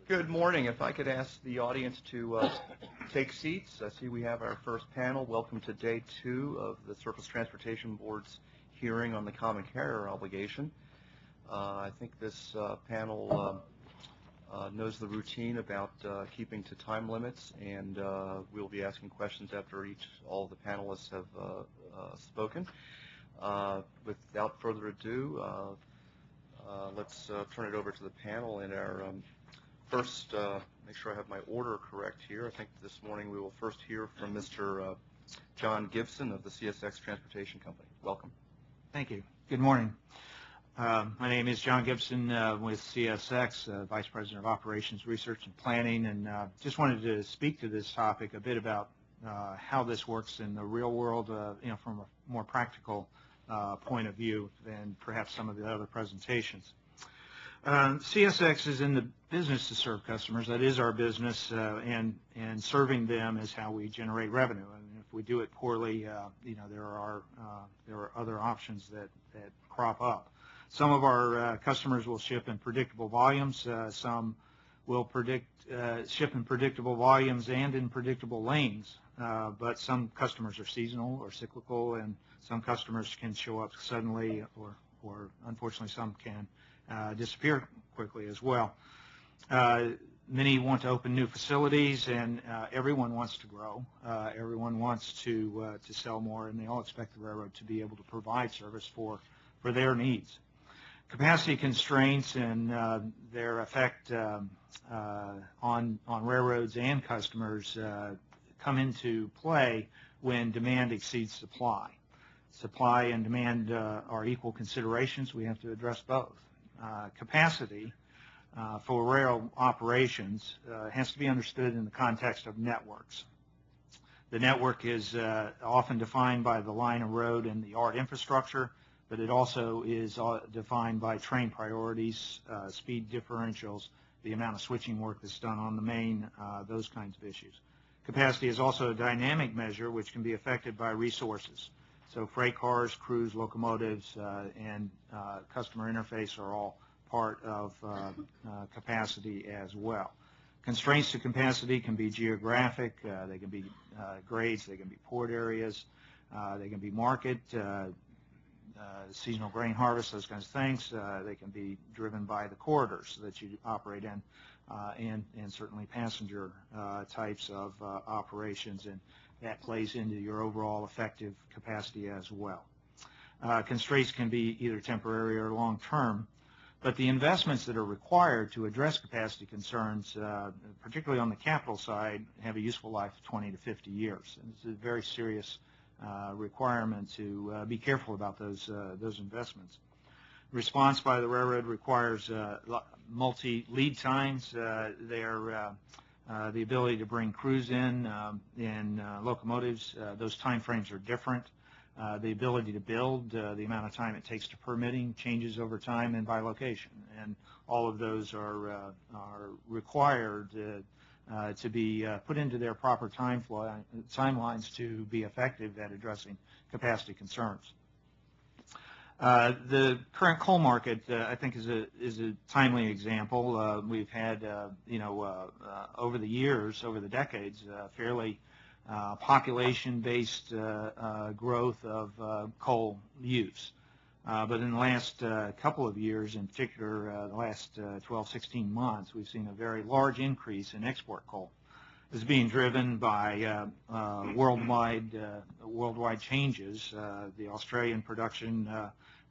Good morning. If I could ask the audience to take seats. I see we have our first panel. Welcome to day 2 of the Surface Transportation Board's hearing on the common carrier obligation. I think this panel knows the routine about keeping to time limits, and we'll be asking questions after all of the panelists have spoken. Without further ado, let's turn it over to the panel. In our first, make sure I have my order correct here. I think this morning we will first hear from Mr. John Gibson of the CSX Transportation Company. Welcome. Thank you. Good morning. My name is John Gibson with CSX, Vice President of Operations, Research, and Planning, and just wanted to speak to this topic a bit about how this works in the real world, from a more practical point of view than perhaps some of the other presentations. CSX is in the business to serve customers. That is our business, and serving them is how we generate revenue. And if we do it poorly, there are other options that crop up. Some of our customers will ship in predictable volumes. Some will ship in predictable volumes and in predictable lanes. But some customers are seasonal or cyclical, and some customers can show up suddenly, or unfortunately some can disappear quickly as well. Many want to open new facilities, and everyone wants to grow. Everyone wants to sell more, and they all expect the railroad to be able to provide service for their needs. Capacity constraints and their effect on railroads and customers come into play when demand exceeds supply. Supply and demand are equal considerations. We have to address both. Capacity for rail operations has to be understood in the context of networks. The network is often defined by the line of road and the yard infrastructure, but it also is defined by train priorities, speed differentials, the amount of switching work that's done on the main, those kinds of issues. Capacity is also a dynamic measure which can be affected by resources. So freight cars, crews, locomotives, and customer interface are all part of capacity as well. Constraints to capacity can be geographic, they can be grades, they can be port areas, they can be market, seasonal grain harvest, those kinds of things. They can be driven by the corridors that you operate in, and certainly passenger types of operations, and that plays into your overall effective capacity as well. Constraints can be either temporary or long-term, but the investments that are required to address capacity concerns, particularly on the capital side, have a useful life of 20 to 50 years. And it's a very serious requirement to be careful about those investments. Response by the railroad requires multi-lead times. The ability to bring crews in locomotives, those time frames are different. The ability to build, the amount of time it takes to permitting changes over time and by location, and all of those are required to be put into their proper timelines to be effective at addressing capacity concerns. The current coal market, I think, is a timely example. We've had, over the years, over the decades, fairly population-based growth of coal use. But in the last couple of years, in particular, the last 12, 16 months, we've seen a very large increase in export coal. This is being driven by worldwide changes. The Australian production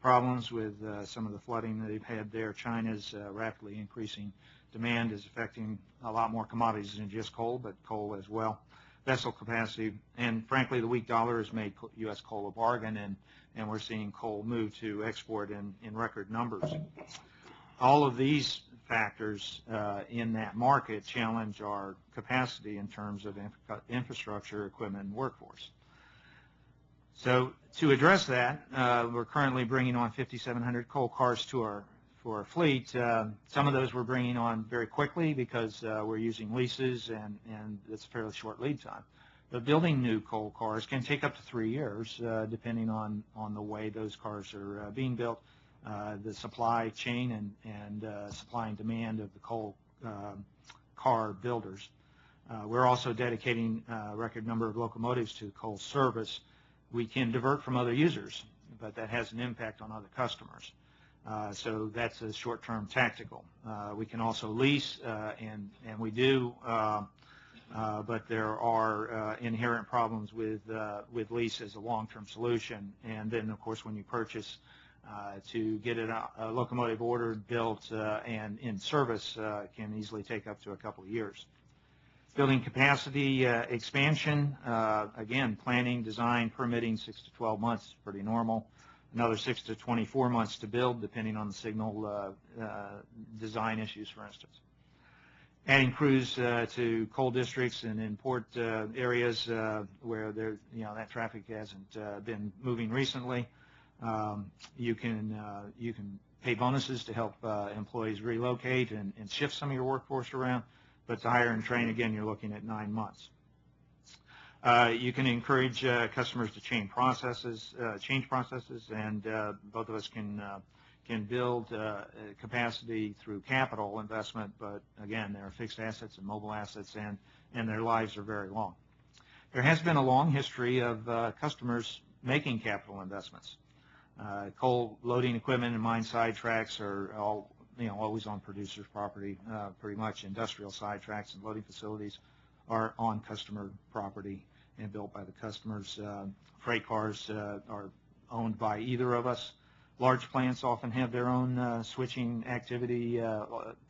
problems with some of the flooding that they've had there. China's rapidly increasing demand is affecting a lot more commodities than just coal, but coal as well. Vessel capacity, and frankly, the weak dollar has made U.S. coal a bargain, and we're seeing coal move to export in record numbers. All of these factors in that market challenge our capacity in terms of infrastructure, equipment, and workforce. So to address that, we're currently bringing on 5,700 coal cars to our fleet. Some of those we're bringing on very quickly because we're using leases, and it's a fairly short lead time. But building new coal cars can take up to 3 years, depending on the way those cars are being built, the supply chain and supply and demand of the coal car builders. We're also dedicating a record number of locomotives to coal service. We can divert from other users, but that has an impact on other customers. So that's a short-term tactical. We can also lease, and we do, but there are inherent problems with lease as a long-term solution. And then, of course, when you purchase, to get a locomotive ordered, built, and in service can easily take up to a couple of years. Building capacity expansion, again, planning, design, permitting, 6 to 12 months is pretty normal. Another 6 to 24 months to build, depending on the signal design issues, for instance. Adding crews to coal districts and in port areas where there, that traffic hasn't been moving recently. You can pay bonuses to help employees relocate and shift some of your workforce around. But to hire and train, again, you're looking at 9 months. You can encourage customers to change processes, and both of us can build capacity through capital investment. But again, there are fixed assets and mobile assets, and their lives are very long. There has been a long history of customers making capital investments. Coal loading equipment and mine sidetracks are all always on producer's property. Pretty much industrial sidetracks and loading facilities are on customer property and built by the customers. Freight cars are owned by either of us. Large plants often have their own switching activity,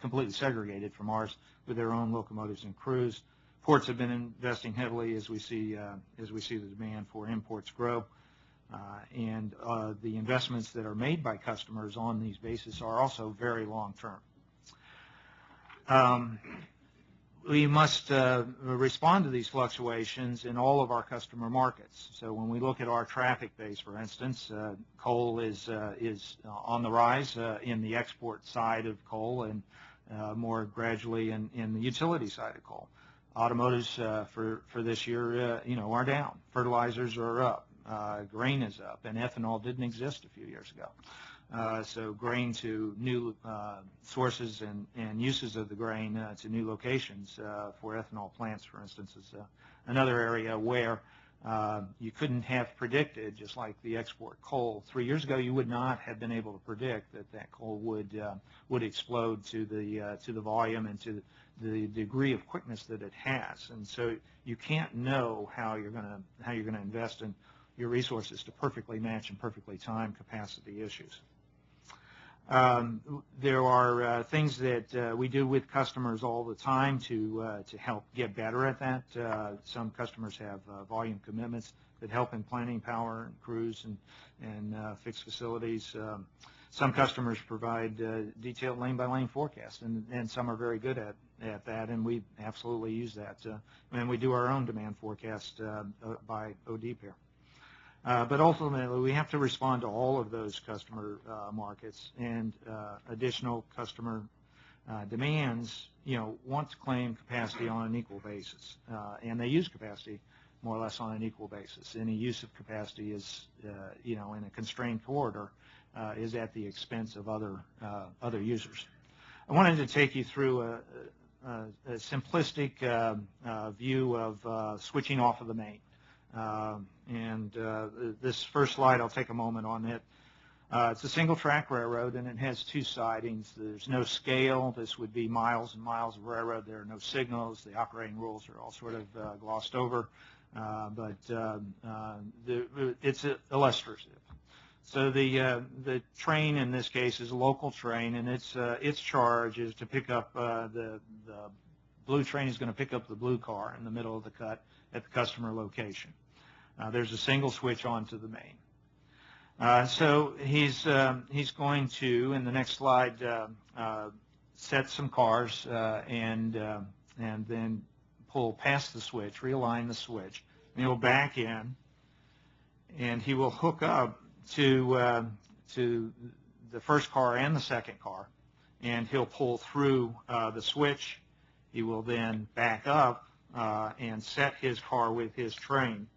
completely segregated from ours, with their own locomotives and crews. Ports have been investing heavily as we see the demand for imports grow. And the investments that are made by customers on these bases are also very long-term. We must respond to these fluctuations in all of our customer markets. So when we look at our traffic base, for instance, coal is on the rise in the export side of coal, and more gradually in the utility side of coal. Automotives for this year, are down. Fertilizers are up. Grain is up, and ethanol didn't exist a few years ago. So grain to new sources and uses of the grain to new locations for ethanol plants, for instance, is another area where you couldn't have predicted, just like the export coal. 3 years ago, you would not have been able to predict that coal would explode to the volume and to the degree of quickness that it has. And so you can't know how you're going to invest in your resources to perfectly match and perfectly time capacity issues. There are things that we do with customers all the time to help get better at that. Some customers have volume commitments that help in planning power and crews and fixed facilities. Some customers provide detailed lane-by-lane forecasts, and some are very good at that, and we absolutely use that. And we do our own demand forecast by OD pair. But ultimately, we have to respond to all of those customer markets, and additional customer demands, want to claim capacity on an equal basis, and they use capacity more or less on an equal basis. Any use of capacity is, in a constrained corridor, is at the expense of other users. I wanted to take you through a simplistic view of switching off of the main. This first slide, I'll take a moment on it. It's a single-track railroad, and it has two sidings. There's no scale. This would be miles and miles of railroad. There are no signals. The operating rules are all sort of glossed over, but it's illustrative. So the train in this case is a local train, and its charge is to pick up the blue train is going to pick up the blue car in the middle of the cut at the customer location. There's a single switch onto the main. So he's going to, in the next slide, set some cars and then pull past the switch, realign the switch, and he'll back in, and he will hook up to the first car and the second car, and he'll pull through the switch. He will then back up and set his car with his train,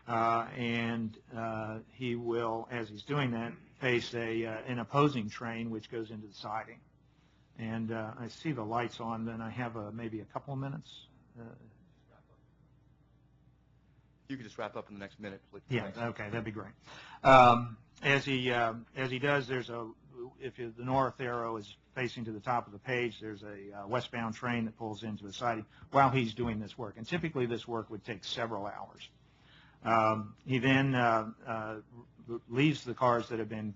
and he will, as he's doing that, face an opposing train which goes into the siding. And I see the lights on, then I have maybe a couple of minutes. You could just wrap up in the next minute, please. Yeah, Thanks. okay, that'd be great. As he does, if the north arrow is facing to the top of the page, there's a westbound train that pulls into the siding while he's doing this work. And typically this work would take several hours. He then leaves the cars that have been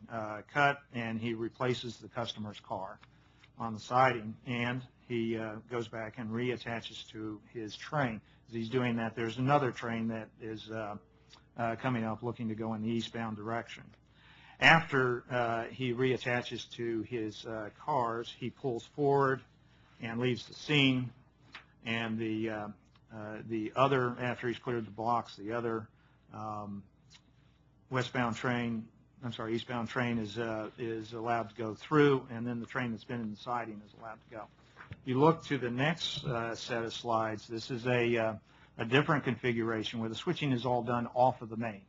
cut, and he replaces the customer's car on the siding, and he goes back and reattaches to his train. As he's doing that, there's another train that is coming up looking to go in the eastbound direction. After he reattaches to his cars, he pulls forward and leaves the scene, and the other, after he's cleared the blocks, the other eastbound train is allowed to go through, and then the train that's been in the siding is allowed to go. If you look to the next set of slides, this is a different configuration where the switching is all done off of the main.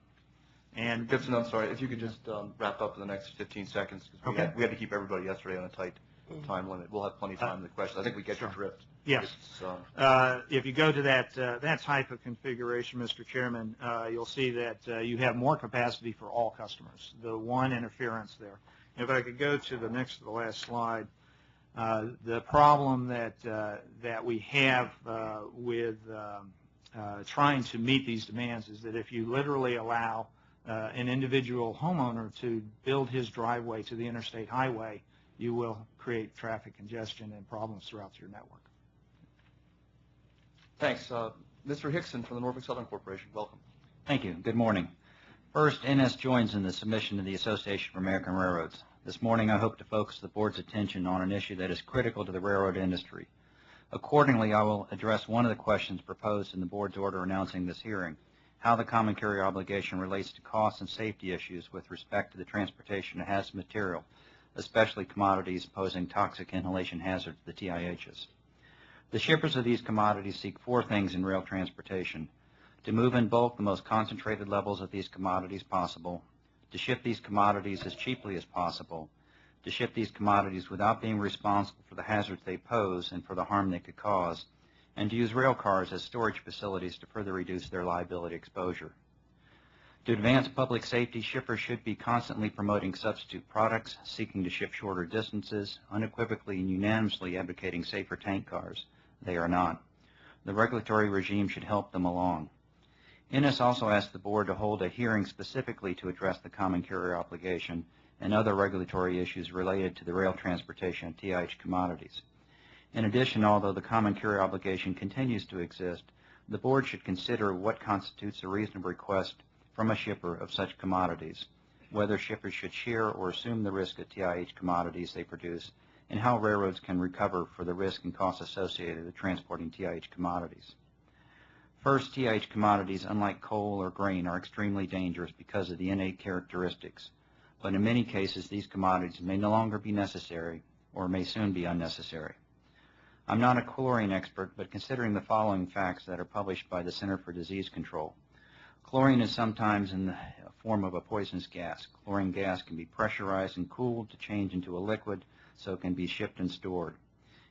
And Gibson, I'm sorry, if you could just wrap up in the next 15 seconds, because Okay. we had to keep everybody yesterday on a tight time limit. We'll have plenty of time for the questions. I think we get your drift. Yes. If you go to that type of configuration, Mr. Chairman, you'll see that you have more capacity for all customers, the one interference there. If I could go to the next to the last slide, the problem that we have with trying to meet these demands is that if you literally allow an individual homeowner to build his driveway to the interstate highway, you will create traffic congestion and problems throughout your network. Thanks. Mr. Hickson from the Norfolk Southern Corporation, welcome. Thank you. Good morning. First, NS joins in the submission to the Association for American Railroads. This morning, I hope to focus the board's attention on an issue that is critical to the railroad industry. Accordingly, I will address one of the questions proposed in the board's order announcing this hearing, how the common carrier obligation relates to cost and safety issues with respect to the transportation of hazardous material, especially commodities posing toxic inhalation hazards, the TIHs. The shippers of these commodities seek four things in rail transportation: to move in bulk the most concentrated levels of these commodities possible, to ship these commodities as cheaply as possible, to ship these commodities without being responsible for the hazards they pose and for the harm they could cause, and to use rail cars as storage facilities to further reduce their liability exposure. To advance public safety, shippers should be constantly promoting substitute products, seeking to ship shorter distances, unequivocally and unanimously advocating safer tank cars. They are not. The regulatory regime should help them along. NS also asked the board to hold a hearing specifically to address the common carrier obligation and other regulatory issues related to the rail transportation of TIH commodities. In addition, although the common carrier obligation continues to exist, the board should consider what constitutes a reasonable request from a shipper of such commodities, whether shippers should share or assume the risk of TIH commodities they produce, and how railroads can recover for the risk and costs associated with transporting TIH commodities. First, TIH commodities, unlike coal or grain, are extremely dangerous because of the innate characteristics, but in many cases these commodities may no longer be necessary or may soon be unnecessary. I'm not a chlorine expert, but considering the following facts that are published by the Center for Disease Control. Chlorine is sometimes in the form of a poisonous gas. Chlorine gas can be pressurized and cooled to change into a liquid, so it can be shipped and stored.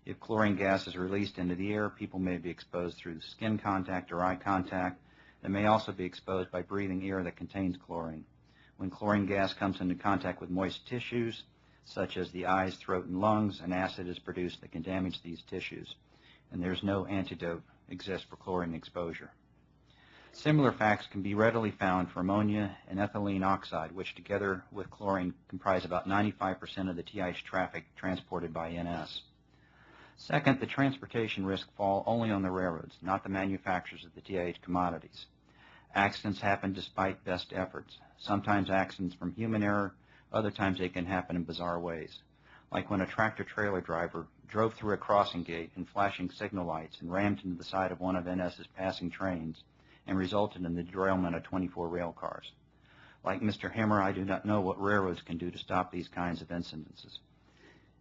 If chlorine gas is released into the air, people may be exposed through skin contact or eye contact. They may also be exposed by breathing air that contains chlorine. When chlorine gas comes into contact with moist tissues, such as the eyes, throat, and lungs, an acid is produced that can damage these tissues, and there's no antidote exists for chlorine exposure. Similar facts can be readily found for ammonia and ethylene oxide, which together with chlorine comprise about 95% of the TIH traffic transported by NS. Second, the transportation risks fall only on the railroads, not the manufacturers of the TIH commodities. Accidents happen despite best efforts. Sometimes accidents from human error, other times they can happen in bizarre ways, like when a tractor-trailer driver drove through a crossing gate in flashing signal lights and rammed into the side of one of NS's passing trains and resulted in the derailment of 24 rail cars. Like Mr. Hemmer, I do not know what railroads can do to stop these kinds of incidences.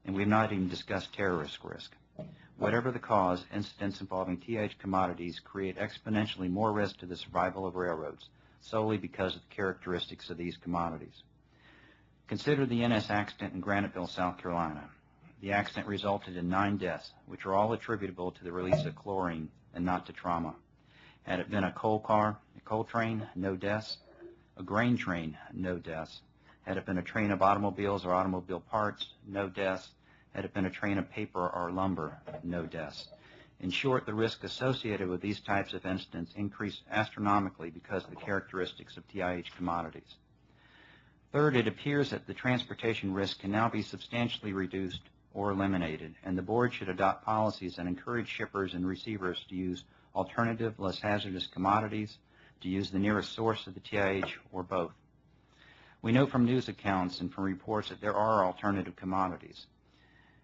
And we have not even discussed terrorist risk. Whatever the cause, incidents involving TIH commodities create exponentially more risk to the survival of railroads, solely because of the characteristics of these commodities. Consider the NS accident in Graniteville, South Carolina. The accident resulted in 9 deaths, which are all attributable to the release of chlorine and not to trauma. Had it been a coal train, no deaths. A grain train, no deaths. Had it been a train of automobiles or automobile parts, no deaths. Had it been a train of paper or lumber, no deaths. In short, the risk associated with these types of incidents increased astronomically because of the characteristics of TIH commodities. Third, it appears that the transportation risk can now be substantially reduced or eliminated, and the board should adopt policies that encourage shippers and receivers to use alternative, less hazardous commodities, to use the nearest source of the TIH, or both. We know from news accounts and from reports that there are alternative commodities.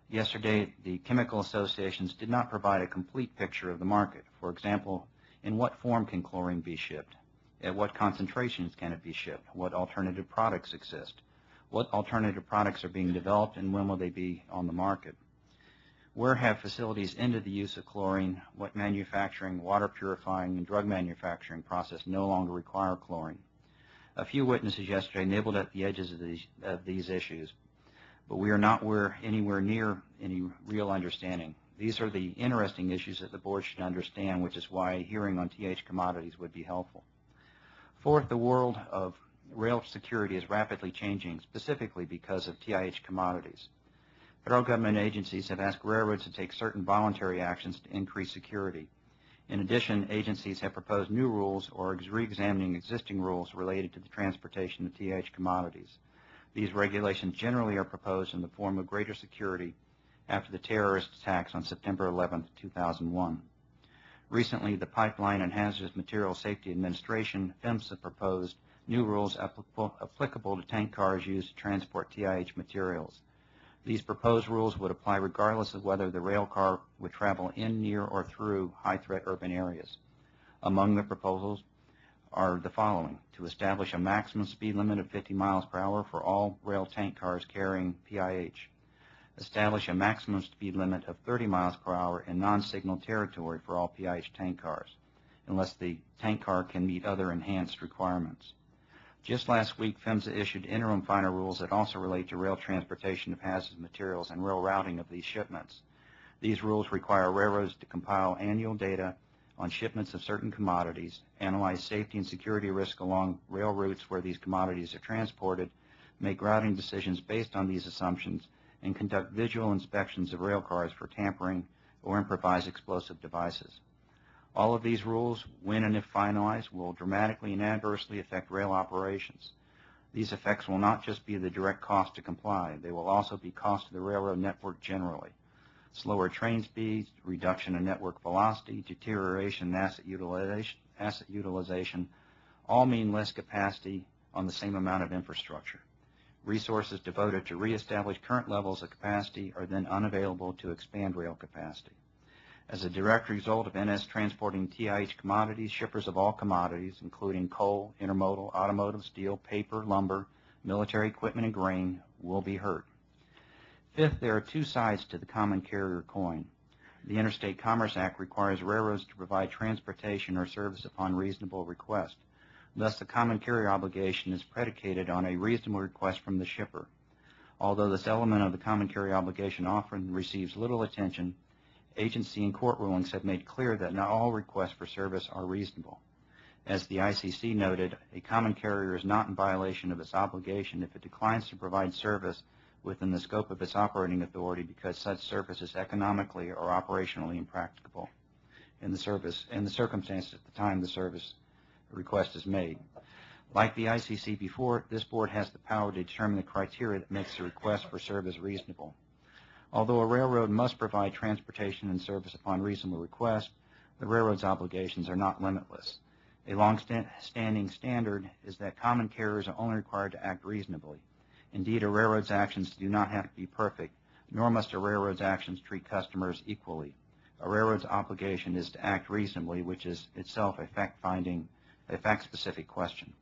Yesterday, the chemical associations did not provide a complete picture of the market. For example, in what form can chlorine be shipped? At what concentrations can it be shipped? What alternative products exist? What alternative products are being developed, and when will they be on the market? Where have facilities ended the use of chlorine? What manufacturing, water purifying, and drug manufacturing process no longer require chlorine? A few witnesses yesterday nibbled at the edges of these issues, but we are not anywhere near any real understanding. These are the interesting issues that the board should understand, which is why a hearing on TH commodities would be helpful. Fourth, the world of rail security is rapidly changing, specifically because of TIH commodities. Federal government agencies have asked railroads to take certain voluntary actions to increase security. In addition, agencies have proposed new rules or re-examining existing rules related to the transportation of TIH commodities. These regulations generally are proposed in the form of greater security after the terrorist attacks on September 11, 2001. Recently, the Pipeline and Hazardous Materials Safety Administration, PHMSA, proposed new rules applicable to tank cars used to transport TIH materials. These proposed rules would apply regardless of whether the rail car would travel in, near, or through high-threat urban areas. Among the proposals are the following: to establish a maximum speed limit of 50 miles per hour for all rail tank cars carrying PIH. Establish a maximum speed limit of 30 miles per hour in non-signal territory for all PIH tank cars, unless the tank car can meet other enhanced requirements. Just last week, PHMSA issued interim final rules that also relate to rail transportation of hazardous materials and rail routing of these shipments. These rules require railroads to compile annual data on shipments of certain commodities, analyze safety and security risk along rail routes where these commodities are transported, make routing decisions based on these assumptions, and conduct visual inspections of rail cars for tampering or improvised explosive devices. All of these rules, when and if finalized, will dramatically and adversely affect rail operations. These effects will not just be the direct cost to comply, they will also be cost to the railroad network generally. Slower train speeds, reduction in network velocity, deterioration in asset utilization all mean less capacity on the same amount of infrastructure. Resources devoted to reestablish current levels of capacity are then unavailable to expand rail capacity. As a direct result of NS transporting TIH commodities, shippers of all commodities, including coal, intermodal, automotive, steel, paper, lumber, military equipment, and grain, will be hurt. Fifth, there are two sides to the common carrier coin. The Interstate Commerce Act requires railroads to provide transportation or service upon reasonable request. Thus, the common carrier obligation is predicated on a reasonable request from the shipper. Although this element of the common carrier obligation often receives little attention, agency and court rulings have made clear that not all requests for service are reasonable. As the ICC noted, a common carrier is not in violation of its obligation if it declines to provide service within the scope of its operating authority because such service is economically or operationally impracticable in the circumstances at the time the service request is made. Like the ICC before, this board has the power to determine the criteria that makes the request for service reasonable. Although a railroad must provide transportation and service upon reasonable request, the railroad's obligations are not limitless. A long-standing standard is that common carriers are only required to act reasonably. Indeed, a railroad's actions do not have to be perfect, nor must a railroad's actions treat customers equally. A railroad's obligation is to act reasonably, which is itself a fact-specific question.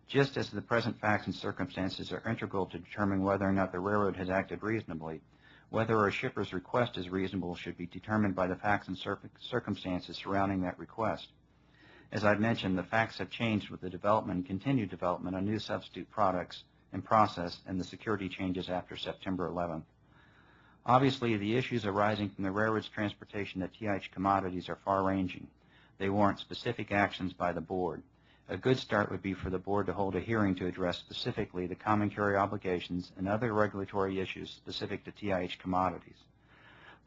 Just as the present facts and circumstances are integral to determining whether or not the railroad has acted reasonably, whether a shipper's request is reasonable should be determined by the facts and circumstances surrounding that request. As I've mentioned, the facts have changed with the development and continued development of new substitute products and process and the security changes after September 11th. Obviously, the issues arising from the railroad's transportation of TIH commodities are far-ranging. They warrant specific actions by the board. A good start would be for the board to hold a hearing to address specifically the common carrier obligations and other regulatory issues specific to TIH commodities.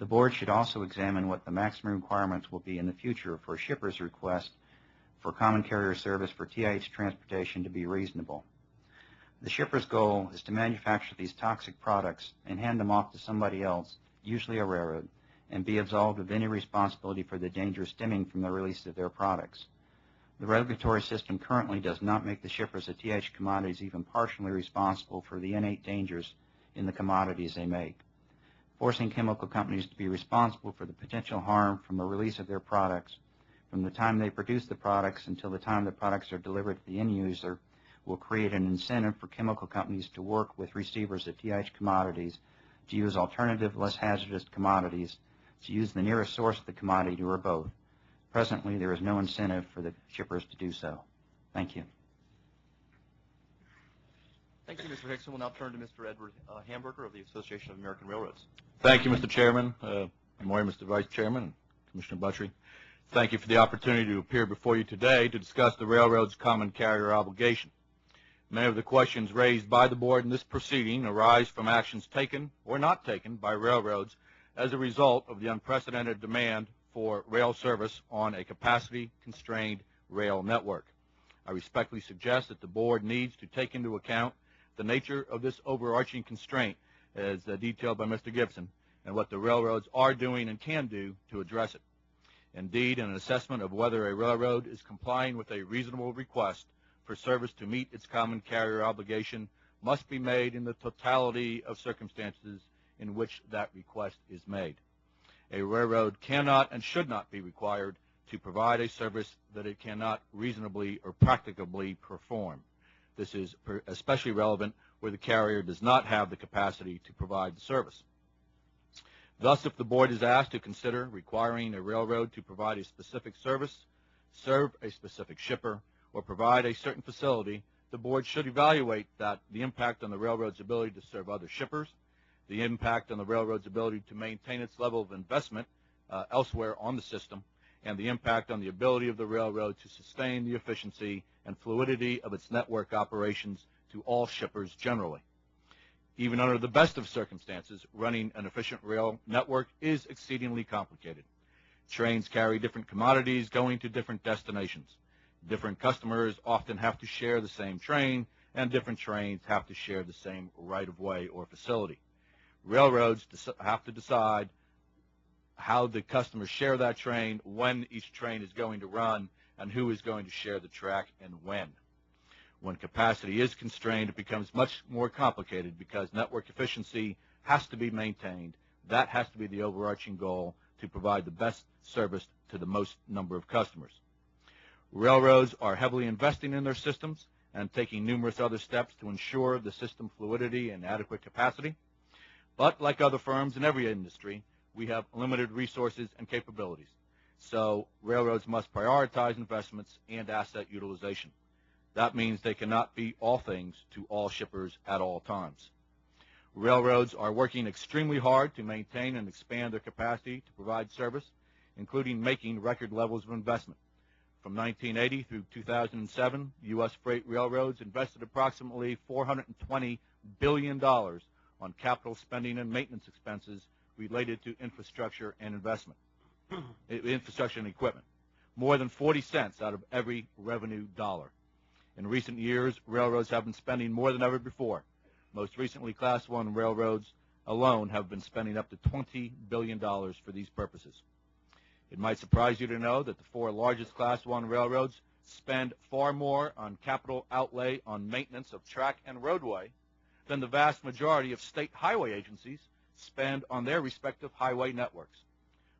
The board should also examine what the maximum requirements will be in the future for a shipper's request for common carrier service for TIH transportation to be reasonable. The shipper's goal is to manufacture these toxic products and hand them off to somebody else, usually a railroad, and be absolved of any responsibility for the dangers stemming from the release of their products. The regulatory system currently does not make the shippers of TIH commodities even partially responsible for the innate dangers in the commodities they make. Forcing chemical companies to be responsible for the potential harm from the release of their products from the time they produce the products until the time the products are delivered to the end user will create an incentive for chemical companies to work with receivers of TIH commodities to use alternative, less hazardous commodities, to use the nearest source of the commodity or both. Presently, there is no incentive for the shippers to do so. Thank you. Thank you, Mr. Hickson. We'll now turn to Mr. Edward Hamburger of the Association of American Railroads. Thank you, Mr. Chairman. Good morning, Mr. Vice Chairman and Commissioner Buttrey. Thank you for the opportunity to appear before you today to discuss the railroad's common carrier obligation. Many of the questions raised by the board in this proceeding arise from actions taken or not taken by railroads as a result of the unprecedented demand for rail service on a capacity-constrained rail network. I respectfully suggest that the board needs to take into account the nature of this overarching constraint as detailed by Mr. Gibson and what the railroads are doing and can do to address it. Indeed, an assessment of whether a railroad is complying with a reasonable request for service to meet its common carrier obligation must be made in the totality of circumstances in which that request is made. A railroad cannot and should not be required to provide a service that it cannot reasonably or practicably perform. This is especially relevant where the carrier does not have the capacity to provide the service. Thus, if the board is asked to consider requiring a railroad to provide a specific service, serve a specific shipper, or provide a certain facility, the board should evaluate the impact on the railroad's ability to serve other shippers, the impact on the railroad's ability to maintain its level of investment elsewhere on the system, and the impact on the ability of the railroad to sustain the efficiency and fluidity of its network operations to all shippers generally. Even under the best of circumstances, running an efficient rail network is exceedingly complicated. Trains carry different commodities going to different destinations. Different customers often have to share the same train, and different trains have to share the same right-of-way or facility. Railroads have to decide how the customers share that train, when each train is going to run, and who is going to share the track and when. When capacity is constrained, it becomes much more complicated because network efficiency has to be maintained. That has to be the overarching goal to provide the best service to the most number of customers. Railroads are heavily investing in their systems and taking numerous other steps to ensure the system fluidity and adequate capacity. But like other firms in every industry, we have limited resources and capabilities. So railroads must prioritize investments and asset utilization. That means they cannot be all things to all shippers at all times. Railroads are working extremely hard to maintain and expand their capacity to provide service, including making record levels of investment. From 1980 through 2007, U.S. freight railroads invested approximately $420 billion on capital spending and maintenance expenses related to infrastructure and infrastructure and equipment, more than 40 cents out of every revenue dollar. In recent years, railroads have been spending more than ever before. Most recently, Class I railroads alone have been spending up to $20 billion for these purposes. It might surprise you to know that the four largest Class I railroads spend far more on capital outlay on maintenance of track and roadway than the vast majority of state highway agencies spend on their respective highway networks.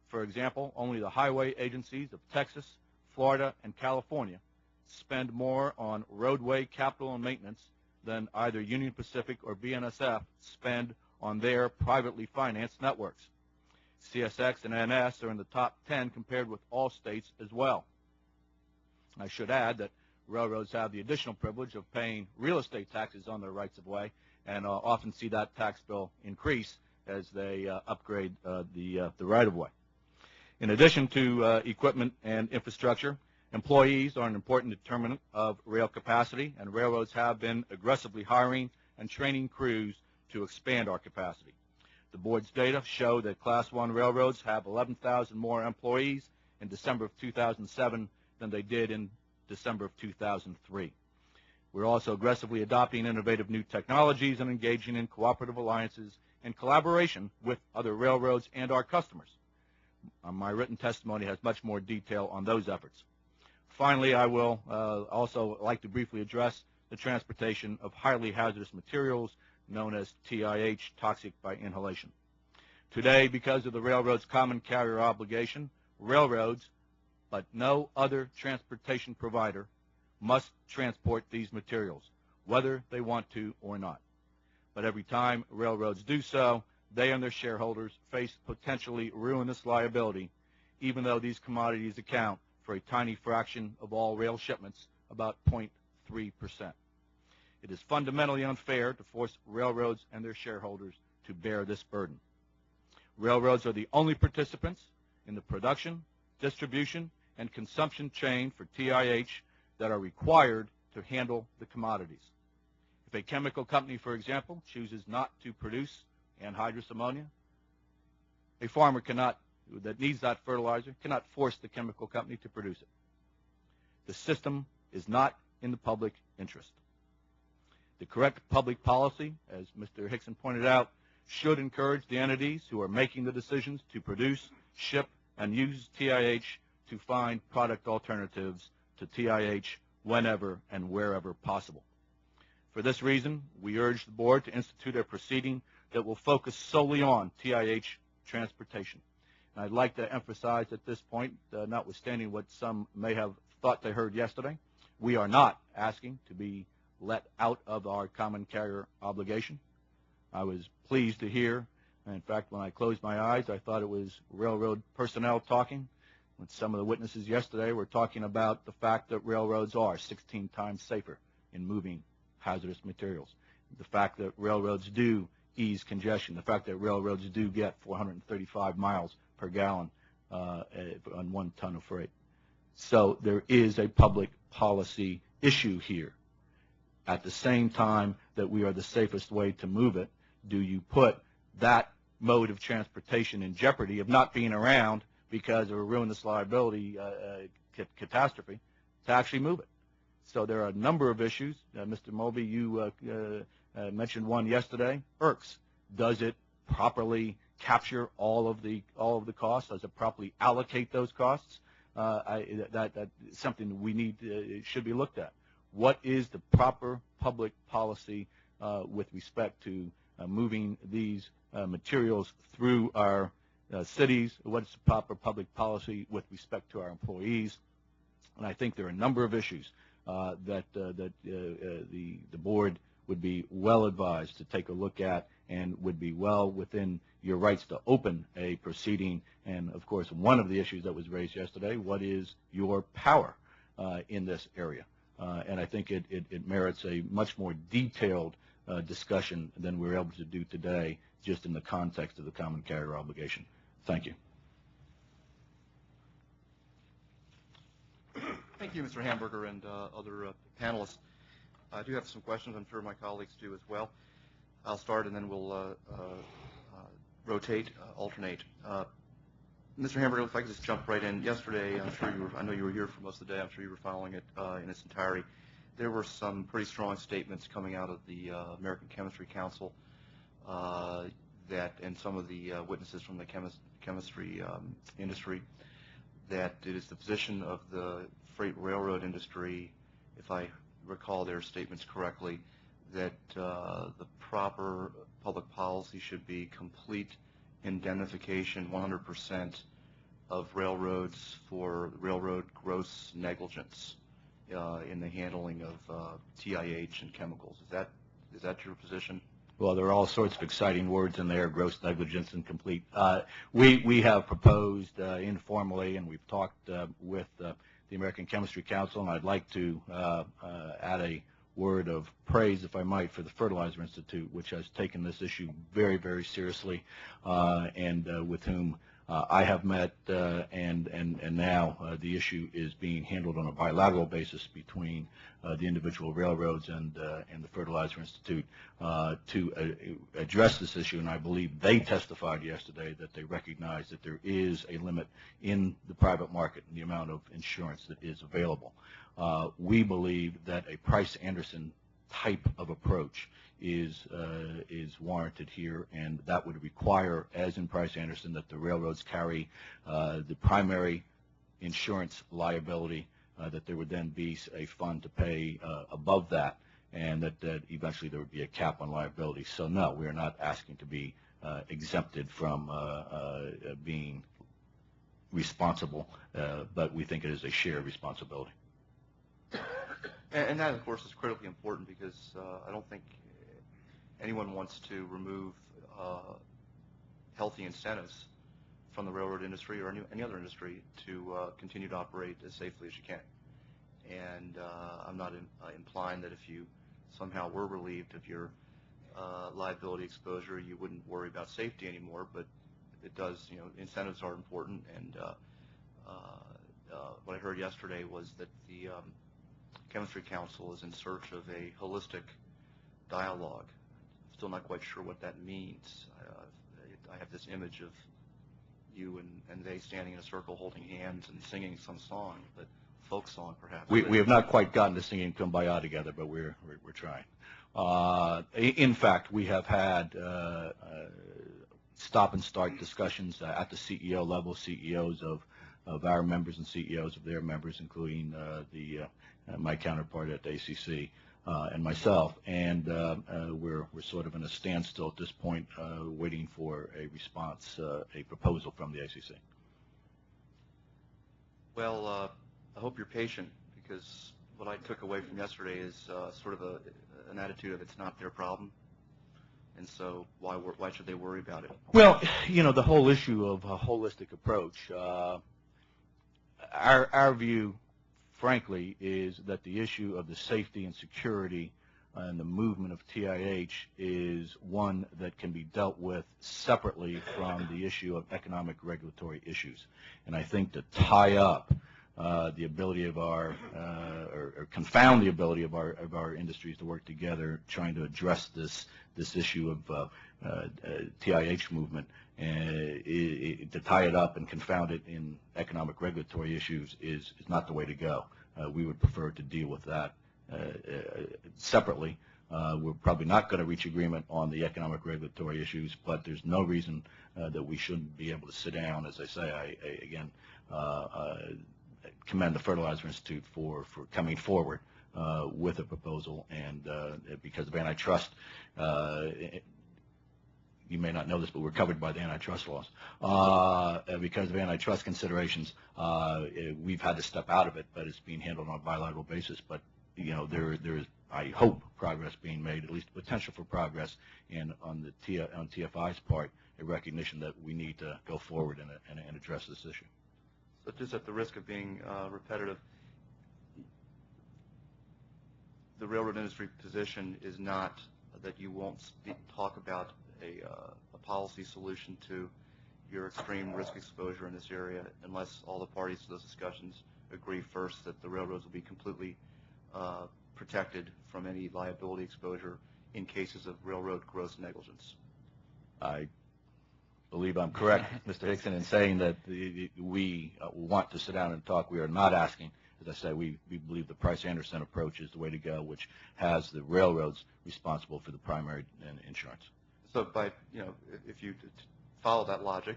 For example, only the highway agencies of Texas, Florida, and California spend more on roadway capital and maintenance than either Union Pacific or BNSF spend on their privately financed networks. CSX and NS are in the top 10 compared with all states as well. I should add that railroads have the additional privilege of paying real estate taxes on their rights of way and often see that tax bill increase as they upgrade the right-of-way. In addition to equipment and infrastructure, employees are an important determinant of rail capacity, and railroads have been aggressively hiring and training crews to expand our capacity. The board's data show that Class 1 railroads have 11,000 more employees in December of 2007 than they did in December of 2003. We're also aggressively adopting innovative new technologies and engaging in cooperative alliances and collaboration with other railroads and our customers. My written testimony has much more detail on those efforts. Finally, I will also like to briefly address the transportation of highly hazardous materials known as TIH, toxic by inhalation. Today, because of the railroad's common carrier obligation, railroads, but no other transportation provider, must transport these materials, whether they want to or not. But every time railroads do so, they and their shareholders face potentially ruinous liability, even though these commodities account for a tiny fraction of all rail shipments, about 0.3%. It is fundamentally unfair to force railroads and their shareholders to bear this burden. Railroads are the only participants in the production, distribution, and consumption chain for TIH that are required to handle the commodities. If a chemical company, for example, chooses not to produce anhydrous ammonia, a farmer that needs that fertilizer cannot force the chemical company to produce it. The system is not in the public interest. The correct public policy, as Mr. Hickson pointed out, should encourage the entities who are making the decisions to produce, ship, and use TIH to find product alternatives to TIH whenever and wherever possible. For this reason, we urge the board to institute a proceeding that will focus solely on TIH transportation. And I'd like to emphasize at this point, notwithstanding what some may have thought they heard yesterday, we are not asking to be let out of our common carrier obligation. I was pleased to hear, and in fact, when I closed my eyes, I thought it was railroad personnel talking. When some of the witnesses yesterday were talking about the fact that railroads are 16 times safer in moving hazardous materials, the fact that railroads do ease congestion, the fact that railroads do get 435 miles per gallon on 1 ton of freight. So there is a public policy issue here. At the same time that we are the safest way to move it, do you put that mode of transportation in jeopardy of not being around because of a ruinous liability catastrophe to actually move it? So there are a number of issues. Mr. Mulvey, you mentioned one yesterday. IRCs. Does it properly capture all of the costs? Does it properly allocate those costs? That's something we need should be looked at. What is the proper public policy with respect to moving these materials through our cities? What is the proper public policy with respect to our employees? And I think there are a number of issues that the board would be well advised to take a look at and would be well within your rights to open a proceeding. And, of course, one of the issues that was raised yesterday, what is your power in this area? And I think it merits a much more detailed discussion than we're able to do today just in the context of the common carrier obligation. Thank you. Thank you, Mr. Hamburger and other panelists. I do have some questions. I'm sure my colleagues do as well. I'll start and then we'll alternate. Mr. Hamburger, if I could just jump right in. Yesterday, I know you were here for most of the day. I'm sure you were following it in its entirety. There were some pretty strong statements coming out of the American Chemistry Council and some of the witnesses from the chemistry industry that it is the position of the freight railroad industry, if I recall their statements correctly, that the proper public policy should be complete indemnification 100% of railroads for railroad gross negligence in the handling of TIH and chemicals. Is that your position? Well, there are all sorts of exciting words in there, gross negligence and complete. We have proposed informally, and we've talked with the American Chemistry Council, and I'd like to add a word of praise, if I might, for the Fertilizer Institute, which has taken this issue very, very seriously, and with whom I have met, and now the issue is being handled on a bilateral basis between the individual railroads and the Fertilizer Institute to address this issue. And I believe they testified yesterday that they recognize that there is a limit in the private market in the amount of insurance that is available. We believe that a Price-Anderson type of approach is warranted here, and that would require, as in Price-Anderson, that the railroads carry the primary insurance liability, that there would then be a fund to pay above that, and that eventually there would be a cap on liability. So no, we are not asking to be exempted from being responsible, but we think it is a shared responsibility. And that, of course, is critically important because I don't think anyone wants to remove healthy incentives from the railroad industry or any other industry to continue to operate as safely as you can. And I'm not implying that if you somehow were relieved of your liability exposure, you wouldn't worry about safety anymore, but it does, incentives are important. And what I heard yesterday was that the Chemistry Council is in search of a holistic dialogue. Still not quite sure what that means. I have this image of you and they standing in a circle holding hands and singing some song, but folk song perhaps. We have not quite gotten to singing Kumbaya together, but we're trying. In fact, we have had stop and start discussions at the CEO level, CEOs of our members and CEOs of their members, including my counterpart at the ACC and myself, and we're sort of in a standstill at this point, waiting for a response, a proposal from the ACC. Well, I hope you're patient, because what I took away from yesterday is sort of an attitude of it's not their problem, and so why should they worry about it? Well, the whole issue of a holistic approach, our view, frankly, is that the issue of the safety and security and the movement of TIH is one that can be dealt with separately from the issue of economic regulatory issues. And I think to tie up the ability of our, or confound the ability of our industries to work together, trying to address this issue of TIH movement, to tie it up and confound it in economic regulatory issues is not the way to go. We would prefer to deal with that separately. We're probably not going to reach agreement on the economic regulatory issues, but there's no reason that we shouldn't be able to sit down. As I say, I again commend the Fertilizer Institute for coming forward with a proposal, and because of antitrust, you may not know this, but we're covered by the antitrust laws. Because of antitrust considerations, we've had to step out of it, but it's being handled on a bilateral basis. But there is, I hope, progress being made, at least potential for progress, and on TFI's part, a recognition that we need to go forward and address this issue. So just at the risk of being repetitive, the railroad industry position is not that you won't talk about a policy solution to your extreme risk exposure in this area unless all the parties to those discussions agree first that the railroads will be completely protected from any liability exposure in cases of railroad gross negligence. I believe I'm correct, Mr. Hickson, in saying that we want to sit down and talk. We are not asking. As I say, we believe the Price-Anderson approach is the way to go, which has the railroads responsible for the primary insurance. So if you follow that logic,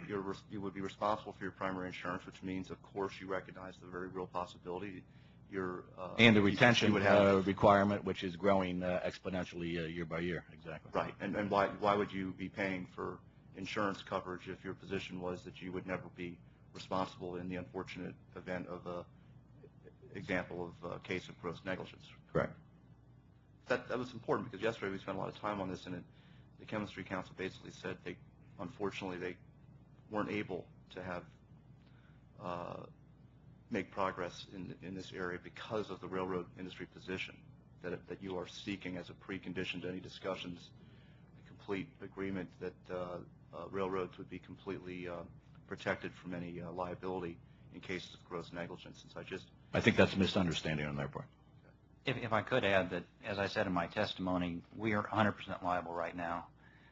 you would be responsible for your primary insurance, which means, of course, you recognize the very real possibility and the retention requirement, which is growing exponentially year by year. Exactly. Right. And why would you be paying for insurance coverage if your position was that you would never be responsible in the unfortunate event of a example of a case of gross negligence? Correct. That was important because yesterday we spent a lot of time on this, and the Chemistry Council basically said unfortunately they weren't able to have make progress in this area because of the railroad industry position that you are seeking as a precondition to any discussions, a complete agreement that railroads would be completely protected from any liability in cases of gross negligence. Since I think that's a misunderstanding on their part. If I could add that, as I said in my testimony, we are 100% liable right now.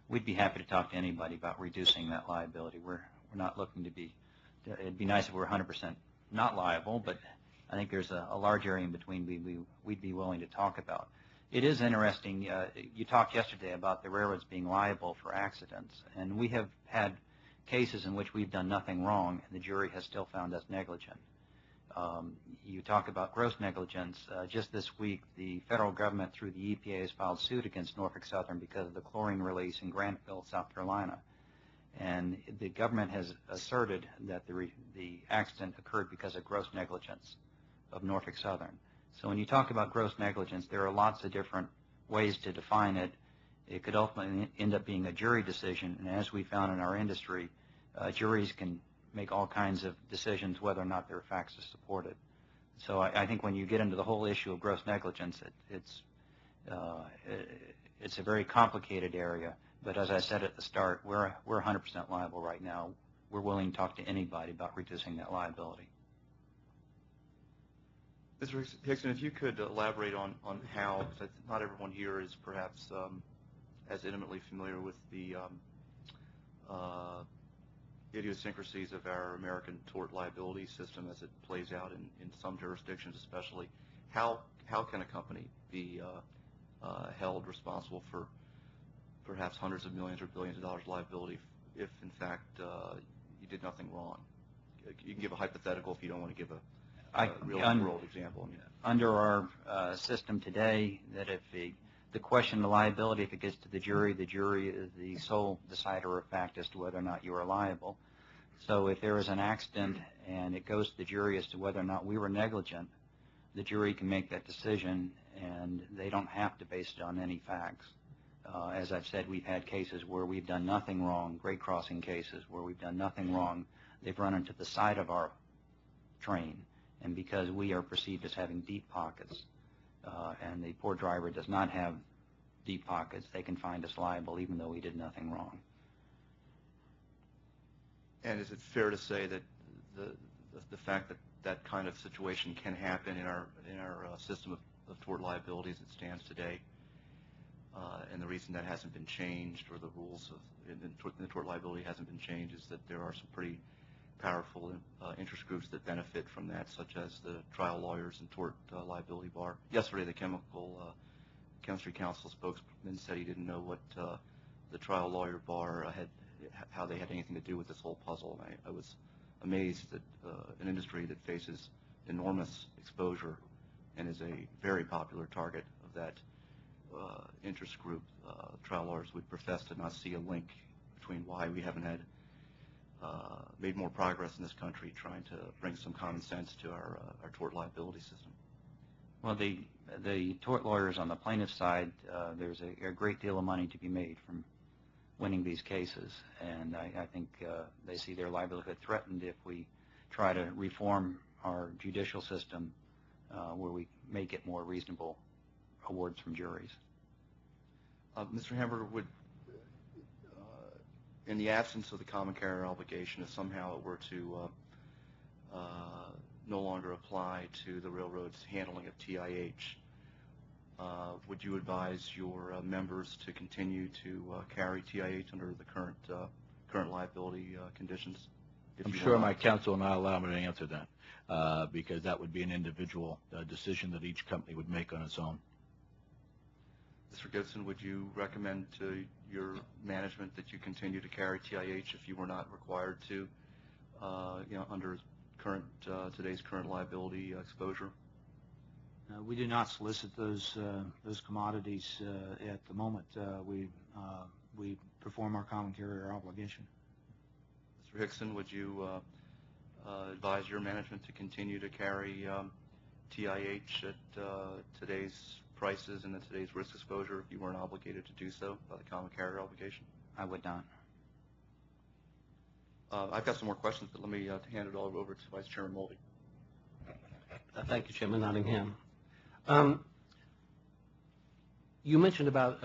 We'd be happy to talk to anybody about reducing that liability. We're not looking to be, it'd be nice if we were 100% not liable, but I think there's a large area in between we'd be willing to talk about. It is interesting, you talked yesterday about the railroads being liable for accidents, and we have had cases in which we've done nothing wrong and the jury has still found us negligent. You talk about gross negligence. Just this week, the federal government, through the EPA, has filed suit against Norfolk Southern because of the chlorine release in Grantville, South Carolina. And the government has asserted that the accident occurred because of gross negligence of Norfolk Southern. So when you talk about gross negligence, there are lots of different ways to define it. It could ultimately end up being a jury decision, and as we found in our industry, juries can make all kinds of decisions whether or not there are facts to support it. So I think when you get into the whole issue of gross negligence, it's a very complicated area. But as I said at the start, we're 100% liable right now. We're willing to talk to anybody about reducing that liability. Mr. Hickson, if you could elaborate on how, because not everyone here is perhaps as intimately familiar with the idiosyncrasies of our American tort liability system as it plays out in some jurisdictions especially. How can a company be held responsible for perhaps hundreds of millions or billions of dollars liability if in fact you did nothing wrong? You can give a hypothetical if you don't want to give a real-world example. Under our system today, that if the question of liability, if it gets to the jury is the sole decider of fact as to whether or not you are liable. So if there is an accident and it goes to the jury as to whether or not we were negligent, the jury can make that decision, and they don't have to base it on any facts. As I've said, we've had cases where we've done nothing wrong, grade crossing cases where we've done nothing wrong. They've run into the side of our train, and because we are perceived as having deep pockets, and the poor driver does not have deep pockets, they can find us liable even though we did nothing wrong. And is it fair to say that the fact that that kind of situation can happen in our system of tort liability as it stands today, and the reason that hasn't been changed, or the rules in the tort liability hasn't been changed, is that there are some pretty powerful interest groups that benefit from that, such as the trial lawyers and tort liability bar. Yesterday, the Chemistry Council spokesman said he didn't know what the trial lawyer bar how they had anything to do with this whole puzzle. And I was amazed that an industry that faces enormous exposure and is a very popular target of that interest group, trial lawyers would profess to not see a link between why we haven't had made more progress in this country trying to bring some common sense to our tort liability system. Well, the tort lawyers on the plaintiff's side, there's a great deal of money to be made from winning these cases, and I think they see their livelihood threatened if we try to reform our judicial system where we may get more reasonable awards from juries. Mr. Hamburger, would, in the absence of the common carrier obligation, if somehow it were to no longer apply to the railroad's handling of TIH, would you advise your members to continue to carry TIH under the current liability conditions? I'm sure my counsel will not allow me to answer that because that would be an individual decision that each company would make on its own. Mr. Gibson, would you recommend to your management that you continue to carry TIH if you were not required to, under today's current liability exposure? We do not solicit those commodities at the moment. We perform our common carrier obligation. Mr. Hickson, would you advise your management to continue to carry TIH at today's prices and at today's risk exposure if you weren't obligated to do so by the common carrier obligation? I would not. I've got some more questions, but let me hand it all over to Vice Chairman. Moldy. Thank you, Chairman Nottingham. Chairman, I think the question is, what is the nature of the liability? And the answer is, the nature of the liability is You mentioned about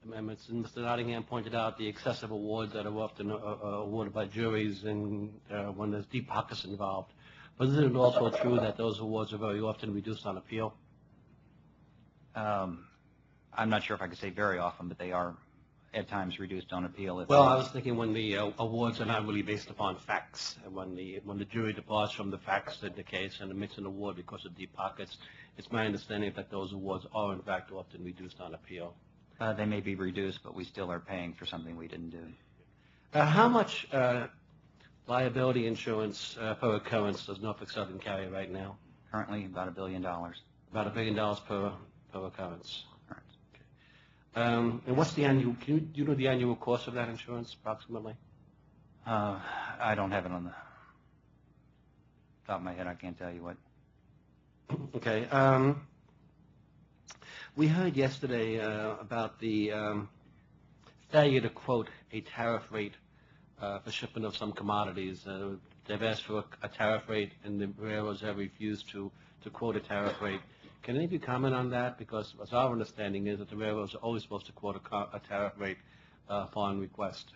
amendments, and Mr. Nottingham pointed out the excessive awards that are often awarded by juries and when there's deep pockets involved. But isn't it also true that those awards are very often reduced on appeal? I'm not sure if I could say very often, but they are at times reduced on appeal. Well, I was thinking when the awards are not really based upon facts, and when the jury departs from the facts in the case and makes an award because of deep pockets, it's my understanding that those awards are in fact often reduced on appeal. They may be reduced, but we still are paying for something we didn't do. How much liability insurance per occurrence does Norfolk Southern carry right now? Currently, about $1 billion. About $1 billion per occurrence. Right. And what's the annual? Do you know the annual cost of that insurance approximately? I don't have it on the top of my head. I can't tell you what. Okay. We heard yesterday about the failure to quote a tariff rate for shipment of some commodities. They've asked for a tariff rate, and the railroads have refused to quote a tariff rate. Can any of you comment on that? Because as our understanding is that the railroads are always supposed to quote a tariff rate upon request.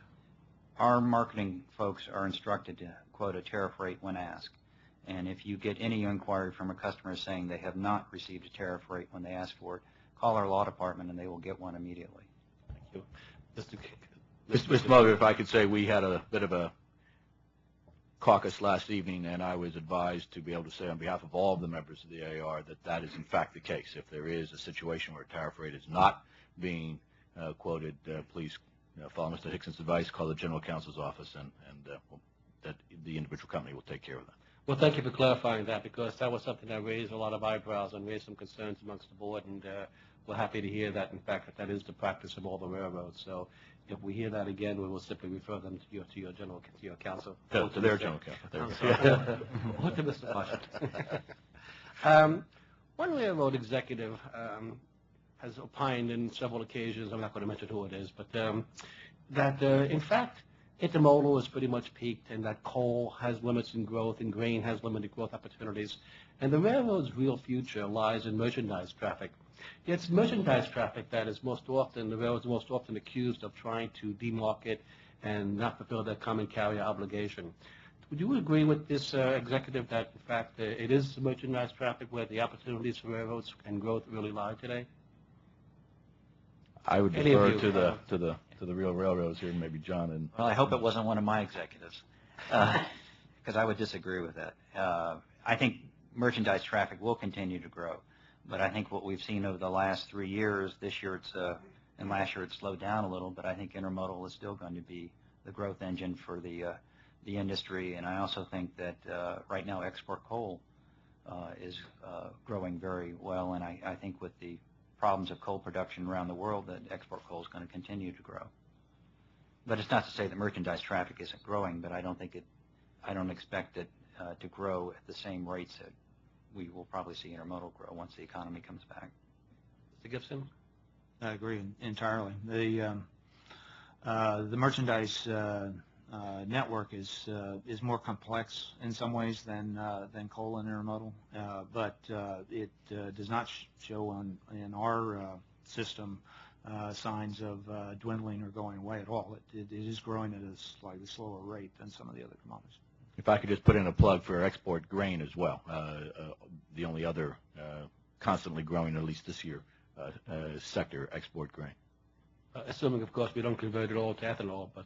Our marketing folks are instructed to quote a tariff rate when asked. And if you get any inquiry from a customer saying they have not received a tariff rate when they ask for it, call our law department and they will get one immediately. Thank you. Mr. Mulder, if I could say, we had a bit of a caucus last evening, and I was advised to be able to say on behalf of all of the members of the AAR that that is in fact the case. If there is a situation where a tariff rate is not being quoted, please follow Mr. Hickson's advice, call the General Counsel's office, and that the individual company will take care of that. Well, thank you for clarifying that, because that was something that raised a lot of eyebrows and raised some concerns amongst the board, and we're happy to hear that, in fact, that is the practice of all the railroads. So if we hear that again, we will simply refer them to your counsel. To their general counsel. Or to Mr. Washington. One railroad executive has opined in several occasions, I'm not going to mention who it is, but that in fact, intermodal is pretty much peaked, and that coal has limits in growth and grain has limited growth opportunities. And the railroad's real future lies in merchandise traffic. It's merchandise traffic that is most often, the railroads are most often accused of trying to demarket and not fulfill their common carrier obligation. Would you agree with this executive that, in fact, it is merchandise traffic where the opportunities for railroads and growth really lie today? I would defer to the real railroads here, maybe John and. Well, I hope it wasn't one of my executives, because I would disagree with that. I think merchandise traffic will continue to grow, but I think what we've seen over the last 3 years, this year and last year it slowed down a little, but I think intermodal is still going to be the growth engine for the industry, and I also think that right now export coal is growing very well, and I think with the problems of coal production around the world, that export coal is going to continue to grow. But it's not to say that merchandise traffic isn't growing, but I don't expect it to grow at the same rates that we will probably see intermodal grow once the economy comes back. Mr. Gibson? I agree entirely. The merchandise network is more complex in some ways than coal and intermodal, but it does not show in our system signs of dwindling or going away at all. It is growing at a slightly slower rate than some of the other commodities. If I could just put in a plug for export grain as well, the only other constantly growing, at least this year, sector, export grain. Assuming, of course, we don't convert it all to ethanol, but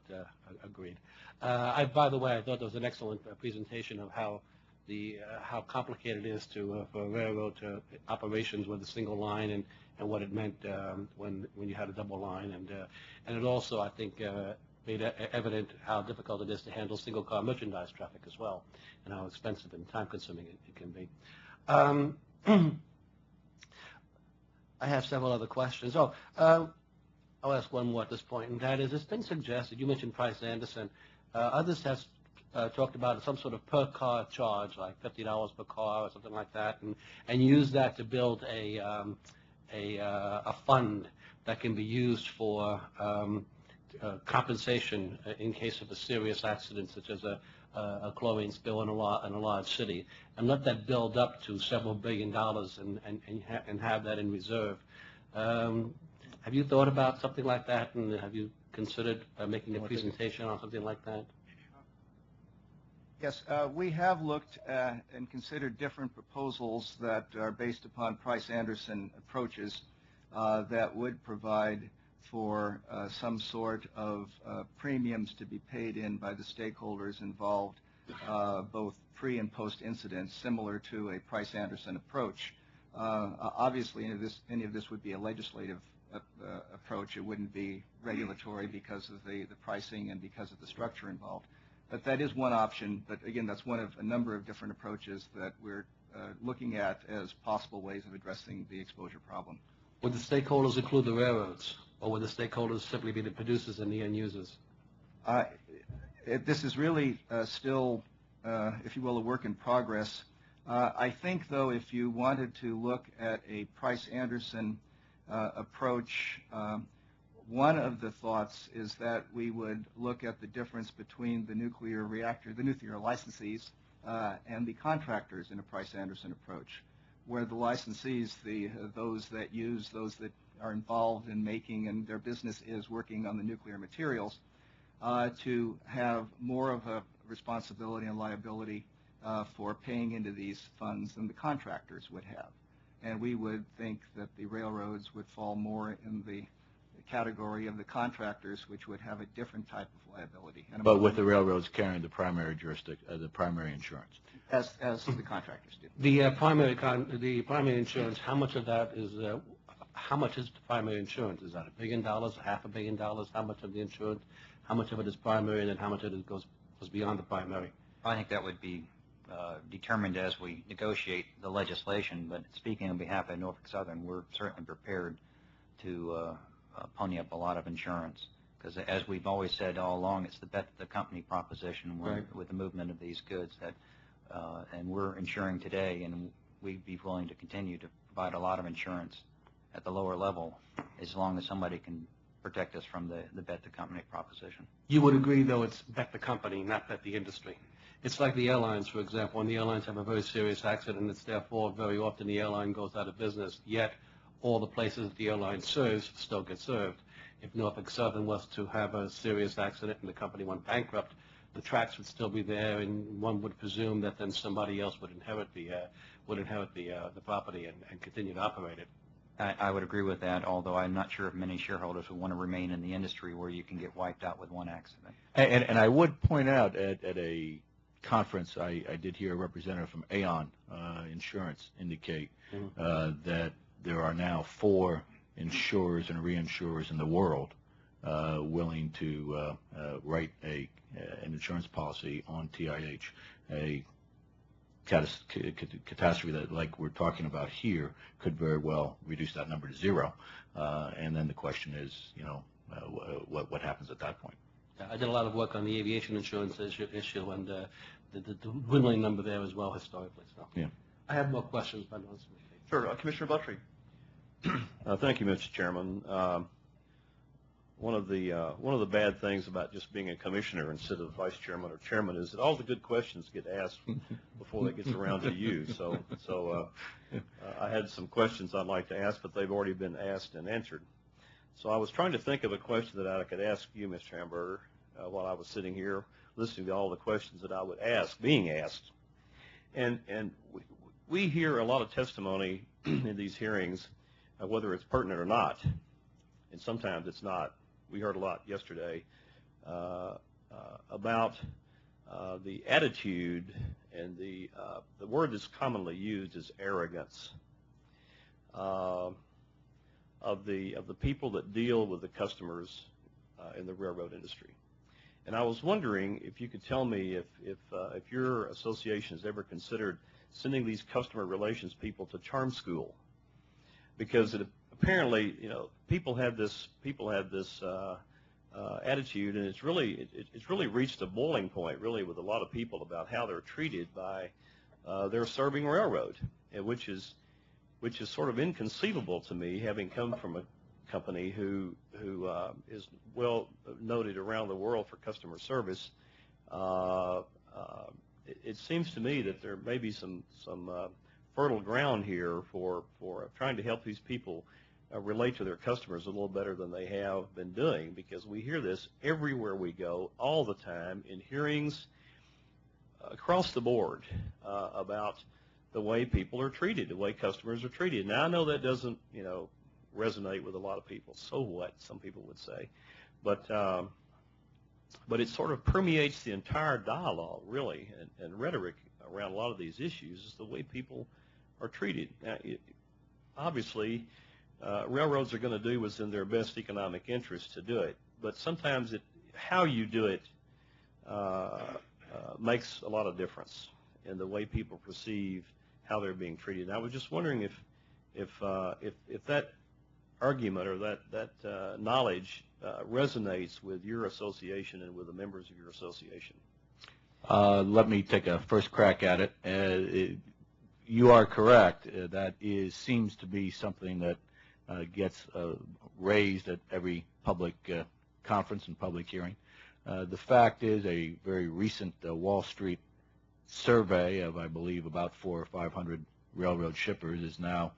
agreed. By the way, I thought there was an excellent presentation of how complicated it is for railroad operations with a single line and what it meant when you had a double line, and it also, I think, made evident how difficult it is to handle single car merchandise traffic as well, and how expensive and time consuming it can be. I have several other questions. I'll ask one more at this point, and that is, it's been suggested, you mentioned Price-Anderson, others have talked about some sort of per car charge, like $50 per car or something like that, and use that to build a fund that can be used for compensation in case of a serious accident, such as a chlorine spill in a large city, and let that build up to several $billions and have that in reserve. Have you thought about something like that, and have you considered making a presentation on something like that? Yes, we have looked and considered different proposals that are based upon Price-Anderson approaches that would provide for some sort of premiums to be paid in by the stakeholders involved, both pre and post incident, similar to a Price-Anderson approach. Obviously, any of this would be a legislative approach. It wouldn't be regulatory because of the pricing and because of the structure involved. But that is one option. But again, that's one of a number of different approaches that we're looking at as possible ways of addressing the exposure problem. Would the stakeholders include the railroads, or would the stakeholders simply be the producers and the end users? This is really still, if you will, a work in progress. I think, though, if you wanted to look at a Price-Anderson approach, one of the thoughts is that we would look at the difference between the nuclear licensees and the contractors in a Price-Anderson approach, where the licensees, those that are involved in making and their business is working on the nuclear materials, to have more of a responsibility and liability for paying into these funds than the contractors would have. And we would think that the railroads would fall more in the category of the contractors, which would have a different type of liability. But with the railroads carrying the primary the primary insurance. As the contractors do. The primary insurance, how much of that is the primary insurance? Is that $1 billion, $500 million? How much of the insurance? How much of it is primary, and then how much of it goes beyond the primary? I think that would be determined as we negotiate the legislation, but speaking on behalf of Norfolk Southern, we're certainly prepared to pony up a lot of insurance, because as we've always said all along, it's the company proposition with the movement of these goods that, and we're insuring today, and we'd be willing to continue to provide a lot of insurance at the lower level as long as somebody can protect us from the bet the company proposition. You would agree, though, it's bet the company, not bet the industry. It's like the airlines, for example. When the airlines have a very serious accident, it's their fault. Very often the airline goes out of business, yet all the places the airline serves still get served. If Norfolk Southern was to have a serious accident and the company went bankrupt, the tracks would still be there, and one would presume that then somebody else would inherit the property and continue to operate it. I would agree with that, although I'm not sure if many shareholders would want to remain in the industry where you can get wiped out with one accident. And I would point out at a conference, I did hear a representative from Aon Insurance indicate that there are now 4 insurers and reinsurers in the world willing to write an insurance policy on TIH, a catastrophe that, like we're talking about here, could very well reduce that number to 0. And then the question is, what happens at that point? I did a lot of work on the aviation insurance issue and the dwindling number there as well historically. So yeah. I have more questions, but Sure, Commissioner Buttrey. Thank you, Mr. Chairman. One of the bad things about just being a commissioner instead of vice chairman or chairman is that all the good questions get asked before they get around to you. So I had some questions I'd like to ask, but they've already been asked and answered. So I was trying to think of a question that I could ask you, Mr. Hamburger, while I was sitting here listening to all the questions that I would ask, being asked. And we hear a lot of testimony in these hearings, whether it's pertinent or not, and sometimes it's not. We heard a lot yesterday about the attitude, and the word that's commonly used is arrogance of the people that deal with the customers in the railroad industry. And I was wondering if you could tell me if your association has ever considered sending these customer relations people to charm school, because apparently, people have this attitude, and it's really reached a boiling point, really, with a lot of people about how they're treated by their serving railroad, which is sort of inconceivable to me, having come from a company who is well noted around the world for customer service. It seems to me that there may be some fertile ground here for trying to help these people relate to their customers a little better than they have been doing, because we hear this everywhere we go all the time in hearings across the board about the way people are treated, the way customers are treated. Now, I know that doesn't, resonate with a lot of people. So what, some people would say. But it sort of permeates the entire dialogue, really, and rhetoric around a lot of these issues is the way people are treated. Now, obviously, railroads are going to do what's in their best economic interest to do it, but sometimes how you do it makes a lot of difference in the way people perceive how they're being treated. And I was just wondering if that argument or that knowledge resonates with your association and with the members of your association. Let me take a first crack at it. You are correct. That seems to be something that gets raised at every public conference and public hearing. The fact is, a very recent Wall Street survey of, I believe, about 400 or 500 railroad shippers is now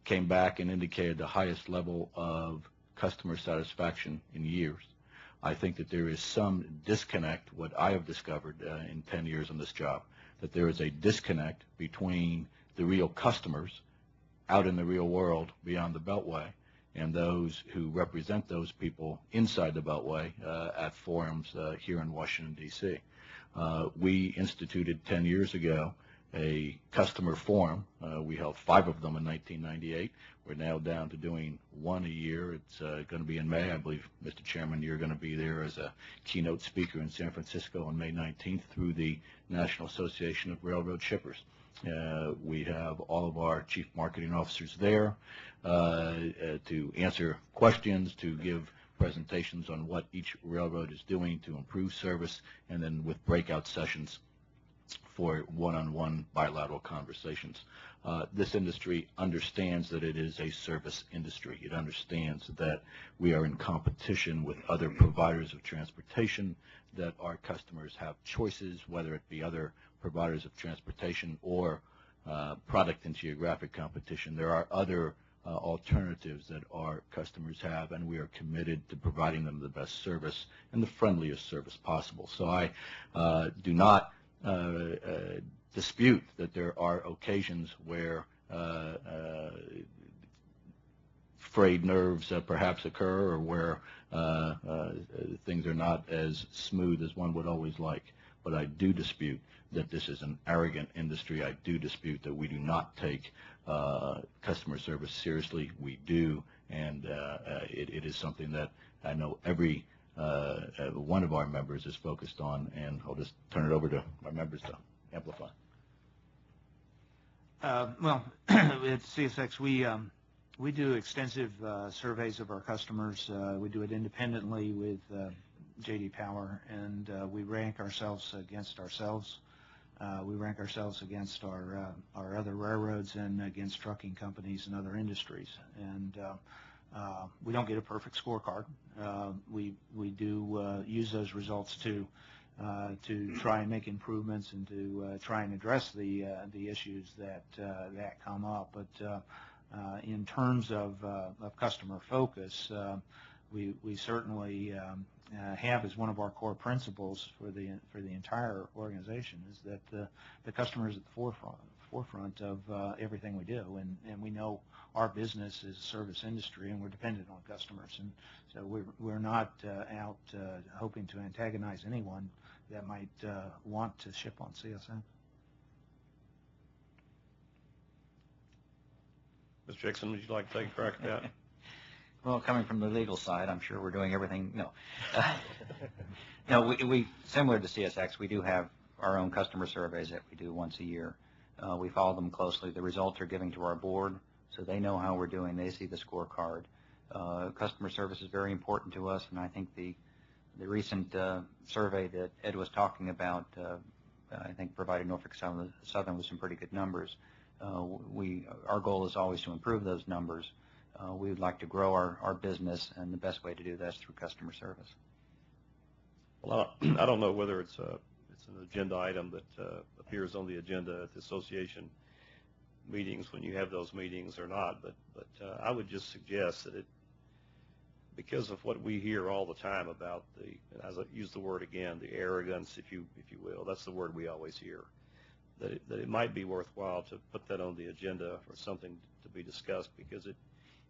came back and indicated the highest level of customer satisfaction in years. I think that there is some disconnect, what I have discovered in 10 years on this job, that there is a disconnect between the real customers out in the real world beyond the Beltway and those who represent those people inside the Beltway at forums here in Washington, D.C. We instituted 10 years ago a customer forum. We held 5 of them in 1998. We're now down to doing 1 a year. It's going to be in May. I believe, Mr. Chairman, you're going to be there as a keynote speaker in San Francisco on May 19th through the National Association of Railroad Shippers. We have all of our chief marketing officers there to answer questions, to give presentations on what each railroad is doing to improve service, and then with breakout sessions for one-on-one bilateral conversations. This industry understands that it is a service industry. It understands that we are in competition with other providers of transportation, that our customers have choices, whether it be other providers of transportation or product and geographic competition. There are other alternatives that our customers have, and we are committed to providing them the best service and the friendliest service possible. So I do not dispute that there are occasions where frayed nerves perhaps occur, or where things are not as smooth as one would always like. But I do dispute that this is an arrogant industry. I do dispute that we do not take customer service seriously. We do, and it is something that I know every one of our members is focused on, and I'll just turn it over to our members to amplify. Well, at CSX, we do extensive surveys of our customers. We do it independently with J.D. Power, and we rank ourselves against ourselves. We rank ourselves against our other railroads and against trucking companies and other industries. And we don't get a perfect scorecard. We do use those results to try and make improvements and to try and address the issues that come up. But in terms of customer focus, we certainly have as one of our core principles for the entire organization is that the customer is at the forefront of everything we do, and we know our business is a service industry, and we're dependent on customers, and so we're not out hoping to antagonize anyone that might want to ship on CSX. Mr. Jackson, would you like to take a crack at that? Well, coming from the legal side, I'm sure we're doing everything. No. No, we similar to CSX, we do have our own customer surveys that we do once a year. We follow them closely. The results are given to our board, so they know how we're doing. They see the scorecard. Customer service is very important to us, and I think the recent survey that Ed was talking about, I think provided Norfolk Southern with some pretty good numbers. Our goal is always to improve those numbers. We would like to grow our business, and the best way to do that is through customer service. Well, I don't know whether it's an agenda item that appears on the agenda at the association meetings when you have those meetings or not, but I would just suggest that because of what we hear all the time about as I use the word again, the arrogance, if you will, that's the word we always hear, that it might be worthwhile to put that on the agenda or something to be discussed, because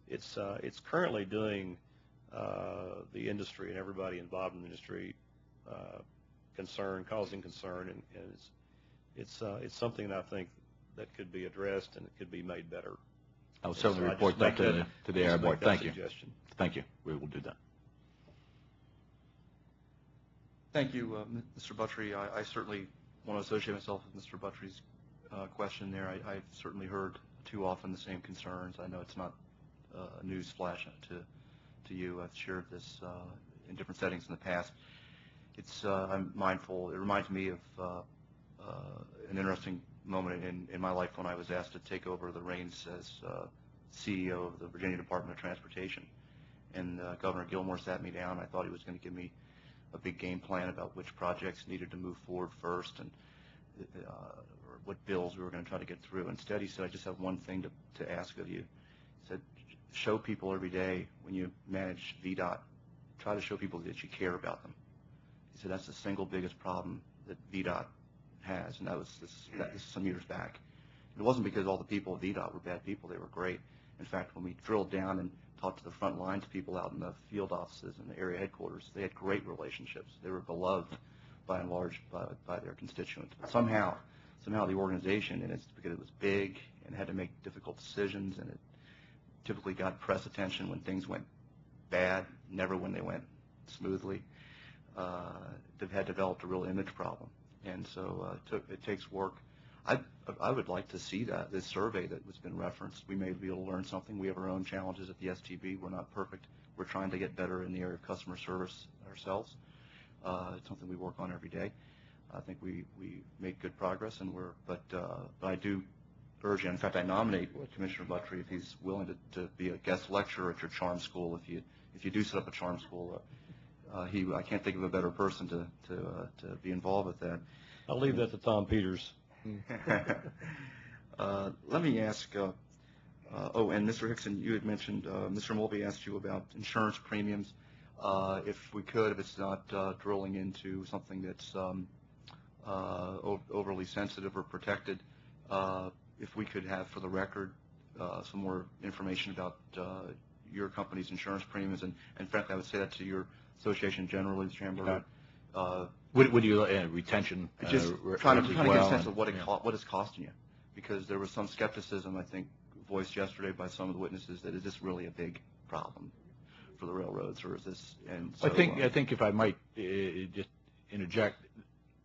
it's currently doing the industry and everybody involved in the industry causing concern, and it's something that I think that could be addressed and it could be made better. I will certainly report that to the Air Board. Thank you. Suggestion. Thank you. We will do that. Thank you, Mr. Buttry. I certainly want to associate myself with Mr. Buttry's question there. I've certainly heard too often the same concerns. I know it's not a news flash to you. I've shared this in different settings in the past. I'm mindful. It reminds me of an interesting moment in my life when I was asked to take over the reins as CEO of the Virginia Department of Transportation. And Governor Gilmore sat me down. I thought he was going to give me a big game plan about which projects needed to move forward first and or what bills we were going to try to get through. Instead, he said, I just have one thing to ask of you. He said, show people every day when you manage VDOT, try to show people that you care about them. He said, that's the single biggest problem that VDOT has, and that was some years back. It wasn't because all the people at VDOT were bad people. They were great. In fact, when we drilled down and talked to the front lines people out in the field offices and the area headquarters, they had great relationships. They were beloved by and large by their constituents. But somehow the organization, and it's because it was big and had to make difficult decisions, and it typically got press attention when things went bad, never when they went smoothly. They've had developed a real image problem, and so it takes work. I would like to see this survey that has been referenced. We may be able to learn something. We have our own challenges at the STB. We're not perfect. We're trying to get better in the area of customer service ourselves. It's something we work on every day. I think we make good progress, but I do urge you. In fact, I nominate Commissioner Buttry if he's willing to be a guest lecturer at your charm school. If you do set up a charm school, I can't think of a better person to be involved with that. I'll leave that to Tom Peters. Let me ask, and Mr. Hickson, you had mentioned, Mr. Mulvey asked you about insurance premiums. If we could, if it's not drilling into something that's overly sensitive or protected, if we could have for the record some more information about your company's insurance premiums, and frankly, I would say that to your association generally, the Chamber. Would you retention? Just trying to get a sense of what it's costing you, because there was some skepticism, I think, voiced yesterday by some of the witnesses that is this really a big problem for the railroads, or is this? And so, I think if I might just interject,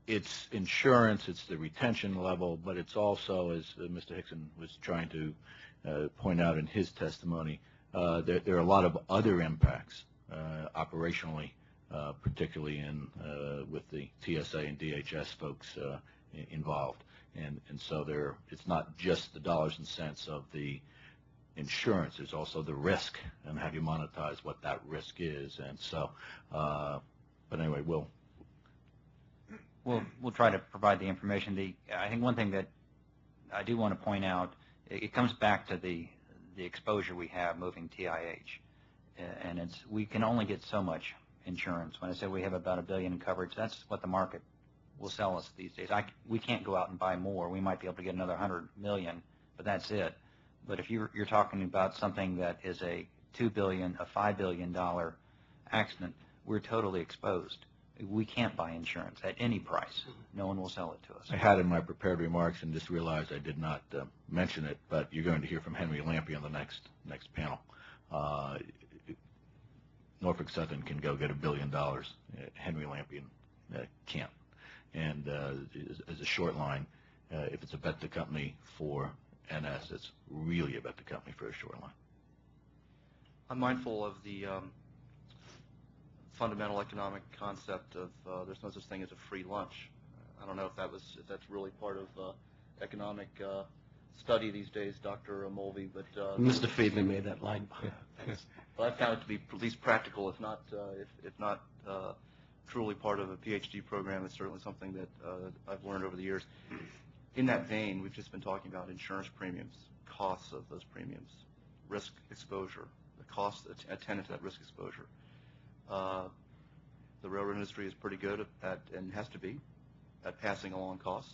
it's insurance, it's the retention level, but it's also, as Mr. Hickson was trying to point out in his testimony, there are a lot of other impacts operationally. Particularly with the TSA and DHS folks involved, and so it's not just the dollars and cents of the insurance. There's also the risk and how do you monetize what that risk is, and so. But anyway, we'll try to provide the information. I think one thing that I do want to point out, it comes back to the exposure we have moving TIH, and we can only get so much insurance. When I say we have about $1 billion in coverage, that's what the market will sell us these days. We can't go out and buy more. We might be able to get another 100 million, but that's it. But if you're talking about something that is a $2 billion, a $5 billion accident, we're totally exposed. We can't buy insurance at any price. No one will sell it to us. I had in my prepared remarks and just realized I did not mention it, but you're going to hear from Henry Lampion on the next panel. Norfolk Southern can go get $1 billion. Henry Lampion can't. And as a short line, if it's a bet the company for NS, it's really a bet the company for a short line. I'm mindful of the fundamental economic concept of there's no such thing as a free lunch. I don't know if that's really part of economic study these days, Dr. Mulvey, but Mr. Friedman made that line. Well, I found it to be at least practical, if not truly part of a PhD program. It's certainly something that I've learned over the years. In that vein, we've just been talking about insurance premiums, costs of those premiums, risk exposure, the cost attendant to that risk exposure. The railroad industry is pretty good at, and has to be, at passing along costs.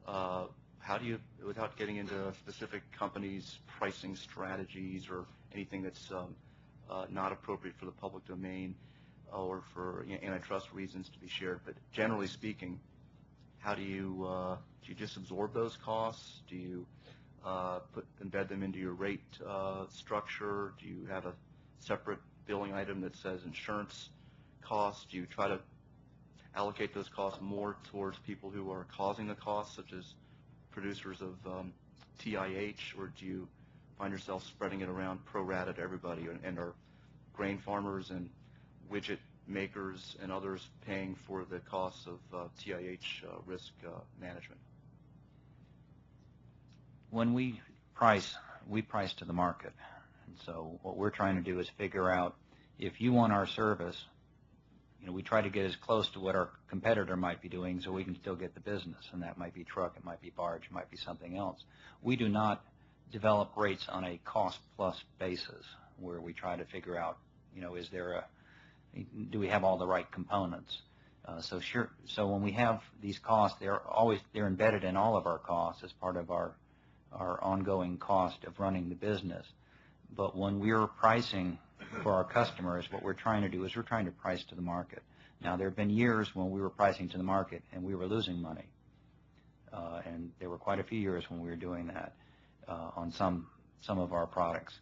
How do you, without getting into specific companies' pricing strategies or anything that's not appropriate for the public domain or for antitrust reasons to be shared, but generally speaking, how do you just absorb those costs? Do you embed them into your rate structure? Do you have a separate billing item that says insurance costs? Do you try to allocate those costs more towards people who are causing the costs, such as producers of TIH, or do you find yourself spreading it around pro rata to everybody, and are grain farmers and widget makers and others paying for the costs of TIH risk management? When we price to the market. And so what we're trying to do is figure out, if you want our service, we try to get as close to what our competitor might be doing so we can still get the business. And that might be truck, it might be barge, it might be something else. We do not develop rates on a cost-plus basis where we try to figure out, do we have all the right components? So when we have these costs, they're embedded in all of our costs as part of our ongoing cost of running the business. But when we're pricing for our customers, what we're trying to do is we're trying to price to the market. Now, there have been years when we were pricing to the market and we were losing money. And there were quite a few years when we were doing that on some of our products.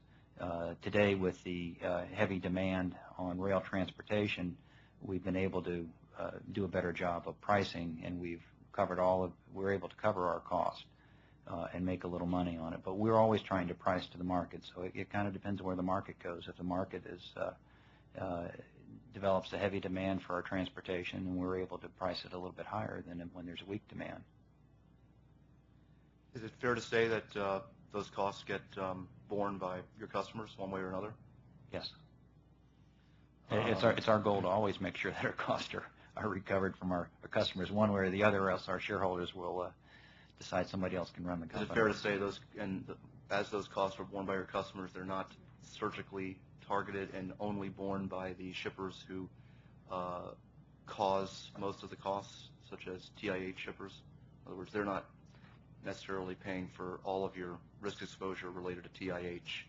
Today, with the heavy demand on rail transportation, we've been able to do a better job of pricing, and we're able to cover our cost and make a little money on it. But we're always trying to price to the market, so it kind of depends on where the market goes. If the market develops a heavy demand for our transportation, then we're able to price it a little bit higher than when there's a weak demand. Is it fair to say that those costs get borne by your customers one way or another? Yes. It's our goal to always make sure that our costs are recovered from our customers one way or the other, or else our shareholders will decide somebody else can run the company. Is it fair to say as those costs are borne by your customers, they're not surgically targeted and only borne by the shippers who cause most of the costs, such as TIH shippers? In other words, they're not necessarily paying for all of your risk exposure related to TIH.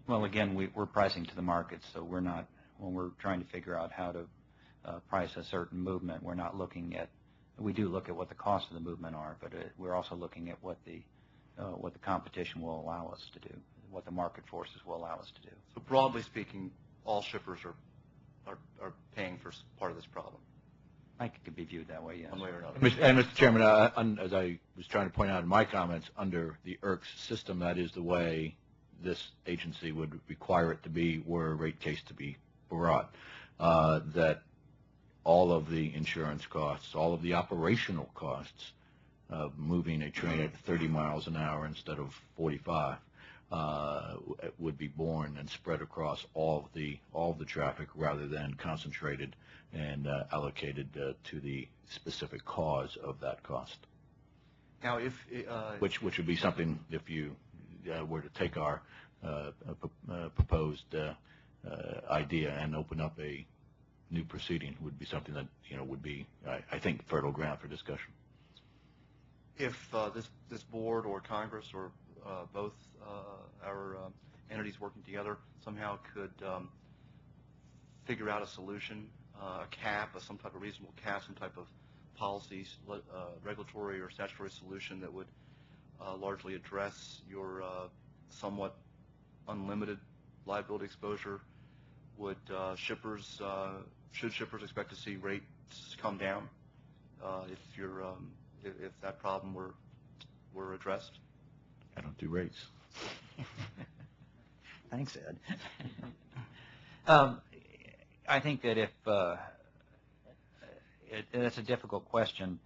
Well, again, we're pricing to the market, so we're not, when we're trying to figure out how to price a certain movement, we're not looking at, we do look at what the costs of the movement are, but we're also looking at what the competition will allow us to do, what the market forces will allow us to do. So broadly speaking, all shippers are paying for part of this problem. I think it could be viewed that way, yes. One way or another. And Mr. Chairman, as I was trying to point out in my comments, under the IRCS system, that is the way this agency would require it to be were a rate case to be brought, that all of the insurance costs, all of the operational costs of moving a train at 30 miles an hour instead of 45 would be borne and spread across all of the traffic rather than concentrated and allocated to the specific cause of that cost. Now, which would be something, if you were to take our proposed idea and open up a new proceeding, would be something that would be, I think, fertile ground for discussion. If this board or Congress or both our entities working together somehow could figure out a solution, a cap, some type of reasonable cap, some type of policies, regulatory or statutory solution that would largely address your somewhat unlimited liability exposure, should shippers expect to see rates come down if that problem were addressed? I don't do rates. Thanks, Ed. I think that that's a difficult question.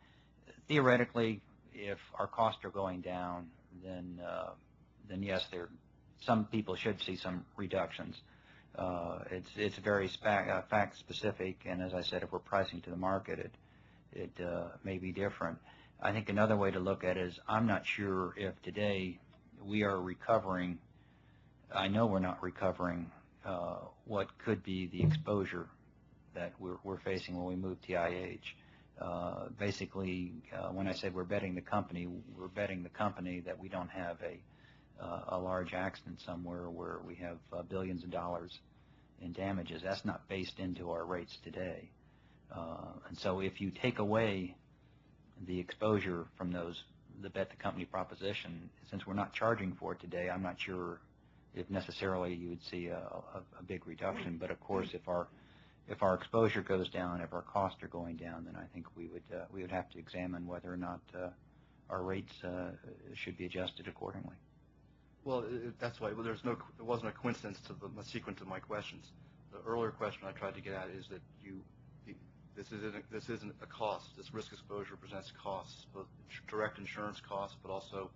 Theoretically, if our costs are going down, then yes, some people should see some reductions. It's very fact specific, and as I said, if we're pricing to the market, it may be different. I think another way to look at it is I'm not sure if today we are recovering. I know we're not recovering what could be the exposure that we're facing when we move TIH. Basically, when I said we're betting the company that we don't have a large accident somewhere where we have billions of dollars in damages. That's not based into our rates today. And so if you take away the exposure from the bet the company proposition, since we're not charging for it today, I'm not sure if necessarily you would see a big reduction. But of course, if our exposure goes down, if our costs are going down, then I think we would have to examine whether or not our rates should be adjusted accordingly. Well, that's why. Well, there wasn't a coincidence to the sequence of my questions. The earlier question I tried to get at is that this isn't a cost. This risk exposure presents costs, both direct insurance costs, but also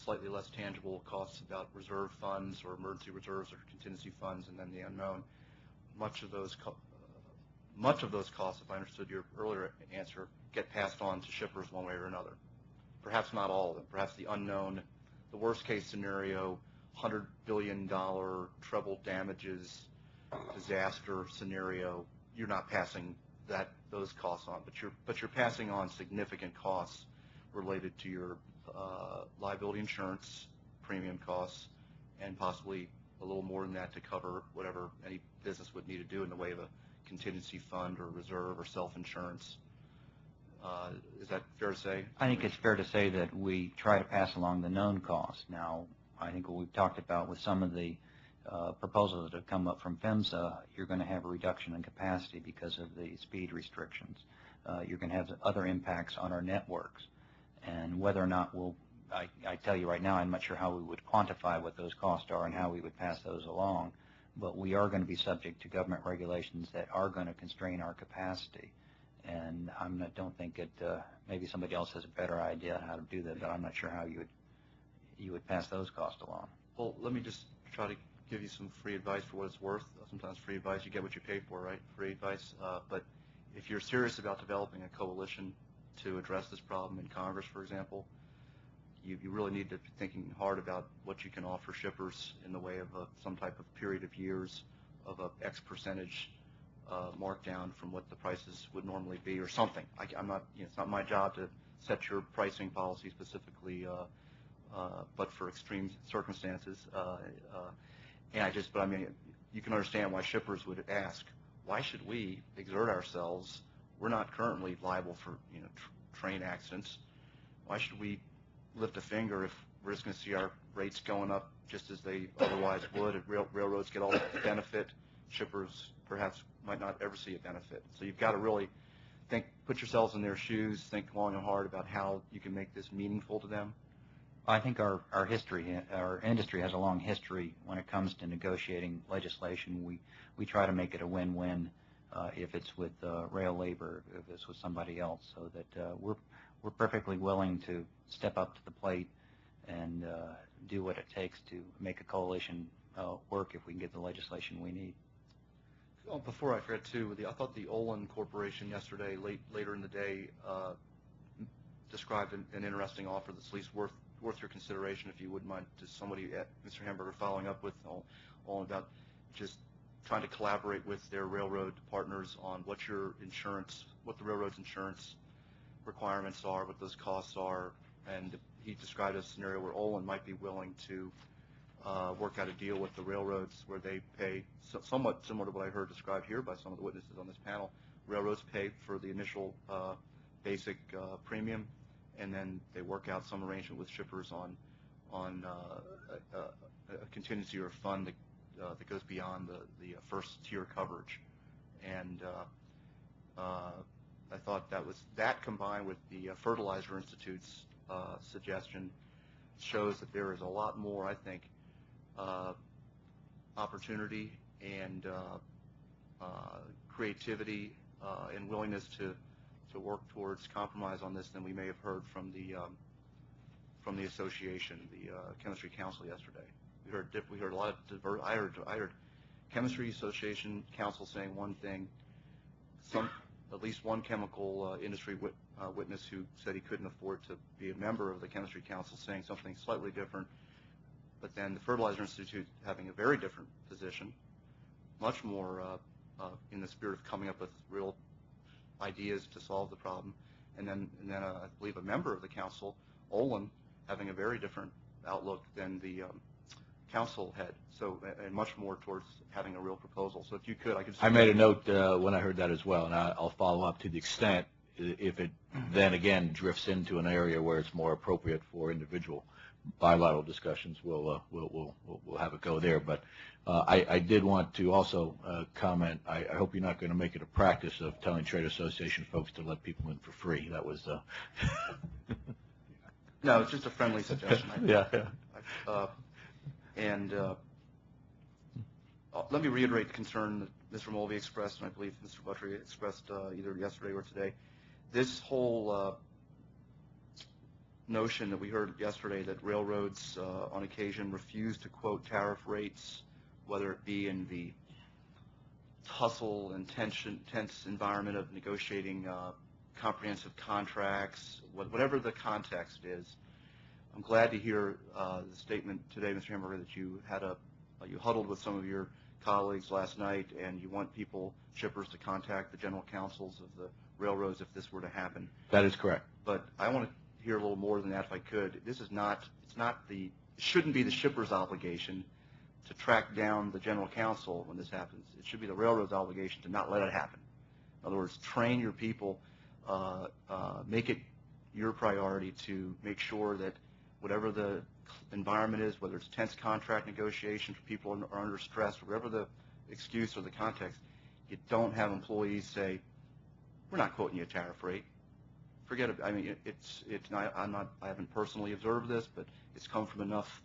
slightly less tangible costs about reserve funds or emergency reserves or contingency funds, and then the unknown. Much of those costs, if I understood your earlier answer, get passed on to shippers one way or another. Perhaps not all of them. Perhaps the unknown, the worst case scenario, $100 billion treble damages disaster scenario, you're not passing those costs on, but you're passing on significant costs related to your liability insurance premium costs, and possibly a little more than that to cover whatever any business would need to do in the way of a contingency fund or reserve or self-insurance. Is that fair to say? I think it's fair to say that we try to pass along the known costs. Now, I think what we've talked about with some of the proposals that have come up from PHMSA, you're going to have a reduction in capacity because of the speed restrictions. You're going to have other impacts on our networks. And whether or not I tell you right now, I'm not sure how we would quantify what those costs are and how we would pass those along, but we are going to be subject to government regulations that are going to constrain our capacity. And don't think that maybe somebody else has a better idea how to do that, but I'm not sure how you would pass those costs along. Well, let me just try to give you some free advice for what it's worth. Sometimes free advice, you get what you pay for, right? Free advice. But if you're serious about developing a coalition to address this problem in Congress, for example, you really need to be thinking hard about what you can offer shippers in the way of some type of period of years of a X percentage markdown from what the prices would normally be, or something. I'm not. It's not my job to set your pricing policy specifically, but for extreme circumstances. But I mean, you can understand why shippers would ask, why should we exert ourselves? We're not currently liable for train accidents. Why should we lift a finger if we're just going to see our rates going up just as they otherwise would? If railroads get all the benefit, shippers perhaps might not ever see a benefit. So you've got to really put yourselves in their shoes, think long and hard about how you can make this meaningful to them. I think our industry has a long history when it comes to negotiating legislation. We try to make it a win-win if it's with rail labor, if it's with somebody else, so that we're perfectly willing to step up to the plate and do what it takes to make a coalition work if we can get the legislation we need. Oh, before I forget too, I thought the Olin Corporation yesterday, later in the day, described an interesting offer that's at least worth your consideration, if you wouldn't mind. Just somebody at Mr. Hamburger following up with Olin about just trying to collaborate with their railroad partners on what the railroad's insurance requirements are, what those costs are, and he described a scenario where Olin might be willing to work out a deal with the railroads where they pay somewhat similar to what I heard described here by some of the witnesses on this panel. Railroads pay for the initial basic premium, and then they work out some arrangement with shippers on a contingency or a fund that goes beyond the first tier coverage. And I thought that combined with the Fertilizer Institute's suggestion shows that there is a lot more, I think, opportunity and creativity and willingness to work towards compromise on this than we may have heard from the association, the Chemistry Council yesterday. We heard a lot of I heard Chemistry Association Council saying one thing, at least one chemical industry witness who said he couldn't afford to be a member of the Chemistry Council, saying something slightly different. But then the Fertilizer Institute having a very different position, much more in the spirit of coming up with real ideas to solve the problem. And then I believe a member of the council, Olin, having a very different outlook than the council had. So, and much more towards having a real proposal. So if you could, I could. I made a note when I heard that as well, and I'll follow up to the extent if it then again drifts into an area where it's more appropriate for individual bilateral discussions, we'll have it go there. But I did want to also comment. I hope you're not going to make it a practice of telling trade association folks to let people in for free. That was. No, it's just a friendly suggestion. Yeah. Let me reiterate the concern that Mr. Mulvey expressed, and I believe Mr. Buttrey expressed either yesterday or today. This whole notion that we heard yesterday that railroads on occasion refuse to quote tariff rates, whether it be in the tussle and tense environment of negotiating comprehensive contracts, whatever the context is. I'm glad to hear the statement today, Mr. Hamburger, that you had you huddled with some of your colleagues last night, and you want shippers to contact the general counsels of the railroads if this were to happen. That is correct. But I want to hear a little more than that if I could. It shouldn't be the shipper's obligation to track down the general counsel when this happens. It should be the railroad's obligation to not let it happen. In other words, train your people, make it your priority to make sure that whatever the environment is, whether it's tense contract negotiations, people are under stress, or whatever the excuse or the context, you don't have employees say, we're not quoting you a tariff rate. Forget it. I mean, I haven't personally observed this, but it's come from enough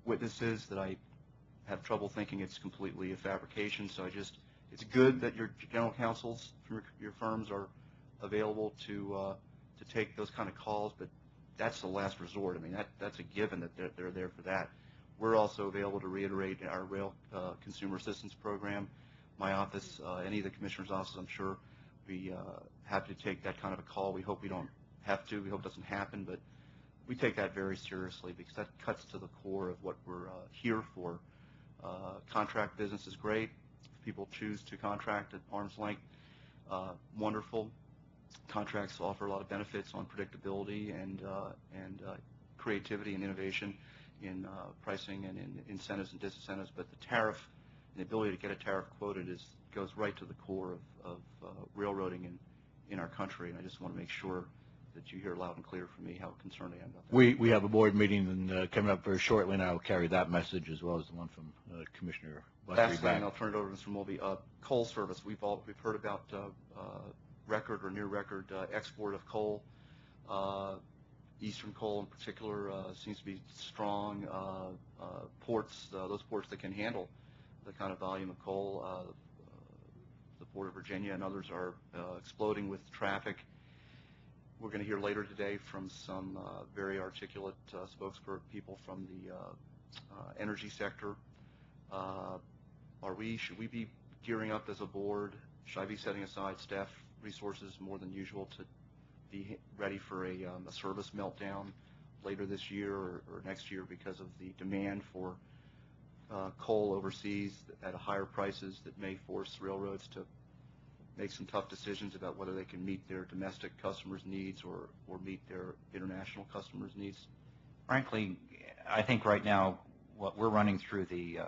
witnesses that I have trouble thinking it's completely a fabrication. So it's good that your general counsels from your firms are available to take those kind of calls, but that's the last resort. I mean, that's a given that they're there for that. We're also available to reiterate our rail consumer assistance program. My office, any of the commissioner's offices, I'm sure, be happy to take that kind of a call. We hope we don't have to. We hope it doesn't happen, but we take that very seriously because that cuts to the core of what we're here for. Contract business is great. If people choose to contract at arm's length, wonderful. Contracts offer a lot of benefits on predictability and creativity and innovation in pricing and in incentives and disincentives. But the tariff and the ability to get a tariff quoted goes right to the core of railroading in our country. And I just want to make sure that you hear loud and clear from me how concerned I am about that. We have a board meeting coming up very shortly, and I will carry that message as well as the one from Commissioner Buttrey Lastly, back. and I'll turn it over to Mr. Mulvey. Coal service. We've heard about record or near record export of coal. Eastern coal in particular seems to be strong. Ports, those ports that can handle the kind of volume of coal, the Port of Virginia and others are exploding with traffic. We're going to hear later today from some very articulate spokespeople from the energy sector. Should we be gearing up as a board? Should I be setting aside staff resources more than usual to be ready for a service meltdown later this year or next year because of the demand for coal overseas at higher prices that may force railroads to make some tough decisions about whether they can meet their domestic customers' needs or meet their international customers' needs? Frankly, I think right now what we're running through the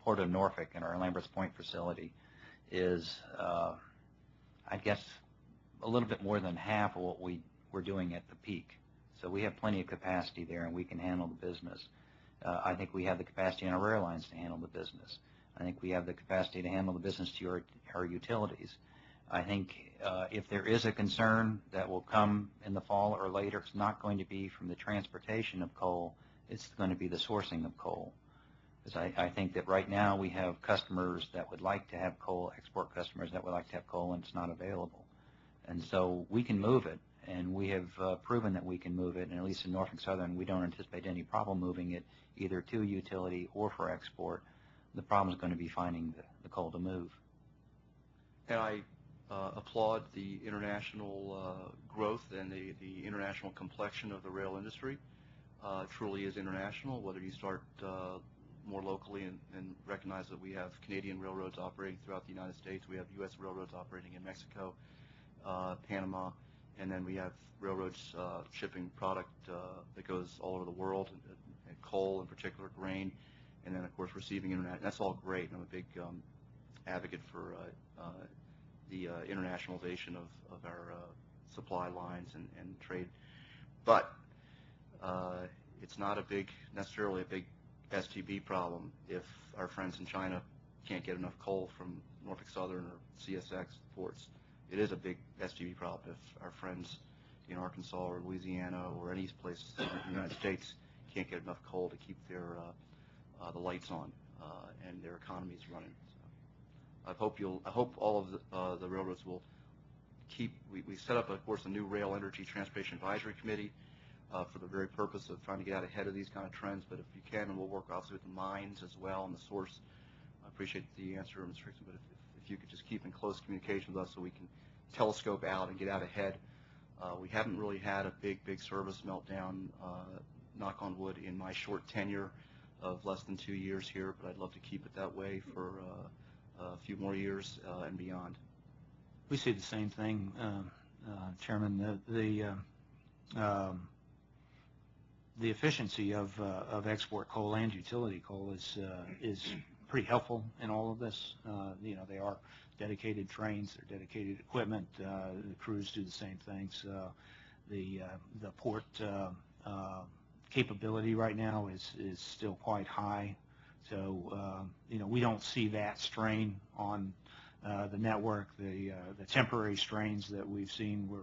Port of Norfolk and our Lambert's Point facility is, I guess, a little bit more than half of what we were doing at the peak. So we have plenty of capacity there, and we can handle the business. I think we have the capacity in our airlines to handle the business. I think we have the capacity to handle the business to our utilities. I think if there is a concern that will come in the fall or later, it's not going to be from the transportation of coal. It's going to be the sourcing of coal. Because I think that right now we have customers that would like to have coal, export customers that would like to have coal, and it's not available. And so we can move it, and we have proven that we can move it, and at least in Norfolk Southern, we don't anticipate any problem moving it either to utility or for export. The problem is going to be finding the coal to move. And I applaud the international growth and the international complexion of the rail industry. It truly is international, whether you start more locally and recognize that we have Canadian railroads operating throughout the United States, we have U.S. railroads operating in Mexico, Panama, and then we have railroads shipping product that goes all over the world, and coal in particular, grain, and then of course receiving internet. That's all great, and I'm a big advocate for the internationalization of our supply lines and trade. But it's not necessarily a big STB problem if our friends in China can't get enough coal from Norfolk Southern or CSX ports. It is a big STB problem if our friends in Arkansas or Louisiana or any places in the United States can't get enough coal to keep their the lights on and their economies running. So I hope all of the railroads will keep. We set up, of course, a new Rail Energy Transportation Advisory Committee for the very purpose of trying to get out ahead of these kind of trends. But if you can, and we'll work obviously with the mines as well and the source. I appreciate the answer, Mr. Rickson, but if you could just keep in close communication with us so we can telescope out and get out ahead. We haven't really had a big service meltdown, knock on wood, in my short tenure of less than 2 years here, but I'd love to keep it that way for a few more years and beyond. We see the same thing, Chairman. The efficiency of export coal and utility coal is pretty helpful in all of this. They are dedicated trains, they're dedicated equipment. The crews do the same things. The port capability right now is still quite high. So we don't see that strain on the network. The temporary strains that we've seen were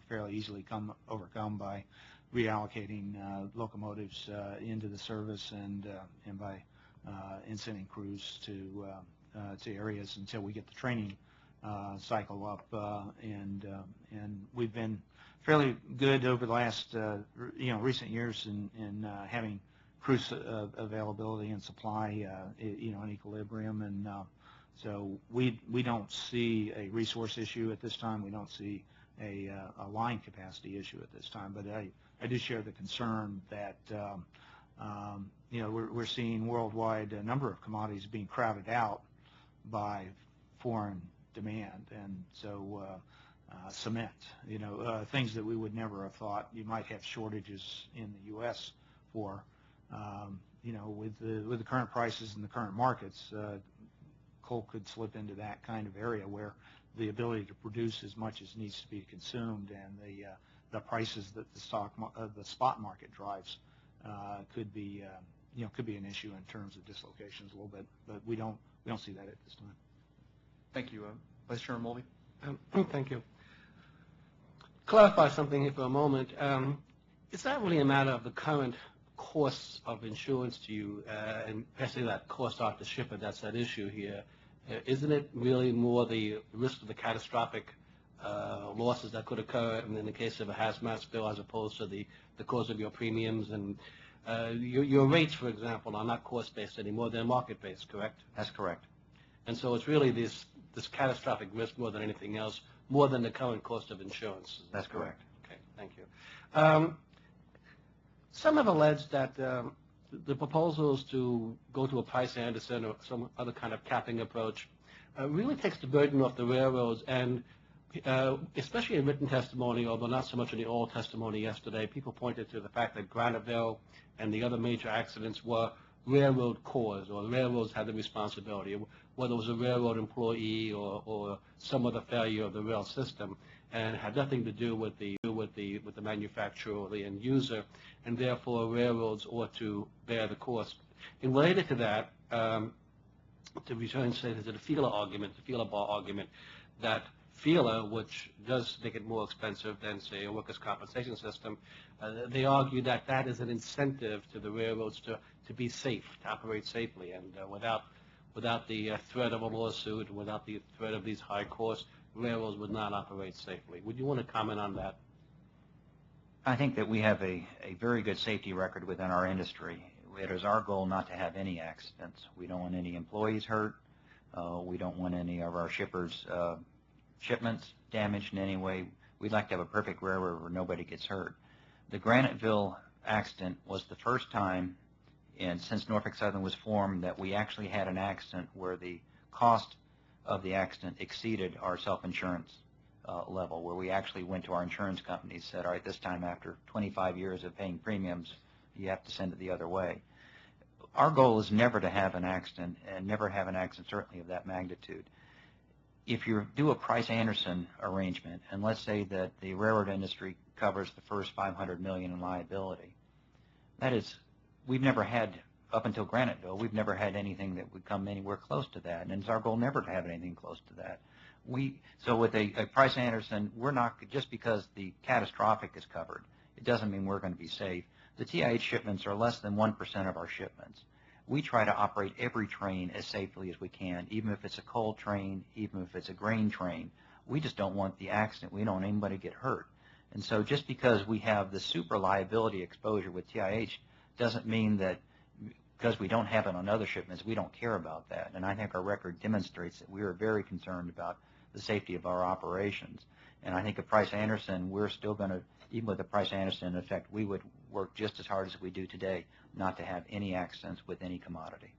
fairly easily overcome by reallocating locomotives into the service and by sending crews to areas until we get the training cycle up. And we've been fairly good over the last recent years in having crew availability and supply in equilibrium. And so we don't see a resource issue at this time. We don't see a line capacity issue at this time. But I do share the concern that we're seeing worldwide a number of commodities being crowded out by foreign demand, and so cement, things that we would never have thought you might have shortages in the U.S. for, with the current prices in the current markets, coal could slip into that kind of area where the ability to produce as much as needs to be consumed and the prices that the spot market drives could be an issue in terms of dislocations a little bit, but we don't see that at this time. Thank you. Vice Chairman Mulvey. Thank you. Clarify something here for a moment. It's not really a matter of the current costs of insurance to you, and especially that cost after shipment. That's that issue here. Isn't it really more the risk of the catastrophic losses that could occur in the case of a hazmat spill as opposed to the cause of your premiums? And your rates, for example, are not cost-based anymore. They're market-based, correct? That's correct. And so it's really this catastrophic risk more than anything else, more than the current cost of insurance. That's correct. Okay, thank you. Some have alleged that the proposals to go to a Price-Anderson or some other kind of capping approach really takes the burden off the railroads, and especially in written testimony, although not so much in the oral testimony yesterday, people pointed to the fact that Graniteville and the other major accidents were railroad caused, or railroads had the responsibility, whether it was a railroad employee or some other failure of the rail system, and had nothing to do with the manufacturer or the end user, and therefore railroads ought to bear the cost. And related to that, to return to the FELA bar argument, that FELA, which does make it more expensive than, say, a workers' compensation system, they argue that that is an incentive to the railroads to be safe, to operate safely, and without the threat of a lawsuit, without the threat of these high costs, railroads would not operate safely. Would you want to comment on that? I think that we have a very good safety record within our industry. It is our goal not to have any accidents. We don't want any employees hurt. We don't want any of our shippers shipments damaged in any way, we'd like to have a perfect railroad where nobody gets hurt. The Graniteville accident was the first time, and since Norfolk Southern was formed, that we actually had an accident where the cost of the accident exceeded our self-insurance level, where we actually went to our insurance company and said, all right, this time after 25 years of paying premiums, you have to send it the other way. Our goal is never to have an accident, and never have an accident certainly of that magnitude. If you do a Price-Anderson arrangement, and let's say that the railroad industry covers the first $500 million in liability, that is, we've never had, up until Graniteville, we've never had anything that would come anywhere close to that, and it's our goal never to have anything close to that. So with a Price-Anderson, we're not, just because the catastrophic is covered, it doesn't mean we're going to be safe. The TIH shipments are less than 1% of our shipments. We try to operate every train as safely as we can, even if it's a coal train, even if it's a grain train. We just don't want the accident. We don't want anybody to get hurt. And so just because we have the super liability exposure with TIH doesn't mean that because we don't have it on other shipments, we don't care about that. And I think our record demonstrates that we are very concerned about the safety of our operations. And I think at Price-Anderson, we're still going to, even with the Price-Anderson in effect, we would work just as hard as we do today not to have any accidents with any commodity.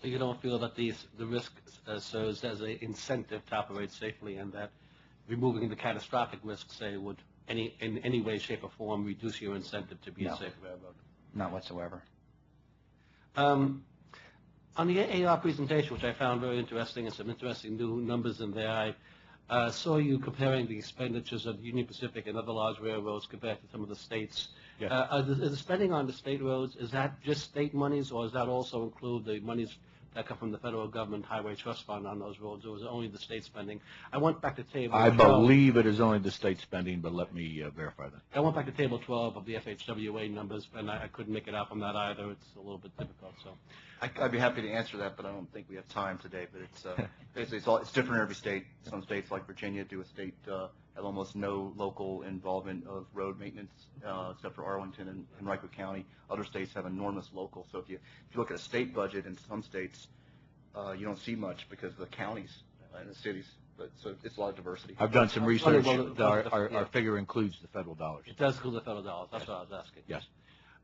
So you don't feel that the risk serves as an incentive to operate safely, and that removing the catastrophic risk, say, would in any way, shape, or form reduce your incentive to be a safe railroad? Not whatsoever. On the AAR presentation, which I found very interesting, and some interesting new numbers in there, I saw you comparing the expenditures of Union Pacific and other large railroads compared to some of the states. Yes. Is the spending on the state roads, is that just state monies, or does that also include the monies that come from the federal government highway trust fund on those roads, or is it only the state spending? I went back to table 12. I believe it is only the state spending, but let me verify that. I went back to table 12 of the FHWA numbers, and I couldn't make it out from that either. It's a little bit difficult, so. I'd be happy to answer that, but I don't think we have time today. But it's basically it's different in every state. Some states like Virginia do a state have almost no local involvement of road maintenance, except for Arlington and Henrico County. Other states have enormous local. So if you look at a state budget in some states, you don't see much because of the counties and the cities. But so it's a lot of diversity. I've done some research. Well, Our figure includes the federal dollars. It does include the federal dollars. That's what I was asking. Yes.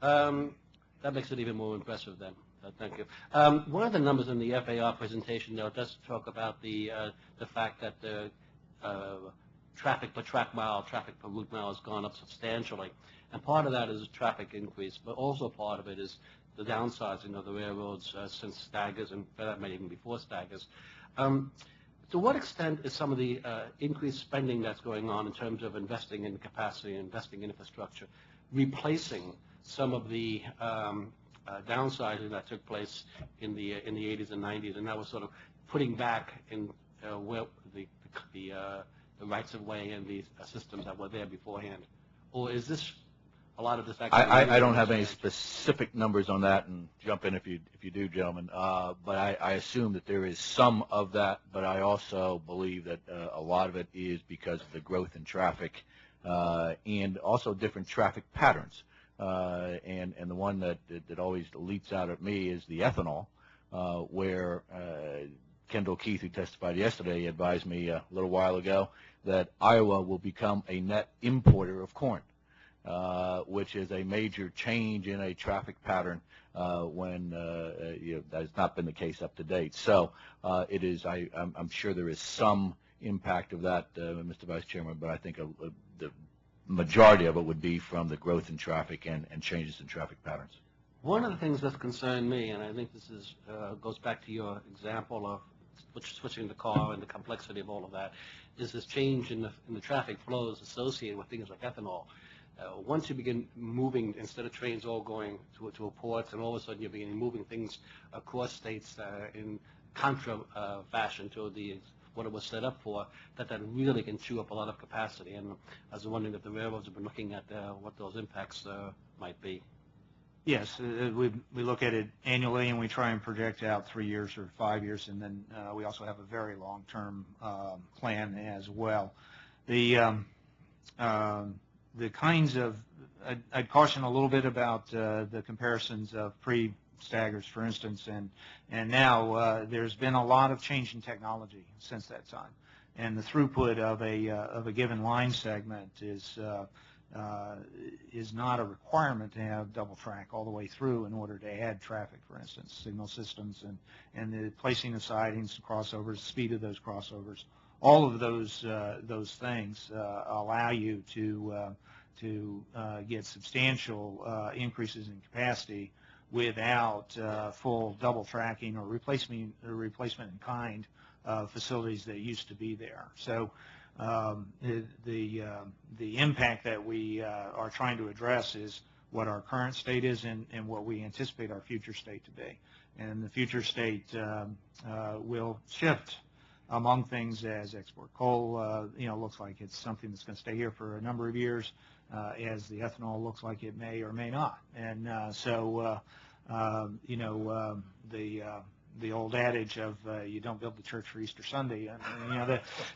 That makes it even more impressive then. Thank you. One of the numbers in the FAR presentation, though, does talk about the fact that the traffic per track mile, traffic per route mile has gone up substantially. And part of that is a traffic increase, but also part of it is the downsizing of the railroads since staggers, and for that matter even before staggers. To what extent is some of the increased spending that's going on in terms of investing in capacity, investing in infrastructure, replacing some of the downsizing that took place in the 80s and 90s, and that was sort of putting back in where the rights of way and the systems that were there beforehand? Or is this a lot of this actually? I don't have any specific numbers on that, and jump in if you do, gentlemen. But I assume that there is some of that, but I also believe that a lot of it is because of the growth in traffic and also different traffic patterns. And the one that always leaps out at me is the ethanol, where Kendall Keith, who testified yesterday, advised me a little while ago that Iowa will become a net importer of corn, which is a major change in a traffic pattern when that has not been the case up to date. So it is. I'm sure there is some impact of that, Mr. Vice Chairman, but I think the majority of it would be from the growth in traffic and changes in traffic patterns. One of the things that's concerned me, and I think this is goes back to your example of switching the car and the complexity of all of that, is this change in the traffic flows associated with things like ethanol. Once you begin moving, instead of trains all going to a port, and all of a sudden you begin moving things across states in contra fashion to what it was set up for, that really can chew up a lot of capacity. And I was wondering if the railroads have been looking at what those impacts might be. Yes, we look at it annually, and we try and project out 3 years or 5 years, and then we also have a very long-term plan as well. The kinds of, I'd caution a little bit about the comparisons of pre-staggers, for instance, and now there's been a lot of change in technology since that time. and the throughput of a given line segment is not a requirement to have double track all the way through in order to add traffic, for instance, signal systems and the placing of sidings, crossovers, speed of those crossovers. All of those things allow you to get substantial increases in capacity without full double tracking or replacement in kind of facilities that used to be there. So the impact that we are trying to address is what our current state is and what we anticipate our future state to be. And the future state will shift among things as export coal, looks like it's something that's going to stay here for a number of years, as the ethanol looks like it may or may not. And the old adage of you don't build the church for Easter Sunday.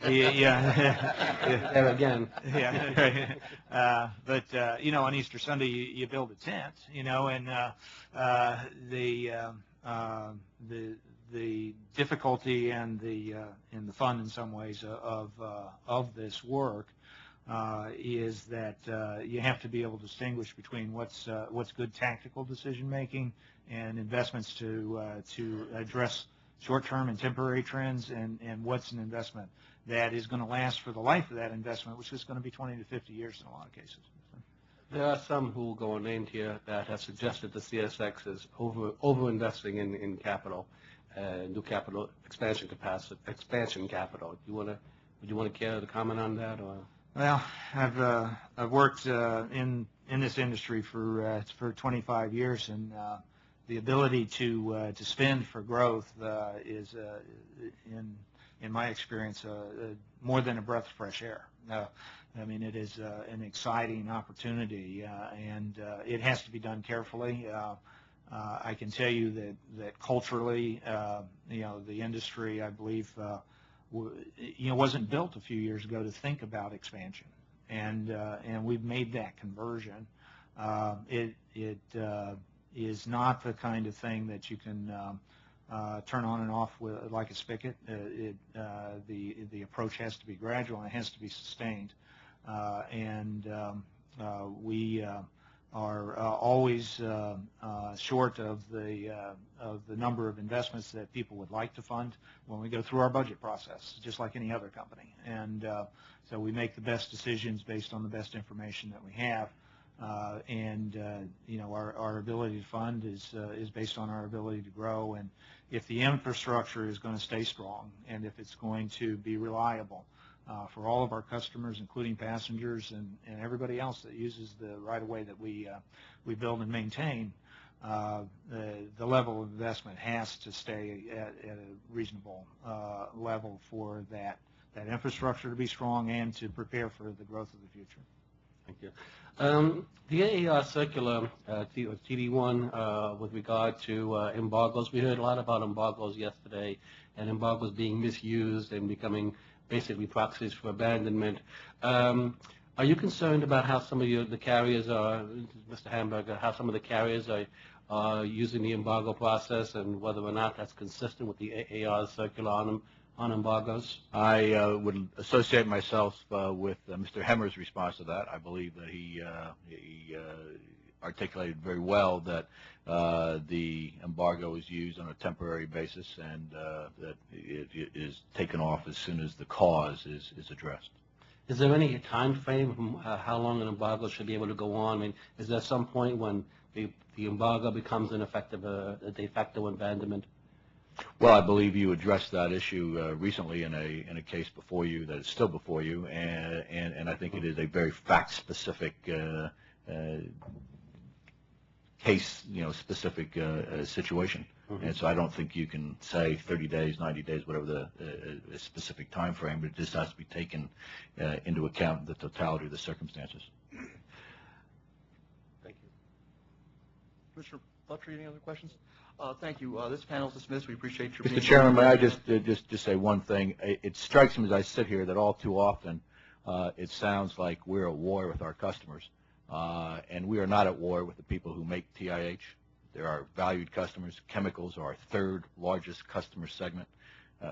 There again. Yeah. But on Easter Sunday you build a tent. And the difficulty and the fun in some ways of this work is that you have to be able to distinguish between what's good tactical decision making and investments to address short-term and temporary trends, and what's an investment that is going to last for the life of that investment, which is going to be 20 to 50 years in a lot of cases. There are some who will go unnamed here that have suggested the CSX is over-investing in capital, new capital expansion capital. Would you want to care to comment on that, or? Well, I've worked in this industry for 25 years, and the ability to spend for growth is, in my experience, more than a breath of fresh air. I mean, it is an exciting opportunity, and it has to be done carefully. I can tell you that culturally, the industry, I believe, wasn't built a few years ago to think about expansion, and we've made that conversion. It is not the kind of thing that you can turn on and off like a spigot. The approach has to be gradual and it has to be sustained, we are always short of the number of investments that people would like to fund when we go through our budget process, just like any other company. And so we make the best decisions based on the best information that we have. Our ability to fund is based on our ability to grow. And if the infrastructure is going to stay strong, and if it's going to be reliable for all of our customers, including passengers and everybody else that uses the right-of-way that we build and maintain, the level of investment has to stay at a reasonable level for that infrastructure to be strong and to prepare for the growth of the future. Thank you. The AAR circular, TD1, with regard to embargoes, we heard a lot about embargoes yesterday, and embargoes being misused and becoming basically proxies for abandonment. Are you concerned about how some of the carriers are, Mr. Hamburger, how some of the carriers are using the embargo process, and whether or not that's consistent with the AAR circular on embargoes? I would associate myself with Mr. Hemmer's response to that. I believe that he articulated very well that the embargo is used on a temporary basis, and that it is taken off as soon as the cause is addressed. Is there any time frame from how long an embargo should be able to go on? I mean, is there some point when the embargo becomes ineffective, a de facto abandonment? Well, I believe you addressed that issue recently in a case before you that is still before you, and I think it is a very fact-specific case, specific situation. Mm-hmm. And so I don't think you can say 30 days, 90 days, whatever the specific time frame, but it just has to be taken into account the totality of the circumstances. Thank you. Commissioner Buttrey, any other questions? Thank you. This panel is dismissed. We appreciate your Mr. Chairman, may I just say one thing? It strikes me as I sit here that all too often it sounds like we're at war with our customers, and we are not at war with the people who make TIH. They're our valued customers. Chemicals are our third largest customer segment.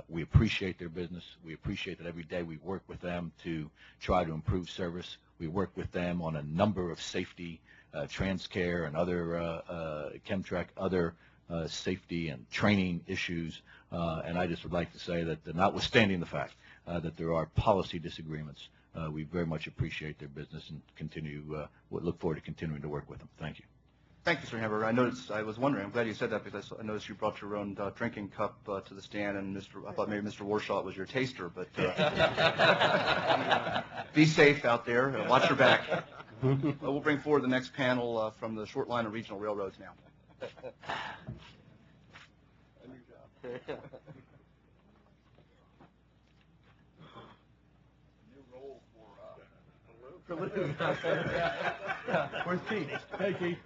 We appreciate their business. We appreciate that every day we work with them to try to improve service. We work with them on a number of safety, TransCare and other Chemtrack, other safety and training issues. And I just would like to say that notwithstanding the fact that there are policy disagreements, we very much appreciate their business and look forward to continuing to work with them. Thank you. Thank you, Mr. Hamburger. I was wondering, I'm glad you said that because I noticed you brought your own drinking cup to the stand, and I thought maybe Mr. Warshaw was your taster, but be safe out there. Watch your back. We'll bring forward the next panel from the short line of regional railroads now. Where's Keith? Hey, Keith.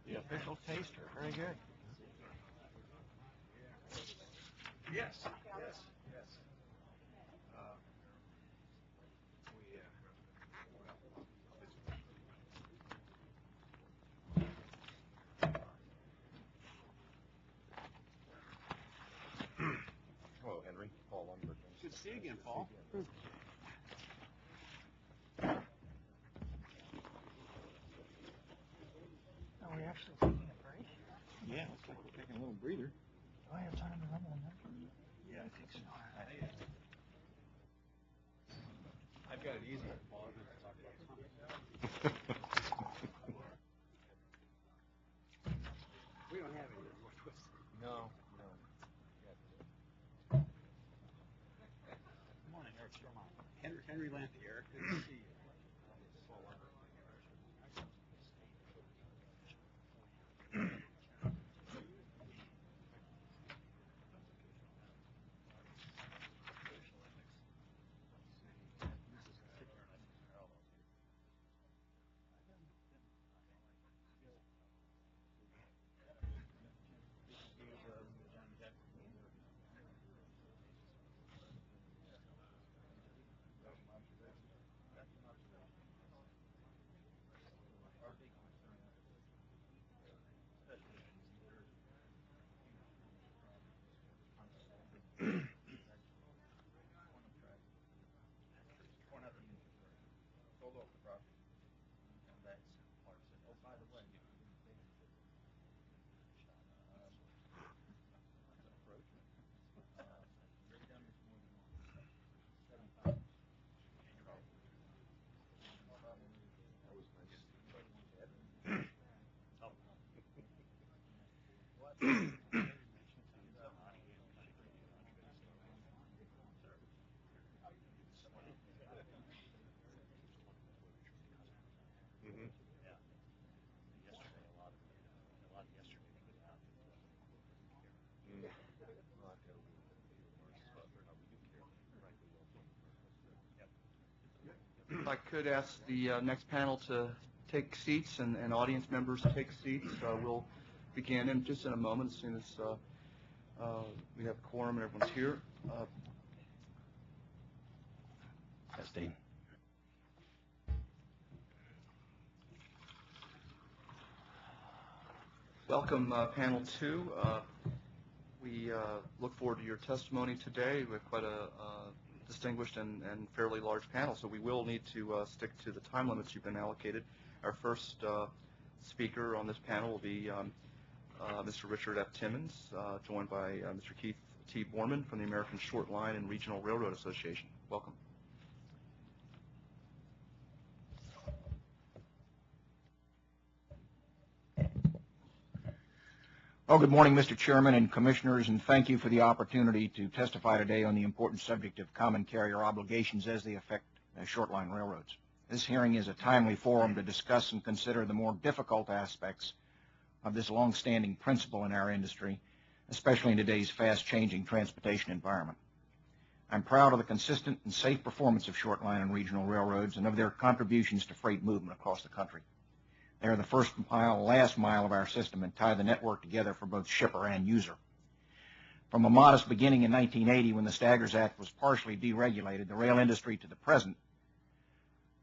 The official taster. Very good. Yes. Hello, Henry. Paul Lundberg. Good to see you again, Paul. Are we actually taking a break? Yeah, looks like we're taking a little breather. Do I have time to run one? Yeah, I think so. I've got it easy, Paul. I'm going to talk about we don't have any more twists. No. Good morning, Eric Sherman. Henry Lampy, Eric. Good to see you. If I could ask the next panel to take seats and audience members to take seats, we'll begin in just in a moment as soon as we have a quorum and everyone's here. Testing. Welcome, panel 2. We look forward to your testimony today. We have quite a distinguished and fairly large panel, so we will need to stick to the time limits you've been allocated. Our first speaker on this panel will be Mr. Richard F. Timmons, joined by Mr. Keith T. Borman from the American Short Line and Regional Railroad Association. Welcome. Well, good morning, Mr. Chairman and Commissioners, and thank you for the opportunity to testify today on the important subject of common carrier obligations as they affect short line railroads. This hearing is a timely forum to discuss and consider the more difficult aspects of this long-standing principle in our industry, especially in today's fast-changing transportation environment. I'm proud of the consistent and safe performance of short line and regional railroads and of their contributions to freight movement across the country. They are the first mile, last mile of our system and tie the network together for both shipper and user. From a modest beginning in 1980 when the Staggers Act was partially deregulated, the rail industry to the present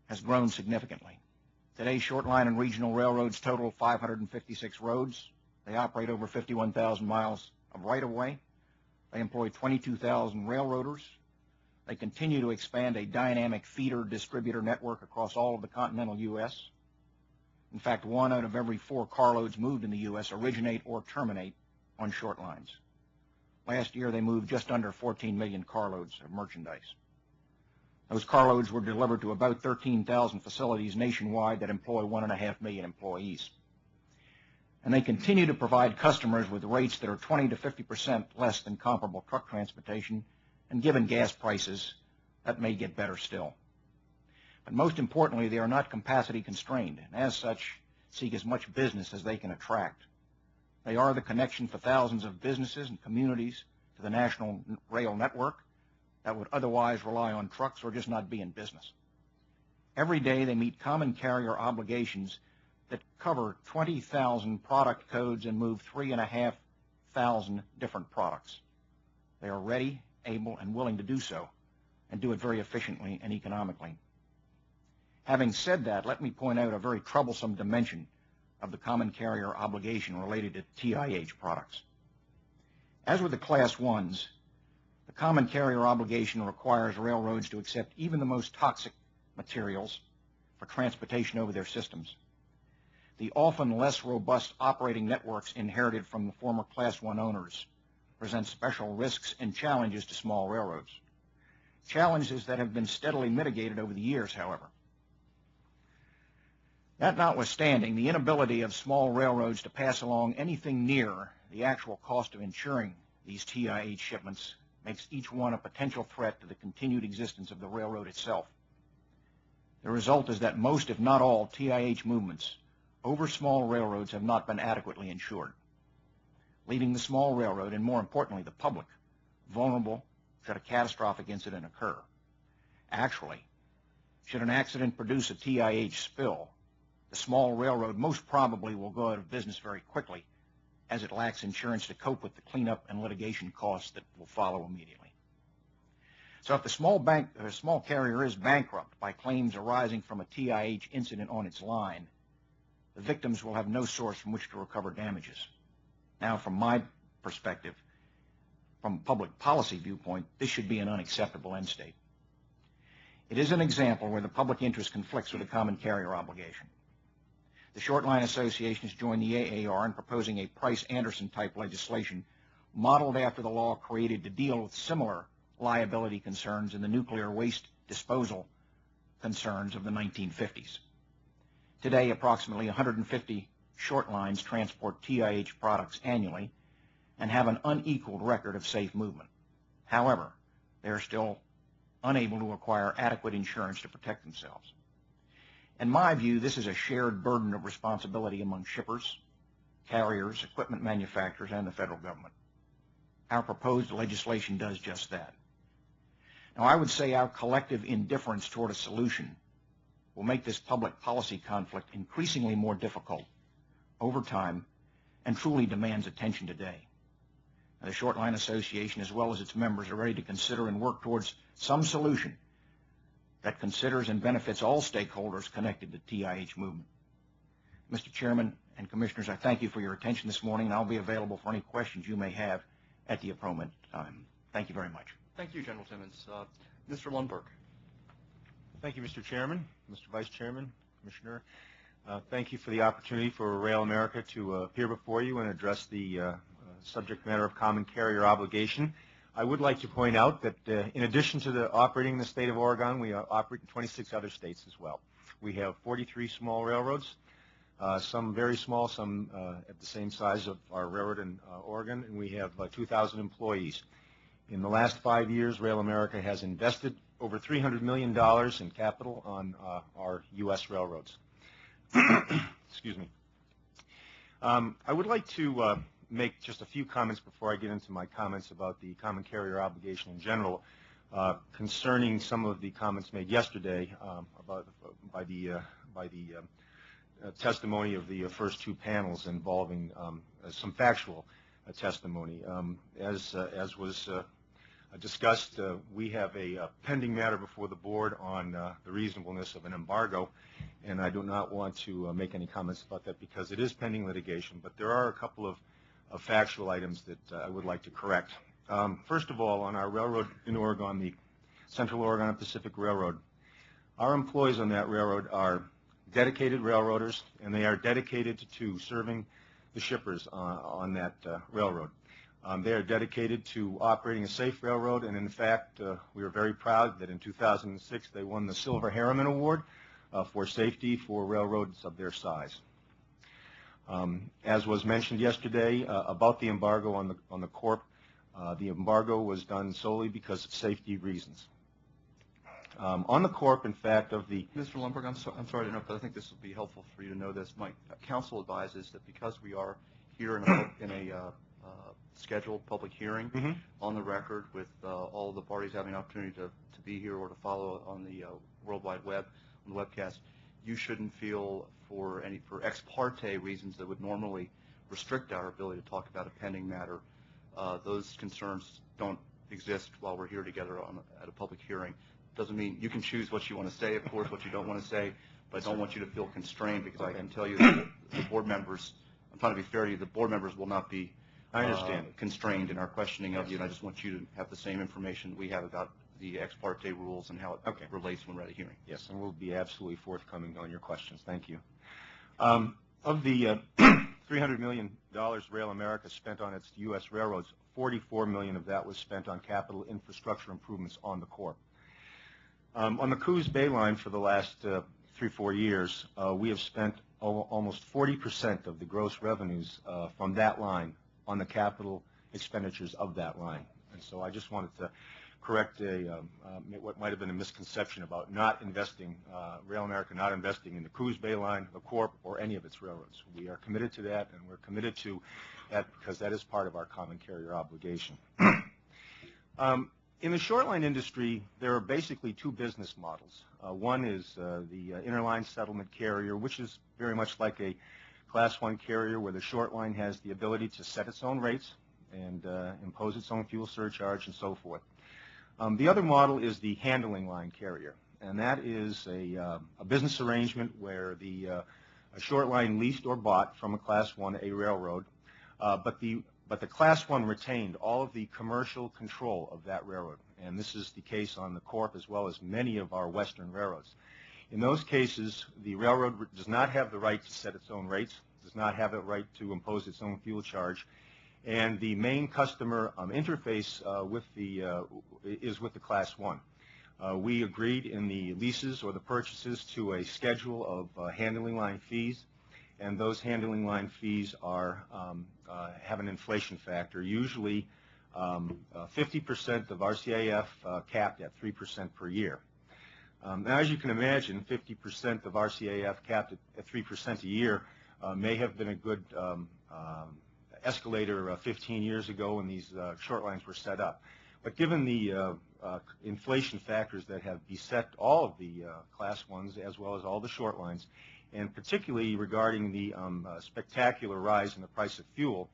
has grown significantly. Today, short line and regional railroads total 556 roads. They operate over 51,000 miles of right-of-way. They employ 22,000 railroaders. They continue to expand a dynamic feeder distributor network across all of the continental U.S. In fact, 1 out of every 4 carloads moved in the U.S. originate or terminate on short lines. Last year, they moved just under 14 million carloads of merchandise. Those carloads were delivered to about 13,000 facilities nationwide that employ 1.5 million employees. And they continue to provide customers with rates that are 20 to 50% less than comparable truck transportation, and given gas prices, that may get better still. But most importantly, they are not capacity constrained, and as such, seek as much business as they can attract. They are the connection for thousands of businesses and communities to the national rail network that would otherwise rely on trucks or just not be in business. Every day, they meet common carrier obligations that cover 20,000 product codes and move 3,500 different products. They are ready, able, and willing to do so, and do it very efficiently and economically. Having said that, let me point out a very troublesome dimension of the common carrier obligation related to TIH products. As with the Class 1s, the common carrier obligation requires railroads to accept even the most toxic materials for transportation over their systems. The often less robust operating networks inherited from the former Class 1 owners present special risks and challenges to small railroads. Challenges that have been steadily mitigated over the years, however. That notwithstanding, the inability of small railroads to pass along anything near the actual cost of insuring these TIH shipments makes each one a potential threat to the continued existence of the railroad itself. The result is that most, if not all, TIH movements over small railroads have not been adequately insured, leaving the small railroad, and more importantly, the public, vulnerable should a catastrophic incident occur. Actually, should an accident produce a TIH spill, the small railroad most probably will go out of business very quickly, as it lacks insurance to cope with the cleanup and litigation costs that will follow immediately. So if the small carrier is bankrupt by claims arising from a TIH incident on its line, the victims will have no source from which to recover damages. Now, from my perspective, from a public policy viewpoint, this should be an unacceptable end state. It is an example where the public interest conflicts with the common carrier obligation. The Short Line Association has joined the AAR in proposing a Price-Anderson-type legislation modeled after the law created to deal with similar liability concerns in the nuclear waste disposal concerns of the 1950s. Today, approximately 150 short lines transport TIH products annually and have an unequaled record of safe movement. However, they are still unable to acquire adequate insurance to protect themselves. In my view, this is a shared burden of responsibility among shippers, carriers, equipment manufacturers, and the federal government. Our proposed legislation does just that. Now, I would say our collective indifference toward a solution will make this public policy conflict increasingly more difficult over time and truly demands attention today. Now, the Short Line Association, as well as its members, are ready to consider and work towards some solution that considers and benefits all stakeholders connected to TIH movement. Mr. Chairman and Commissioners, I thank you for your attention this morning, and I'll be available for any questions you may have at the appropriate time. Thank you very much. Thank you, General Timmons. Mr. Lundberg. Thank you, Mr. Chairman, Mr. Vice Chairman, Commissioner. Thank you for the opportunity for Rail America to appear before you and address the subject matter of common carrier obligation. I would like to point out that in addition to operating in the state of Oregon, we operate in 26 other states as well. We have 43 small railroads, some very small, some at the same size of our railroad in Oregon, and we have 2,000 employees. In the last 5 years, Rail America has invested over $300 million in capital on our U.S. railroads. Excuse me. I would like to make just a few comments before I get into my comments about the common carrier obligation in general, concerning some of the comments made yesterday by the testimony of the first two panels involving some factual testimony. As was discussed, we have a pending matter before the board on the reasonableness of an embargo, and I do not want to make any comments about that because it is pending litigation, but there are a couple of factual items that I would like to correct. First of all, on our railroad in Oregon, the Central Oregon and Pacific Railroad, our employees on that railroad are dedicated railroaders, and they are dedicated to serving the shippers on that railroad. They are dedicated to operating a safe railroad, and in fact, we are very proud that in 2006 they won the Silver Harriman Award for safety for railroads of their size. As was mentioned yesterday about the embargo on the Corp, the embargo was done solely because of safety reasons. On the Corp, in fact, of the... Mr. Lundberg, I'm sorry to interrupt, but I think this will be helpful for you to know this. My counsel advises that because we are here in a scheduled public hearing on the record with all of the parties having an opportunity to be here or to follow on the World Wide Web, on the webcast, you shouldn't feel for ex parte reasons that would normally restrict our ability to talk about a pending matter. Those concerns don't exist while we're here together at a public hearing. Doesn't mean you can choose what you want to say, of course, what you don't want to say, but I don't want you to feel constrained because I can tell you that the board members, I'm trying to be fair to you, the board members will not be constrained in our questioning of you, and I just want you to have the same information that we have about the ex parte rules and how it relates when we're at a hearing. Yes, and we'll be absolutely forthcoming on your questions. Thank you. Of the $300 million Rail America spent on its U.S. railroads, $44 million of that was spent on capital infrastructure improvements on the Corp. On the Coos Bay line for the last 3-4 years, we have spent almost 40% of the gross revenues from that line on the capital expenditures of that line. And so I just wanted to correct what might have been a misconception about not investing, Rail America not investing in the Coos Bay line, the Corp, or any of its railroads. We are committed to that, and we're committed to that because that is part of our common carrier obligation. In the short line industry, there are basically two business models. One is the interline settlement carrier, which is very much like a Class 1 carrier where the short line has the ability to set its own rates and impose its own fuel surcharge and so forth. The other model is the handling line carrier, and that is a business arrangement where a short line leased or bought from a Class 1A railroad, but the Class 1 retained all of the commercial control of that railroad, and this is the case on the Corp as well as many of our western railroads. In those cases, the railroad does not have the right to set its own rates, does not have the right to impose its own fuel charge, and the main customer interface is with the Class 1. We agreed in the leases or the purchases to a schedule of handling line fees, and those handling line fees have an inflation factor, usually 50% of RCAF capped at 3% per year. Now, as you can imagine, 50% of RCAF capped at 3% a year may have been a good escalator 15 years ago when these short lines were set up. But given the inflation factors that have beset all of the Class 1s as well as all the short lines, and particularly regarding the spectacular rise in the price of fuel,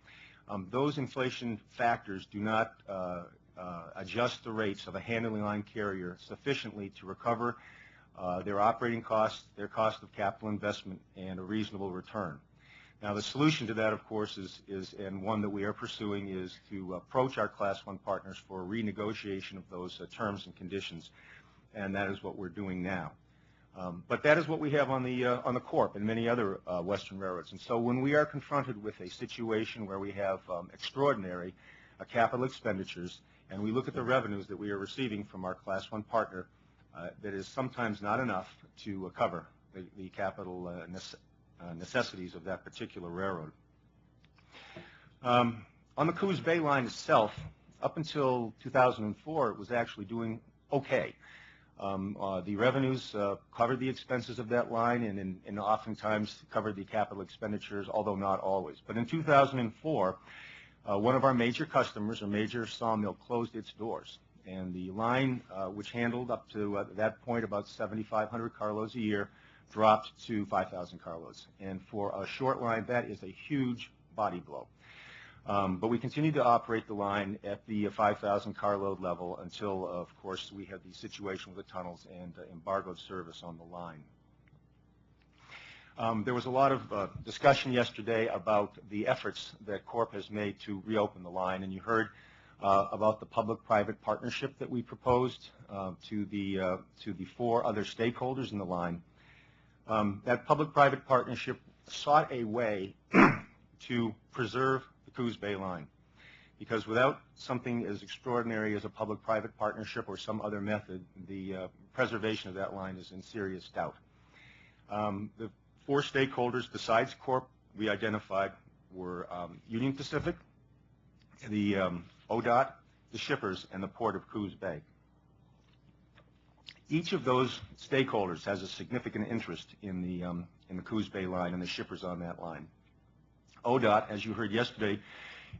those inflation factors do not adjust the rates of a handling line carrier sufficiently to recover their operating costs, their cost of capital investment, and a reasonable return. Now, the solution to that, of course, is and one that we are pursuing, is to approach our Class 1 partners for a renegotiation of those terms and conditions, and that is what we're doing now. But that is what we have on the Corp and many other Western railroads. And so when we are confronted with a situation where we have extraordinary capital expenditures, and we look at the revenues that we are receiving from our Class 1 partner, that is sometimes not enough to cover the capital necessities of that particular railroad. On the Coos Bay line itself, up until 2004, it was actually doing okay. The revenues covered the expenses of that line and oftentimes covered the capital expenditures, although not always. But in 2004, one of our major customers, a major sawmill, closed its doors. And the line, which handled up to that point about 7,500 carloads a year, dropped to 5,000 carloads. And for a short line, that is a huge body blow. But we continue to operate the line at the 5,000 carload level until, of course, we have the situation with the tunnels and embargoed service on the line. There was a lot of discussion yesterday about the efforts that Corp has made to reopen the line, and you heard about the public-private partnership that we proposed to the 4 other stakeholders in the line. That public-private partnership sought a way to preserve the Coos Bay line, because without something as extraordinary as a public-private partnership or some other method, the preservation of that line is in serious doubt. The 4 stakeholders besides Corp we identified were Union Pacific, the ODOT, the shippers, and the Port of Coos Bay. Each of those stakeholders has a significant interest in the Coos Bay line and the shippers on that line. ODOT, as you heard yesterday,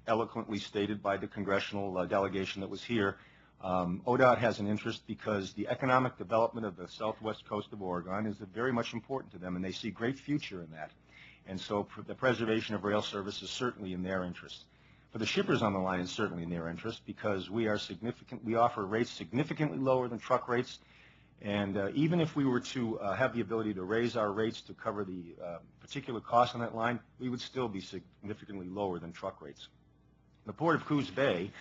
eloquently stated by the congressional delegation that was here, ODOT has an interest because the economic development of the southwest coast of Oregon is very much important to them, and they see great future in that. And so the preservation of rail service is certainly in their interest. For the shippers on the line, it's certainly in their interest because we offer rates significantly lower than truck rates, and even if we were to have the ability to raise our rates to cover the particular costs on that line, we would still be significantly lower than truck rates. The Port of Coos Bay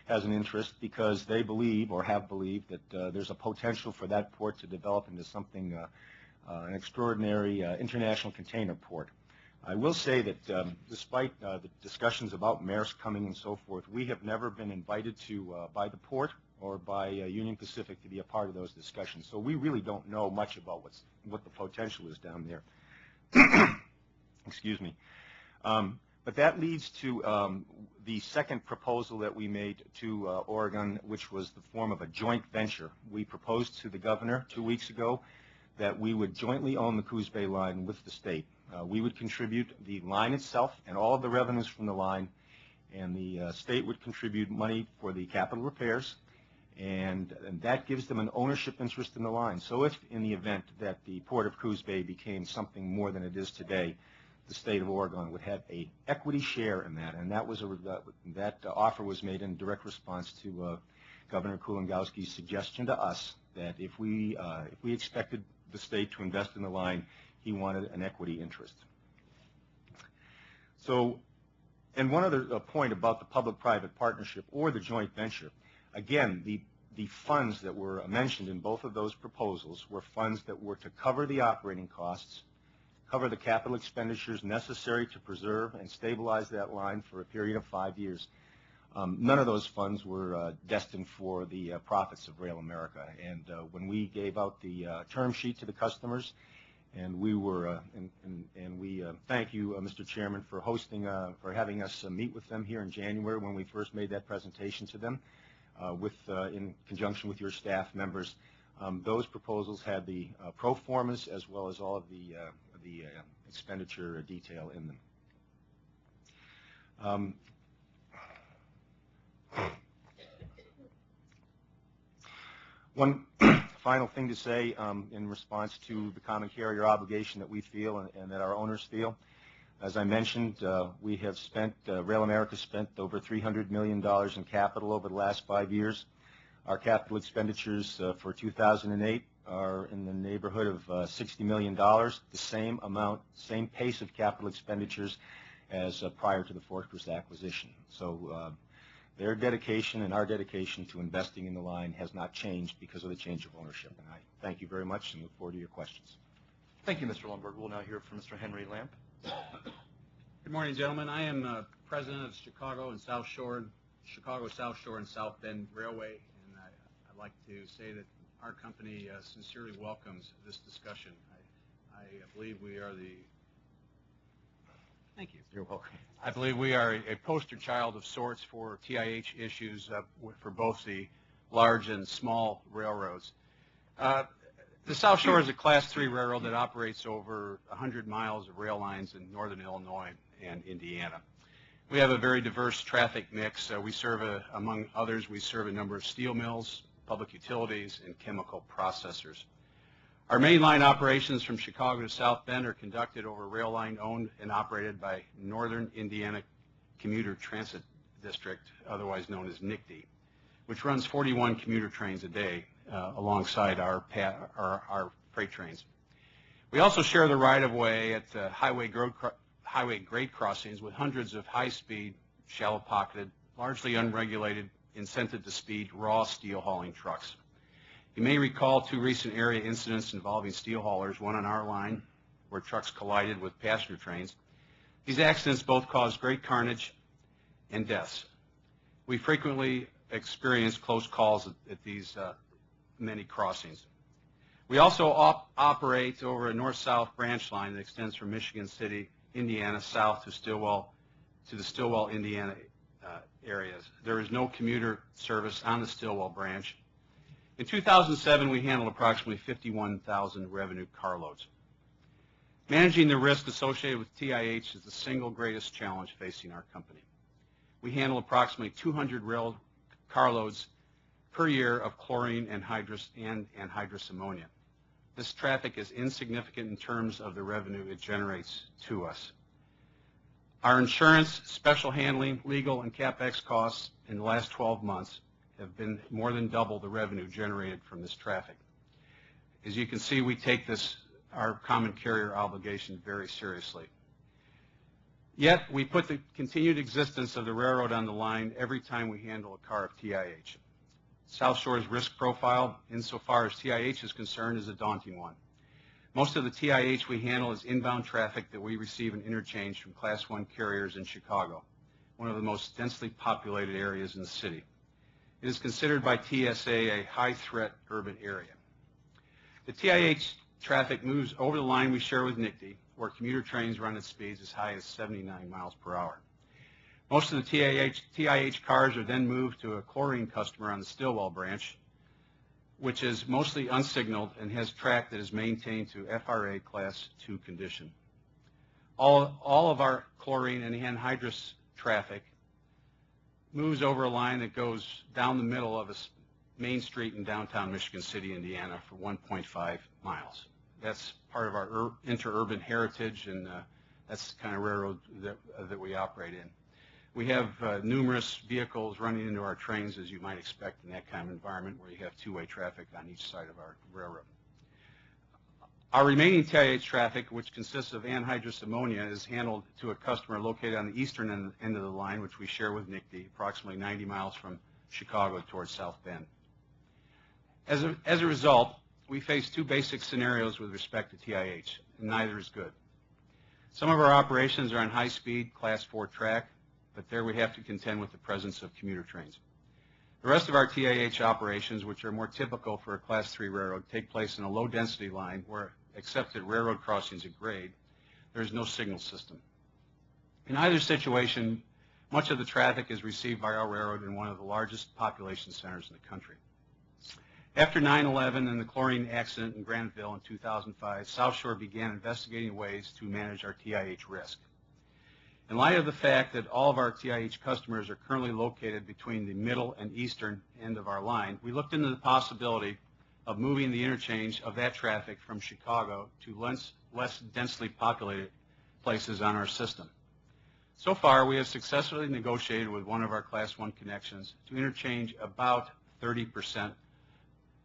has an interest because they believe or have believed that there's a potential for that port to develop into something, an extraordinary international container port. I will say that despite the discussions about Maersk coming and so forth, we have never been invited to by the port or by Union Pacific to be a part of those discussions. So we really don't know much about what the potential is down there. Excuse me. But that leads to the second proposal that we made to Oregon, which was the form of a joint venture. We proposed to the governor 2 weeks ago that we would jointly own the Coos Bay line with the state. We would contribute the line itself and all of the revenues from the line, and the state would contribute money for the capital repairs, and that gives them an ownership interest in the line. So if in the event that the Port of Coos Bay became something more than it is today, the state of Oregon would have a equity share in that, and that offer was made in direct response to Governor Kulongoski's suggestion to us that if we expected the state to invest in the line, he wanted an equity interest. So, and one other point about the public-private partnership or the joint venture, again, the funds that were mentioned in both of those proposals were funds that were to cover the operating costs, cover the capital expenditures necessary to preserve and stabilize that line for a period of 5 years. None of those funds were destined for the profits of Rail America. And when we gave out the term sheet to the customers, and we were, and we thank you, Mr. Chairman, for for having us meet with them here in January when we first made that presentation to them, in conjunction with your staff members. Those proposals had the pro formas as well as all of the expenditure detail in them. One final thing to say in response to the common carrier obligation that we feel and that our owners feel. As I mentioned, we have spent, Rail America spent over $300 million in capital over the last 5 years. Our capital expenditures for 2008 are in the neighborhood of $60 million, the same amount, same pace of capital expenditures as prior to the Fortress acquisition. So their dedication and our dedication to investing in the line has not changed because of the change of ownership. And I thank you very much and look forward to your questions. Thank you, Mr. Lundberg. We'll now hear from Mr. Henry Lamp. Good morning, gentlemen. I am president of Chicago South Shore and South Bend Railway, and I'd like to say that our company sincerely welcomes this discussion. I believe we are the Thank you. You're welcome. I believe we are a poster child of sorts for TIH issues for both the large and small railroads. The South Shore is a Class 3 railroad that operates over 100 miles of rail lines in northern Illinois and Indiana. We have a very diverse traffic mix. We serve, among others, we serve a number of steel mills, public utilities, and chemical processors. Our main line operations from Chicago to South Bend are conducted over a rail line owned and operated by Northern Indiana Commuter Transit District, otherwise known as NICD, which runs 41 commuter trains a day alongside our freight trains. We also share the right-of-way at highway grade crossings with hundreds of high-speed, shallow-pocketed, largely unregulated, incentive-to-speed, raw steel hauling trucks. You may recall 2 recent area incidents involving steel haulers, one on our line where trucks collided with passenger trains. These accidents both caused great carnage and deaths. We frequently experience close calls at these many crossings. We also operate over a north-south branch line that extends from Michigan City, Indiana, south to the Stillwell, Indiana areas. There is no commuter service on the Stillwell branch. In 2007, we handled approximately 51,000 revenue carloads. Managing the risk associated with TIH is the single greatest challenge facing our company. We handle approximately 200 rail carloads per year of chlorine and anhydrous ammonia. This traffic is insignificant in terms of the revenue it generates to us. Our insurance, special handling, legal, and CapEx costs in the last 12 months have been more than double the revenue generated from this traffic. As you can see, we take our common carrier obligation very seriously. Yet, we put the continued existence of the railroad on the line every time we handle a car of TIH. South Shore's risk profile, insofar as TIH is concerned, is a daunting one. Most of the TIH we handle is inbound traffic that we receive in interchange from Class 1 carriers in Chicago, one of the most densely populated areas in the city. It is considered by TSA a high-threat urban area. The TIH traffic moves over the line we share with NICD, where commuter trains run at speeds as high as 79 miles per hour. Most of the TIH cars are then moved to a chlorine customer on the Stillwell branch, which is mostly unsignaled and has track that is maintained to FRA Class 2 condition. All of our chlorine and anhydrous traffic moves over a line that goes down the middle of a main street in downtown Michigan City, Indiana for 1.5 miles. That's part of our interurban heritage, and that's the kind of railroad that we operate in. We have numerous vehicles running into our trains, as you might expect in that kind of environment where you have two-way traffic on each side of our railroad. Our remaining TIH traffic, which consists of anhydrous ammonia, is handled to a customer located on the eastern end of the line, which we share with NICD, approximately 90 miles from Chicago towards South Bend. As a result, we face two basic scenarios with respect to TIH, and neither is good. Some of our operations are on high-speed Class 4 track, but there we have to contend with the presence of commuter trains. The rest of our TIH operations, which are more typical for a Class 3 railroad, take place in a low-density line where, except at railroad crossings at grade, there is no signal system. In either situation, much of the traffic is received by our railroad in one of the largest population centers in the country. After 9/11 and the chlorine accident in Granville in 2005, South Shore began investigating ways to manage our TIH risk. In light of the fact that all of our TIH customers are currently located between the middle and eastern end of our line, we looked into the possibility of moving the interchange of that traffic from Chicago to less densely populated places on our system. So far, we have successfully negotiated with one of our Class 1 connections to interchange about 30%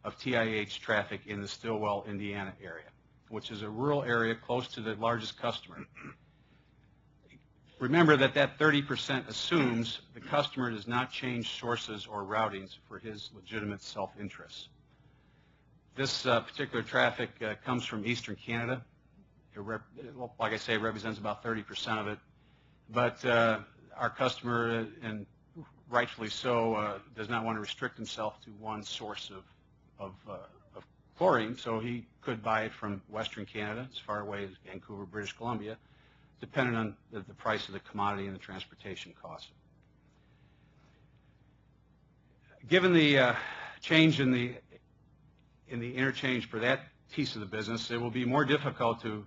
of TIH traffic in the Stillwell, Indiana area, which is a rural area close to the largest customer. Remember that 30% assumes the customer does not change sources or routings for his legitimate self-interest. This particular traffic comes from eastern Canada. Like I say, it represents about 30% of it. But our customer, and rightfully so, does not want to restrict himself to one source of chlorine, so he could buy it from western Canada, as far away as Vancouver, British Columbia, depending on the price of the commodity and the transportation costs. Given the change in the interchange for that piece of the business, it will be more difficult to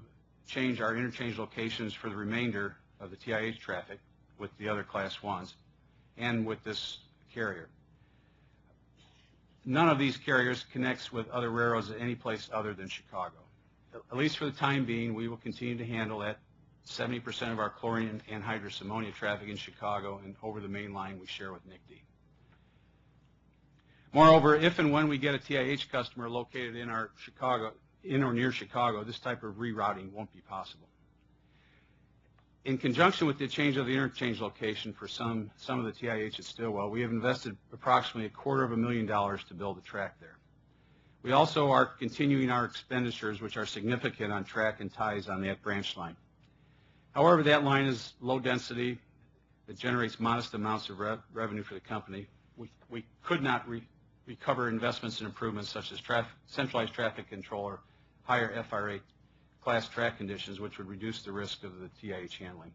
change our interchange locations for the remainder of the TIH traffic with the other Class 1s and with this carrier. None of these carriers connects with other railroads at any place other than Chicago. At least for the time being, we will continue to handle that 70% of our chlorine and anhydrous ammonia traffic in Chicago, and over the main line we share with NICD. Moreover, if and when we get a TIH customer located in or near Chicago, this type of rerouting won't be possible. In conjunction with the change of the interchange location for some of the TIH at Stillwell, we have invested approximately $250,000 to build a track there. We also are continuing our expenditures, which are significant on track and ties on that branch line. However, that line is low density. It generates modest amounts of revenue for the company. We could not recover investments and improvements such as centralized traffic control or higher FRA class track conditions, which would reduce the risk of the TIH handling.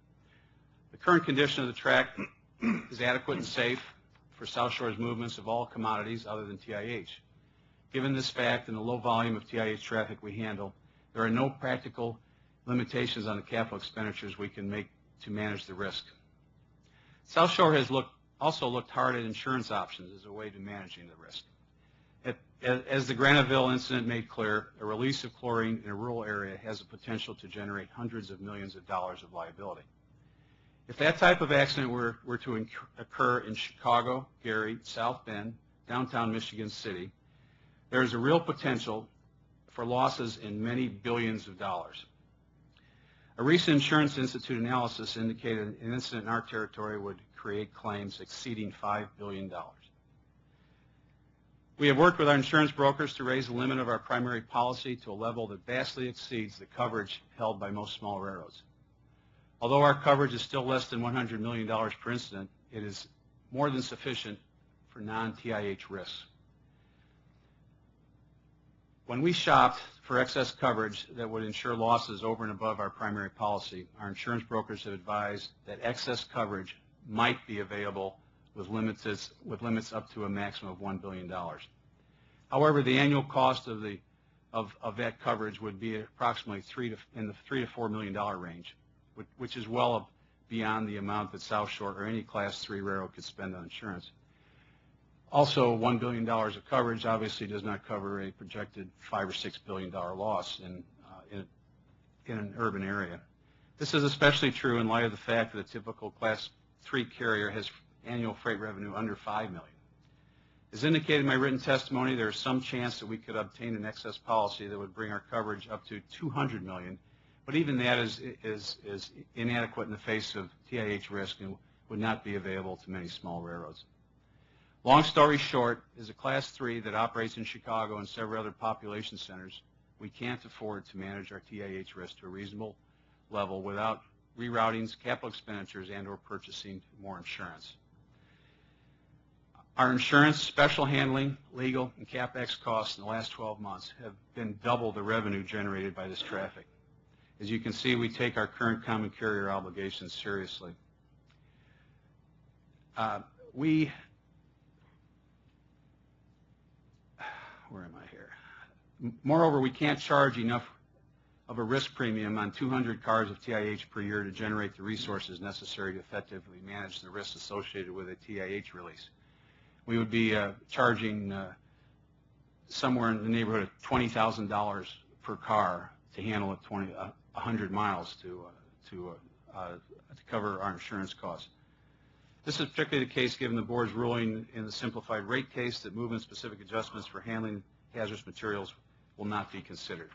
The current condition of the track is adequate and safe for South Shore's movements of all commodities other than TIH. Given this fact and the low volume of TIH traffic we handle, there are no practical limitations on the capital expenditures we can make to manage the risk. South Shore has also looked hard at insurance options as a way to managing the risk. As the Graniteville incident made clear, a release of chlorine in a rural area has the potential to generate hundreds of millions of dollars of liability. If that type of accident were to occur in Chicago, Gary, South Bend, downtown Michigan City, there is a real potential for losses in many billions of dollars. A recent Insurance Institute analysis indicated an incident in our territory would create claims exceeding $5 billion. We have worked with our insurance brokers to raise the limit of our primary policy to a level that vastly exceeds the coverage held by most small railroads. Although our coverage is still less than $100 million per incident, it is more than sufficient for non-TIH risks. When we shopped for excess coverage that would insure losses over and above our primary policy, our insurance brokers have advised that excess coverage might be available with limits up to a maximum of $1 billion. However, the annual cost of that coverage would be approximately in the $3 to $4 million range, which is well beyond the amount that South Shore or any Class 3 railroad could spend on insurance. Also, $1 billion of coverage obviously does not cover a projected $5 or $6 billion loss in an urban area. This is especially true in light of the fact that a typical Class 3 carrier has annual freight revenue under $5 million. As indicated in my written testimony, there is some chance that we could obtain an excess policy that would bring our coverage up to $200 million, but even that is inadequate in the face of TIH risk and would not be available to many small railroads. Long story short, as a Class 3 that operates in Chicago and several other population centers, we can't afford to manage our TIH risk to a reasonable level without reroutings, capital expenditures, and or purchasing more insurance. Our insurance, special handling, legal, and CapEx costs in the last 12 months have been double the revenue generated by this traffic. As you can see, we take our current common carrier obligations seriously. Where am I here? Moreover, we can't charge enough of a risk premium on 200 cars of TIH per year to generate the resources necessary to effectively manage the risks associated with a TIH release. We would be charging somewhere in the neighborhood of $20,000 per car to handle 100 miles to cover our insurance costs. This is particularly the case given the board's ruling in the simplified rate case that movement-specific adjustments for handling hazardous materials will not be considered.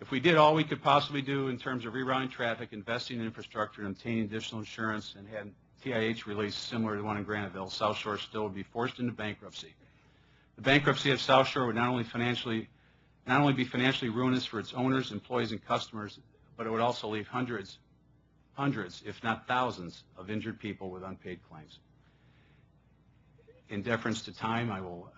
If we did all we could possibly do in terms of rerouting traffic, investing in infrastructure, and obtaining additional insurance, and had TIH release similar to the one in Graniteville, South Shore still would be forced into bankruptcy. The bankruptcy of South Shore would not only be financially ruinous for its owners, employees, and customers, but it would also leave hundreds, if not thousands, of injured people with unpaid claims. In deference to time, I will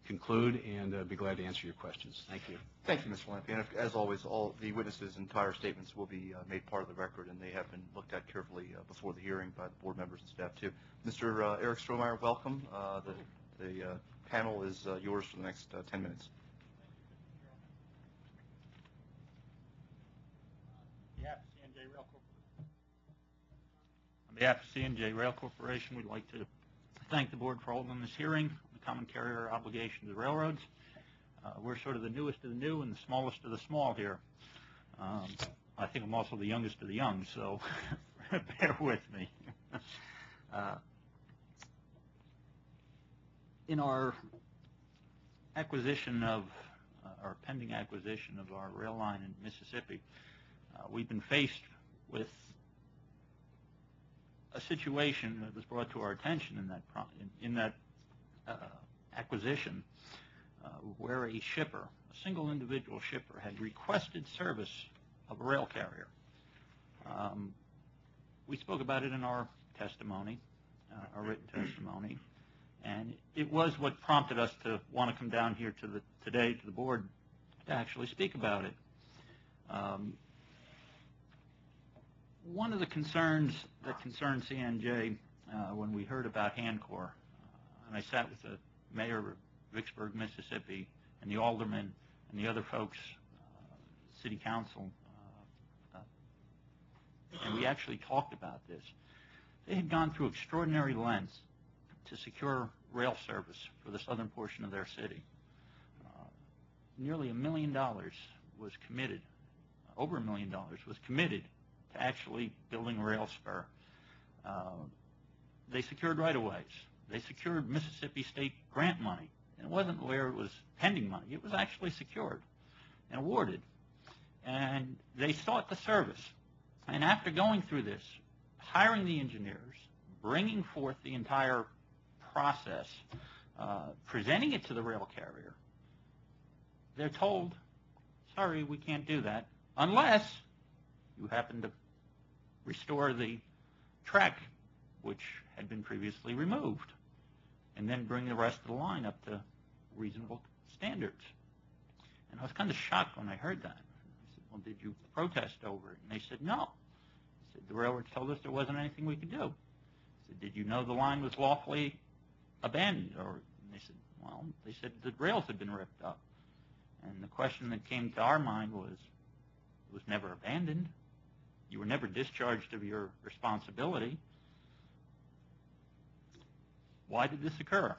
conclude and be glad to answer your questions. Thank you. Thank you, Mr. Lampe. And as always, all the witnesses' entire statements will be made part of the record, and they have been looked at carefully before the hearing by the board members and staff, too. Mr. Eric Strohmeyer, welcome. The panel is yours for the next 10 minutes. On behalf of C&J Rail Corporation, we'd like to thank the board for holding this hearing on the common carrier obligation to the railroads. We're sort of the newest of the new and the smallest of the small here. I think I'm also the youngest of the young, so bear with me. In our acquisition of, our pending acquisition of our rail line in Mississippi, we've been faced with a situation that was brought to our attention in that acquisition, where a shipper, a single individual shipper, had requested service of a rail carrier. We spoke about it in our testimony, our written testimony, and it was what prompted us to want to come down here today to the board to actually speak about it. One of the concerns that concerned CNJ when we heard about Hancor, and I sat with the mayor of Vicksburg, Mississippi, and the aldermen and the other folks, city council, and we actually talked about this. They had gone through extraordinary lengths to secure rail service for the southern portion of their city. Nearly $1 million was committed, over $1 million was committed to actually building a rail spur. They secured right-of-ways. They secured Mississippi State grant money. And it wasn't where it was pending money. It was actually secured and awarded. And they sought the service. And after going through this, hiring the engineers, bringing forth the entire process, presenting it to the rail carrier, they're told, sorry, we can't do that unless you happen to restore the track which had been previously removed, and then bring the rest of the line up to reasonable standards. And I was kind of shocked when I heard that. I said, well, did you protest over it? And they said, no. I said, the railroads told us there wasn't anything we could do. I said, did you know the line was lawfully abandoned? And they said, well, they said the rails had been ripped up. And the question that came to our mind was, it was never abandoned. You were never discharged of your responsibility. Why did this occur?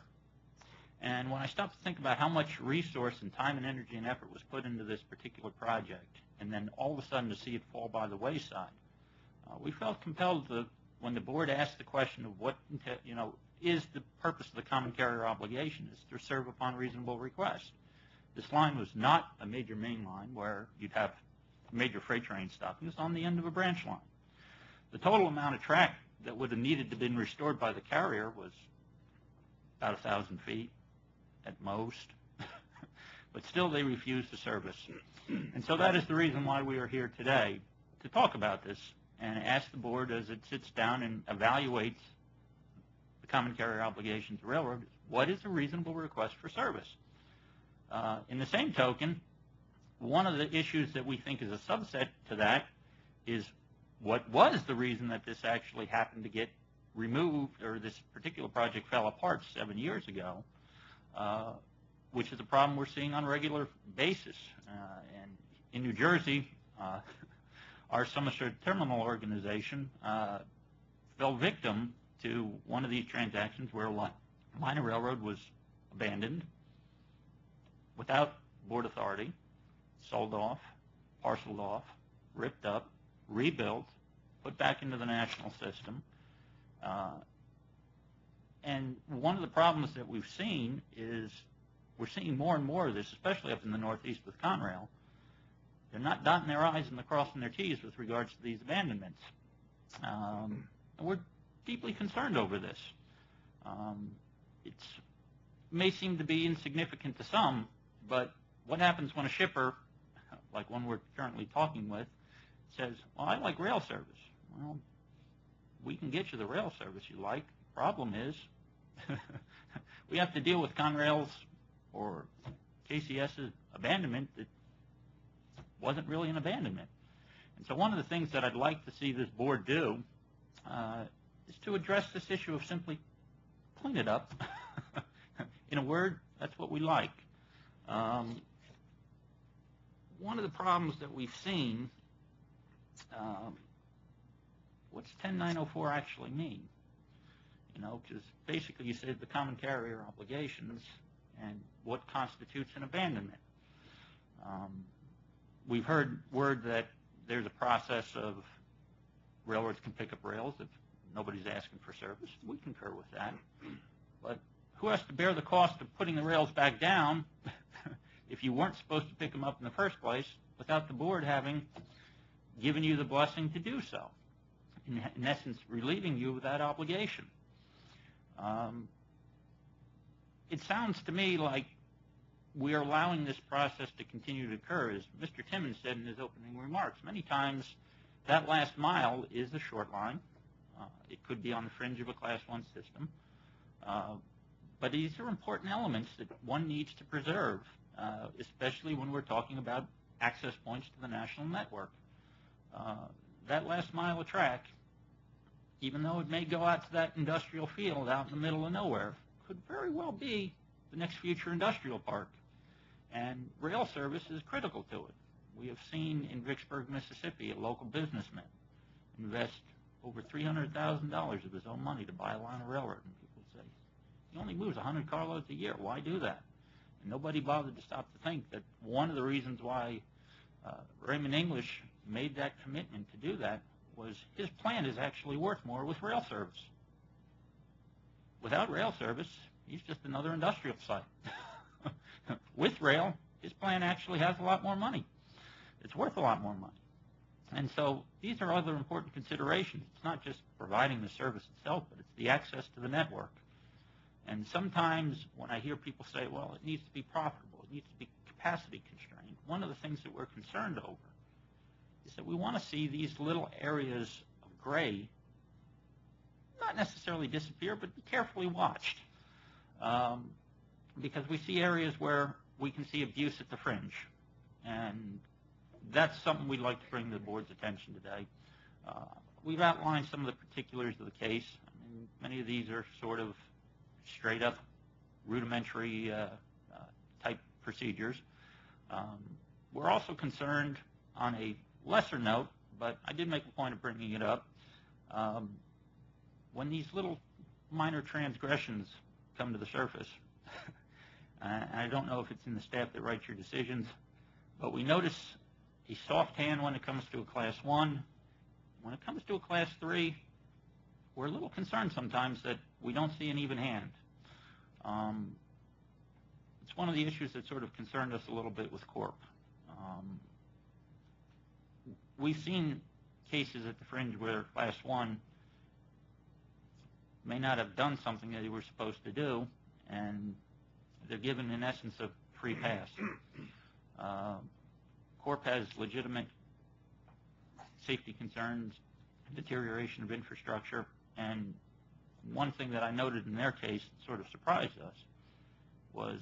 And when I stopped to think about how much resource and time and energy and effort was put into this particular project, and then all of a sudden to see it fall by the wayside, we felt compelled to, when the board asked the question of what, is the purpose of the common carrier obligation, is to serve upon reasonable request. This line was not a major main line where you'd have major freight train stopping. It was on the end of a branch line. The total amount of track that would have needed to have been restored by the carrier was about 1,000 feet at most, but still they refused to service. And so that is the reason why we are here today, to talk about this and ask the board as it sits down and evaluates the common carrier obligations of the railroad, what is a reasonable request for service? In the same token, one of the issues that we think is a subset to that is what was the reason that this actually happened to get removed, or this particular project fell apart 7 years ago, which is a problem we're seeing on a regular basis. And in New Jersey, our Somerset Terminal organization fell victim to one of these transactions where a line of railroad was abandoned without board authority, sold off, parceled off, ripped up, rebuilt, put back into the national system. And one of the problems that we've seen is we're seeing more and more of this, especially up in the Northeast with Conrail. They're not dotting their I's and crossing their T's with regards to these abandonments. And we're deeply concerned over this. It may seem to be insignificant to some, but what happens when a shipper, like one we're currently talking with, says, well, I like rail service. Well, we can get you the rail service you like. Problem is, we have to deal with Conrail's or KCS's abandonment that wasn't really an abandonment. And so one of the things that I'd like to see this board do is to address this issue of simply clean it up. In a word, that's what we like. One of the problems that we've seen, what's 10904 actually mean? Because basically you say the common carrier obligations and what constitutes an abandonment. We've heard word that there's a process of railroads can pick up rails if nobody's asking for service. We concur with that. But who has to bear the cost of putting the rails back down if you weren't supposed to pick them up in the first place without the board having given you the blessing to do so? In essence, relieving you of that obligation. It sounds to me like we are allowing this process to continue to occur. As Mr. Timmons said in his opening remarks, many times that last mile is a short line. It could be on the fringe of a Class 1 system. But these are important elements that one needs to preserve, especially when we're talking about access points to the national network. That last mile of track, even though it may go out to that industrial field out in the middle of nowhere, could very well be the next future industrial park. And rail service is critical to it. We have seen in Vicksburg, Mississippi, a local businessman invest over $300,000 of his own money to buy a line of railroad. And people say, he only moves 100 carloads a year. Why do that? And nobody bothered to stop to think that one of the reasons why Raymond English made that commitment to do that was his plant is actually worth more with rail service. Without rail service, he's just another industrial site. With rail, his plant actually has a lot more money. It's worth a lot more money. And so these are other important considerations. It's not just providing the service itself, but it's the access to the network. And sometimes when I hear people say, well, it needs to be profitable, it needs to be capacity constrained, one of the things that we're concerned over is that we want to see these little areas of gray not necessarily disappear, but be carefully watched. Because we see areas where we can see abuse at the fringe. And that's something we'd like to bring to the board's attention today. We've outlined some of the particulars of the case. I mean, many of these are sort of straight up rudimentary type procedures. We're also concerned on a lesser note, but I did make a point of bringing it up. When these little minor transgressions come to the surface, and I don't know if it's in the staff that writes your decisions, but we notice a soft hand when it comes to a Class 1. When it comes to a Class 3, we're a little concerned sometimes that we don't see an even hand. It's one of the issues that sort of concerned us a little bit with Corp. We've seen cases at the fringe where Class 1 may not have done something that they were supposed to do, and they're given, in essence, a free pass. Corp has legitimate safety concerns, deterioration of infrastructure, and one thing that I noted in their case that sort of surprised us was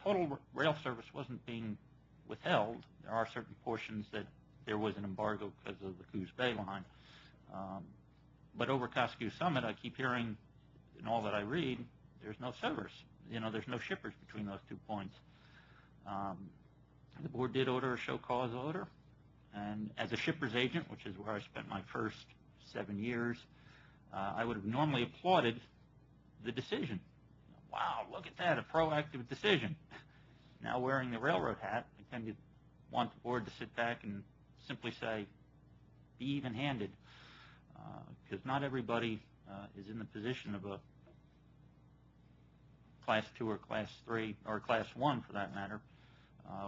total rail service wasn't being withheld. There are certain portions that there was an embargo because of the Coos Bay line. But over Cosquew Summit, I keep hearing in all that I read, there's no service. You know, there's no shippers between those 2 points. The board did order a show cause order, and as a shipper's agent, which is where I spent my first 7 years, I would have normally applauded the decision. Wow, look at that, a proactive decision. Now wearing the railroad hat, I tend to want the board to sit back and simply say, be even-handed, because not everybody is in the position of a Class 2 or Class 3, or Class 1 for that matter,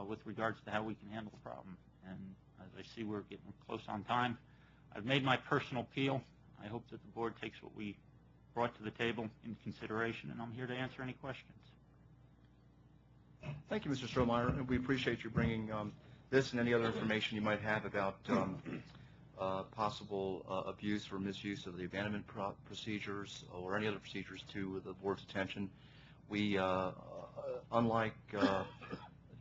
with regards to how we can handle the problem. And as I see we're getting close on time, I've made my personal appeal. I hope that the board takes what we brought to the table into consideration, and I'm here to answer any questions. Thank you, Mr. Strohmeyer, and we appreciate you bringing this and any other information you might have about possible abuse or misuse of the abandonment procedures or any other procedures to the board's attention. We, unlike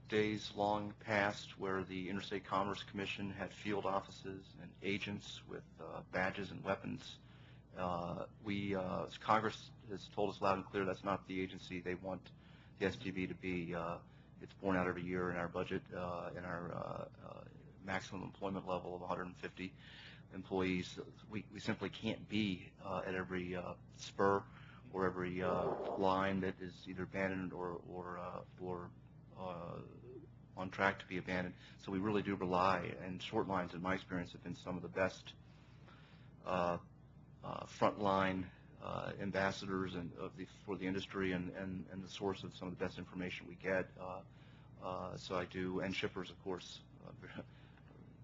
days long past where the Interstate Commerce Commission had field offices and agents with badges and weapons, Congress has told us loud and clear that's not the agency they want the STB to be. It's borne out every year in our budget, in our maximum employment level of 150 employees. We simply can't be at every spur or every line that is either abandoned or on track to be abandoned. So we really do rely, and short lines, in my experience, have been some of the best frontline ambassadors for the industry and the source of some of the best information we get. So I do, and shippers, of course,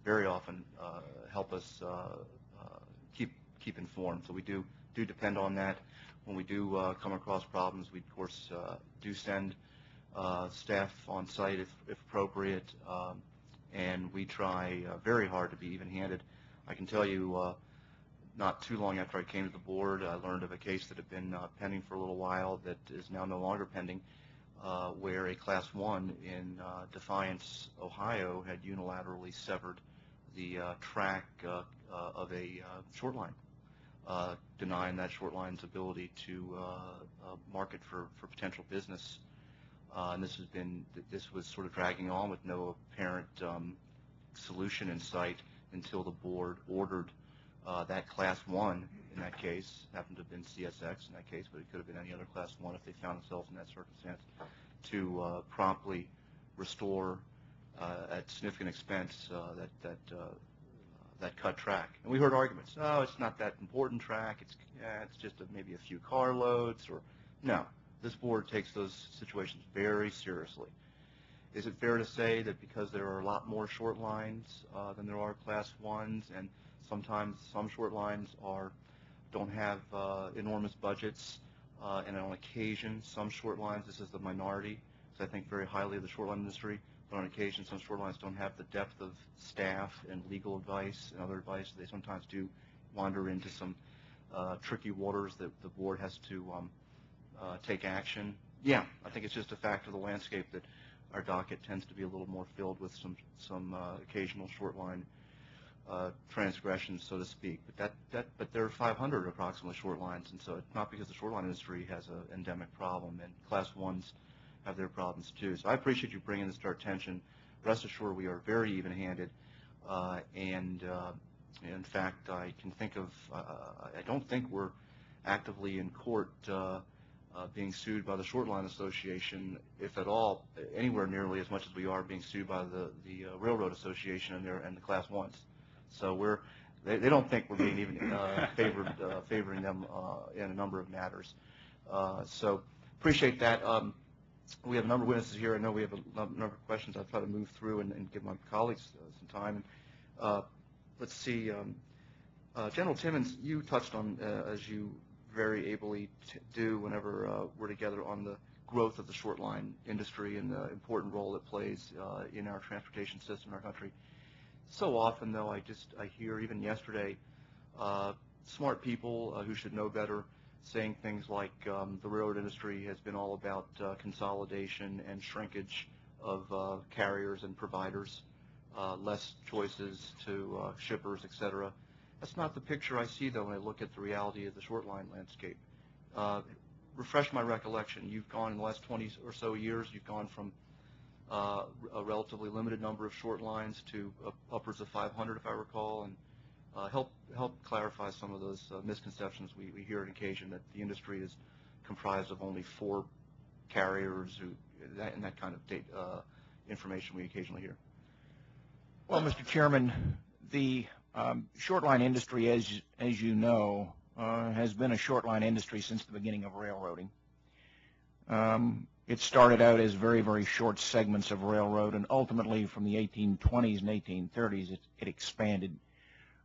very often help us keep informed. So we do depend on that. When we do come across problems, we of course do send staff on site if appropriate, and we try very hard to be even-handed. I can tell you, not too long after I came to the board, I learned of a case that had been pending for a little while that is now no longer pending, where a Class 1 in Defiance, Ohio, had unilaterally severed the track of a short line, denying that short line's ability to market for potential business. And this was sort of dragging on with no apparent solution in sight until the board ordered that Class 1 in that case, happened to have been CSX in that case, but it could have been any other Class 1 if they found themselves in that circumstance, to promptly restore at significant expense that cut track. And we heard arguments, no, it's not that important track, it's just maybe a few car loads, or no. This board takes those situations very seriously. Is it fair to say that because there are a lot more short lines than there are Class 1s, and sometimes some short lines don't have enormous budgets, and on occasion some short lines, this is the minority, because I think very highly of the short line industry, but on occasion some short lines don't have the depth of staff and legal advice and other advice. They sometimes do wander into some tricky waters that the board has to take action. Yeah, I think it's just a fact of the landscape that our docket tends to be a little more filled with some occasional short line transgressions, so to speak. But there are 500 approximately short lines, and so it's not because the short line industry has an endemic problem, and Class 1s have their problems too. So I appreciate you bringing this to our attention. Rest assured, we are very even-handed, and in fact, I can think of, I don't think we're actively in court being sued by the Short Line Association, if at all, anywhere nearly as much as we are being sued by the Railroad Association and the Class 1s. So they don't think we're being even favoring them in a number of matters. So appreciate that. We have a number of witnesses here. I know we have a number of questions. I'll try to move through and give my colleagues some time. Let's see. General Timmons, you touched on, as you very ably do whenever we're together, on the growth of the short line industry and the important role it plays in our transportation system in our country. So often, though, I hear, even yesterday, smart people who should know better saying things like the railroad industry has been all about consolidation and shrinkage of carriers and providers, less choices to shippers, etc. That's not the picture I see, though, when I look at the reality of the short line landscape. Refresh my recollection. You've gone, in the last 20 or so years, you've gone from a relatively limited number of short lines to upwards of 500, if I recall, and help clarify some of those misconceptions we hear on occasion, that the industry is comprised of only 4 carriers, and that kind of information we occasionally hear. Well, Mr. Chairman, the short line industry, as you know, has been a short line industry since the beginning of railroading. It started out as very, very short segments of railroad, and ultimately from the 1820s and 1830s it expanded,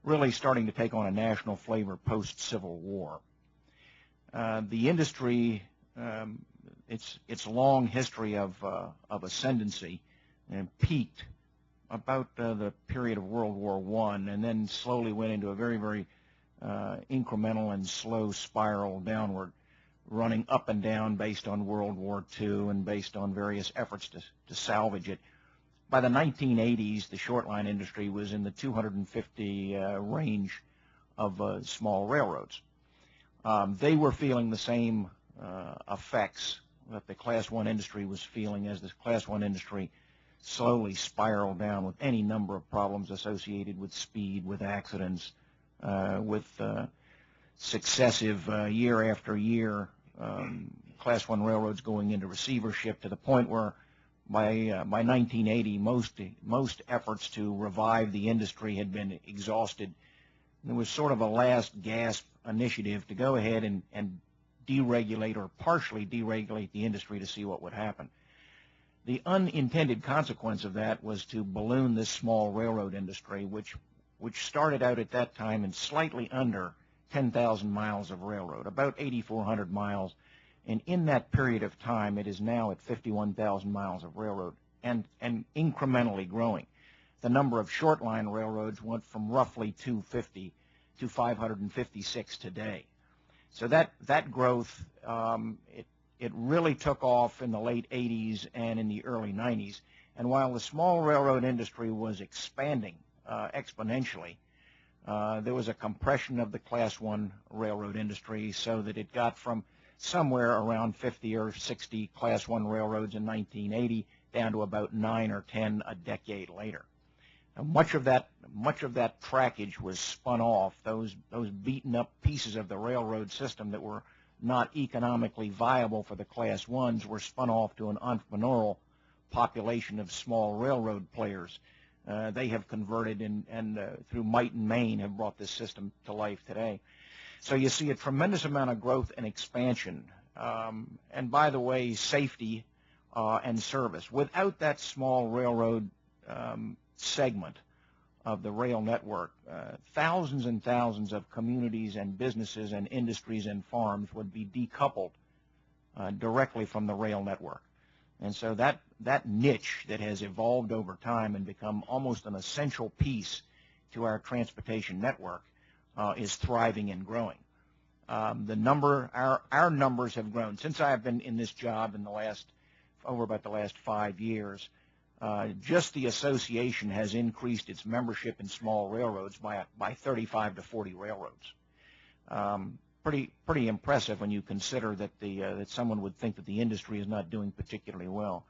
really starting to take on a national flavor post-Civil War. The industry, its long history of ascendancy, peaked about the period of World War I, and then slowly went into a very, very incremental and slow spiral downward, running up and down based on World War II and based on various efforts to salvage it. By the 1980s, the short line industry was in the 250 range of small railroads. They were feeling the same effects that the Class 1 industry was feeling, as the Class 1 industry slowly spiraled down with any number of problems associated with speed, with accidents, with successive year after year Class 1 railroads going into receivership, to the point where by 1980, most efforts to revive the industry had been exhausted. There was sort of a last gasp initiative to go ahead and deregulate or partially deregulate the industry to see what would happen. The unintended consequence of that was to balloon this small railroad industry, which started out at that time in slightly under 10,000 miles of railroad, about 8,400 miles. And in that period of time, it is now at 51,000 miles of railroad and incrementally growing. The number of short line railroads went from roughly 250 to 556 today. So that growth, it really took off in the late 80s and in the early 90s. And while the small railroad industry was expanding exponentially, there was a compression of the Class 1 railroad industry so that it got from somewhere around 50 or 60 Class 1 railroads in 1980 down to about 9 or 10 a decade later. Now, much of that trackage was spun off. Those beaten up pieces of the railroad system that were not economically viable for the Class 1s were spun off to an entrepreneurial population of small railroad players. They have converted and through might and main have brought this system to life today. So you see a tremendous amount of growth and expansion. And by the way, safety and service. Without that small railroad segment of the rail network, thousands and thousands of communities and businesses and industries and farms would be decoupled directly from the rail network. And so that niche that has evolved over time and become almost an essential piece to our transportation network is thriving and growing. Our numbers have grown. Since I have been in this job in about the last 5 years, just the association has increased its membership in small railroads by 35 to 40 railroads. Pretty impressive when you consider that that someone would think that the industry is not doing particularly well.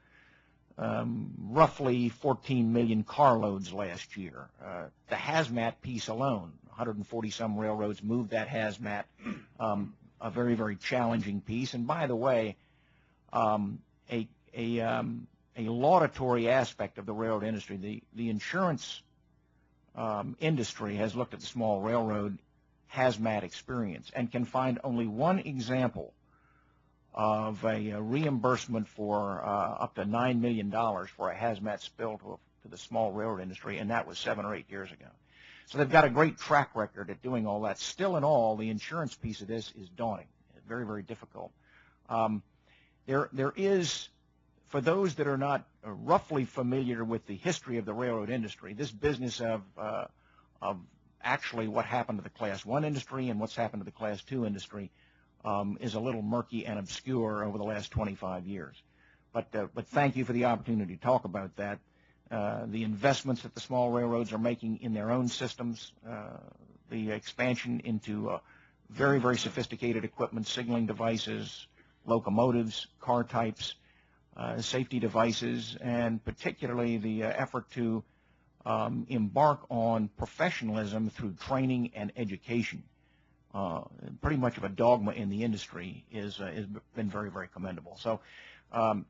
Roughly 14 million carloads last year. The hazmat piece alone, 140 some railroads moved that hazmat, a very, very challenging piece. And by the way, a laudatory aspect of the railroad industry, the insurance industry has looked at the small railroad hazmat experience and can find only one example of a reimbursement for up to $9 million for a hazmat spill to the small railroad industry, and that was 7 or 8 years ago. So they've got a great track record at doing all that. Still in all, the insurance piece of this is daunting, very, very difficult. There is, for those that are not roughly familiar with the history of the railroad industry, this business of actually what happened to the Class 1 industry and what's happened to the Class 2 industry is a little murky and obscure over the last 25 years. But thank you for the opportunity to talk about that. The investments that the small railroads are making in their own systems, the expansion into very, very sophisticated equipment, signaling devices, locomotives, car types, safety devices, and particularly the effort to embark on professionalism through training and education. Pretty much of a dogma in the industry has been very, very commendable. So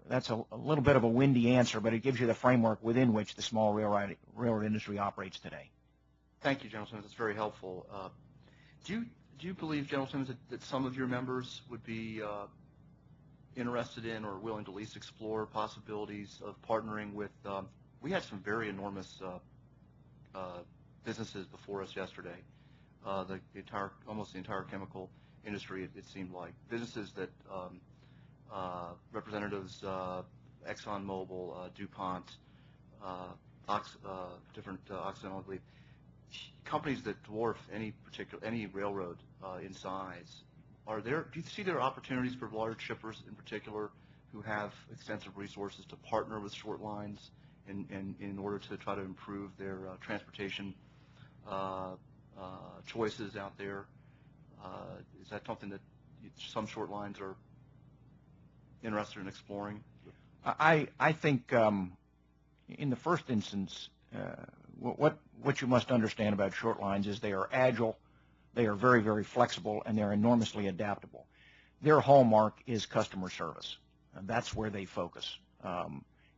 that's a little bit of a windy answer, but it gives you the framework within which the small railroad industry operates today. Thank you, General Simmons. That's very helpful. Do you believe, General Simmons, that some of your members would be interested in or willing to at least explore possibilities of partnering with we had some very enormous businesses before us yesterday. Almost the entire chemical industry, it seemed like. Businesses that representatives, ExxonMobil, DuPont, Occidental, I believe, companies that dwarf any railroad in size. Do you see there are opportunities for large shippers in particular who have extensive resources to partner with short lines in order to try to improve their transportation choices out there? Is that something that some short lines are interested in exploring? I think in the first instance, what you must understand about short lines is they are agile, they are very, very flexible, and they're enormously adaptable. Their hallmark is customer service. And that's where they focus.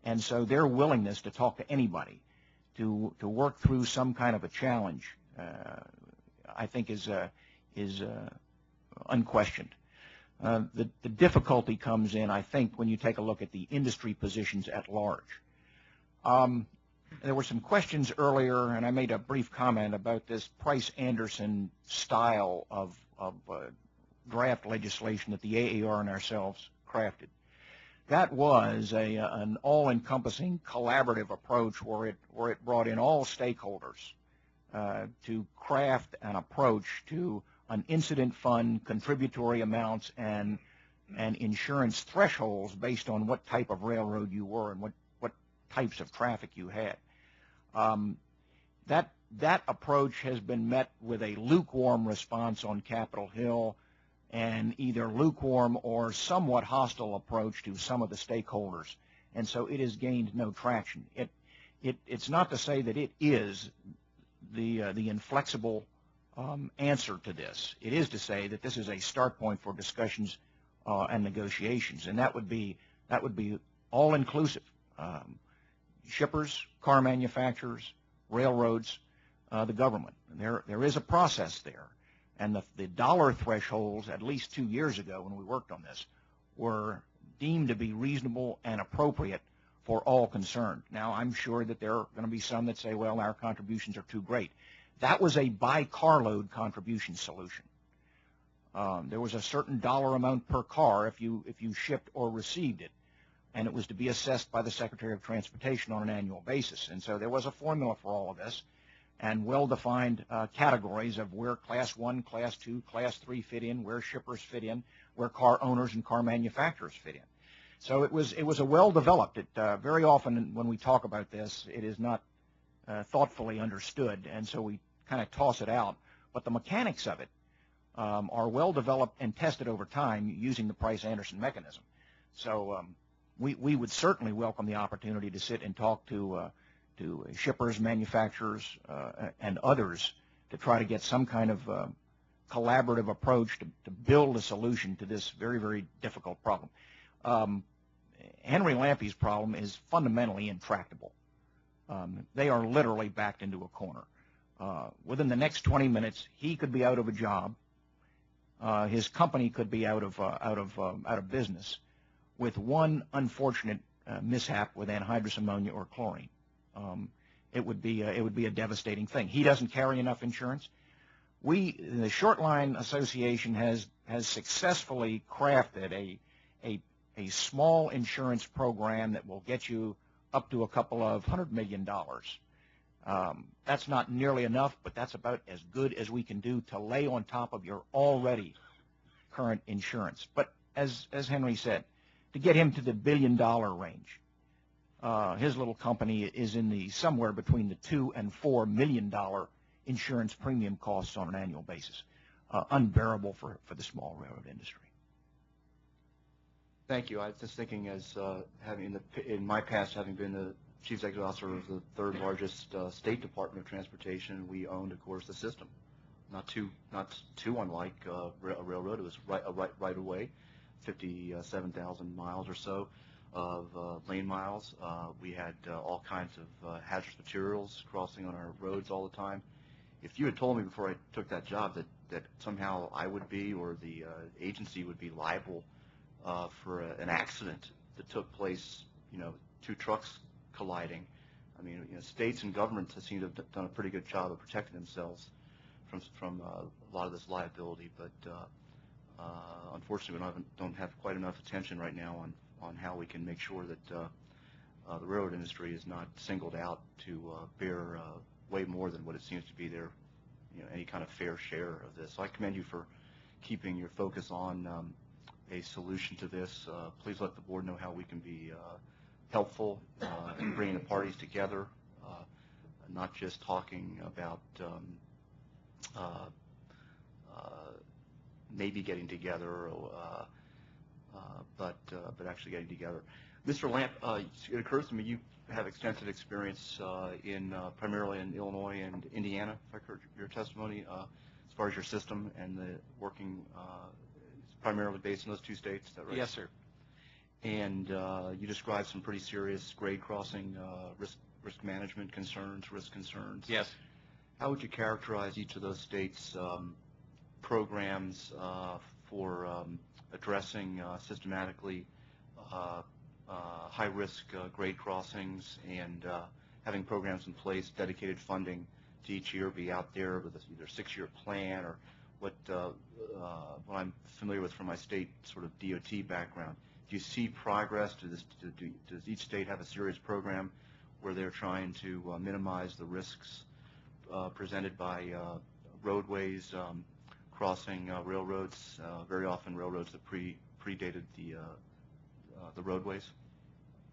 And so their willingness to talk to anybody, to work through some kind of a challenge, I think is unquestioned. The difficulty comes in, I think, when you take a look at the industry positions at large. There were some questions earlier, and I made a brief comment about this Price-Anderson style of draft legislation that the AAR and ourselves crafted. That was an all-encompassing collaborative approach where it brought in all stakeholders to craft an approach to an incident fund, contributory amounts, and insurance thresholds based on what type of railroad you were and what types of traffic you had. That approach has been met with a lukewarm response on Capitol Hill, and either lukewarm or somewhat hostile approach to some of the stakeholders, and so it has gained no traction. It's not to say that it is the inflexible answer to this. It is to say that this is a start point for discussions and negotiations, and that would be all inclusive. Shippers, car manufacturers, railroads, the government. There is a process there. And the dollar thresholds, at least 2 years ago when we worked on this, were deemed to be reasonable and appropriate for all concerned. Now, I'm sure that there are going to be some that say, well, our contributions are too great. That was a by carload contribution solution. There was a certain dollar amount per car if you shipped or received it, and it was to be assessed by the Secretary of Transportation on an annual basis. And so there was a formula for all of this, and well-defined categories of where Class 1, Class 2, Class 3 fit in, where shippers fit in, where car owners and car manufacturers fit in. So it was a well-developed. Very often when we talk about this, it is not thoughtfully understood, and so we kind of toss it out. But the mechanics of it are well-developed and tested over time using the Price-Anderson mechanism. So we would certainly welcome the opportunity to sit and talk to shippers, manufacturers, and others to try to get some kind of collaborative approach to build a solution to this very, very difficult problem. Henry Lampe's problem is fundamentally intractable. They are literally backed into a corner. Within the next 20 minutes, he could be out of a job. His company could be out of business, with one unfortunate mishap with anhydrous ammonia or chlorine. It would be a devastating thing. He doesn't carry enough insurance. The Short Line Association has successfully crafted a small insurance program that will get you up to a couple of $100 million. That's not nearly enough, but that's about as good as we can do to lay on top of your already current insurance. But as Henry said, to get him to the $1 billion range, his little company is in the somewhere between the $2 and $4 million insurance premium costs on an annual basis, unbearable for the small railroad industry. Thank you. I was just thinking, as in my past, having been the Chief Executive Officer of the third largest State Department of Transportation, we owned, of course, the system. Not too unlike a railroad. It was right away, 57,000 miles or so of lane miles. We had all kinds of hazardous materials crossing on our roads all the time. If you had told me before I took that job that somehow I would be, or the agency would be liable for an accident that took place, two trucks colliding. I mean, states and governments seem to have done a pretty good job of protecting themselves from a lot of this liability, but unfortunately we don't have quite enough attention right now on how we can make sure that the railroad industry is not singled out to bear way more than what it seems to be their any kind of fair share of this. So I commend you for keeping your focus on a solution to this. Please let the board know how we can be helpful in bringing the parties together, not just talking about maybe getting together, but actually getting together. Mr. Lampe, it occurs to me you have extensive experience primarily in Illinois and Indiana, if I heard your testimony, as far as your system and the working. It's primarily based in those two states, is that right? Yes, sir. and you described some pretty serious grade crossing risk management concerns, risk concerns. Yes. How would you characterize each of those states' programs for addressing systematically high-risk grade crossings and having programs in place, dedicated funding to each year be out there with either a 6-year plan or what I'm familiar with from my state sort of DOT background? Do you see progress? Does each state have a serious program where they're trying to minimize the risks presented by roadways crossing railroads, very often railroads that predated the roadways?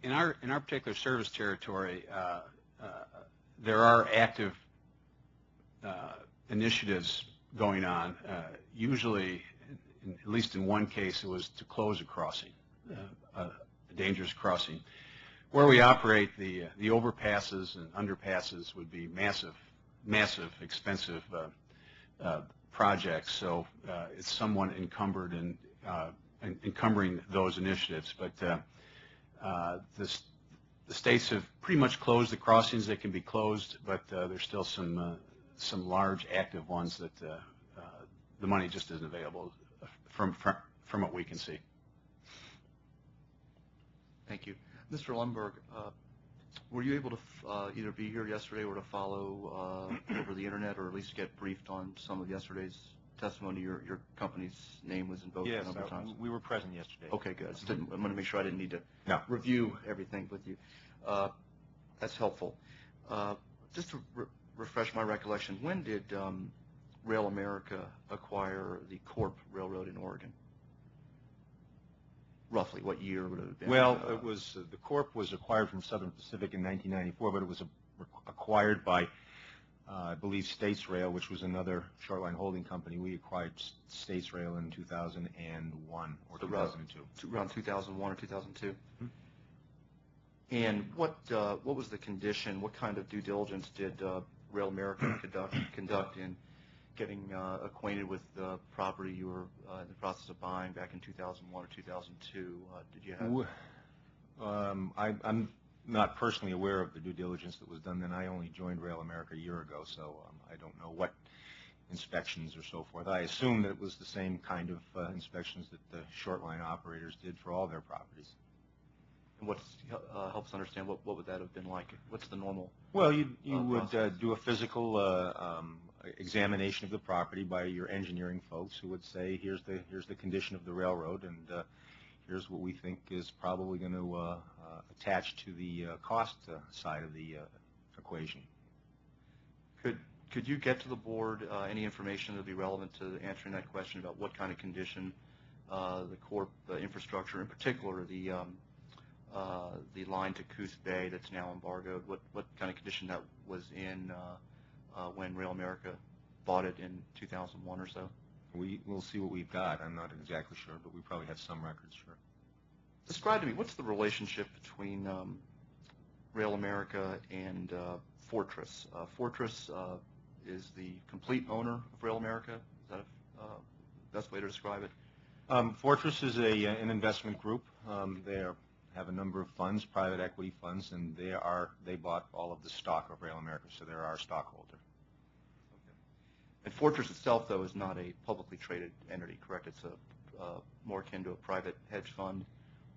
In our particular service territory, there are active initiatives going on. Usually, at least in one case, it was to close a crossing, a dangerous crossing. Where we operate, the overpasses and underpasses would be massive, expensive projects. So it's somewhat encumbered and encumbering those initiatives. But the states have pretty much closed the crossings that can be closed, but there's still some large active ones that the money just isn't available from what we can see. Thank you. Mr. Lundberg, were you able to either be here yesterday or to follow over the internet, or at least get briefed on some of yesterday's testimony? Your company's name was invoked a number of times. We were present yesterday. Okay, good. I want to make sure I didn't need to review everything with you. That's helpful. Just to refresh my recollection, when did Rail America acquire the Corp Railroad in Oregon? Roughly, what year would it have been? Well, it was the Corp was acquired from Southern Pacific in 1994, but it was acquired by, I believe, States Rail, which was another short-line holding company. We acquired States Rail in 2001 or 2002. Around 2001 or 2002. Mm-hmm. And what was the condition? What kind of due diligence did Rail America conduct in getting acquainted with the property you were in the process of buying back in 2001 or 2002? Did you have? I'm not personally aware of the due diligence that was done then. I only joined Rail America a year ago, so I don't know what inspections or so forth. I assume that it was the same kind of inspections that the short line operators did for all their properties. And what helps understand what would that have been like? What's the normal? Well, you would do a physical examination of the property by your engineering folks, who would say, here's the condition of the railroad, and here's what we think is probably going to attach to the cost side of the equation. Could you get to the board any information that would be relevant to answering that question about what kind of condition the Corp infrastructure, in particular the line to Coos Bay that's now embargoed, what kind of condition that was in when Rail America bought it in 2001 or so? We'll see what we've got. I'm not exactly sure, but we probably have some records, sure. Describe to me, what's the relationship between Rail America and Fortress? Fortress is the complete owner of Rail America. Is that the best way to describe it? Fortress is an investment group. They have a number of funds, private equity funds, and they bought all of the stock of Rail America, so they're our stockholder. Okay. And Fortress itself, though, is not a publicly traded entity, correct? It's more akin to a private hedge fund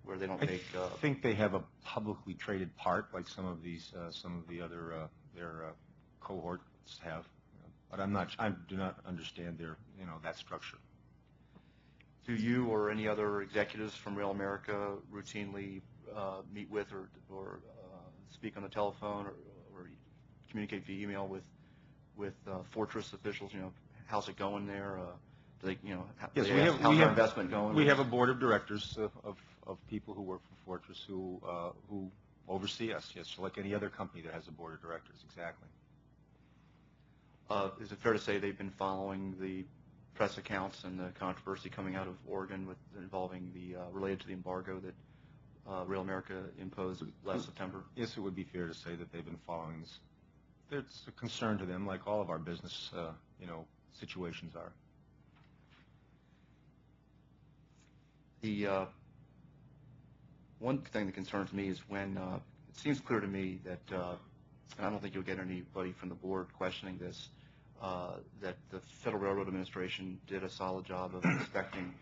where they don't make. I think they have a publicly traded part, like some of the other their cohorts have, but I do not understand their that structure. Do you or any other executives from Rail America routinely meet with or speak on the telephone or communicate via email with Fortress officials? How's it going there? Do they, yes, how's our investment going? We have a board of directors of people who work for Fortress who oversee us. Yes, like any other company that has a board of directors, exactly. Is it fair to say they've been following the press accounts and the controversy coming out of Oregon involving related to the embargo that Rail America imposed last September? Yes, it would be fair to say that they've been following this. It's a concern to them, like all of our business, situations are. One thing that concerns me is when it seems clear to me that, and I don't think you'll get anybody from the board questioning this, that the Federal Railroad Administration did a solid job of inspecting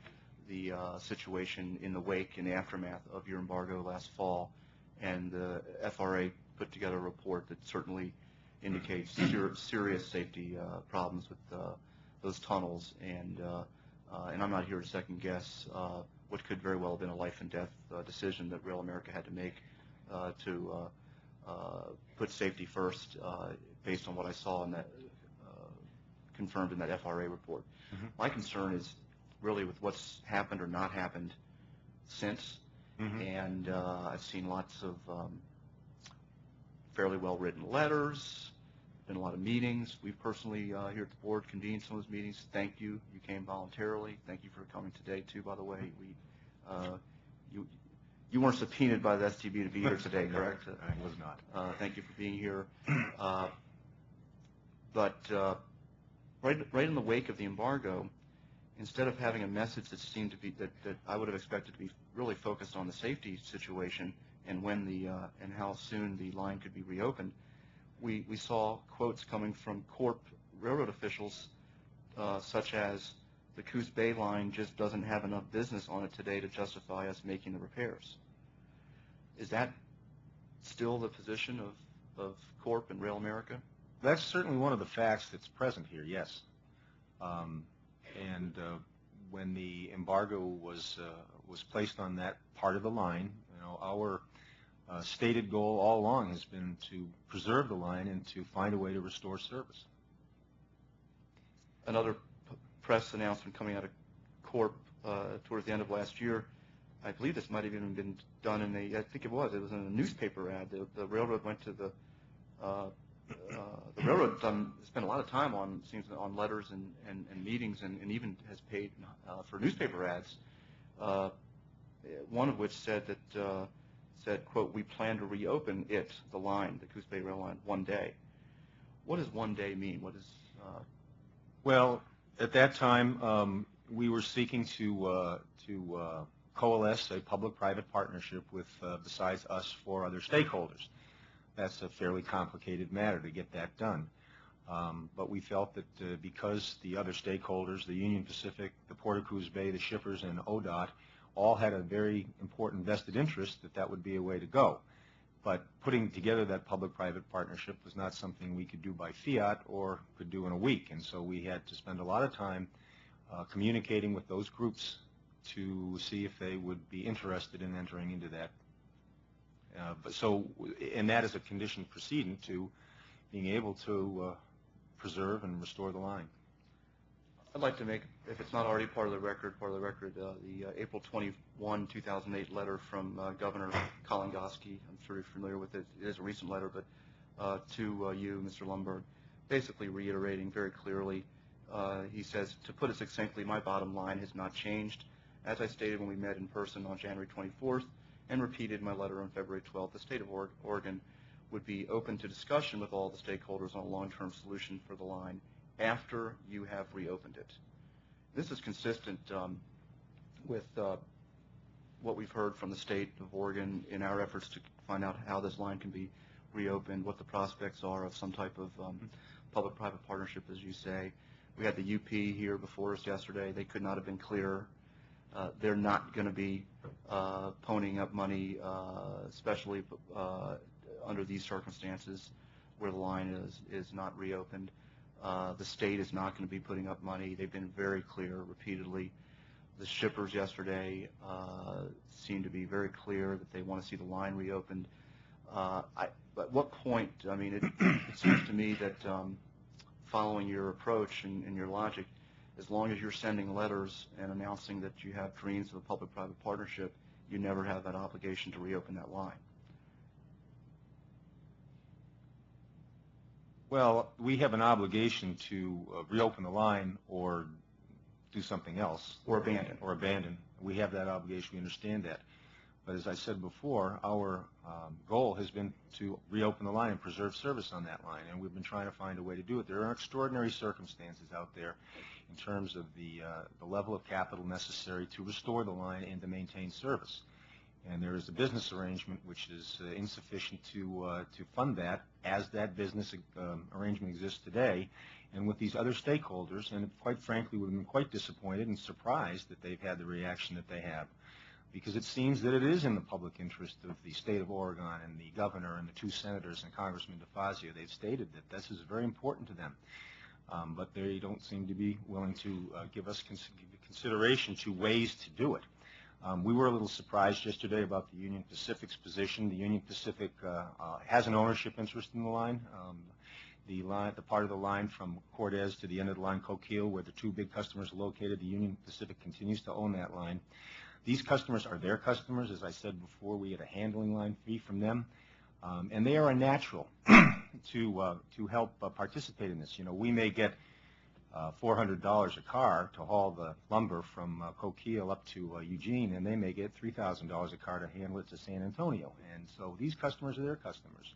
the situation in the wake and aftermath of your embargo last fall, and the FRA put together a report that certainly indicates serious safety problems with those tunnels, and I'm not here to second guess what could very well have been a life and death decision that Rail America had to make to put safety first based on what I saw in that confirmed in that FRA report. Mm-hmm. My concern is really with what's happened or not happened since, Mm-hmm. and I've seen lots of fairly well-written letters, been a lot of meetings. We've personally here at the board convened some of those meetings. Thank you. You came voluntarily. Thank you for coming today too, by the way. You weren't subpoenaed by the STB to be here today, correct? I was not. Thank you for being here. But right in the wake of the embargo, instead of having a message that seemed to be that I would have expected to be really focused on the safety situation and when and how soon the line could be reopened, we saw quotes coming from Corp railroad officials such as the Coos Bay line just doesn't have enough business on it today to justify us making the repairs. Is that still the position of Corp and Rail America? That's certainly one of the facts that's present here, yes. When the embargo was placed on that part of the line, our stated goal all along has been to preserve the line and to find a way to restore service. Another press announcement coming out of Corp towards the end of last year, I believe this might have even been done I think it was in a newspaper ad. The railroad went to the railroad spent a lot of time on letters and meetings and even has paid for newspaper ads. One of which said quote, we plan to reopen the line, the Coos Bay Rail Line, one day. What does one day mean? What is Well, at that time, we were seeking to coalesce a public-private partnership with, besides us, 4 other stakeholders. That's a fairly complicated matter to get that done. But we felt that because the other stakeholders, the Union Pacific, the Port of Coos Bay, the shippers, and ODOT, all had a very important vested interest that would be a way to go. But putting together that public-private partnership was not something we could do by fiat or could do in a week. And so we had to spend a lot of time communicating with those groups to see if they would be interested in entering into that. And that is a condition precedent to being able to preserve and restore the line. I'd like to make, if it's not already part of the record, the April 21, 2008 letter from Governor Kolongoski. I'm sure you're familiar with it. It is a recent letter, but to you, Mr. Lundberg, basically reiterating very clearly, he says, to put it succinctly, my bottom line has not changed. As I stated when we met in person on January 24th and repeated my letter on February 12th, the state of Oregon would be open to discussion with all the stakeholders on a long-term solution for the line after you have reopened it. This is consistent with what we've heard from the state of Oregon in our efforts to find out how this line can be reopened, what the prospects are of some type of public-private partnership, as you say. We had the UP here before us yesterday. They could not have been clearer. They're not going to be ponying up money, especially under these circumstances where the line is not reopened. The state is not going to be putting up money. They've been very clear repeatedly. The shippers yesterday seem to be very clear that they want to see the line reopened. At what point, I mean, it seems to me that following your approach and your logic, as long as you're sending letters and announcing that you have dreams of a public-private partnership, you never have that obligation to reopen that line. Well, we have an obligation to reopen the line or do something else. Or abandon. We have that obligation. We understand that. But as I said before, our goal has been to reopen the line and preserve service on that line, and we've been trying to find a way to do it. There are extraordinary circumstances out there in terms of the level of capital necessary to restore the line and to maintain service. And there is a business arrangement which is insufficient to fund that as that business arrangement exists today. And with these other stakeholders, and quite frankly, we've been quite disappointed and surprised that they've had the reaction that they have, because it seems that it is in the public interest of the state of Oregon and the governor and the 2 senators and Congressman DeFazio. They've stated that this is very important to them, but they don't seem to be willing to give us consideration to ways to do it. We were a little surprised yesterday about the Union Pacific's position. The Union Pacific has an ownership interest in the line. The part of the line from Cortez to the end of the line, Coquille, where the 2 big customers are located, the Union Pacific continues to own that line. These customers are their customers. As I said before, we get a handling line fee from them, and they are a natural to help participate in this. You know, we may get $400 a car to haul the lumber from Coquille up to Eugene, and they may get $3,000 a car to handle it to San Antonio. And so these customers are their customers.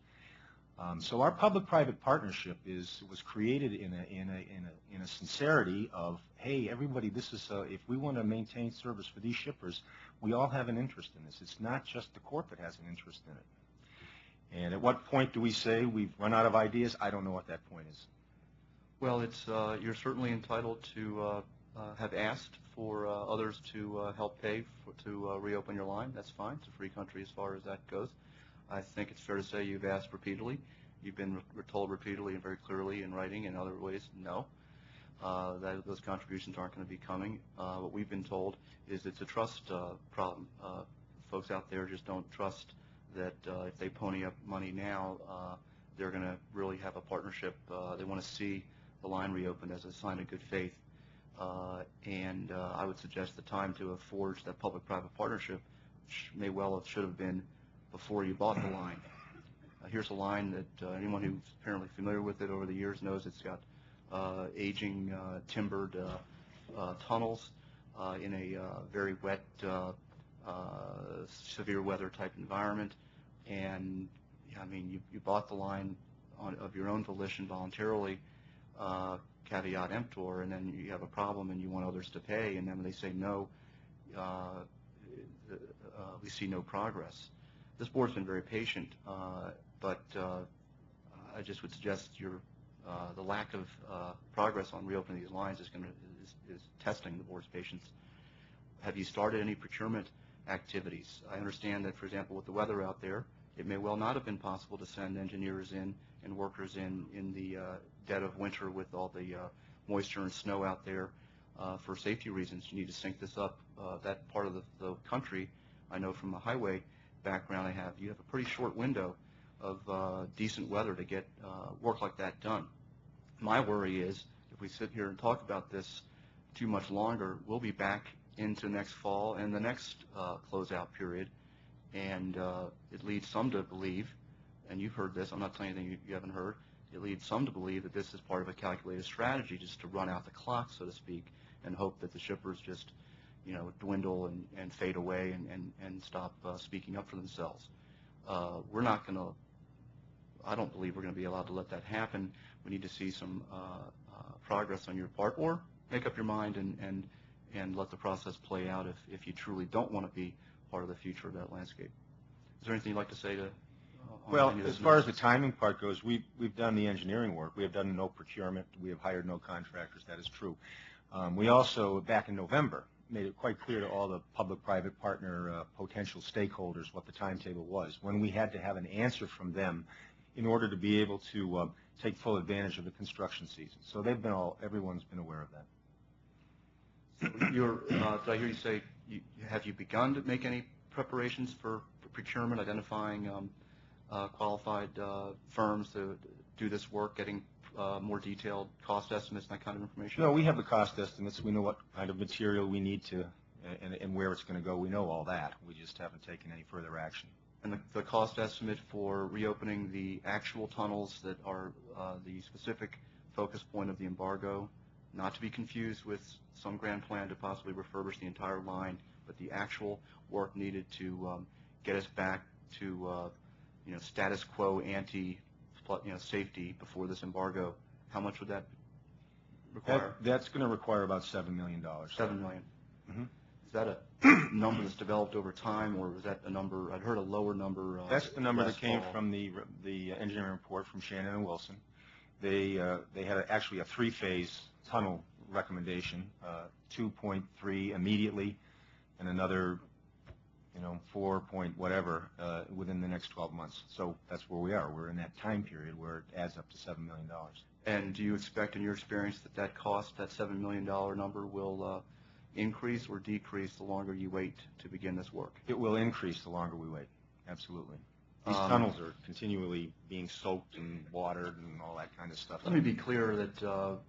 So our public-private partnership was created in a sincerity of, hey, everybody, this is if we want to maintain service for these shippers, we all have an interest in this. It's not just the corp that has an interest in it. And at what point do we say we've run out of ideas? I don't know what that point is. Well, it's you're certainly entitled to have asked for others to help pay to reopen your line. That's fine. It's a free country as far as that goes. I think it's fair to say you've asked repeatedly. You've been told repeatedly and very clearly in writing and other ways, no, that those contributions aren't going to be coming. What we've been told is it's a trust problem. Folks out there just don't trust that if they pony up money now, they're going to really have a partnership. They want to see the line reopened as a sign of good faith. And I would suggest the time to have forged that public-private partnership may well have should have been before you bought the line. Here's a line that anyone who's apparently familiar with it over the years knows it's got aging timbered tunnels in a very wet, severe weather type environment. And I mean, you bought the line of your own volition voluntarily, caveat emptor, and then you have a problem and you want others to pay, and then when they say no, we see no progress. This board's been very patient, but I just would suggest the lack of progress on reopening these lines is testing the board's patience. Have you started any procurement activities? I understand that, for example, with the weather out there, it may well not have been possible to send engineers in and workers in the dead of winter with all the moisture and snow out there for safety reasons. You need to sync this up. That part of the country, I know from a highway background you have a pretty short window of decent weather to get work like that done. My worry is if we sit here and talk about this too much longer, we'll be back into next fall and the next closeout period, and it leads some to believe, and you've heard this, I'm not telling you anything you haven't heard, it leads some to believe that this is part of a calculated strategy just to run out the clock, so to speak, and hope that the shippers just dwindle and fade away and stop speaking up for themselves. We're not going to, I don't believe we're going to be allowed to let that happen. We need to see some progress on your part, or make up your mind and let the process play out if you truly don't want to be part of the future of that landscape. Is there anything you'd like to say to Well, as far as the timing part goes, we've done the engineering work. We have done no procurement. We have hired no contractors. That is true. We also, back in November, made it quite clear to all the public-private partner potential stakeholders what the timetable was, when we had to have an answer from them in order to be able to take full advantage of the construction season. So everyone's been aware of that. So did I hear you say, have you begun to make any preparations for procurement, identifying qualified firms to do this work, getting more detailed cost estimates and that kind of information? No, we have the cost estimates. We know what kind of material we need to and where it's going to go. We know all that. We just haven't taken any further action. And the cost estimate for reopening the actual tunnels that are the specific focus point of the embargo, not to be confused with some grand plan to possibly refurbish the entire line, but the actual work needed to get us back to status quo ante safety before this embargo. How much would that require? That's going to require about $7 million. $7 million. Mm-hmm. that a number that's developed over time, or was that a number, I'd heard a lower number? That's the number last that came fall. from the engineering report from Shannon and Wilson. They had actually a three-phase tunnel recommendation, 2.3 immediately, and another, 4 point whatever within the next 12 months. So that's where we are. We're in that time period where it adds up to $7 million. And do you expect, in your experience, that cost, that $7 million number, will increase or decrease the longer you wait to begin this work? It will increase the longer we wait. Absolutely. These Um, tunnels are continually being soaked and watered and all that kind of stuff. Let me be clear that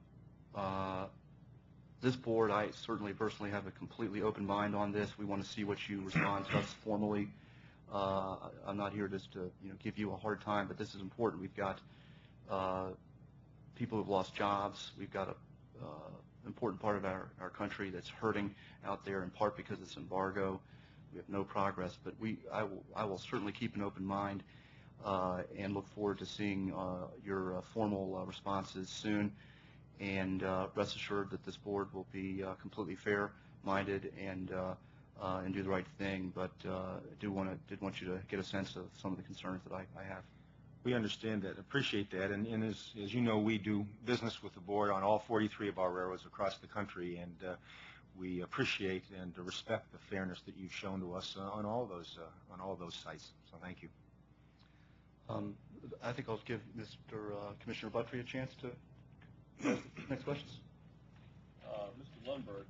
this board, I certainly personally have a completely open mind on this. We want to see what you respond to us formally. I'm not here just to give you a hard time, but this is important. We've got people who've lost jobs. We've got a important part of our country that's hurting out there, in part because of this embargo. We have no progress, but I will certainly keep an open mind and look forward to seeing your formal responses soon. And rest assured that this board will be completely fair-minded and do the right thing. But did want you to get a sense of some of the concerns that I have. We understand that, appreciate that, and as you know, we do business with the board on all 43 of our railroads across the country, and we appreciate and respect the fairness that you've shown to us on all those sites. So thank you. I think I'll give Mr. Commissioner Buttry a chance to ask the next questions. Mr. Lundberg,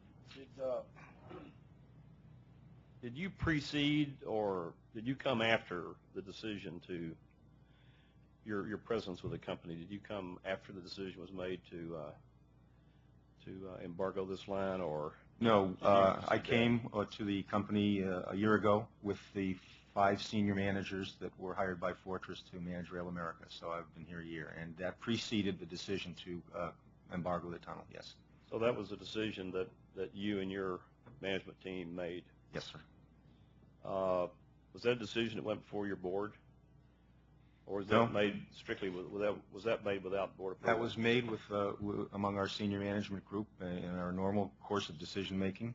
did you precede or did you come after the decision to your presence with the company? Did you come after the decision was made to embargo this line, or? No, I came to the company a year ago with the 5 senior managers that were hired by Fortress to manage Rail America. So I've been here a year, and that preceded the decision to embargo the tunnel, yes. So that was a decision that you and your management team made? Yes, sir. Was that a decision that went before your board? Or was that made strictly was that made without board approval? That was made with among our senior management group in our normal course of decision making.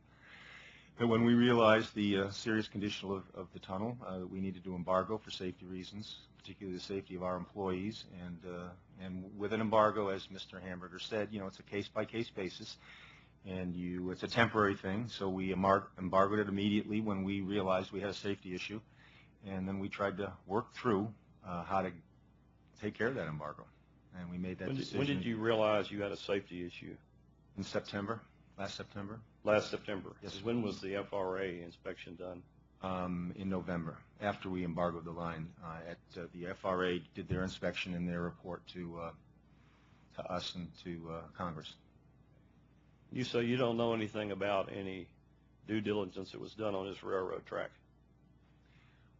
But when we realized the serious condition of the tunnel, we needed to embargo for safety reasons, particularly the safety of our employees. And with an embargo, as Mr. Hamburger said, it's a case-by-case basis, and it's a temporary thing. So we embargoed it immediately when we realized we had a safety issue, and then we tried to work through how to take care of that embargo, and we made that decision. When did you realize you had a safety issue? In September, last September. Last September. Yes. When was the FRA inspection done? In November, after we embargoed the line. The FRA did their inspection and their report to us and to Congress. You say you don't know anything about any due diligence that was done on this railroad track?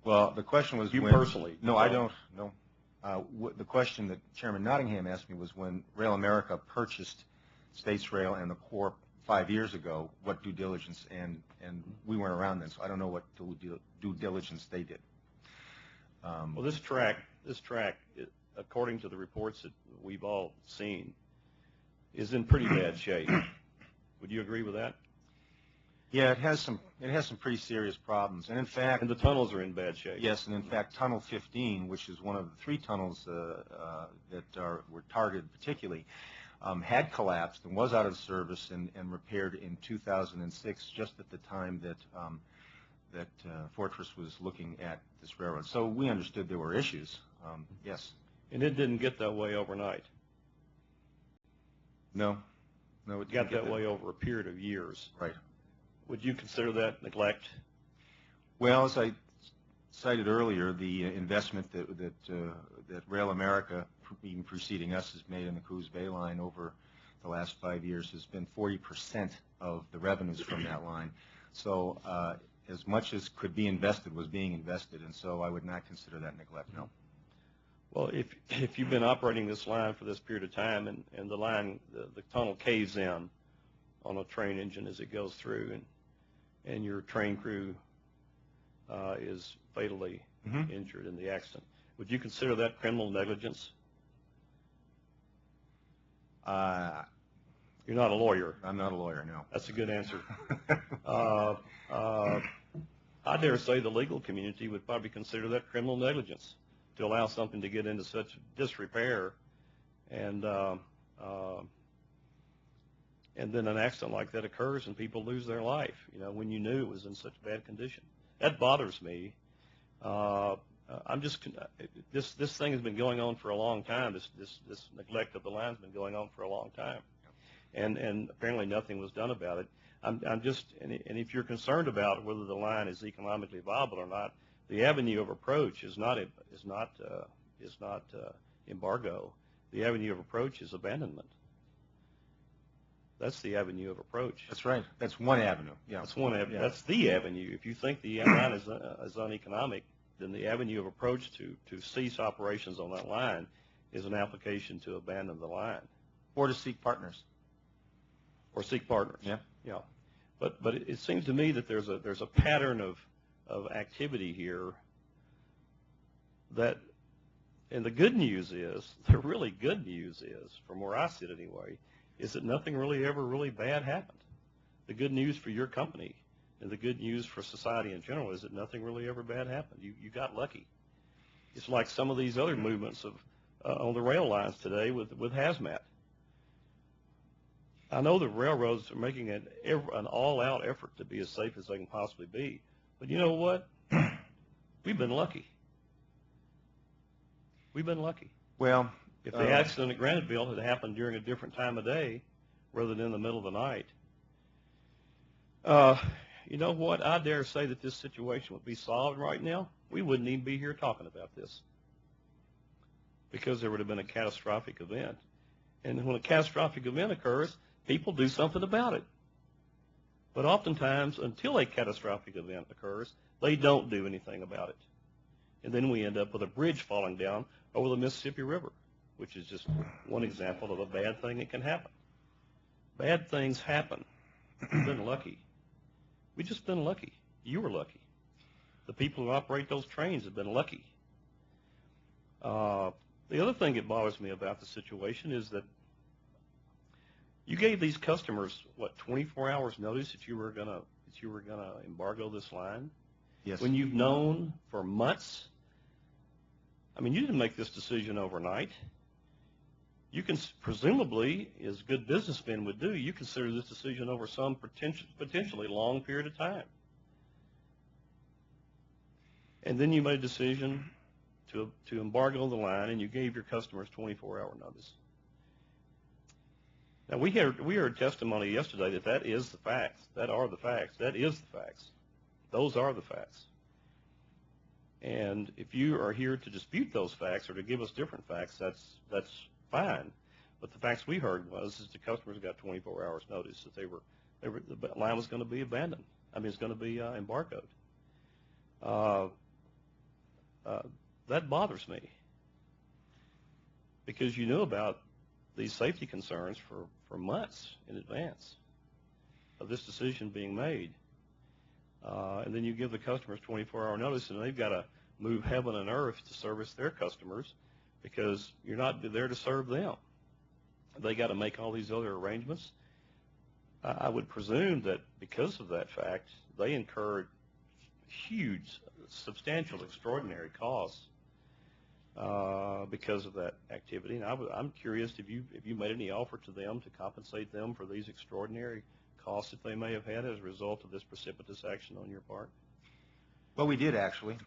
Well, the question was you when, personally? No, I don't. No. The question that Chairman Nottingham asked me was when Rail America purchased States Rail and the Corp 5 years ago, what due diligence, and we weren't around then, so I don't know what due diligence they did. Well, this track, according to the reports that we've all seen, is in pretty bad shape. Would you agree with that? Yeah, it has some pretty serious problems, and in fact, and the tunnels are in bad shape. Yes, and in fact, Tunnel 15, which is one of the 3 tunnels that were targeted particularly, had collapsed and was out of service and repaired in 2006, just at the time that Fortress was looking at this railroad. So we understood there were issues. Yes. And it didn't get that way overnight. No, it got that way over a period of years. Right. Would you consider that neglect? Well, as I cited earlier, the investment that Rail America, even preceding us, has made in the Coos Bay line over the last 5 years has been 40% of the revenues from that line. So as much as could be invested was being invested, and so I would not consider that neglect, no. Well, if you've been operating this line for this period of time and the line, the tunnel caves in on a train engine as it goes through, and your train crew is fatally injured in the accident, would you consider that criminal negligence? It You're not a lawyer. I'm not a lawyer, no. That's a good answer. I dare say the legal community would probably consider that criminal negligence to allow something to get into such disrepair, and then an accident like that occurs and people lose their life, when you knew it was in such bad condition. That bothers me. This thing has been going on for a long time. This neglect of the line's been going on for a long time, and apparently nothing was done about it. And if you're concerned about whether the line is economically viable or not, the avenue of approach is not embargo. The avenue of approach is abandonment. That's the avenue of approach. That's right. That's one avenue. Yeah. That's one avenue. Yeah. That's the avenue. If you think the line is uneconomic, then the avenue of approach to cease operations on that line is an application to abandon the line. Or to seek partners. Or seek partners. Yeah. Yeah. But it seems to me that there's a pattern of activity here that, and the good news is, the really good news is, from where I sit anyway, is that nothing really ever really bad happened. The good news for your company and the good news for society in general is that nothing really ever bad happened. You got lucky. It's like some of these other movements on the rail lines today with hazmat. I know the railroads are making an all-out effort to be as safe as they can possibly be, but you know what? We've been lucky. We've been lucky. Well, if the accident at Graniteville had happened during a different time of day rather than in the middle of the night, you know what? I dare say that this situation would be solved right now. We wouldn't even be here talking about this because there would have been a catastrophic event. And when a catastrophic event occurs, people do something about it. But oftentimes, until a catastrophic event occurs, they don't do anything about it. And then we end up with a bridge falling down over the Mississippi River, which is just one example of a bad thing that can happen. Bad things happen. We've been lucky. We've just been lucky. You were lucky. The people who operate those trains have been lucky. The other thing that bothers me about the situation is that you gave these customers, 24 hours notice that you were gonna embargo this line? Yes. When you've known for months? I mean, you didn't make this decision overnight. You can presumably, as good businessmen would do, you consider this decision over some potentially long period of time. And then you made a decision to embargo the line, and you gave your customers 24-hour notice. Now, we heard testimony yesterday that is the facts. That are the facts. That is the facts. Those are the facts. And if you are here to dispute those facts or to give us different facts, that's fine. But the facts we heard is the customers got 24 hours notice that the line was going to be abandoned. I mean, it's going to be embargoed. That bothers me because you knew about these safety concerns for months in advance of this decision being made. And then you give the customers 24-hour notice, and they've got to move heaven and earth to service their customers because you're not there to serve them. They got to make all these other arrangements. I would presume that because of that fact, they incurred huge, substantial, extraordinary costs because of that activity. And I'm curious if you made any offer to them to compensate them for these extraordinary costs that they may have had as a result of this precipitous action on your part. Well, we did actually,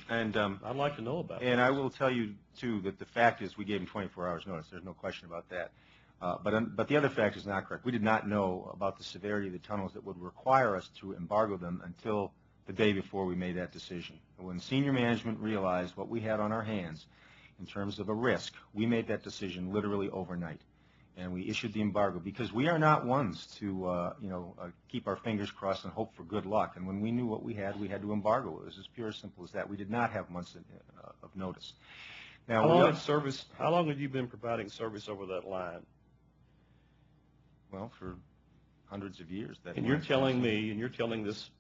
and I'd like to know about it. And I will tell you too that the fact is we gave them 24 hours notice. There's no question about that. But the other fact is not correct. We did not know about the severity of the tunnels that would require us to embargo them until the day before we made that decision. When senior management realized what we had on our hands in terms of a risk, we made that decision literally overnight. And we issued the embargo because we are not ones to, keep our fingers crossed and hope for good luck. And when we knew what we had to embargo. It was as pure as simple as that. We did not have months of notice. Now, how long have you been providing service over that line? Well, for hundreds of years. And you're telling me, and you're telling this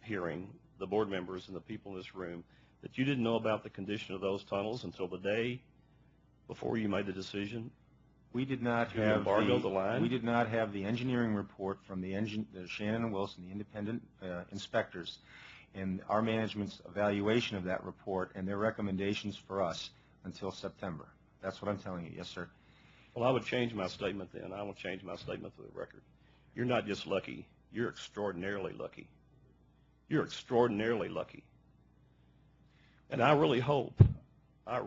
hearing, the board members and the people in this room, that you didn't know about the condition of those tunnels until the day before you made the decision We did not Did you have embargo the line? We did not have the engineering report from the Shannon and Wilson, the independent inspectors, and our management's evaluation of that report and their recommendations for us until September. That's what I'm telling you. Yes, sir. Well, I would change my statement then. I will change my statement for the record. You're not just lucky. You're extraordinarily lucky. You're extraordinarily lucky. And I really hope that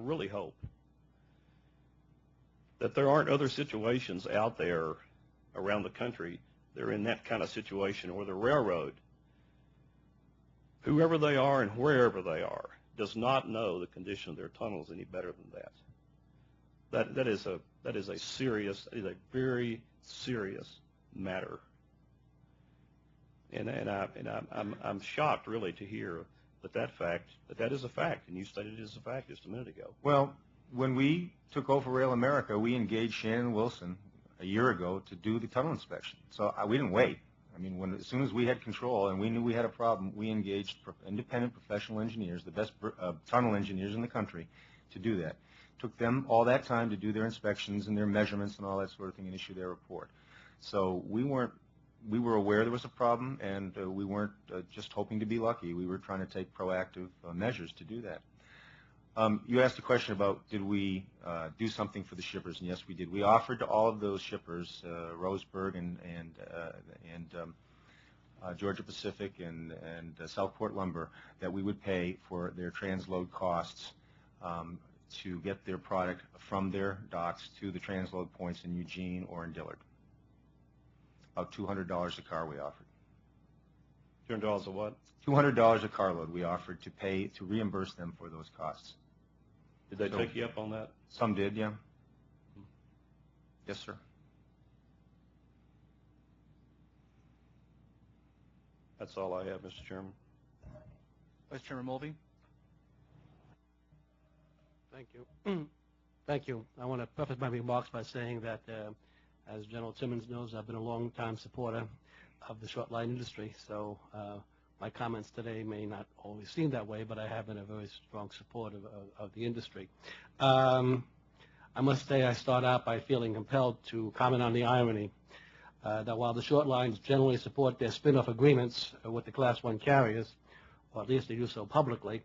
there aren't other situations out there around the country that are in that kind of situation where the railroad, whoever they are and wherever they are, does not know the condition of their tunnels any better than that. That is a very serious matter. And I'm shocked really to hear that is a fact, and you stated it as a fact just a minute ago. Well, when we took over Rail America, we engaged Shannon Wilson a year ago to do the tunnel inspection. So we didn't wait. I mean, as soon as we had control and we knew we had a problem, we engaged independent professional engineers, the best tunnel engineers in the country, to do that. Took them all that time to do their inspections and their measurements and all that sort of thing and issue their report. So we were aware there was a problem, and we weren't just hoping to be lucky. We were trying to take proactive measures to do that. You asked a question about did we do something for the shippers, and yes, we did. We offered to all of those shippers, Roseburg and Georgia Pacific and Southport Lumber, that we would pay for their transload costs to get their product from their docks to the transload points in Eugene or in Dillard. About $200 a car we offered. $200 a what? $200 a carload we offered to pay to reimburse them for those costs. Did they take you up on that? Some did, yeah. Yes, sir. That's all I have, Mr. Chairman. Vice Chairman Mulvey? Thank you. Thank you. I want to preface my remarks by saying that, as General Timmons knows, I've been a long-time supporter of the short line industry, so my comments today may not always seem that way, but I have been a very strong supporter of the industry. I must say I start out by feeling compelled to comment on the irony that while the short lines generally support their spin-off agreements with the Class 1 carriers, or at least they do so publicly,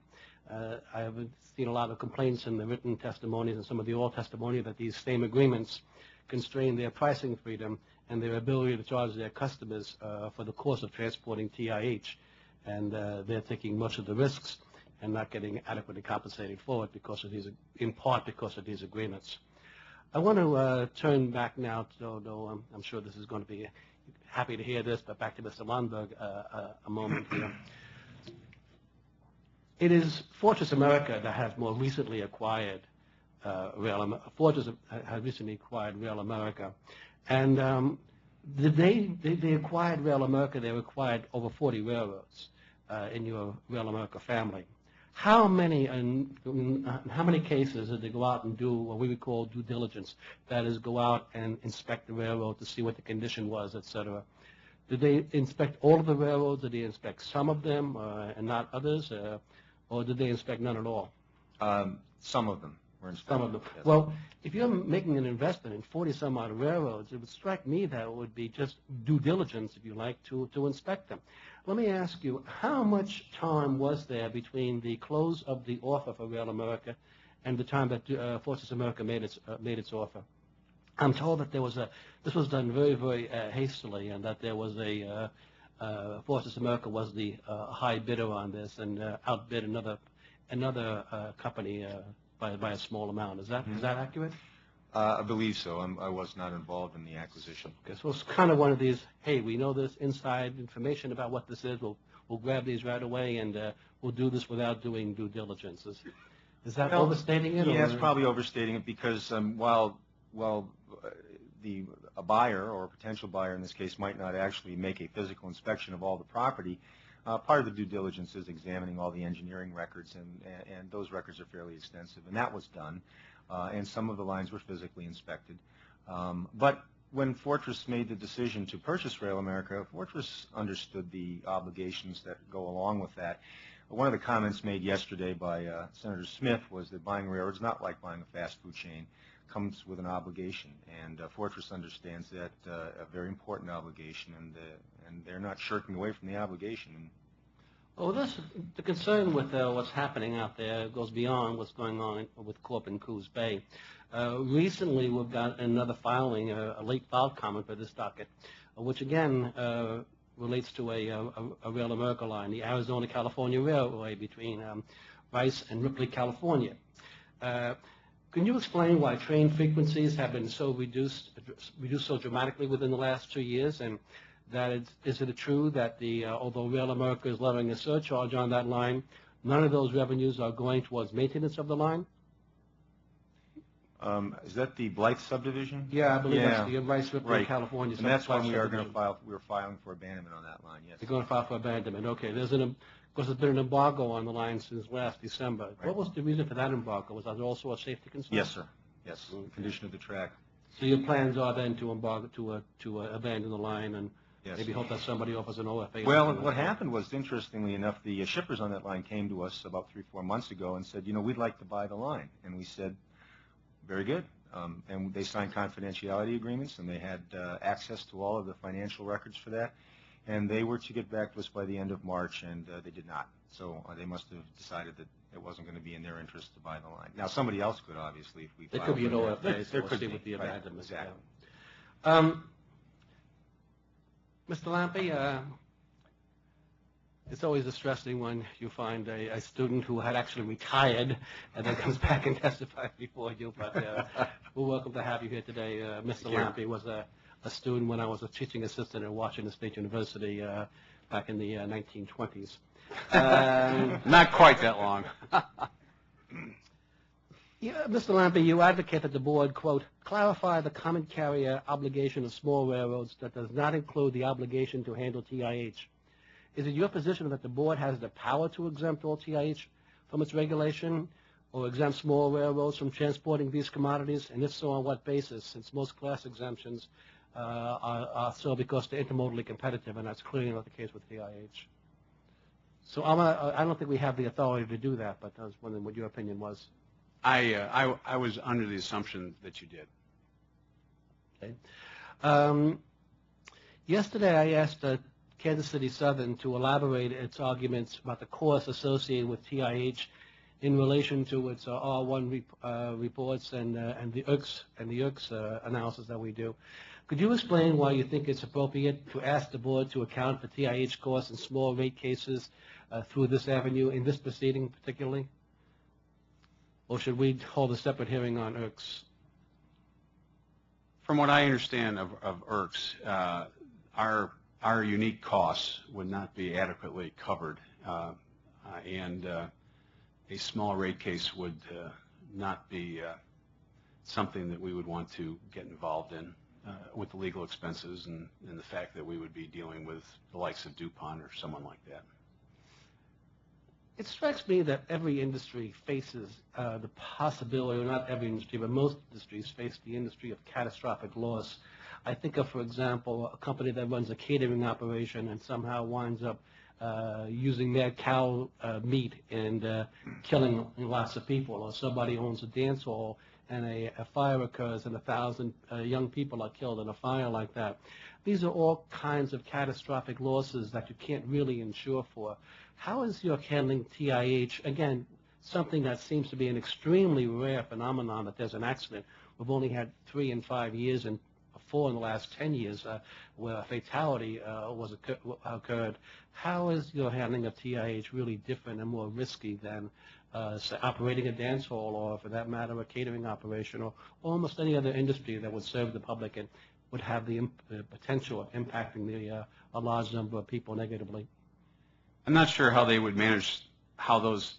I have seen a lot of complaints in the written testimonies and some of the oral testimony that these same agreements constrain their pricing freedom and their ability to charge their customers for the cost of transporting TIH. And they're taking much of the risks and not getting adequately compensated for it because of these, in part because of these agreements. I want to turn back now, though I'm sure this is going to be happy to hear this, but back to Mr. Lundberg a moment here. It is Fortress America that has more recently acquired Fortress has recently acquired Rail America, and they acquired Rail America. They acquired over 40 railroads in your Rail America family. How many cases did they go out and do what we would call due diligence? That is, go out and inspect the railroad to see what the condition was, etc. Did they inspect all of the railroads? Did they inspect some of them and not others? Or did they inspect none at all? Some of them were inspected. Some of them. Yes. Well, if you're making an investment in 40-some-odd railroads, it would strike me that it would be just due diligence, if you like, to inspect them. Let me ask you, how much time was there between the close of the offer for Rail America and the time that Fortress America made its offer? I'm told that this was done very, very hastily, and that there was Fortress America was the high bidder on this and outbid another company by a small amount. Is that accurate? I believe so. I was not involved in the acquisition. Okay, so it's kind of one of these, hey, we know this inside information about what this is. We'll grab these right away, and we'll do this without doing due diligence. Is that overstating it? Yeah, it's probably overstating it because while a buyer or a potential buyer in this case might not actually make a physical inspection of all the property, part of the due diligence is examining all the engineering records, and those records are fairly extensive, and that was done, and some of the lines were physically inspected. But when Fortress made the decision to purchase Rail America, Fortress understood the obligations that go along with that. One of the comments made yesterday by Senator Smith was that buying railroads is not like buying a fast food chain. comes with an obligation, and Fortress understands that a very important obligation, and they're not shirking away from the obligation. Well, the concern with what's happening out there goes beyond what's going on with Corp and Coos Bay. Recently, we've got another filing, a late filed comment for this docket, which again relates to a Rail America line, the Arizona-California Railway between Rice and Ripley, California. Can you explain why train frequencies have been so reduced so dramatically within the last 2 years, and that is it true that although Rail America is levying a surcharge on that line, none of those revenues are going towards maintenance of the line? Is that the Blythe subdivision? Yeah, I believe that's the Rice, Ripley, right. California. And that's when we're filing for abandonment on that line, yes. You're going to file for abandonment. Okay. Of course, there's been an embargo on the line since last December. Right. What was the reason for that embargo? Was that also a safety concern? Yes, sir. Yes, condition of the track. So your plans are then to embargo, to abandon the line and Yes. maybe hope that somebody offers an OFA? Well, what happened was, interestingly enough, the shippers on that line came to us about 3-4 months ago and said, we'd like to buy the line. And we said, very good. And they signed confidentiality agreements, and they had access to all of the financial records for that. And they were to get back to us by the end of March, and they did not. So they must have decided that it wasn't going to be in their interest to buy the line. Now, somebody else could, obviously, if we There filed could be an for OFA, so There we'll could see be, with the right, abandonment. exactly. Yeah. Mr. Lampe, it's always distressing when you find a student who had actually retired and then comes back and testifies before you, but we're welcome to have you here today. Mr. Lampe was a student when I was a teaching assistant at Washington State University back in the 1920s. Not quite that long. Yeah, Mr. Lampe, you advocate that the board, quote, clarify the common carrier obligation of small railroads that does not include the obligation to handle TIH. Is it your position that the board has the power to exempt all TIH from its regulation or exempt small railroads from transporting these commodities? And if so, on what basis, since most class exemptions are so because they're intermodally competitive, and that's clearly not the case with TIH. So I don't think we have the authority to do that, but I was wondering what your opinion was. I was under the assumption that you did. Okay. Yesterday I asked Kansas City Southern to elaborate its arguments about the costs associated with TIH in relation to its R1 reports and the IRCS analysis that we do. Could you explain why you think it's appropriate to ask the board to account for TIH costs in small rate cases through this avenue, in this proceeding particularly? Or should we hold a separate hearing on IRCS? From what I understand of IRCS, our unique costs would not be adequately covered, and a small rate case would not be something that we would want to get involved in with the legal expenses and the fact that we would be dealing with the likes of DuPont or someone like that. It strikes me that every industry faces the possibility, or not every industry, but most industries face the industry of catastrophic loss. I think of, for example, a company that runs a catering operation and somehow winds up using their cow meat and killing lots of people, or somebody owns a dance hall and a fire occurs and 1,000 young people are killed in a fire like that. These are all kinds of catastrophic losses that you can't really insure for. How is your handling TIH, again, something that seems to be an extremely rare phenomenon that there's an accident? We've only had 3 in 5 years and 4 in the last 10 years where a fatality occurred. How is your handling of TIH really different and more risky than say, operating a dance hall, or for that matter, a catering operation, or almost any other industry that would serve the public and would have the potential of impacting a large number of people negatively? I'm not sure how they would manage, how those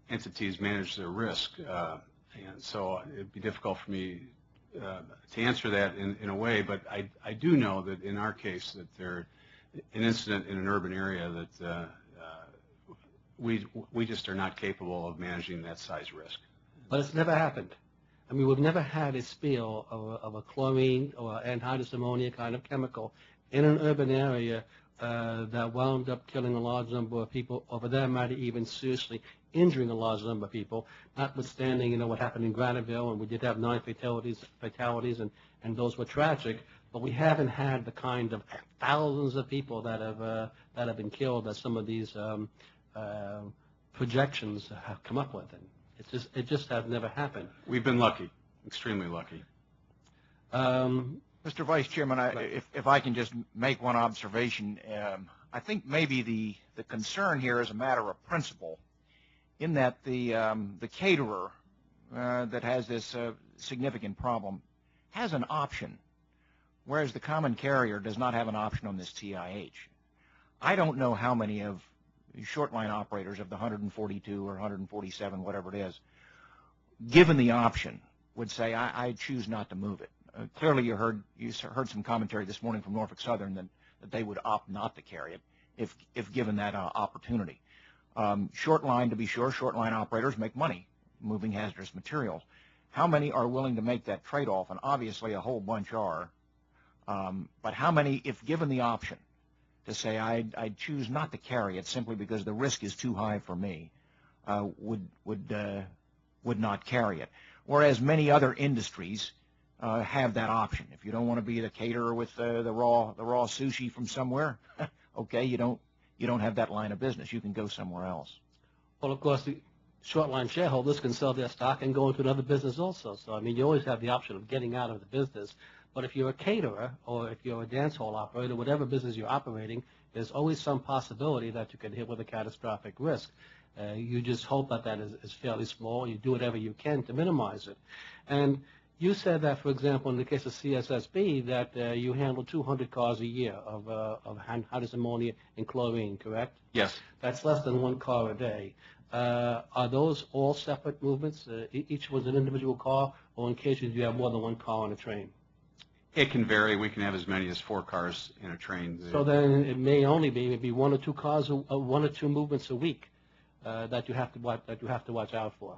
entities manage their risk, and so it'd be difficult for me to answer that in a way, but I do know that in our case that there an incident in an urban area that we just are not capable of managing that size risk. But it's never happened. I mean, we've never had a spill of a chlorine or anhydrous ammonia kind of chemical in an urban area that wound up killing a large number of people, or for that matter, even seriously injuring a large number of people, notwithstanding, what happened in Graniteville, and we did have 9 fatalities, and those were tragic, but we haven't had the kind of thousands of people that have been killed that some of these projections have come up with, and it just has never happened. We've been lucky, extremely lucky. Mr. Vice Chairman, if I can just make one observation, I think maybe the concern here is a matter of principle, in that the caterer that has this significant problem has an option, whereas the common carrier does not have an option on this TIH. I don't know how many of short line operators of the 142 or 147, whatever it is, given the option, would say, I choose not to move it. Clearly, you heard some commentary this morning from Norfolk Southern that they would opt not to carry it if given that opportunity. Short line, to be sure, short line operators make money moving hazardous materials. How many are willing to make that trade-off? And obviously, a whole bunch are. But how many, if given the option to say, I'd choose not to carry it simply because the risk is too high for me, would not carry it? Whereas many other industries have that option. If you don't want to be the caterer with the raw sushi from somewhere, okay, you don't have that line of business. You can go somewhere else. Well, of course, the short line shareholders can sell their stock and go into another business also. So, you always have the option of getting out of the business. But if you're a caterer or if you're a dance hall operator, whatever business you're operating, there's always some possibility that you could hit with a catastrophic risk. You just hope that is fairly small. You do whatever you can to minimize it. And you said that, for example, in the case of CSSB, that you handle 200 cars a year of hydrogen ammonia and chlorine, correct? Yes. That's less than 1 car a day. Are those all separate movements? Each was an individual car, or in cases you have more than 1 car on a train? It can vary. We can have as many as 4 cars in a train. So then it may only be maybe 1 or 2 cars, 1 or 2 movements a week that you have to watch out for.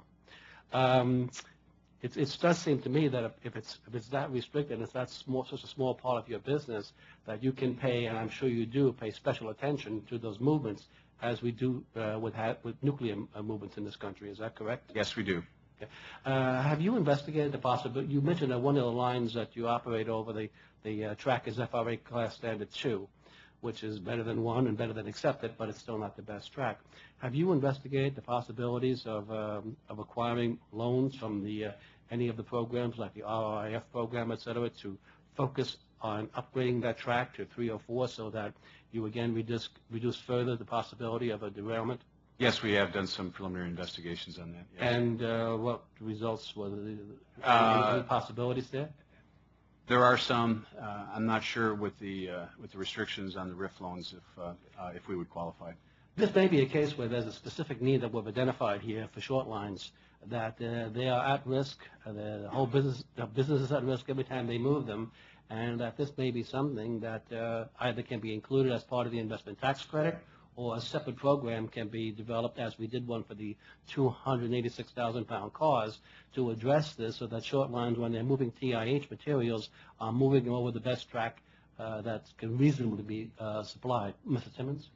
It does seem to me that if it's that restricted, if that's such a small part of your business, that you can pay, and I'm sure you do, pay special attention to those movements as we do with nuclear movements in this country. Is that correct? Yes, we do. Okay. Have you investigated the possibility? You mentioned that one of the lines that you operate over the track is FRA Class Standard 2, which is better than 1 and better than accepted, but it's still not the best track. Have you investigated the possibilities of acquiring loans from any of the programs like the RRIF program, et cetera, to focus on upgrading that track to 3 or 4 so that you again reduce further the possibility of a derailment? Yes, we have done some preliminary investigations on that. Yes. And what results were any possibilities there? There are some. I'm not sure with the restrictions on the RIF loans if we would qualify. This may be a case where there's a specific need that we've identified here for short lines, that they are at risk, the whole business is at risk every time they move them, and that this may be something that either can be included as part of the investment tax credit, or a separate program can be developed, as we did one for the 286,000-pound cars, to address this so that short lines, when they're moving TIH materials, are moving them over the best track that can reasonably be supplied. Mr. Timmons?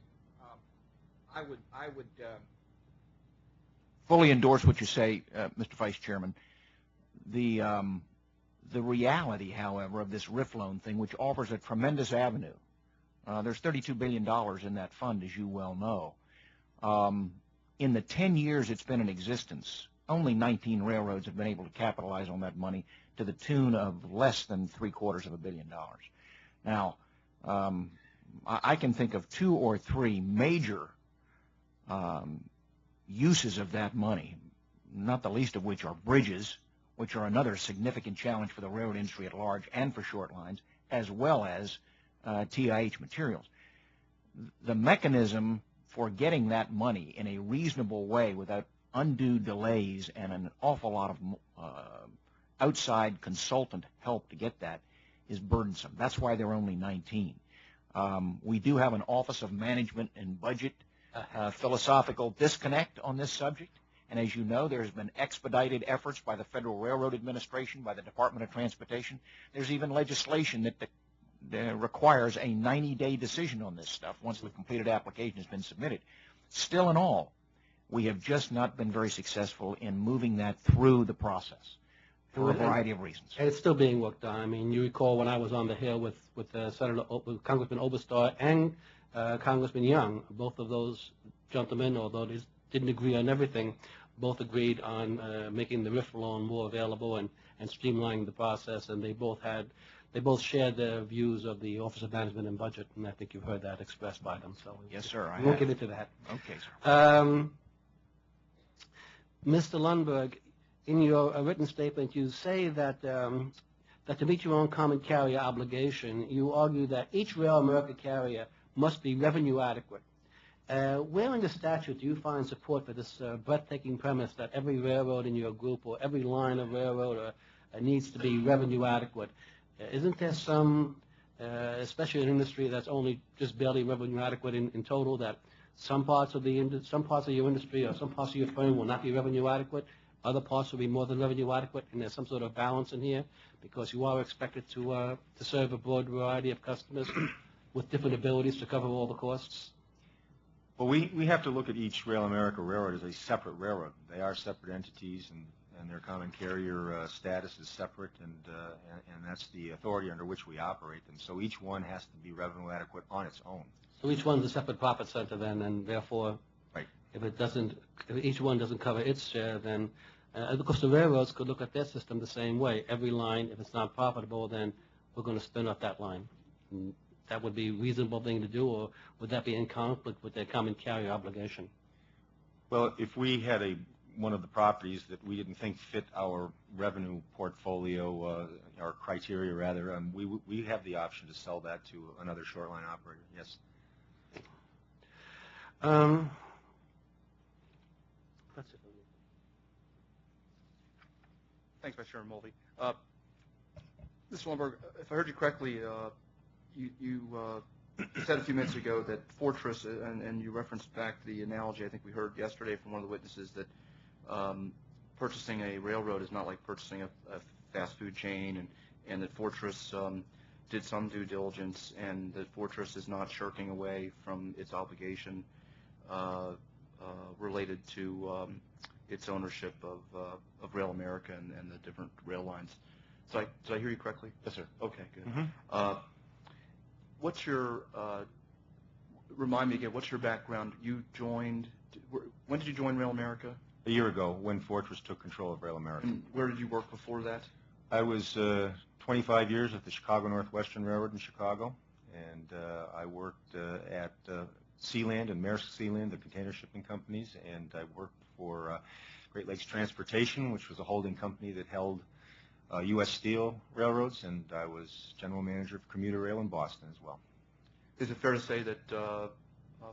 I would fully endorse what you say, Mr. Vice Chairman. The reality, however, of this RIF loan thing, which offers a tremendous avenue. There's $32 billion in that fund, as you well know. In the 10 years it's been in existence, only 19 railroads have been able to capitalize on that money to the tune of less than $750 million. Now, I can think of 2 or 3 major uses of that money, not the least of which are bridges, which are another significant challenge for the railroad industry at large and for short lines, as well as TIH materials. The mechanism for getting that money in a reasonable way without undue delays and an awful lot of outside consultant help to get that is burdensome. That's why there are only 19. We do have an Office of Management and Budget philosophical disconnect on this subject, and as you know, there's been expedited efforts by the Federal Railroad Administration, by the Department of Transportation. There's even legislation that requires a 90-day decision on this stuff once the completed application has been submitted. Still in all, We have just not been very successful in moving that through the process for a variety of reasons. And it's still being worked on. I mean, you recall when I was on the Hill with with Congressman Oberstar and Congressman Young, both of those gentlemen, although they didn't agree on everything, both agreed on making the RIF loan more available and streamlining the process, and they both shared their views of the Office of Management and Budget, and I think you've heard that expressed by them. So yes, sir. We won't get into that. Okay, sir. Mr. Lundberg, in your written statement, you say that that to meet your own common carrier obligation, you argue that each Rail America carrier must be revenue adequate. Where in the statute do you find support for this breathtaking premise that every railroad in your group or every line of railroad needs to be revenue adequate? Isn't there some, especially in an industry that's only just barely revenue adequate in total, that some parts of your industry or some parts of your firm will not be revenue adequate, other parts will be more than revenue adequate, and there's some sort of balance in here because you are expected to serve a broad variety of customers with different abilities to cover all the costs? Well, we have to look at each Rail America railroad as a separate railroad. They are separate entities, and their common carrier status is separate, and that's the authority under which we operate them. So each one has to be revenue adequate on its own. So each one's a separate profit center then, and therefore, right. If each one doesn't cover its share, then because the railroads could look at their system the same way. Every line, if it's not profitable, then we're going to spin off that line. And that would be a reasonable thing to do, or would that be in conflict with their common carrier obligation? Well, if we had one of the properties that we didn't think fit our revenue portfolio, our criteria rather, we have the option to sell that to another short line operator, yes. That's it. Thanks, Vice Chairman Mulvey. Mr. Lundberg, if I heard you correctly, you said a few minutes ago that Fortress, and you referenced back the analogy I think we heard yesterday from one of the witnesses, that purchasing a railroad is not like purchasing a fast food chain, and that Fortress did some due diligence, and that Fortress is not shirking away from its obligation related to its ownership of Rail America and the different rail lines. Did I hear you correctly? Yes, sir. Okay, good. Mm-hmm. What's your, remind me again, what's your background? When did you join Rail America? A year ago, when Fortress took control of Rail America. And where did you work before that? I was 25 years at the Chicago Northwestern Railroad in Chicago, and I worked at Sealand and Maersk Sealand, the container shipping companies, and I worked for Great Lakes Transportation, which was a holding company that held U.S. Steel railroads, and I was general manager of commuter rail in Boston as well. Is it fair to say that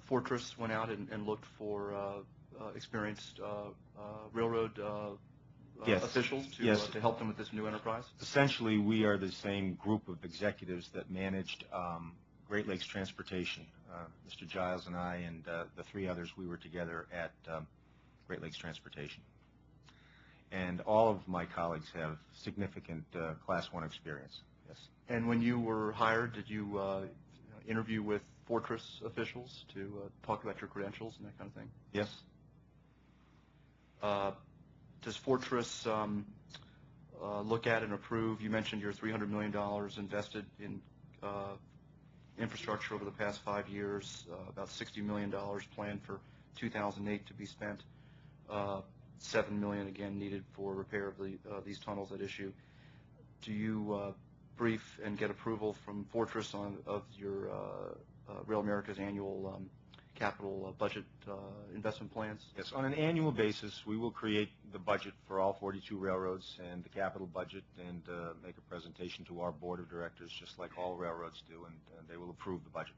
Fortress went out and looked for experienced railroad yes. officials to help them with this new enterprise? Essentially, we are the same group of executives that managed Great Lakes Transportation. Mr. Giles and I and the three others, we were together at Great Lakes Transportation. And all of my colleagues have significant Class 1 experience, yes. And when you were hired, did you interview with Fortress officials to talk about your credentials and that kind of thing? Yes. Does Fortress look at and approve? You mentioned your $300 million invested in infrastructure over the past 5 years, about $60 million planned for 2008 to be spent, $7 million again needed for repair of these tunnels at issue. Do you brief and get approval from Fortress of your Rail America's annual capital budget investment plans? Yes, on an annual basis, we will create the budget for all 42 railroads and the capital budget and make a presentation to our board of directors, just like all railroads do, and they will approve the budget.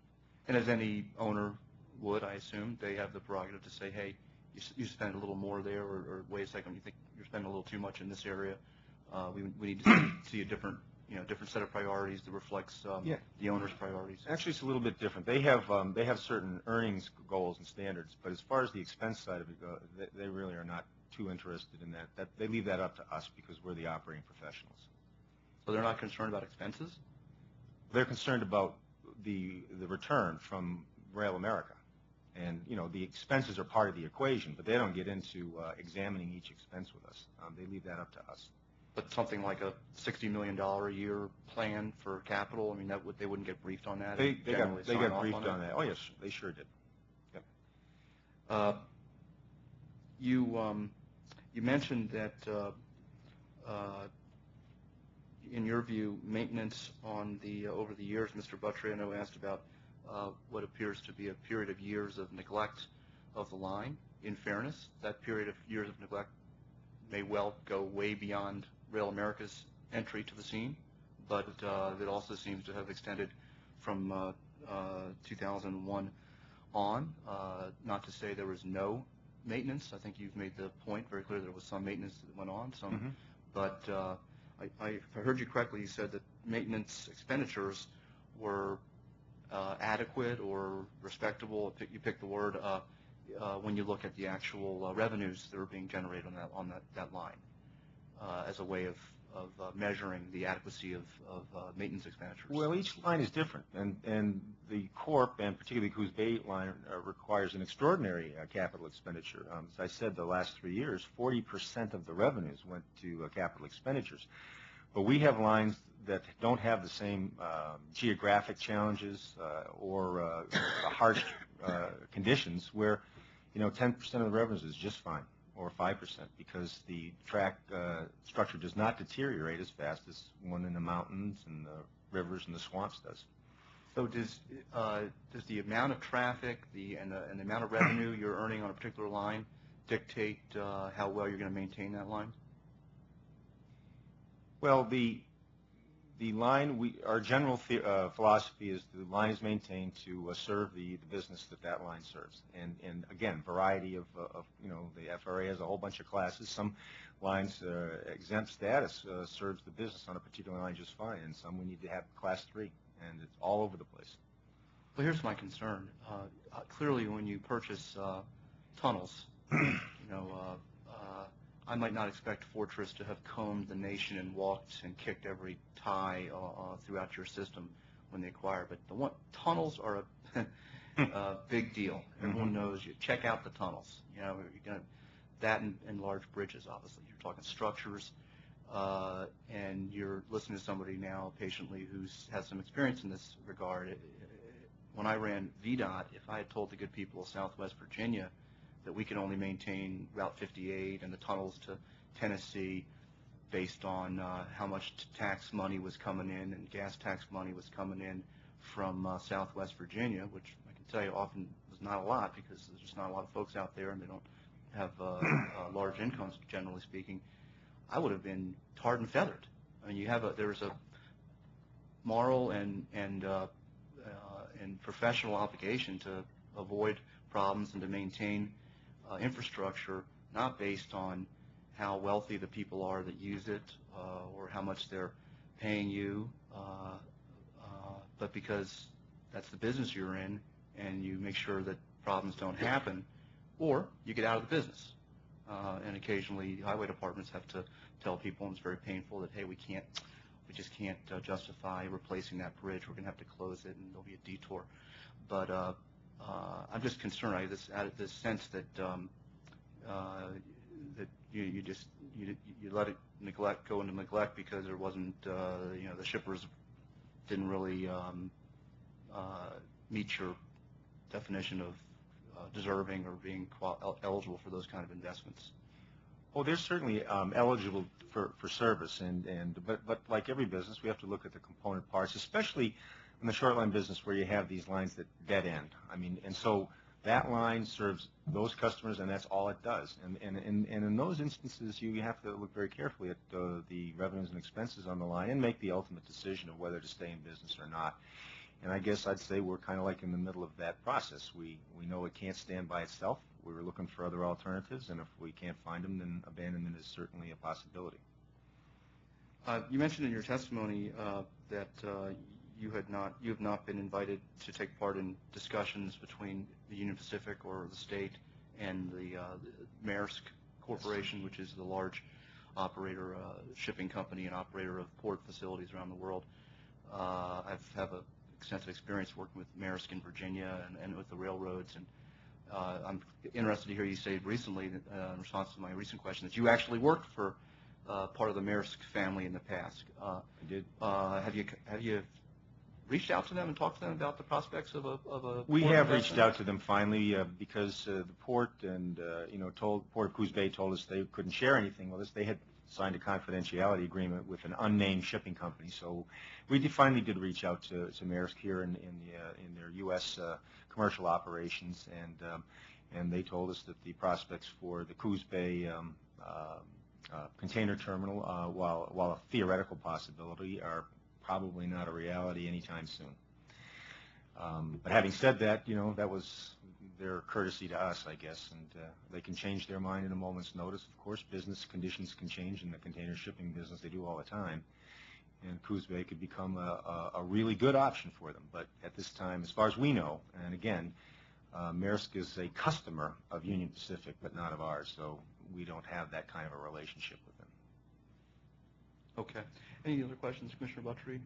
And as any owner would, I assume, they have the prerogative to say, hey, you spend a little more there, or wait a second, you think you're spending a little too much in this area. We need to see a different set of priorities that reflects the owner's priorities. Actually, it's a little bit different. They have certain earnings goals and standards, but as far as the expense side of it goes, they really are not too interested in that. They leave that up to us because we're the operating professionals. So they're not concerned about expenses? They're concerned about the return from Rail America, And, the expenses are part of the equation, but they don't get into examining each expense with us. They leave that up to us. But something like a $60 million a year plan for capital, I mean, they wouldn't get briefed on that? They Generally sign got off briefed on it? on that. Oh, yes, they sure did. You mentioned that, in your view, maintenance on over the years, Mr. Buttrey, I know asked about what appears to be a period of years of neglect of the line. In fairness, that period of years of neglect may well go way beyond Rail America's entry to the scene, but it also seems to have extended from 2001 on. Not to say there was no maintenance. I think you've made the point very clear there was some maintenance that went on. But if I heard you correctly, you said that maintenance expenditures were adequate or respectable. You picked the word when you look at the actual revenues that are being generated on that line as a way of measuring the adequacy of maintenance expenditures. Well, each line is different, and the Corp, and particularly Coos Bay line, requires an extraordinary capital expenditure. As I said, the last 3 years, 40% of the revenues went to capital expenditures. But we have lines that don't have the same geographic challenges or harsh conditions where, 10% of the revenues is just fine, or 5%, because the track structure does not deteriorate as fast as one in the mountains and the rivers and the swamps does. So does the amount of traffic and the amount of revenue you're earning on a particular line dictate how well you're going to maintain that line? Well, the line, our general philosophy is the line is maintained to serve the business that line serves. And again, variety of the FRA has a whole bunch of classes. Some lines exempt status serves the business on a particular line just fine, and some we need to have class 3, and it's all over the place. Well, here's my concern. Clearly, when you purchase tunnels, I might not expect Fortress to have combed the nation and walked and kicked every tie throughout your system when they acquire. But tunnels are a big deal. Everyone knows you check out the tunnels. You're gonna that and large bridges. Obviously, you're talking structures, and you're listening to somebody now patiently has some experience in this regard. When I ran VDOT, if I had told the good people of Southwest Virginia that we could only maintain Route 58 and the tunnels to Tennessee based on how much tax money was coming in and gas tax money was coming in from Southwest Virginia, which I can tell you often was not a lot because there's just not a lot of folks out there and they don't have large incomes, generally speaking, I would have been tarred and feathered. I mean, there's a moral and professional obligation to avoid problems and to maintain infrastructure not based on how wealthy the people are that use it or how much they're paying you, but because that's the business you're in and you make sure that problems don't happen, or you get out of the business. And occasionally highway departments have to tell people, and it's very painful, that hey, we just can't justify replacing that bridge. We're going to have to close it and there'll be a detour. But I'm just concerned. I have this sense that that you let it go into neglect because there wasn't the shippers didn't really meet your definition of deserving or being eligible for those kind of investments. Well, they're certainly eligible for service, but like every business, we have to look at the component parts, especially in the short line business where you have these lines that dead end. I mean, and so that line serves those customers, and that's all it does. And in those instances, you have to look very carefully at the revenues and expenses on the line and make the ultimate decision of whether to stay in business or not. And I guess I'd say we're kind of like in the middle of that process. We know it can't stand by itself. We're looking for other alternatives, and if we can't find them, then abandonment is certainly a possibility. You mentioned in your testimony that you have not been invited to take part in discussions between the Union Pacific or the state and the Maersk Corporation, which is the large operator, shipping company and operator of port facilities around the world. I have extensive experience working with Maersk in Virginia and with the railroads, and I'm interested to hear you say recently, in response to my recent question, that you actually worked for part of the Maersk family in the past. I did. Have you reached out to them and talked to them about the prospects of a We port have investment? reached out to them finally because the port and Port of Coos Bay told us they couldn't share anything with us. They had signed a confidentiality agreement with an unnamed shipping company. So we finally did reach out to Maersk here in their U.S. Commercial operations, and they told us that the prospects for the Coos Bay container terminal, while a theoretical possibility, are probably not a reality anytime soon. But having said that, that was their courtesy to us, I guess, and they can change their mind in a moment's notice. Of course, business conditions can change in the container shipping business. They do all the time. And Coos Bay could become a really good option for them. But at this time, as far as we know, and again, Maersk is a customer of Union Pacific, but not of ours, so we don't have that kind of a relationship with them. Okay. Any other questions, Commissioner Buttrey?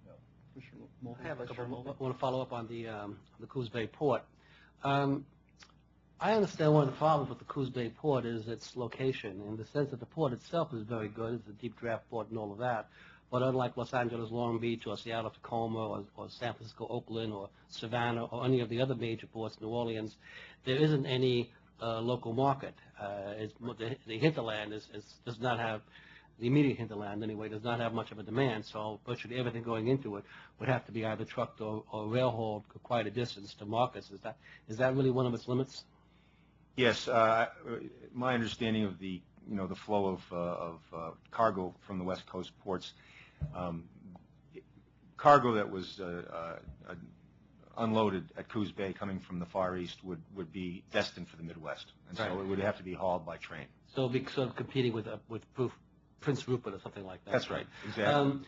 No. Commissioner Mulvey? I have a Vice Chair couple. Mulvey? I want to follow up on the Coos Bay Port. I understand one of the problems with the Coos Bay Port is its location, in the sense that the port itself is very good. It's a deep draft port and all of that. But unlike Los Angeles, Long Beach, or Seattle, Tacoma, or San Francisco, Oakland, or Savannah, or any of the other major ports, New Orleans, there isn't any local market. The hinterland does not have, the immediate hinterland anyway, does not have much of a demand, so virtually everything going into it would have to be either trucked or rail hauled quite a distance to markets. Is that really one of its limits? Yes, my understanding of the flow of cargo from the West Coast ports, cargo that was unloaded at Coos Bay coming from the Far East would be destined for the Midwest, and so it would have to be hauled by train. So it'll be sort of competing with Prince Rupert or something like that. That's right, exactly.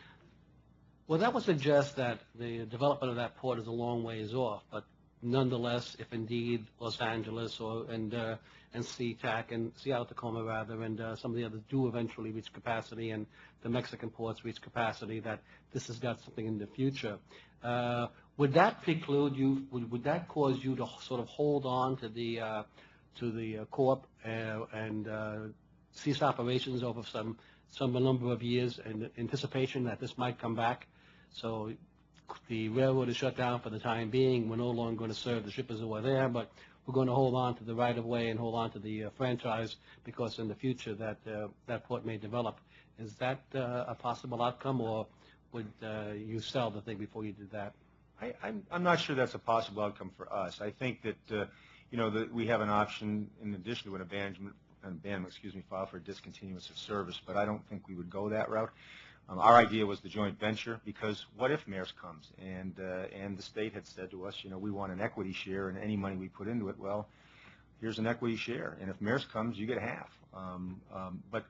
Well, that would suggest that the development of that port is a long ways off, but nonetheless, if indeed Los Angeles and SeaTac and Seattle Tacoma rather, and some of the others do eventually reach capacity, and the Mexican ports reach capacity, that this has got something in the future. Would that preclude you? Would that cause you to sort of hold on to the Corp and cease operations over some number of years in anticipation that this might come back? So the railroad is shut down for the time being. We're no longer going to serve the shippers who are there, but we're going to hold on to the right-of-way and hold on to the franchise, because in the future that port may develop. Is that a possible outcome, or would you sell the thing before you did that? I'm not sure that's a possible outcome for us. I think that that we have an option in addition to an abandonment file for discontinuance of service, but I don't think we would go that route. Our idea was the joint venture, because what if Maersk comes and the state had said to us, we want an equity share, and any money we put into it, well, here's an equity share, and if Maersk comes, you get half. But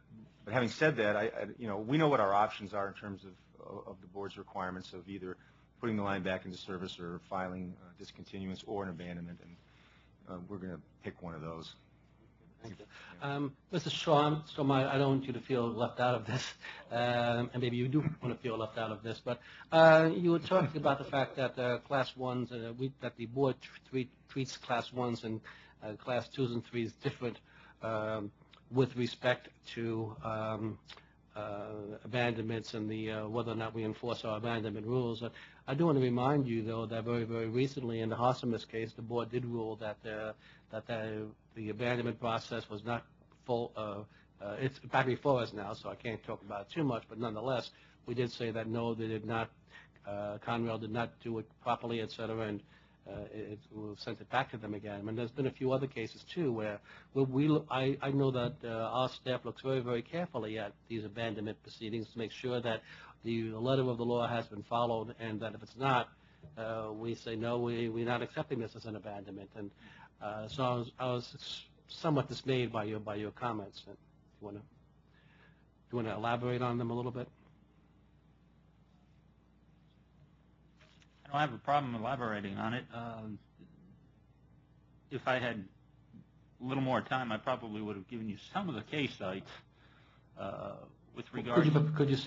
having said that, we know what our options are in terms of the board's requirements of either putting the line back into service or filing discontinuance or an abandonment, and we're going to pick one of those. Thank you. Mr. Shaw, I don't want you to feel left out of this, and maybe you do want to feel left out of this, but you were talking about the fact that Class 1s, that the board treats Class 1s and Class 2s and 3s different with respect to abandonments and whether or not we enforce our abandonment rules. I do want to remind you, though, that very, very recently in the Hossamus case, the board did rule that the abandonment process was not full. It's back before us now, so I can't talk about it too much, but nonetheless, we did say that no, they did not, Conrail did not do it properly, et cetera, and we sent it back to them again. And there's been a few other cases, too, where I know that our staff looks very, very carefully at these abandonment proceedings to make sure that the letter of the law has been followed, and that if it's not, we say, no, we're not accepting this as an abandonment. And so I was somewhat dismayed by your comments. Do you want to elaborate on them a little bit? I don't have a problem elaborating on it. If I had a little more time, I probably would have given you some of the case sites with regard. Could you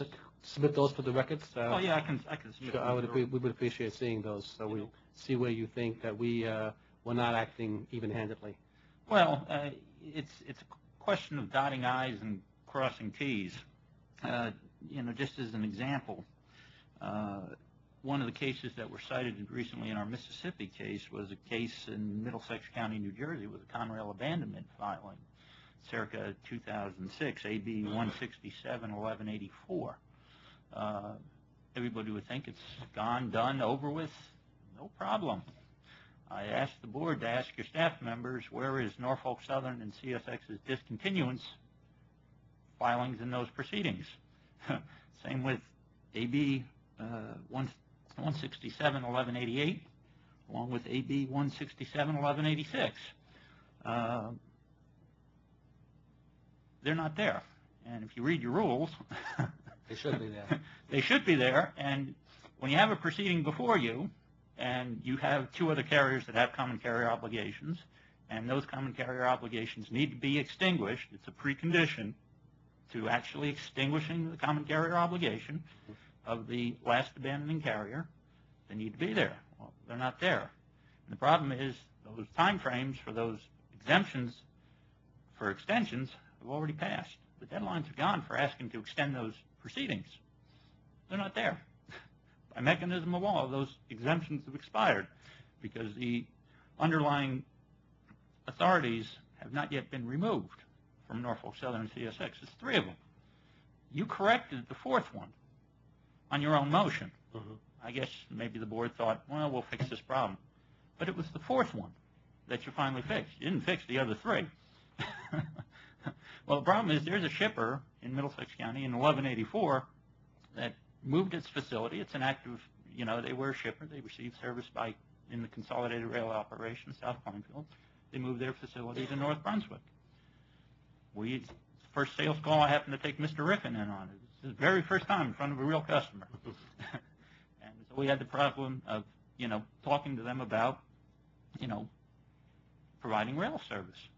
submit those for the records? Oh yeah, I can submit. Sure, we would appreciate seeing those, so we see where you think that we were not acting even-handedly? Well, it's a question of dotting I's and crossing T's. Just as an example, one of the cases that were cited recently in our Mississippi case was a case in Middlesex County, New Jersey, with a Conrail abandonment filing, circa 2006, AB 167-1184. Everybody would think it's gone, done, over with, no problem. I asked the board to ask your staff members, where is Norfolk Southern and CSX's discontinuance filings in those proceedings? Same with AB 167-1188, along with AB 167-1186. They're not there. And if you read your rules, They should be there. they should be there. And when you have a proceeding before you, and you have two other carriers that have common carrier obligations, and those common carrier obligations need to be extinguished, it's a precondition to actually extinguishing the common carrier obligation of the last abandoning carrier, they need to be there. Well, they're not there. And the problem is those time frames for those exemptions for extensions have already passed. The deadlines are gone for asking to extend those proceedings. They're not there. By mechanism of law, those exemptions have expired because the underlying authorities have not yet been removed from Norfolk Southern and CSX. It's three of them. You corrected the fourth one on your own motion. I guess maybe the board thought, well, we'll fix this problem. But it was the fourth one that you finally fixed. You didn't fix the other three. Well, the problem is there's a shipper in Middlesex County in 1184 that moved its facility. It's an active, they were a shipper. They received service in the Consolidated Rail Operation, South Plainfield. They moved their facility to North Brunswick. First sales call I happened to take Mr. Riffin in on it. It's his very first time in front of a real customer. And so we had the problem of, talking to them about, providing rail service.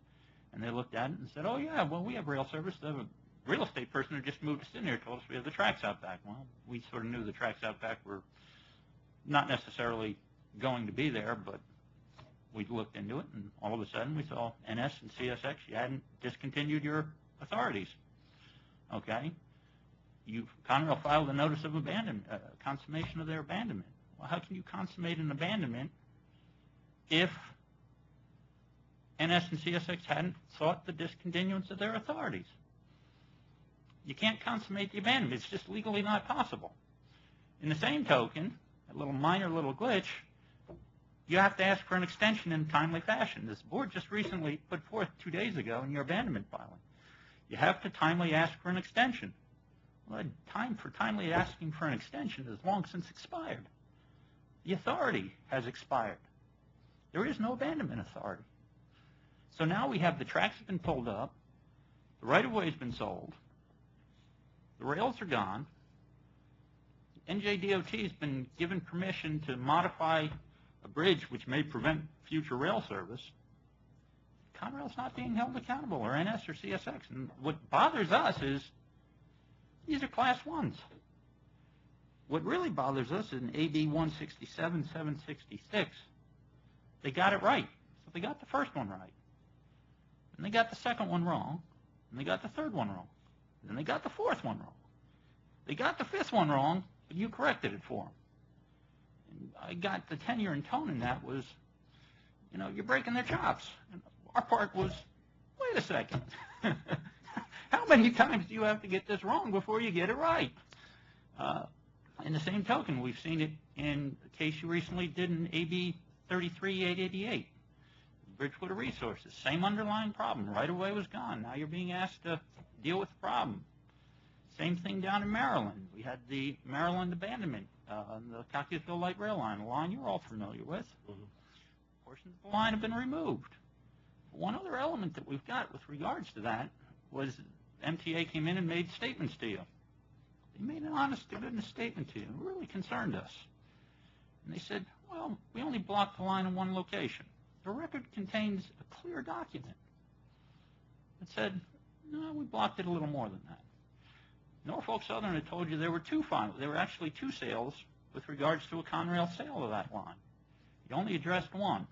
And they looked at it and said, oh, yeah, well, we have rail service. The real estate person who just moved us in here told us we have the tracks out back. Well, we sort of knew the tracks out back were not necessarily going to be there, but we looked into it, and all of a sudden we saw NS and CSX, you hadn't discontinued your authorities. Okay? Conrail filed a notice of abandonment, consummation of their abandonment. Well, how can you consummate an abandonment if NS and CSX hadn't sought the discontinuance of their authorities? You can't consummate the abandonment. It's just legally not possible. In the same token, a minor little glitch, you have to ask for an extension in a timely fashion. This board just recently put forth 2 days ago in your abandonment filing. You have to timely ask for an extension. Well, time for timely asking for an extension has long since expired. The authority has expired. There is no abandonment authority. So now we have the tracks have been pulled up, the right-of-way has been sold, the rails are gone, NJDOT has been given permission to modify a bridge which may prevent future rail service. Conrail's not being held accountable, or NS or CSX. And what bothers us is these are Class 1s. What really bothers us in AB 167-766, they got it right. So they got the first one right. And they got the second one wrong. And they got the third one wrong. And they got the fourth one wrong. They got the fifth one wrong, but you corrected it for them. And I got the tenor and tone in that was, you're breaking their chops. And our part was, wait a second. How many times do you have to get this wrong before you get it right? In the same token, we've seen it in a case you recently did in AB 33-888. Bridgewater Resources, same underlying problem. Right away was gone. Now you're being asked to deal with the problem. Same thing down in Maryland. We had the Maryland abandonment on the Cockeysville Light Rail Line, a line you're all familiar with. Portions of the line have been removed. One other element that we've got with regards to that was MTA came in and made statements to you. They made an honest-to-goodness statement to you. It really concerned us. And they said, well, we only blocked the line in one location. The record contains a clear document that said, no, we blocked it a little more than that. Norfolk Southern had told you there were there were actually two sales with regards to a Conrail sale of that line. You only addressed one.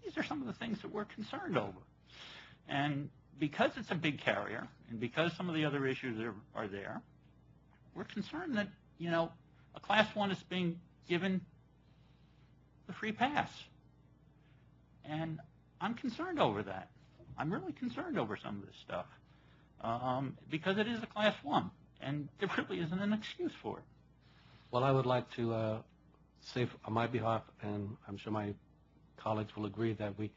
these are some of the things that we're concerned over. And because it's a big carrier, and because some of the other issues are there, we're concerned that, you know, a Class 1 is being given the free pass. And I'm concerned over that. I'm really concerned over some of this stuff because it is a Class 1, and there really isn't an excuse for it. Well, I would like to say on my behalf, and I'm sure my colleagues will agree, that we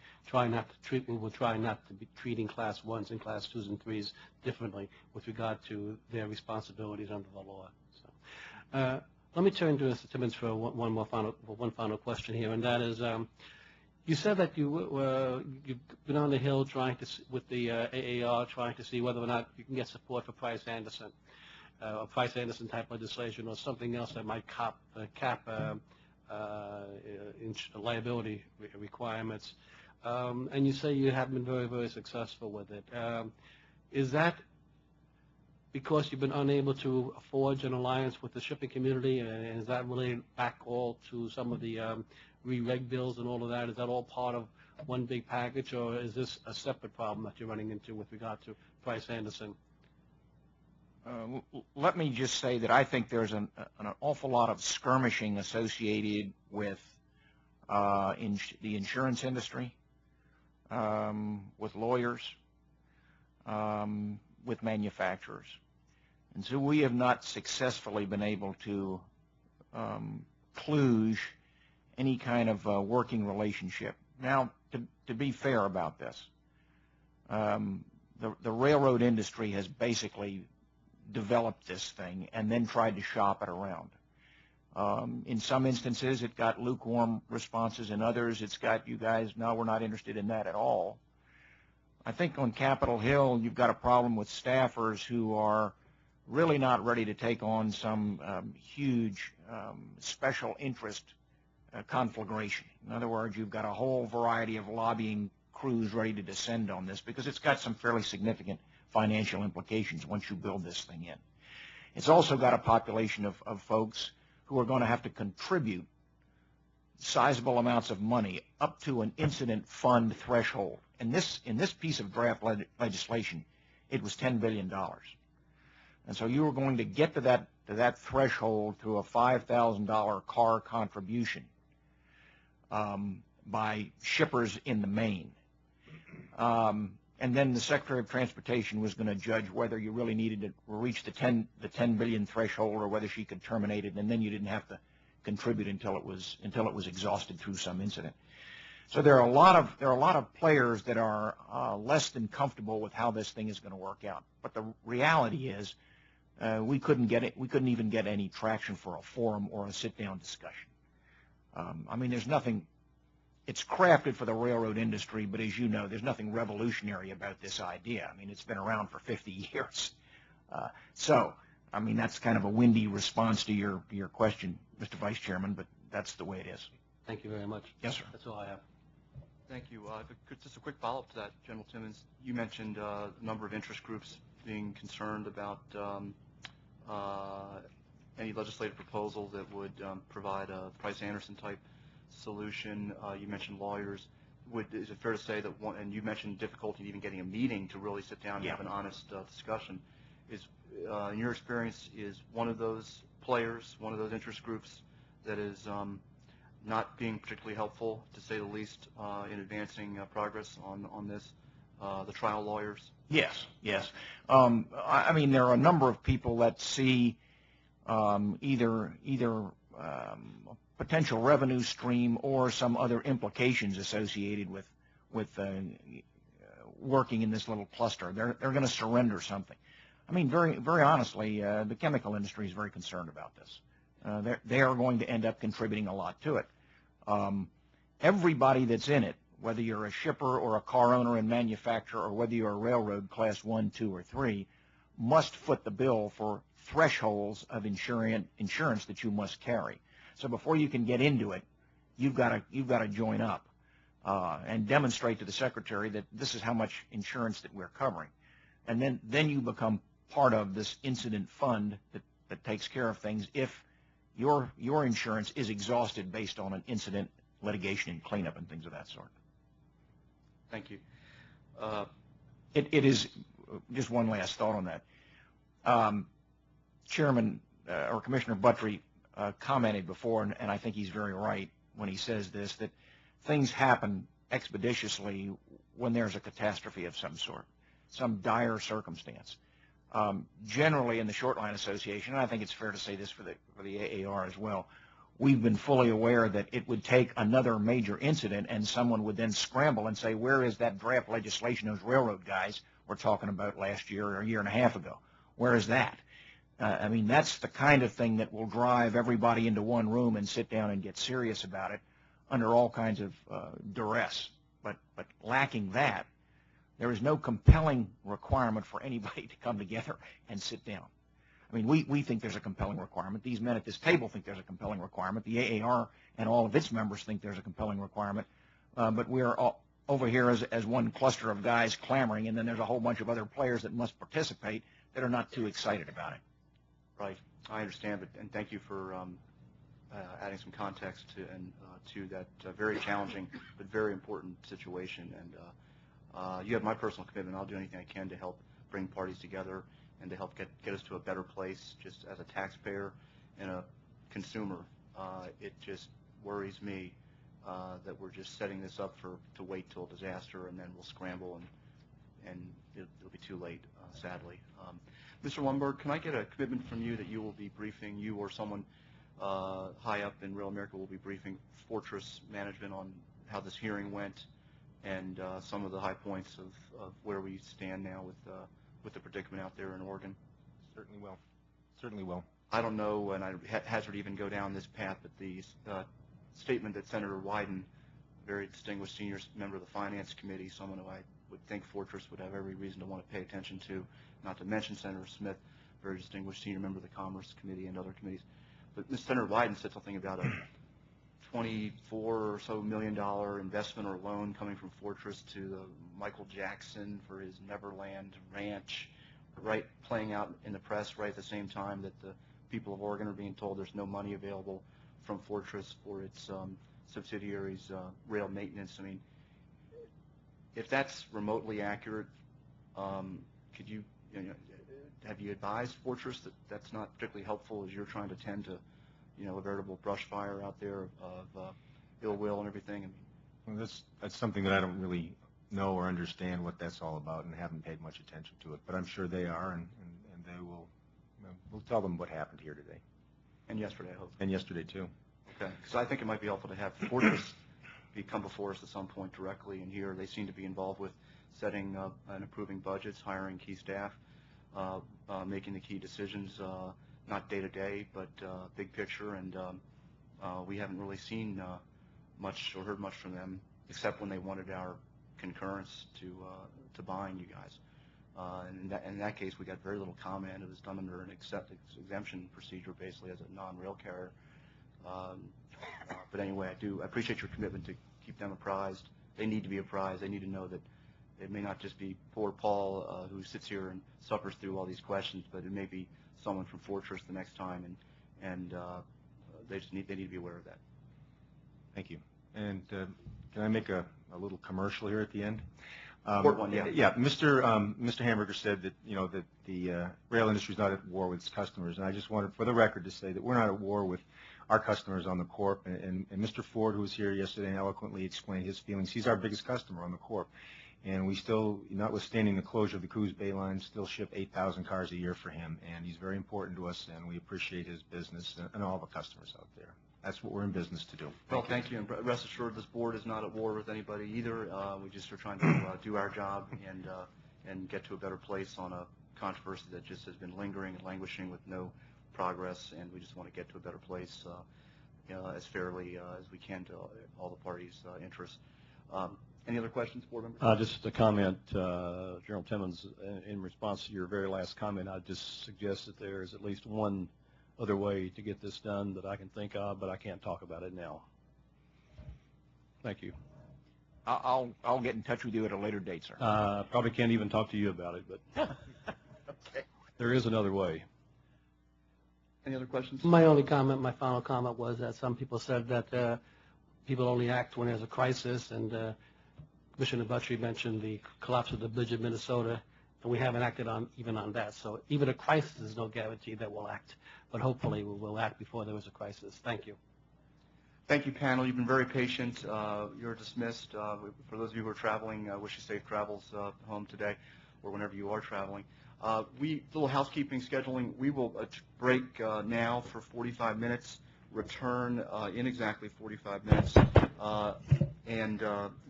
will try not to be treating Class 1s and Class 2s and 3s differently with regard to their responsibilities under the law. So, let me turn to Mr. Timmons for one final question here, and that is, you said that you've been on the Hill trying to, with the AAR, trying to see whether or not you can get support for Price-Anderson, or Price-Anderson type legislation, or something else that might cap liability requirements. And you say you have been very, very successful with it. Is that because you've been unable to forge an alliance with the shipping community, and is that related back all to some of the re-reg bills and all of that? Is that all part of one big package, or is this a separate problem that you're running into with regard to Price-Anderson? Let me just say that I think there's an awful lot of skirmishing associated with the insurance industry, with lawyers, with manufacturers. And so we have not successfully been able to kludge any kind of working relationship. Now, to be fair about this, the railroad industry has basically developed this thing and then tried to shop it around. In some instances, it got lukewarm responses. In others, it's got, you guys, no, we're not interested in that at all. I think on Capitol Hill, you've got a problem with staffers who are really not ready to take on some huge special interest conflagration. In other words, you've got a whole variety of lobbying crews ready to descend on this because it's got some fairly significant financial implications once you build this thing in. It's also got a population of folks who are going to have to contribute sizable amounts of money up to an incident fund threshold. And in this piece of draft legislation, it was $10 billion. And so you were going to get to that threshold through a $5,000 car contribution by shippers in the main. And then the Secretary of Transportation was going to judge whether you really needed to reach the 10 billion threshold or whether she could terminate it, and then you didn't have to contribute until it was exhausted through some incident. So there are a lot of players that are less than comfortable with how this thing is going to work out. But the reality is, we couldn't even get any traction for a forum or a sit-down discussion. I mean, there's nothing. It's crafted for the railroad industry, but as you know, there's nothing revolutionary about this idea. I mean, it's been around for 50 years. So, I mean, that's kind of a windy response to your question, Mr. Vice Chairman, but that's the way it is. Thank you very much. Yes, sir. That's all I have. Thank you. Just a quick follow-up to that, General Timmons. You mentioned a number of interest groups being concerned about any legislative proposal that would provide a Price-Anderson type solution. You mentioned lawyers. Is it fair to say that and you mentioned difficulty in even getting a meeting to really sit down and have an honest discussion. In your experience, is one of those players, one of those interest groups that is not being particularly helpful, to say the least, in advancing progress on this, the trial lawyers? Yes. I mean, there are a number of people that see either a potential revenue stream or some other implications associated with working in this little cluster. They're going to surrender something. I mean, very, very honestly, the chemical industry is very concerned about this. They are going to end up contributing a lot to it. Everybody that's in it, whether you're a shipper or a car owner and manufacturer, or whether you're a railroad class 1, 2, or 3, must foot the bill for thresholds of insurance that you must carry. So before you can get into it, you've got to join up and demonstrate to the Secretary that this is how much insurance that we're covering, and then you become part of this incident fund that takes care of things if your insurance is exhausted based on an incident, litigation, and cleanup and things of that sort. Thank you. It is, just one last thought on that. Chairman or Commissioner Buttry commented before, and I think he's very right when he says this, that things happen expeditiously when there's a catastrophe of some sort, some dire circumstance. Generally in the Short Line Association, and I think it's fair to say this for the AAR as well, we've been fully aware that it would take another major incident and someone would then scramble and say, where is that draft legislation those railroad guys were talking about last year or a year and a half ago? Where is that? I mean, that's the kind of thing that will drive everybody into one room and sit down and get serious about it under all kinds of duress. But lacking that, there is no compelling requirement for anybody to come together and sit down. I mean, we think there's a compelling requirement. These men at this table think there's a compelling requirement. The AAR and all of its members think there's a compelling requirement. But we're all over here as one cluster of guys clamoring, and then there's a whole bunch of other players that must participate that are not too excited about it. Right. I understand, and thank you for adding some context to that very challenging but very important situation. And you have my personal commitment. I'll do anything I can to help bring parties together and to help get us to a better place. Just as a taxpayer and a consumer, it just worries me that we're just setting this up to wait till disaster, and then we'll scramble and it'll be too late, sadly. Mr. Lundberg, can I get a commitment from you that you will be briefing, you or someone high up in Rail America will be briefing Fortress management on how this hearing went and some of the high points of where we stand now with the predicament out there in Oregon? Certainly will. Certainly will. I don't know, and I hazard even go down this path, but the statement that Senator Wyden, a very distinguished senior member of the Finance Committee, someone who I would think Fortress would have every reason to want to pay attention to, not to mention Senator Smith, very distinguished senior member of the Commerce Committee and other committees. But Senator Wyden said something about a $24 or so million investment or loan coming from Fortress to Michael Jackson for his Neverland Ranch, right, playing out in the press right at the same time that the people of Oregon are being told there's no money available from Fortress for its subsidiaries' rail maintenance. I mean, if that's remotely accurate, could you, have you advised Fortress that that's not particularly helpful as you're trying to tend to, a veritable brush fire out there of ill will and everything? I mean, well, that's something that I don't really know or understand what that's all about, and haven't paid much attention to it. But I'm sure they are, and they will. We'll tell them what happened here today. And yesterday, I hope. And yesterday too. Okay, because I think it might be helpful to have Fortress come before us at some point directly, and here they seem to be involved with setting up and approving budgets, hiring key staff, making the key decisions, not day to day, but big picture. And we haven't really seen much or heard much from them, except when they wanted our concurrence to buying you guys. And in that case, we got very little comment. It was done under an exemption procedure, basically, as a non-rail carrier. But anyway, I appreciate your commitment to keep them apprised. They need to be apprised. They need to know that it may not just be poor Paul who sits here and suffers through all these questions, but it may be someone from Fortress the next time, and they need to be aware of that. Thank you. And can I make a little commercial here at the end? Short one, yeah. Yeah, Mr. Hamburger said that that the rail industry is not at war with its customers, and I just wanted, for the record, to say that we're not at war with our customers on the Corp. And Mr. Ford, who was here yesterday, eloquently explained his feelings. He's our biggest customer on the Corp. And we still, notwithstanding the closure of the Coos Bay line, still ship 8,000 cars a year for him. And he's very important to us, and we appreciate his business and all the customers out there. That's what we're in business to do. Well, thank you. And rest assured, this board is not at war with anybody either. We just are trying to do our job and get to a better place on a controversy that just has been lingering and languishing with no progress. And we just want to get to a better place as fairly as we can to all the parties' interests. Any other questions, board members? Just a comment, General Timmons, in response to your very last comment, I'd just suggest that there is at least one other way to get this done that I can think of, but I can't talk about it now. Thank you. I'll get in touch with you at a later date, sir. Probably can't even talk to you about it, but Okay. there is another way. Any other questions? My final comment was that some people said that people only act when there's a crisis, and Commissioner Buttrey mentioned the collapse of the bridge in Minnesota, and we haven't acted even on that. So even a crisis is no guarantee that we'll act, but hopefully we will act before there is a crisis. Thank you. Thank you, panel. You've been very patient. You're dismissed. For those of you who are traveling, I wish you safe travels home today or whenever you are traveling. Little housekeeping scheduling. We will break now for 45 minutes, return in exactly 45 minutes, and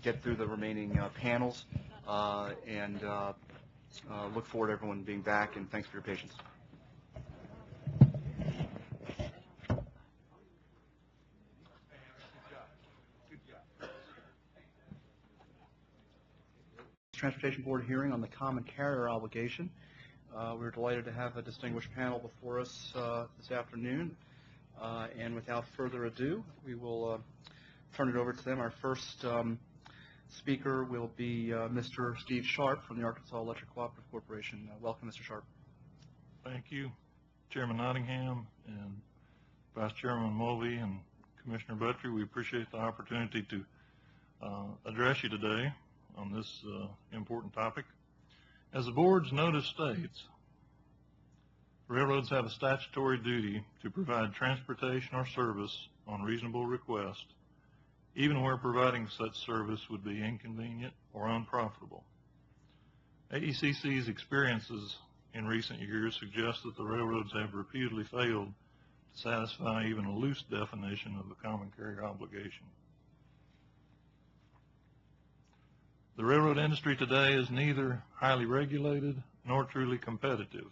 get through the remaining panels, and look forward to everyone being back, and thanks for your patience. Transportation Board hearing on the common carrier obligation. We're delighted to have a distinguished panel before us this afternoon. And without further ado, we will turn it over to them. Our first speaker will be Mr. Steve Sharp from the Arkansas Electric Cooperative Corporation. Welcome, Mr. Sharp. Thank you, Chairman Nottingham and Vice Chairman Mulvey and Commissioner Buttrey. We appreciate the opportunity to address you today on this important topic. As the board's notice states, railroads have a statutory duty to provide transportation or service on reasonable request, even where providing such service would be inconvenient or unprofitable. AECC's experiences in recent years suggest that the railroads have repeatedly failed to satisfy even a loose definition of the common carrier obligation. The railroad industry today is neither highly regulated nor truly competitive.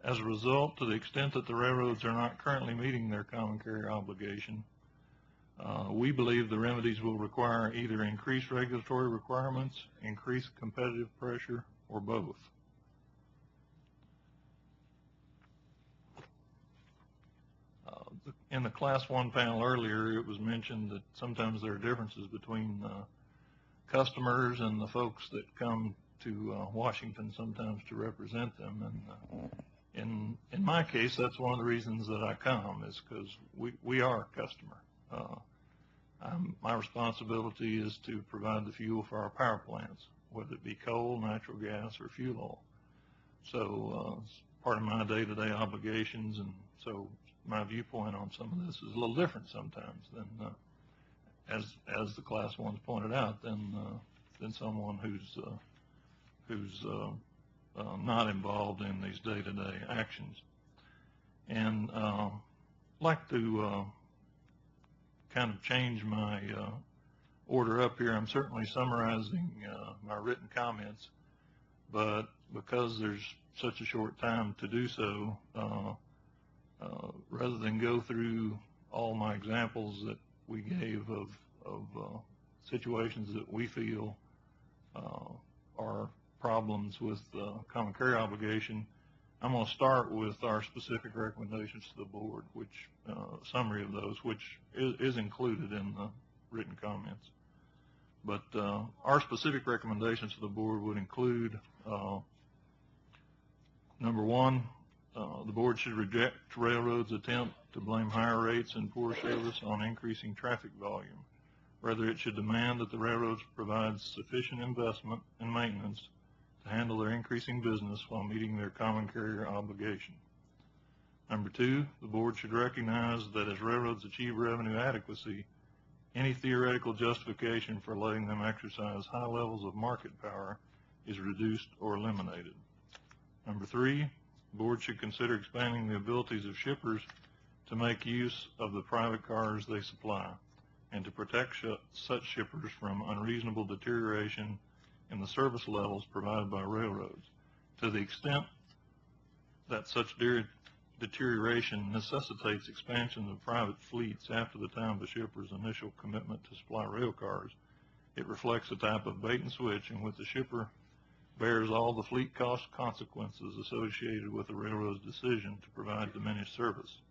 As a result, to the extent that the railroads are not currently meeting their common carrier obligation, we believe the remedies will require either increased regulatory requirements, increased competitive pressure, or both. In the Class 1 panel earlier, it was mentioned that sometimes there are differences between customers and the folks that come to Washington sometimes to represent them. And in my case, that's one of the reasons that I come, is because we are a customer. My responsibility is to provide the fuel for our power plants, whether it be coal, natural gas, or fuel oil. So it's part of my day-to-day obligations, and so my viewpoint on some of this is a little different sometimes than as the Class 1s pointed out, than someone who's not involved in these day-to-day actions. And I'd like to kind of change my order up here. I'm certainly summarizing my written comments, but because there's such a short time to do so, rather than go through all my examples that we gave of situations that we feel are problems with common carrier obligation, I'm going to start with our specific recommendations to the board, which summary of those, which is included in the written comments. But our specific recommendations to the board would include, number one, the board should reject railroads' attempt to blame higher rates and poor service on increasing traffic volume. Rather, it should demand that the railroads provide sufficient investment and maintenance to handle their increasing business while meeting their common carrier obligation. Number two, the board should recognize that as railroads achieve revenue adequacy, any theoretical justification for letting them exercise high levels of market power is reduced or eliminated. Number three, the board should consider expanding the abilities of shippers to make use of the private cars they supply and to protect such shippers from unreasonable deterioration in the service levels provided by railroads. To the extent that such deterioration necessitates expansion of private fleets after the time of the shipper's initial commitment to supply rail cars, it reflects a type of bait and switch in which the shipper bears all the fleet cost consequences associated with the railroad's decision to provide diminished service.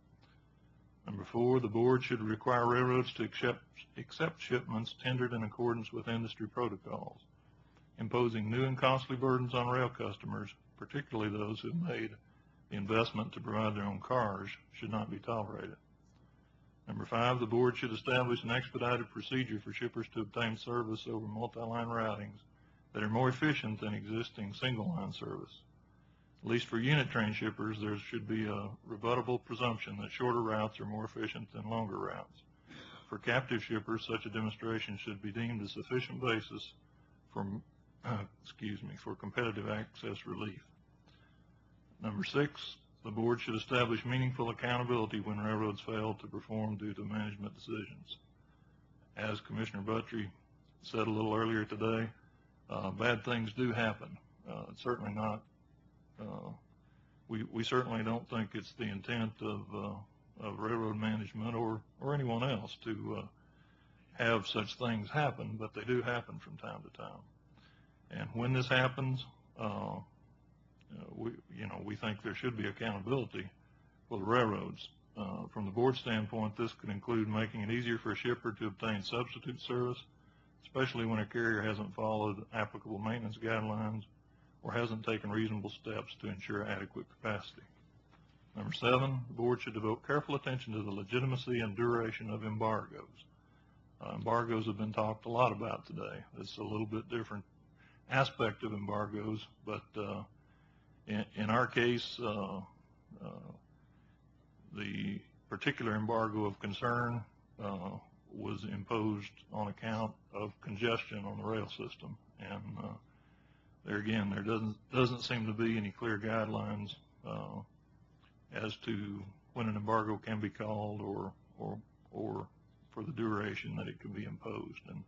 Number four, the board should require railroads to accept shipments tendered in accordance with industry protocols. Imposing new and costly burdens on rail customers, particularly those who have made the investment to provide their own cars, should not be tolerated. Number 5, the board should establish an expedited procedure for shippers to obtain service over multi-line routings that are more efficient than existing single-line service. At least for unit train shippers, there should be a rebuttable presumption that shorter routes are more efficient than longer routes. For captive shippers, such a demonstration should be deemed a sufficient basis for, for competitive access relief. Number 6, the board should establish meaningful accountability when railroads fail to perform due to management decisions. As Commissioner Buttrey said a little earlier today, bad things do happen. It's certainly not, we certainly don't think it's the intent of railroad management or anyone else to have such things happen, but they do happen from time to time. And when this happens, we think there should be accountability for the railroads. From the board standpoint, this could include making it easier for a shipper to obtain substitute service, especially when a carrier hasn't followed applicable maintenance guidelines or hasn't taken reasonable steps to ensure adequate capacity. Number 7, the board should devote careful attention to the legitimacy and duration of embargoes. Embargoes have been talked a lot about today. It's a little bit different aspect of embargoes, but in our case, the particular embargo of concern was imposed on account of congestion on the rail system, and there again, there doesn't seem to be any clear guidelines as to when an embargo can be called or for the duration that it can be imposed, and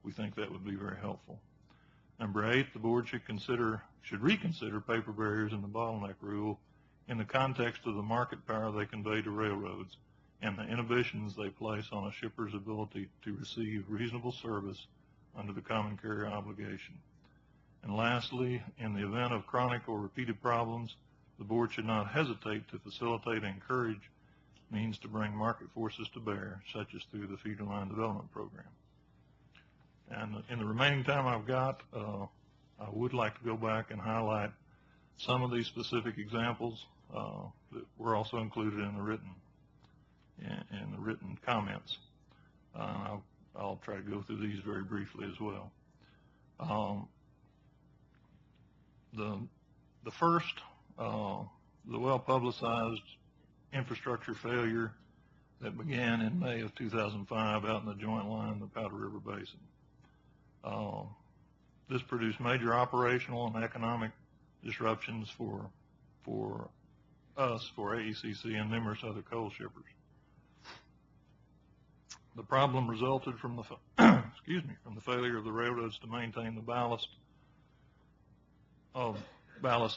we think that would be very helpful. Number 8, the board should reconsider paper barriers in the bottleneck rule in the context of the market power they convey to railroads and the inhibitions they place on a shipper's ability to receive reasonable service under the common carrier obligation. And lastly, in the event of chronic or repeated problems, the board should not hesitate to facilitate and encourage means to bring market forces to bear, such as through the feeder line development program. And in the remaining time I've got, I would like to go back and highlight some of these specific examples that were also included in the written comments. I'll try to go through these very briefly as well. The first, the well-publicized infrastructure failure that began in May of 2005 out in the joint line, the Powder River Basin. This produced major operational and economic disruptions for us, for AECC, and numerous other coal shippers. The problem resulted from the from the failure of the railroads to maintain the ballast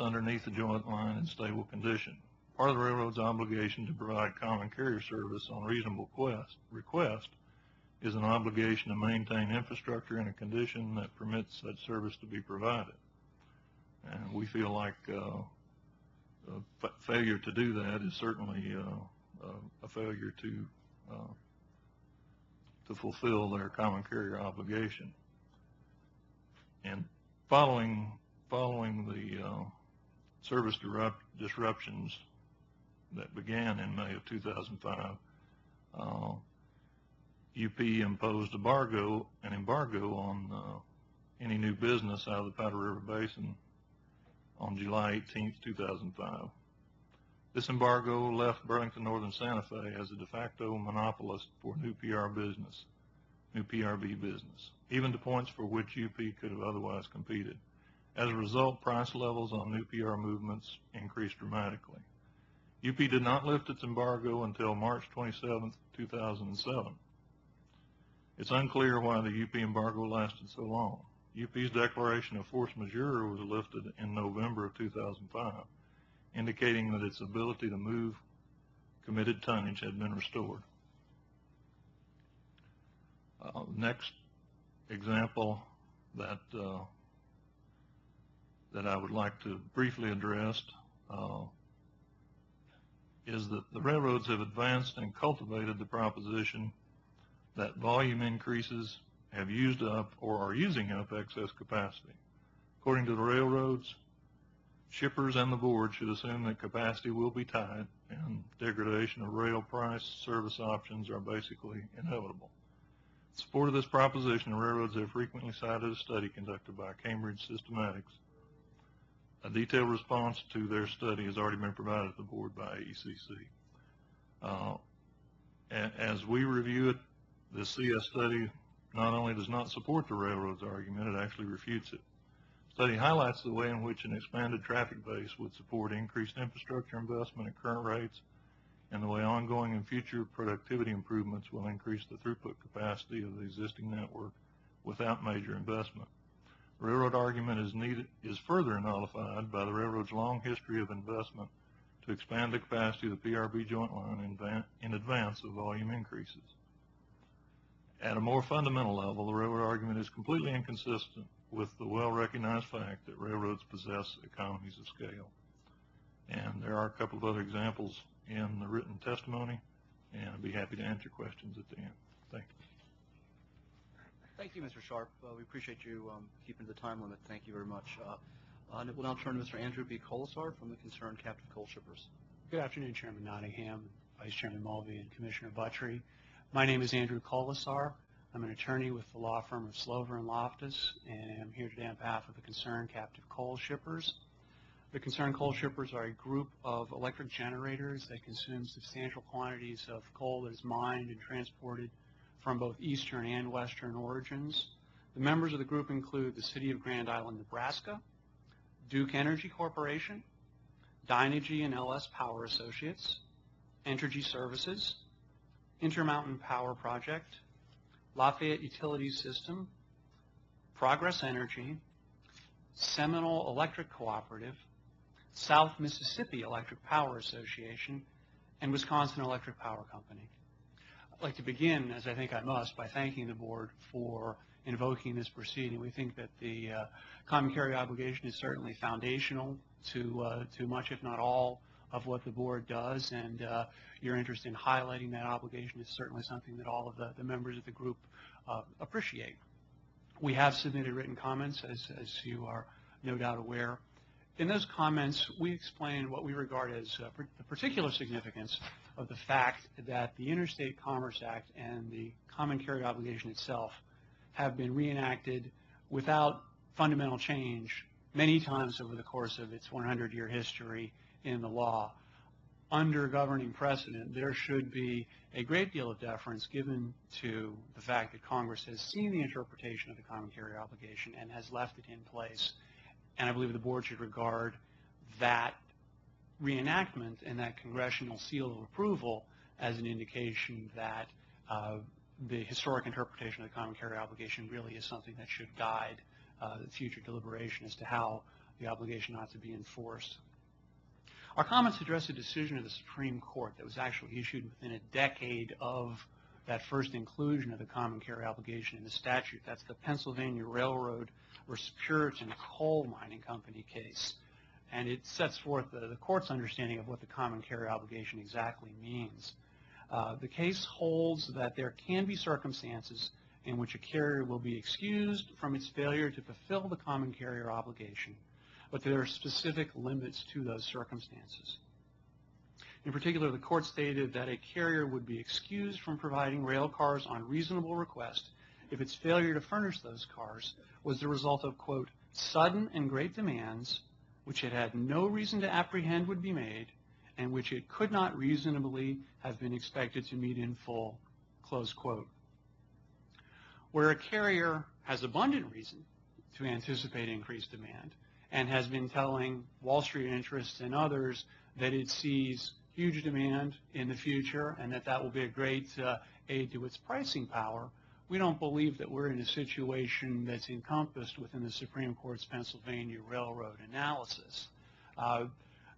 underneath the joint line in stable condition. Part of the railroad's obligation to provide common carrier service on reasonable request is an obligation to maintain infrastructure in a condition that permits such service to be provided. And we feel like failure to do that is certainly a failure to fulfill their common carrier obligation. And following the service disruptions that began in May of 2005, UP imposed an embargo on any new business out of the Powder River Basin on July 18, 2005. This embargo left Burlington Northern Santa Fe as a de facto monopolist for new PRB business, even to points for which UP could have otherwise competed. As a result, price levels on new PR movements increased dramatically. UP did not lift its embargo until March 27, 2007. It's unclear why the UP embargo lasted so long. UP's declaration of force majeure was lifted in November of 2005, indicating that its ability to move committed tonnage had been restored. Next example that I would like to briefly address is that the railroads have advanced and cultivated the proposition that volume increases have used up or are using up excess capacity. According to the railroads, Shippers and the board should assume that capacity will be tight and degradation of rail price service options are basically inevitable. In support of this proposition, the railroads have frequently cited a study conducted by Cambridge Systematics. A detailed response to their study has already been provided to the board by AECC. As we review it, the CS study not only does not support the railroad's argument, it actually refutes it. The study highlights the way in which an expanded traffic base would support increased infrastructure investment at current rates, and the way ongoing and future productivity improvements will increase the throughput capacity of the existing network without major investment. The railroad argument is further nullified by the railroad's long history of investment to expand the capacity of the PRB joint line in advance of volume increases. At a more fundamental level, the railroad argument is completely inconsistent with the well-recognized fact that railroads possess economies of scale. And there are a couple of other examples in the written testimony, and I'd be happy to answer questions at the end. Thank you. Thank you, Mr. Sharp. We appreciate you keeping the time limit. Thank you very much. We'll now turn to Mr. Andrew B. Colasar from the Concerned Captive Coal Shippers. Good afternoon, Chairman Nottingham, Vice Chairman Mulvey, and Commissioner Buttrey. My name is Andrew Colasar. I'm an attorney with the law firm of Slover and Loftus, and I'm here today on behalf of the Concerned Captive Coal Shippers. The Concerned Coal Shippers are a group of electric generators that consume substantial quantities of coal that is mined and transported from both eastern and western origins. The members of the group include the City of Grand Island, Nebraska, Duke Energy Corporation, Dynegy and LS Power Associates, Entergy Services, Intermountain Power Project, Lafayette Utility System, Progress Energy, Seminole Electric Cooperative, South Mississippi Electric Power Association, and Wisconsin Electric Power Company. I'd like to begin, as I think I must, by thanking the board for invoking this proceeding. We think that the common carrier obligation is certainly foundational to much, if not all, of what the board does, and your interest in highlighting that obligation is certainly something that all of the members of the group appreciate. We have submitted written comments, as you are no doubt aware. In those comments, we explain what we regard as the particular significance of the fact that the Interstate Commerce Act and the common carrier obligation itself have been reenacted without fundamental change many times over the course of its 100-year history in the law. Under governing precedent, there should be a great deal of deference given to the fact that Congress has seen the interpretation of the common carrier obligation and has left it in place. And I believe the board should regard that reenactment and that congressional seal of approval as an indication that the historic interpretation of the common carrier obligation really is something that should guide future deliberation as to how the obligation ought to be enforced. Our comments address a decision of the Supreme Court that was actually issued within a decade of that first inclusion of the common carrier obligation in the statute. That's the Pennsylvania Railroad versus Puritan Coal Mining Company case. And it sets forth the court's understanding of what the common carrier obligation exactly means. The case holds that there can be circumstances in which a carrier will be excused from its failure to fulfill the common carrier obligation, but there are specific limits to those circumstances. In particular, the court stated that a carrier would be excused from providing rail cars on reasonable request if its failure to furnish those cars was the result of, quote, sudden and great demands which it had no reason to apprehend would be made and which it could not reasonably have been expected to meet in full, close quote. Where a carrier has abundant reason to anticipate increased demand and has been telling Wall Street interests and others that it sees huge demand in the future and that will be a great aid to its pricing power, we don't believe that we're in a situation that's encompassed within the Supreme Court's Pennsylvania Railroad analysis.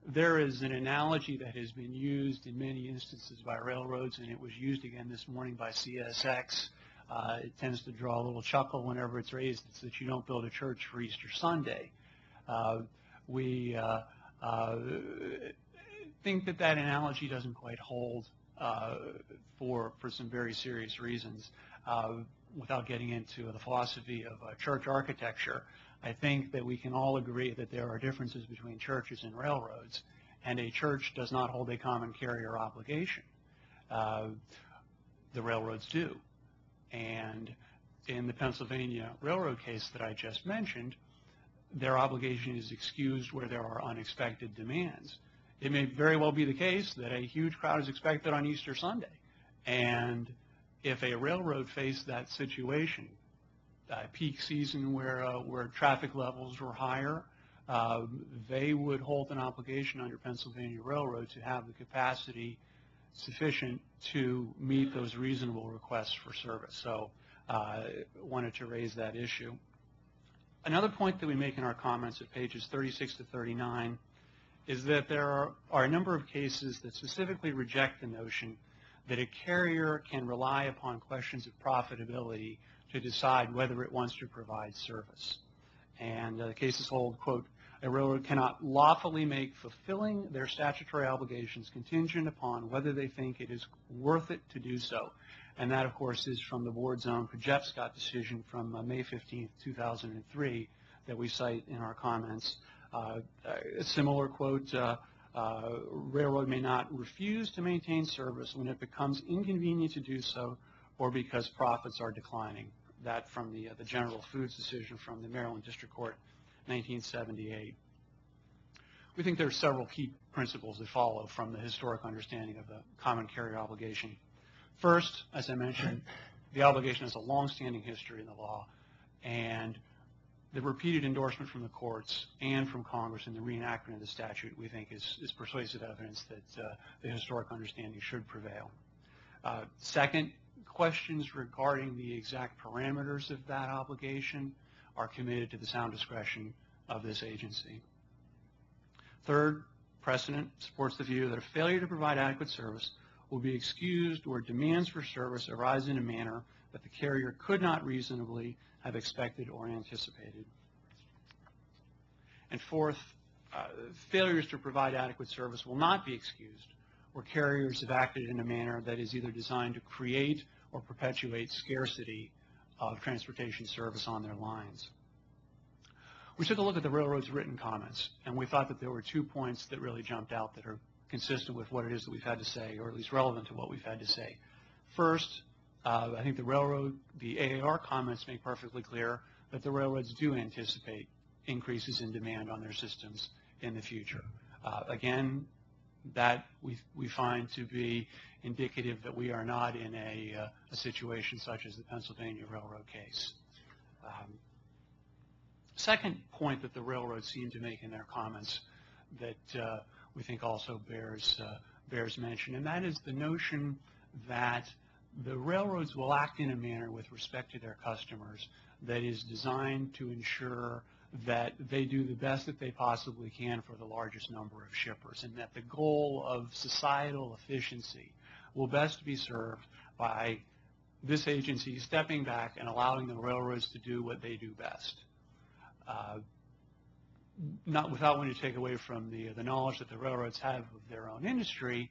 There is an analogy that has been used in many instances by railroads, and it was used again this morning by CSX. It tends to draw a little chuckle whenever it's raised. It's that you don't build a church for Easter Sunday. We think that analogy doesn't quite hold for some very serious reasons. Without getting into the philosophy of church architecture, I think that we can all agree that there are differences between churches and railroads, and a church does not hold a common carrier obligation. The railroads do. And in the Pennsylvania Railroad case that I just mentioned, their obligation is excused where there are unexpected demands. It may very well be the case that a huge crowd is expected on Easter Sunday. And if a railroad faced that situation, peak season where traffic levels were higher, they would hold an obligation under Pennsylvania Railroad to have the capacity sufficient to meet those reasonable requests for service. So wanted to raise that issue. Another point that we make in our comments at pages 36 to 39 is that there are a number of cases that specifically reject the notion that a carrier can rely upon questions of profitability to decide whether it wants to provide service. And the cases hold, quote, a railroad cannot lawfully make fulfilling their statutory obligations contingent upon whether they think it is worth it to do so. And that, of course, is from the board's own Projepscott decision from May 15, 2003 that we cite in our comments. A similar quote, railroad may not refuse to maintain service when it becomes inconvenient to do so or because profits are declining. That from the General Foods decision from the Maryland District Court, 1978. We think there are several key principles that follow from the historic understanding of the common carrier obligation. First, as I mentioned, the obligation has a long-standing history in the law, and the repeated endorsement from the courts and from Congress in the reenactment of the statute, we think, is persuasive evidence that the historic understanding should prevail. Second, questions regarding the exact parameters of that obligation are committed to the sound discretion of this agency. Third, precedent supports the view that a failure to provide adequate service will be excused where demands for service arise in a manner that the carrier could not reasonably have expected or anticipated. And fourth, failures to provide adequate service will not be excused where carriers have acted in a manner that is either designed to create or perpetuate scarcity of transportation service on their lines. We took a look at the railroad's written comments, and we thought that there were 2 points that really jumped out that are consistent with what it is that we've had to say, or at least relevant to what we've had to say. First, I think the AAR comments make perfectly clear that the railroads do anticipate increases in demand on their systems in the future. Again, that we find to be indicative that we are not in a situation such as the Pennsylvania Railroad case. Second point that the railroads seem to make in their comments that we think also bears mention, and that is the notion that the railroads will act in a manner with respect to their customers that is designed to ensure that they do the best that they possibly can for the largest number of shippers, and that the goal of societal efficiency will best be served by this agency stepping back and allowing the railroads to do what they do best. Not without wanting to take away from the knowledge that the railroads have of their own industry,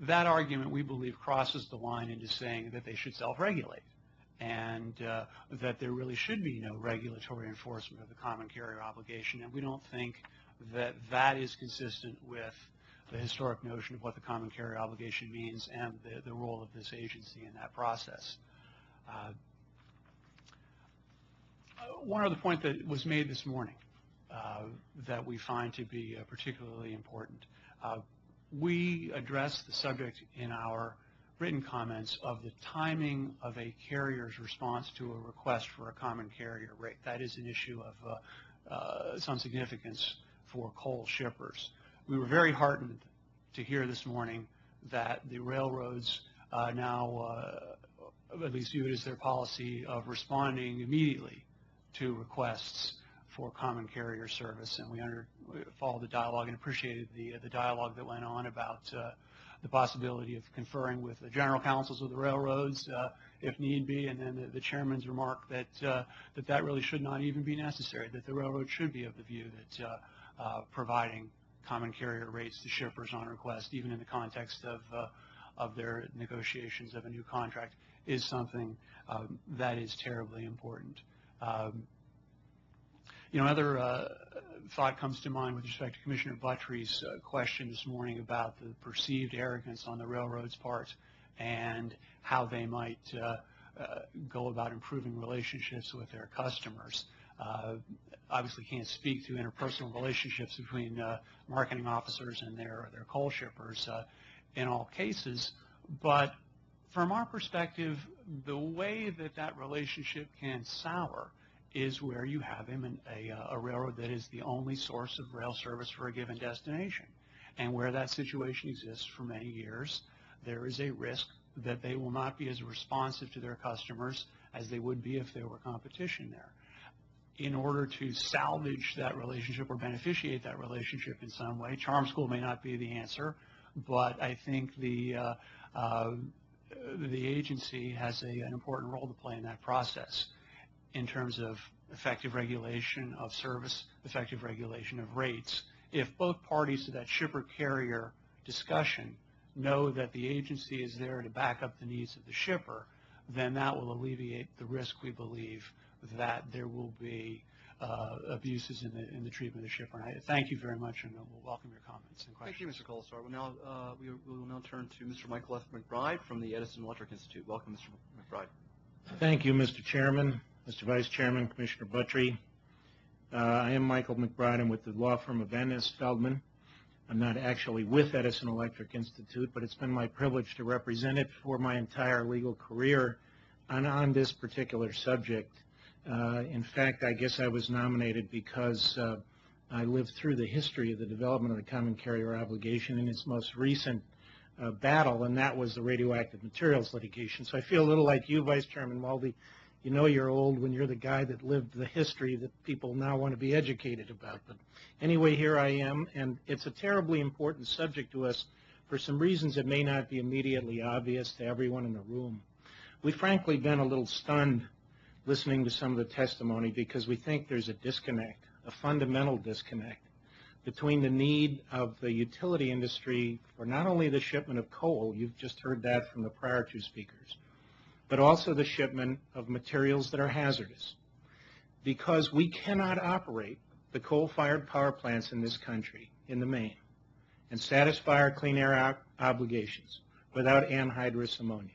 that argument, we believe, crosses the line into saying that they should self-regulate and that there really should be no regulatory enforcement of the common carrier obligation, and we don't think that that is consistent with the historic notion of what the common carrier obligation means and the role of this agency in that process. One other point that was made this morning that we find to be particularly important. We address the subject in our written comments of the timing of a carrier's response to a request for a common carrier rate. That is an issue of some significance for coal shippers. We were very heartened to hear this morning that the railroads now at least view it as their policy of responding immediately to requests for common carrier service, and we followed the dialogue and appreciated the dialogue that went on about the possibility of conferring with the general counsels of the railroads if need be, and then the chairman's remark that that really should not even be necessary, that the railroad should be of the view that providing common carrier rates to shippers on request, even in the context of their negotiations of a new contract, is something that is terribly important. Another thought comes to mind with respect to Commissioner Buttry's question this morning about the perceived arrogance on the railroad's part and how they might go about improving relationships with their customers. Obviously can't speak to interpersonal relationships between marketing officers and their coal shippers in all cases, but from our perspective, the way that relationship can sour is where you have a railroad that is the only source of rail service for a given destination. And where that situation exists for many years, there is a risk that they will not be as responsive to their customers as they would be if there were competition there. In order to salvage that relationship or beneficiate that relationship in some way, charm school may not be the answer, but I think the agency has an important role to play in that process in terms of effective regulation of service, effective regulation of rates. If both parties to that shipper-carrier discussion know that the agency is there to back up the needs of the shipper, then that will alleviate the risk, we believe, that there will be abuses in the treatment of the shipper. And I thank you very much, and we'll welcome your comments and questions. Thank you, Mr. Colasar. We will now turn to Mr. Michael F. McBride from the Edison Electric Institute. Welcome, Mr. McBride. Thank you, Mr. Chairman, Mr. Vice Chairman, Commissioner Buttry. I am Michael McBride. I'm with the law firm of Ennis Feldman. I'm not actually with Edison Electric Institute, but it's been my privilege to represent it for my entire legal career on this particular subject. In fact, I guess I was nominated because I lived through the history of the development of the common carrier obligation in its most recent battle, and that was the radioactive materials litigation. So I feel a little like you, Vice Chairman Mulvey. You know you're old when you're the guy that lived the history that people now want to be educated about. But anyway, here I am, and it's a terribly important subject to us for some reasons that may not be immediately obvious to everyone in the room. We've frankly been a little stunned listening to some of the testimony because we think there's a disconnect, a fundamental disconnect, between the need of the utility industry for not only the shipment of coal, you've just heard that from the prior two speakers, but also the shipment of materials that are hazardous. Because we cannot operate the coal-fired power plants in this country, in the main, and satisfy our clean air obligations without anhydrous ammonia.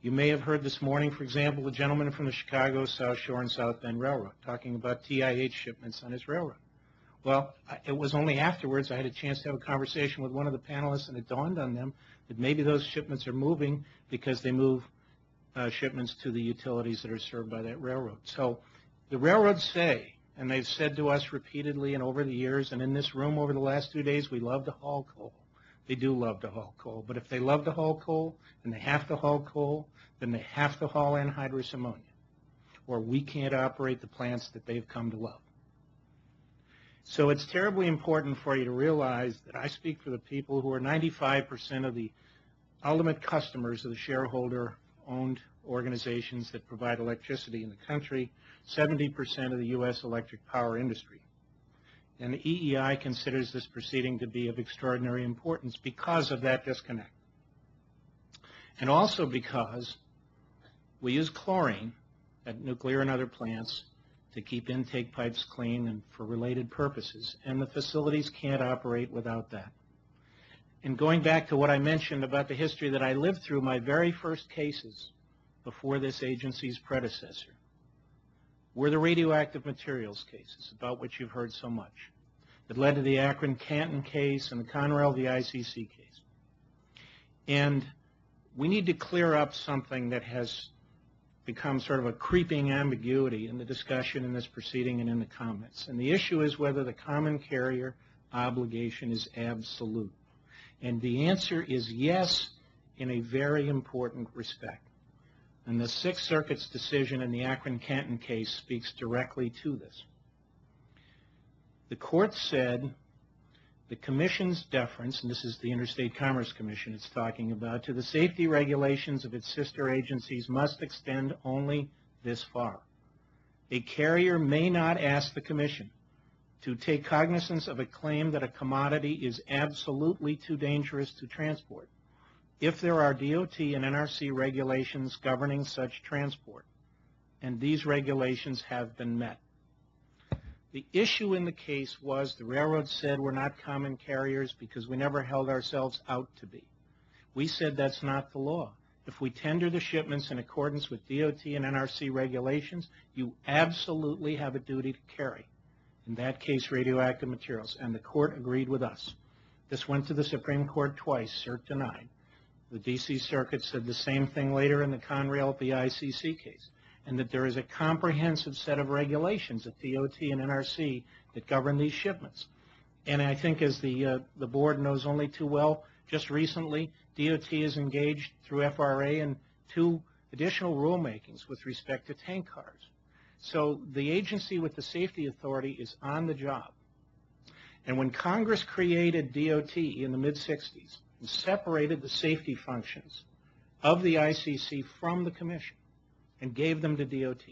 You may have heard this morning, for example, the gentleman from the Chicago South Shore and South Bend Railroad talking about TIH shipments on his railroad. Well, it was only afterwards I had a chance to have a conversation with one of the panelists, and it dawned on them that maybe those shipments are moving because they move shipments to the utilities that are served by that railroad. So the railroads say, and they've said to us repeatedly and over the years, and in this room over the last 2 days, we love to haul coal. They do love to haul coal. But if they love to haul coal and they have to haul coal, then they have to haul anhydrous ammonia, or we can't operate the plants that they've come to love. So it's terribly important for you to realize that I speak for the people who are 95% of the ultimate customers of the shareholder-owned organizations that provide electricity in the country, 70% of the U.S. electric power industry. And the EEI considers this proceeding to be of extraordinary importance because of that disconnect. And also because we use chlorine at nuclear and other plants to keep intake pipes clean and for related purposes, and the facilities can't operate without that. And going back to what I mentioned about the history that I lived through, my very first cases before this agency's predecessor were the radioactive materials cases, about which you've heard so much, that led to the Akron-Canton case and the Conrail v. ICC case. And we need to clear up something that has become sort of a creeping ambiguity in the discussion in this proceeding and in the comments. And the issue is whether the common carrier obligation is absolute. And the answer is yes, in a very important respect. And the Sixth Circuit's decision in the Akron-Canton case speaks directly to this. The court said the Commission's deference, and this is the Interstate Commerce Commission it's talking about, to the safety regulations of its sister agencies must extend only this far. A carrier may not ask the Commission to take cognizance of a claim that a commodity is absolutely too dangerous to transport if there are DOT and NRC regulations governing such transport, and these regulations have been met. The issue in the case was the railroad said we're not common carriers because we never held ourselves out to be. We said that's not the law. If we tender the shipments in accordance with DOT and NRC regulations, you absolutely have a duty to carry. In that case, radioactive materials, and the court agreed with us. This went to the Supreme Court twice, cert denied. The D.C. Circuit said the same thing later in the Conrail at the ICC case, and that there is a comprehensive set of regulations at DOT and NRC that govern these shipments. And I think, as the board knows only too well, just recently, DOT is engaged through FRA in 2 additional rulemakings with respect to tank cars. So the agency with the safety authority is on the job. And when Congress created DOT in the mid-60s and separated the safety functions of the ICC from the Commission and gave them to DOT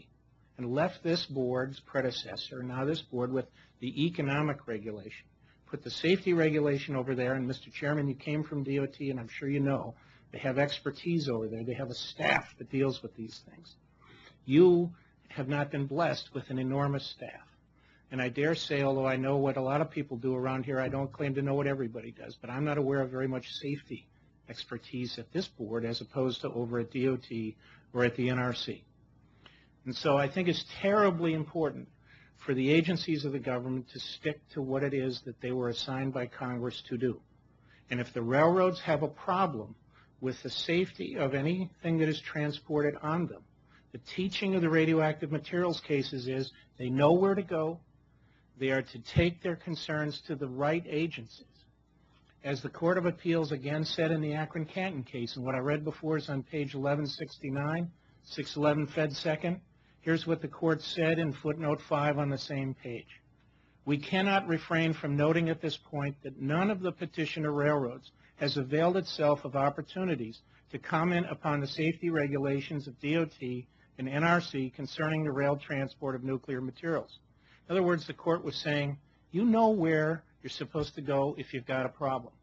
and left this board's predecessor, now this board, with the economic regulation, put the safety regulation over there, and Mr. Chairman, you came from DOT, and I'm sure you know, they have expertise over there. They have a staff that deals with these things. You have not been blessed with an enormous staff. And I dare say, although I know what a lot of people do around here, I don't claim to know what everybody does, but I'm not aware of very much safety expertise at this board as opposed to over at DOT or at the NRC. And so I think it's terribly important for the agencies of the government to stick to what it is that they were assigned by Congress to do. And if the railroads have a problem with the safety of anything that is transported on them, the teaching of the radioactive materials cases is they know where to go. They are to take their concerns to the right agencies. As the Court of Appeals again said in the Akron-Canton case, and what I read before is on page 1169, 611 Fed 2nd, here's what the court said in footnote 5 on the same page. We cannot refrain from noting at this point that none of the petitioner railroads has availed itself of opportunities to comment upon the safety regulations of DOT and NRC concerning the rail transport of nuclear materials. In other words, the court was saying, you know where you're supposed to go if you've got a problem.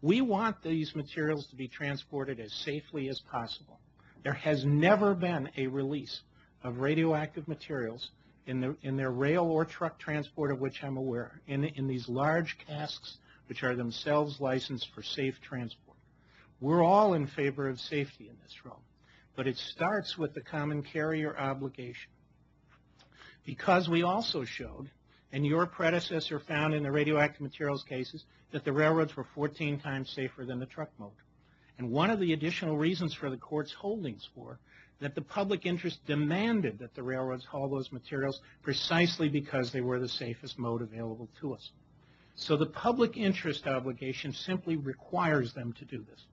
We want these materials to be transported as safely as possible. There has never been a release of radioactive materials in their rail or truck transport of which I'm aware, in these large casks which are themselves licensed for safe transport. We're all in favor of safety in this realm, but it starts with the common carrier obligation. Because we also showed, and your predecessor found in the radioactive materials cases, that the railroads were 14 times safer than the truck mode. And one of the additional reasons for the court's holdings were that the public interest demanded that the railroads haul those materials precisely because they were the safest mode available to us. So the public interest obligation simply requires them to do this.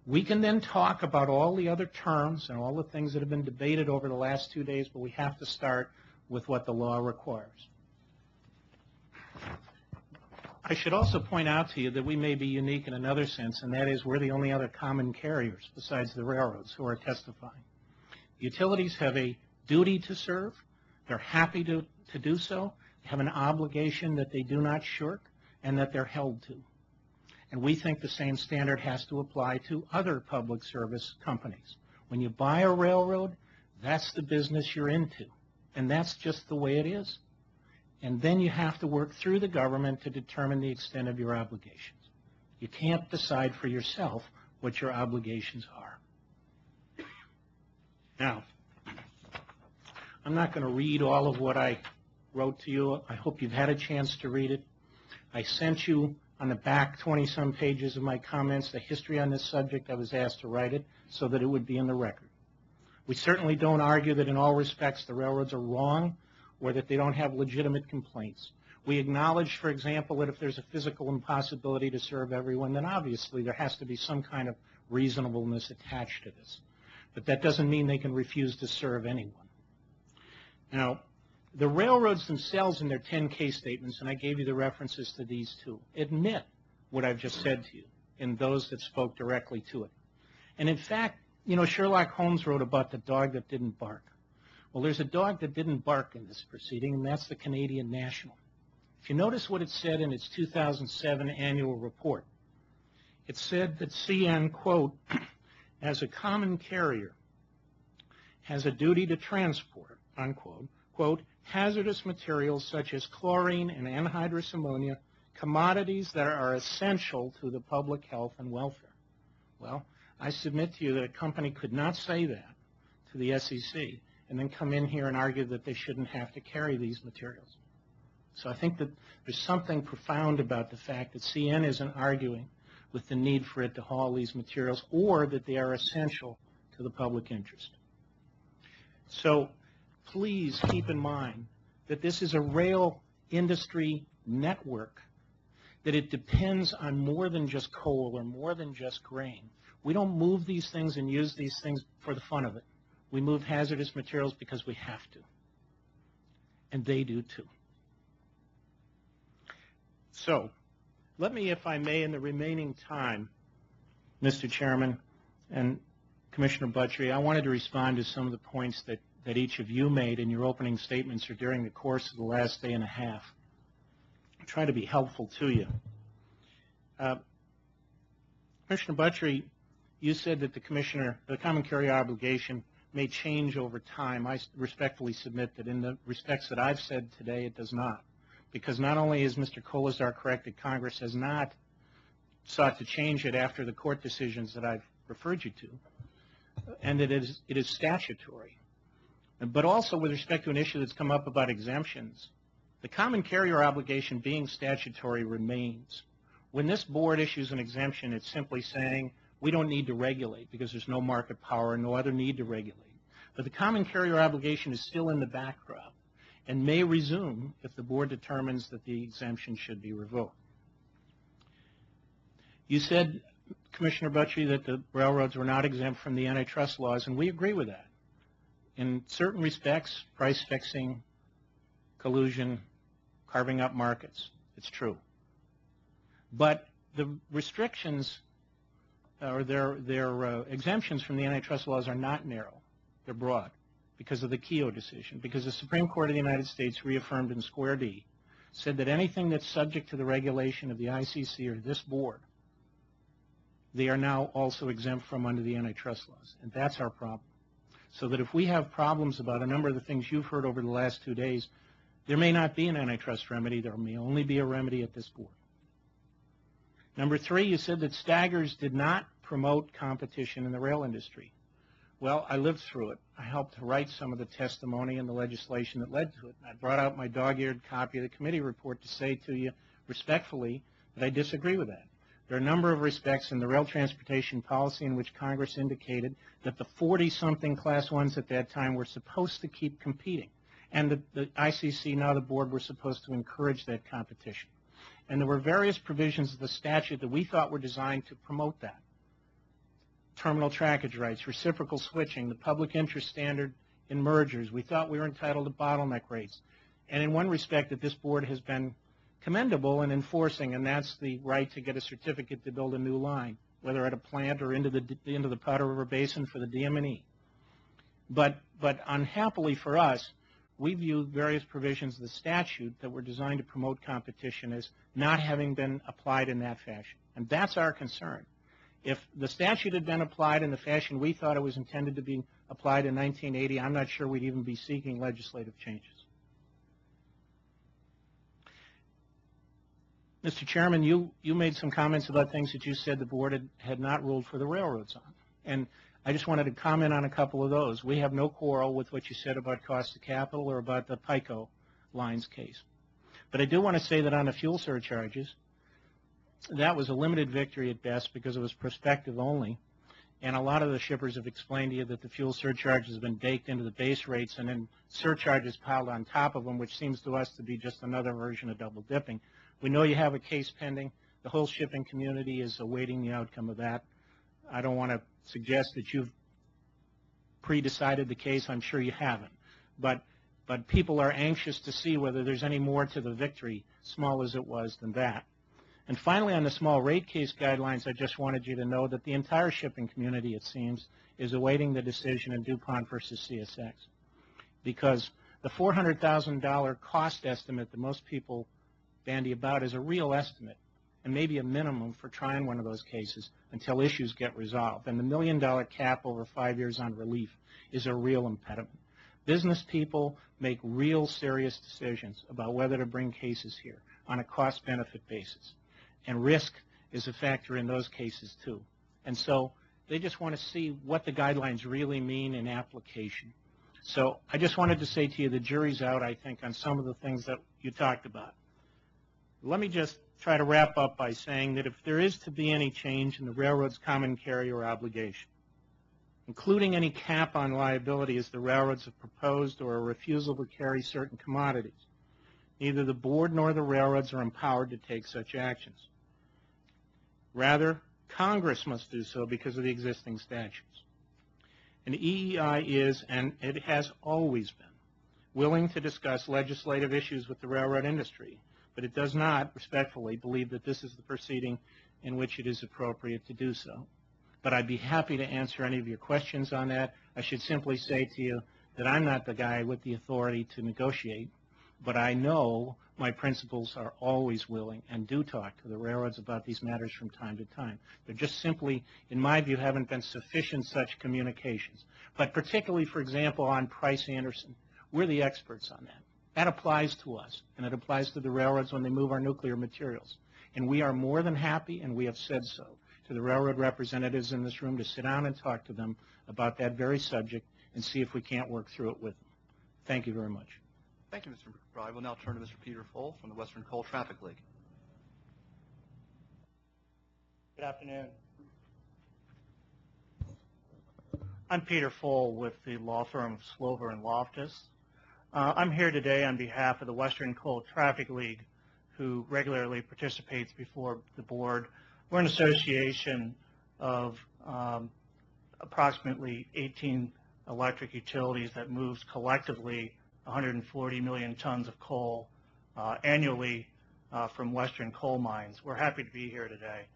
We can then talk about all the other terms and all the things that have been debated over the last 2 days, but we have to start with what the law requires. I should also point out to you that we may be unique in another sense, and that is we're the only other common carriers besides the railroads who are testifying. Utilities have a duty to serve. They're happy to do so. They have an obligation that they do not shirk and that they're held to. And we think the same standard has to apply to other public service companies. When you buy a railroad, that's the business you're into, and that's just the way it is. And then you have to work through the government to determine the extent of your obligations. You can't decide for yourself what your obligations are. Now, I'm not going to read all of what I wrote to you. I hope you've had a chance to read it. I sent you on the back 20-some pages of my comments the history on this subject. I was asked to write it so that it would be in the record. We certainly don't argue that in all respects the railroads are wrong or that they don't have legitimate complaints. We acknowledge, for example, that if there's a physical impossibility to serve everyone, then obviously there has to be some kind of reasonableness attached to this. But that doesn't mean they can refuse to serve anyone. Now, the railroads themselves in their 10-K statements, and I gave you the references to these two, admit what I've just said to you in those that spoke directly to it. And in fact, you know, Sherlock Holmes wrote about the dog that didn't bark. Well, there's a dog that didn't bark in this proceeding, and that's the Canadian National. If you notice what it said in its 2007 annual report, it said that CN, quote, as a common carrier, has a duty to transport, unquote, quote, hazardous materials such as chlorine and anhydrous ammonia, commodities that are essential to the public health and welfare. Well, I submit to you that a company could not say that to the SEC and then come in here and argue that they shouldn't have to carry these materials. So I think that there's something profound about the fact that CN isn't arguing with the need for it to haul these materials or that they are essential to the public interest. So please keep in mind that this is a rail industry network, that it depends on more than just coal or more than just grain. We don't move these things and use these things for the fun of it. We move hazardous materials because we have to. And they do too. So let me, if I may, in the remaining time, Mr. Chairman and Commissioner Buttrey, I wanted to respond to some of the points that each of you made in your opening statements or during the course of the last day and a half. I'll try to be helpful to you. Commissioner Buttrey, you said that the common carrier obligation may change over time. I respectfully submit that in the respects that I've said today, it does not. Because not only is Mr. Kolazar correct that Congress has not sought to change it after the court decisions that I've referred you to, and that it is statutory. But also with respect to an issue that's come up about exemptions, the common carrier obligation being statutory remains. When this board issues an exemption, it's simply saying we don't need to regulate because there's no market power and no other need to regulate. But the common carrier obligation is still in the backdrop and may resume if the board determines that the exemption should be revoked. You said, Commissioner Buttrey, that the railroads were not exempt from the antitrust laws, and we agree with that. In certain respects, price fixing, collusion, carving up markets, it's true. But the restrictions or their exemptions from the antitrust laws are not narrow. They're broad because of the Keogh decision, because the Supreme Court of the United States reaffirmed in Square D, said that anything that's subject to the regulation of the ICC or this board, they are now also exempt from under the antitrust laws. And that's our problem. So that if we have problems about a number of the things you've heard over the last 2 days, there may not be an antitrust remedy. There may only be a remedy at this board. Number 3, you said that Staggers did not promote competition in the rail industry. Well, I lived through it. I helped to write some of the testimony and the legislation that led to it. I brought out my dog-eared copy of the committee report to say to you respectfully that I disagree with that. There are a number of respects in the rail transportation policy in which Congress indicated that the 40-something Class 1s at that time were supposed to keep competing. And the ICC, now the board, were supposed to encourage that competition. And there were various provisions of the statute that we thought were designed to promote that. Terminal trackage rights, reciprocal switching, the public interest standard in mergers. We thought we were entitled to bottleneck rates. And in one respect that this board has been commendable in enforcing, and that's the right to get a certificate to build a new line, whether at a plant or into the Powder River Basin for the DM&E. But unhappily for us, we view various provisions of the statute that were designed to promote competition as not having been applied in that fashion. And that's our concern. If the statute had been applied in the fashion we thought it was intended to be applied in 1980, I'm not sure we'd even be seeking legislative changes. Mr. Chairman, you made some comments about things that you said the board had not ruled for the railroads on. And I just wanted to comment on a couple of those. We have no quarrel with what you said about cost of capital or about the PICO lines case. But I do want to say that on the fuel surcharges, that was a limited victory at best because it was prospective only. And a lot of the shippers have explained to you that the fuel surcharges have been baked into the base rates and then surcharges piled on top of them, which seems to us to be just another version of double dipping. We know you have a case pending. The whole shipping community is awaiting the outcome of that. I don't want to suggest that you've pre-decided the case. I'm sure you haven't. But people are anxious to see whether there's any more to the victory, small as it was, than that. And finally, on the small rate case guidelines, I just wanted you to know that the entire shipping community, it seems, is awaiting the decision in DuPont versus CSX. Because the $400,000 cost estimate that most people bandy about is a real estimate and maybe a minimum for trying one of those cases until issues get resolved. And the $1 million cap over 5 years on relief is a real impediment. Business people make real serious decisions about whether to bring cases here on a cost-benefit basis. And risk is a factor in those cases too. And so they just want to see what the guidelines really mean in application. So I just wanted to say to you the jury's out, I think, on some of the things that you talked about. Let me just try to wrap up by saying that if there is to be any change in the railroad's common carrier obligation, including any cap on liability as the railroads have proposed or a refusal to carry certain commodities, neither the board nor the railroads are empowered to take such actions. Rather, Congress must do so because of the existing statutes. And EEI is, and it has always been, willing to discuss legislative issues with the railroad industry, but it does not, respectfully, believe that this is the proceeding in which it is appropriate to do so. But I'd be happy to answer any of your questions on that. I should simply say to you that I'm not the guy with the authority to negotiate, but I know my principals are always willing and do talk to the railroads about these matters from time to time. There just simply, in my view, haven't been sufficient such communications. But particularly, for example, on Price Anderson, we're the experts on that. That applies to us, and it applies to the railroads when they move our nuclear materials. And we are more than happy, and we have said so, to the railroad representatives in this room to sit down and talk to them about that very subject and see if we can't work through it with them. Thank you very much. Thank you, Mr. McBride. We'll now turn to Mr. Peter Full from the Western Coal Traffic League. Good afternoon. I'm Peter Full with the law firm of Slover and Loftus. I'm here today on behalf of the Western Coal Traffic League, who regularly participates before the board. We're an association of approximately 18 electric utilities that moves collectively 140 million tons of coal annually from Western coal mines. We're happy to be here today.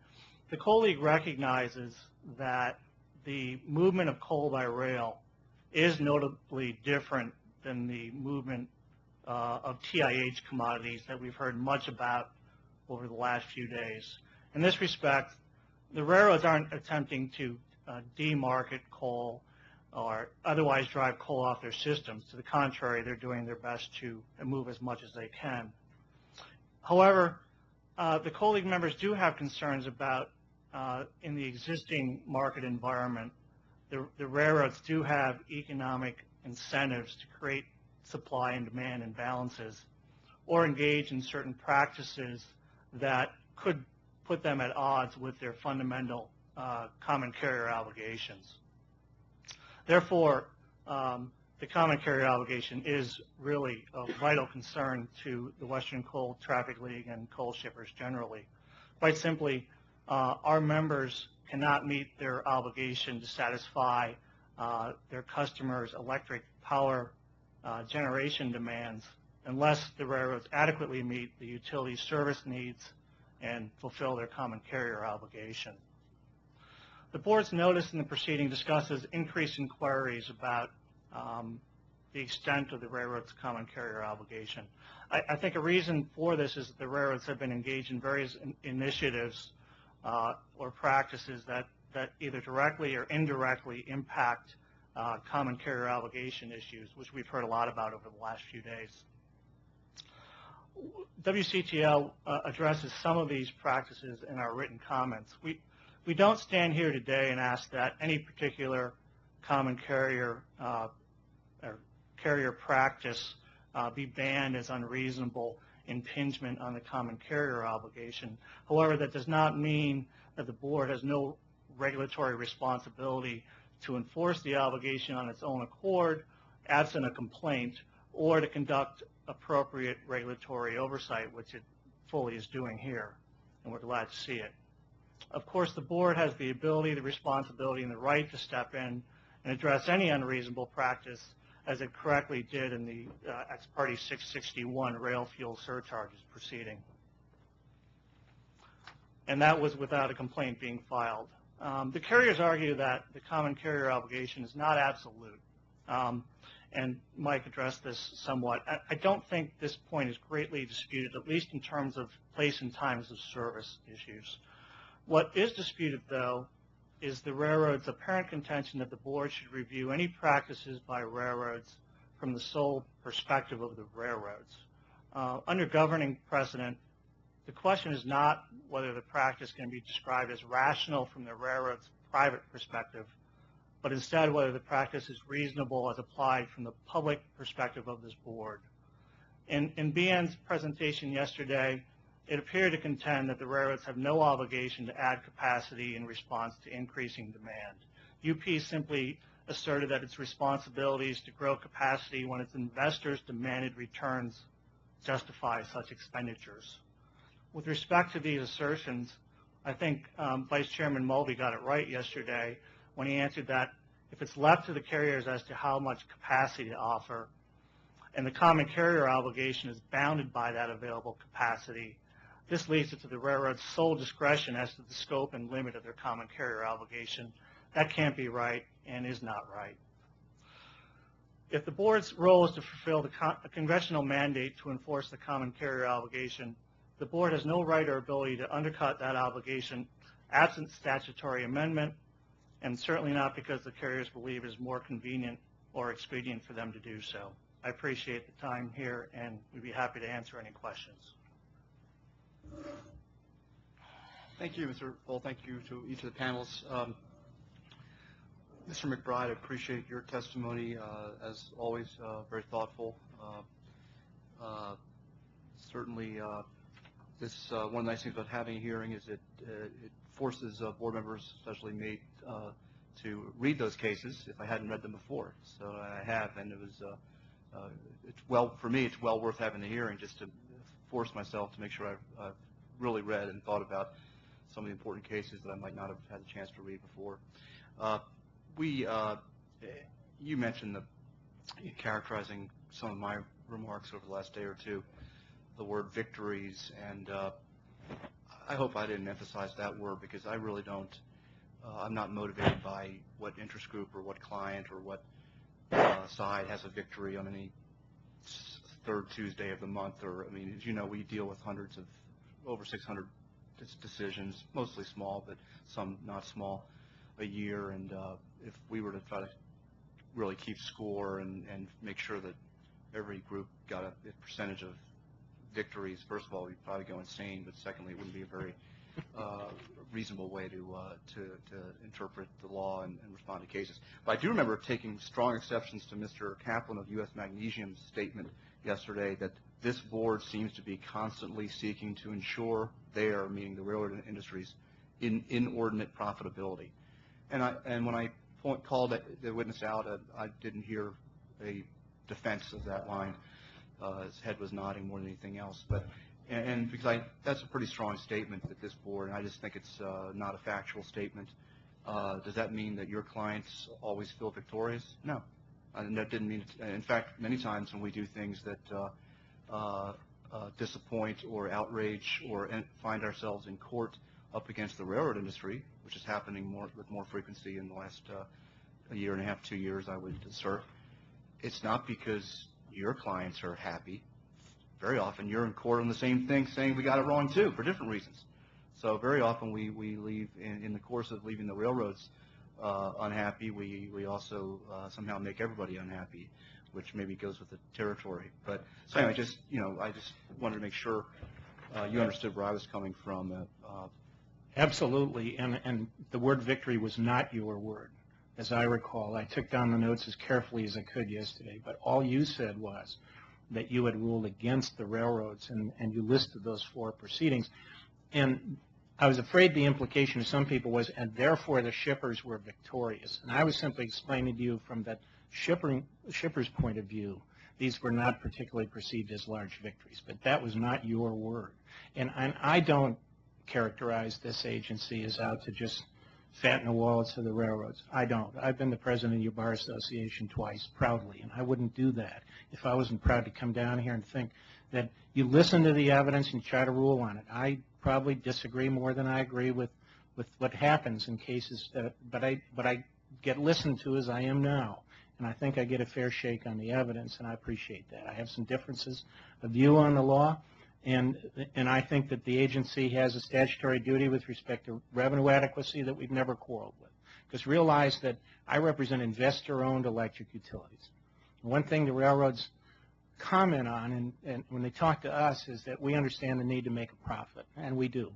The Coal League recognizes that the movement of coal by rail is notably different than the movement of TIH commodities that we've heard much about over the last few days. In this respect, the railroads aren't attempting to demarket coal or otherwise drive coal off their systems. To the contrary, they're doing their best to move as much as they can. However, the Coal League members do have concerns about, in the existing market environment, the railroads do have economic incentives to create supply and demand imbalances or engage in certain practices that could put them at odds with their fundamental common carrier obligations. Therefore, the common carrier obligation is really of vital concern to the Western Coal Traffic League and coal shippers generally. Quite simply, our members cannot meet their obligation to satisfy their customers' electric power generation demands unless the railroads adequately meet the utility service needs and fulfill their common carrier obligation. The board's notice in the proceeding discusses increased inquiries about the extent of the railroad's common carrier obligation. I think a reason for this is that the railroads have been engaged in various initiatives or practices that either directly or indirectly impact common carrier obligation issues, which we've heard a lot about over the last few days. WCTL addresses some of these practices in our written comments. We don't stand here today and ask that any particular common carrier or carrier practice be banned as unreasonable impingement on the common carrier obligation. However, that does not mean that the board has no regulatory responsibility to enforce the obligation on its own accord, absent a complaint, or to conduct appropriate regulatory oversight, which it fully is doing here, and we're glad to see it. Of course, the board has the ability, the responsibility, and the right to step in and address any unreasonable practice, as it correctly did in the Ex Parte 661 rail fuel surcharges proceeding. And that was without a complaint being filed. The carriers argue that the common carrier obligation is not absolute, and Mike addressed this somewhat. I don't think this point is greatly disputed, at least in terms of place and times of service issues. What is disputed, though, is the railroad's apparent contention that the board should review any practices by railroads from the sole perspective of the railroads. Under governing precedent, the question is not whether the practice can be described as rational from the railroad's private perspective, but instead whether the practice is reasonable as applied from the public perspective of this board. In BN's presentation yesterday, it appeared to contend that the railroads have no obligation to add capacity in response to increasing demand. UP simply asserted that its responsibility is to grow capacity when its investors' demanded returns justify such expenditures. With respect to these assertions, I think Vice Chairman Mulvey got it right yesterday when he answered that if it's left to the carriers as to how much capacity to offer, and the common carrier obligation is bounded by that available capacity, this leaves it to the railroad's sole discretion as to the scope and limit of their common carrier obligation. That can't be right and is not right. If the board's role is to fulfill the congressional mandate to enforce the common carrier obligation, the board has no right or ability to undercut that obligation absent statutory amendment, and certainly not because the carriers believe it is more convenient or expedient for them to do so. I appreciate the time here, and we'd be happy to answer any questions. Thank you, Mr. Bull. Thank you to each of the panelists. Mr. McBride, I appreciate your testimony, as always, very thoughtful. Certainly, this one of the nice things about having a hearing is it forces board members, especially me, to read those cases if I hadn't read them before. So I have, and it was for me, it's well worth having the hearing just to force myself to make sure I've really read and thought about some of the important cases that I might not have had a chance to read before. You mentioned characterizing some of my remarks over the last day or two, the word victories, and I hope I didn't emphasize that word because I really don't. I'm not motivated by what interest group or what client or what side has a victory on any third Tuesday of the month. Or I mean, as you know, we deal with hundreds of over 600 decisions, mostly small, but some not small, a year. And if we were to try to really keep score and make sure that every group got a percentage of victories, first of all, we'd probably go insane, but secondly, it wouldn't be a very reasonable way to interpret the law and respond to cases. But I do remember taking strong exceptions to Mr. Kaplan of U.S. Magnesium's statement yesterday that this board seems to be constantly seeking to ensure their, meaning the railroad industries, inordinate profitability. And when I called the witness out, I didn't hear a defense of that line. His head was nodding more than anything else. But and because that's a pretty strong statement that this board, and I just think it's not a factual statement. Does that mean that your clients always feel victorious? No. And that didn't mean it. In fact, many times when we do things that disappoint or outrage or find ourselves in court up against the railroad industry, which is happening with more frequency in the last a year and a half, 2 years, I would assert, it's not because your clients are happy. Very often you're in court on the same thing saying we got it wrong too for different reasons. So very often we leave, in the course of leaving the railroads unhappy, we also somehow make everybody unhappy, which maybe goes with the territory. But so anyway, I just wanted to make sure you understood where I was coming from. Absolutely, and the word victory was not your word, as I recall. I took down the notes as carefully as I could yesterday, but all you said was that you had ruled against the railroads, and you listed those 4 proceedings. And I was afraid the implication of some people was, and therefore the shippers were victorious. And I was simply explaining to you from that shipper's point of view, these were not particularly perceived as large victories, but that was not your word. And I don't characterize this agency as out to just fatten the wallets of the railroads. I don't. I've been the president of your bar association twice, proudly, and I wouldn't do that if I wasn't proud to come down here and think that you listen to the evidence and try to rule on it. I probably disagree more than I agree with what happens in cases, but I get listened to as I am now, and I think I get a fair shake on the evidence, and I appreciate that. I have some differences of view on the law, and I think that the agency has a statutory duty with respect to revenue adequacy that we've never quarreled with. Because realize that I represent investor-owned electric utilities. One thing the railroads comment on, and when they talk to us, is that we understand the need to make a profit, and we do.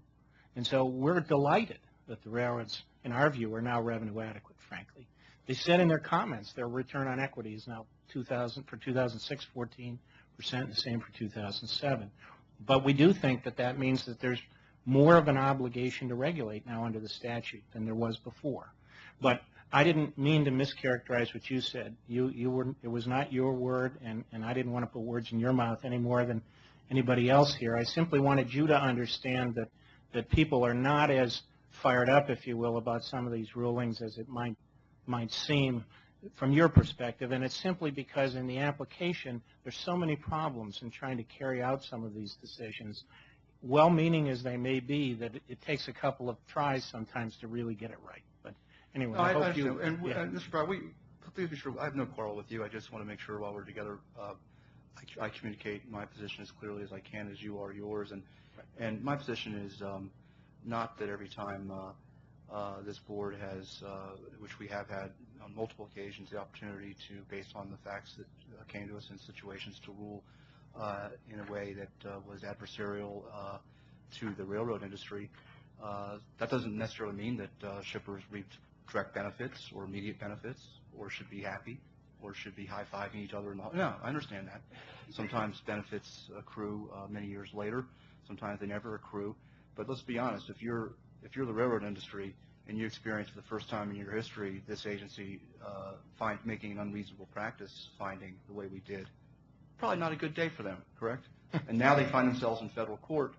And so we're delighted that the railroads, in our view, are now revenue adequate, frankly. They said in their comments their return on equity is now for 2006, 14%, the same for 2007. But we do think that that means that there's more of an obligation to regulate now under the statute than there was before. But I didn't mean to mischaracterize what you said. It was not your word, and I didn't want to put words in your mouth any more than anybody else here. I simply wanted you to understand that people are not as fired up, if you will, about some of these rulings as it might seem from your perspective, and it's simply because in the application there's so many problems in trying to carry out some of these decisions, well-meaning as they may be, that it takes a couple of tries sometimes to really get it right. But anyway, I hope you... And Mr. Brown, please be sure, I have no quarrel with you. I just want to make sure while we're together, I communicate my position as clearly as I can as you are yours. And my position is not that every time this board has, which we have had on multiple occasions, the opportunity to, based on the facts that came to us in situations, to rule in a way that was adversarial to the railroad industry. That doesn't necessarily mean that shippers reaped direct benefits or immediate benefits or should be happy or should be high-fiving each other. No, I understand that. Sometimes benefits accrue many years later. Sometimes they never accrue. But let's be honest, if you're the railroad industry and you experience for the first time in your history this agency making an unreasonable practice finding the way we did, probably not a good day for them, correct? And now they find themselves in federal court,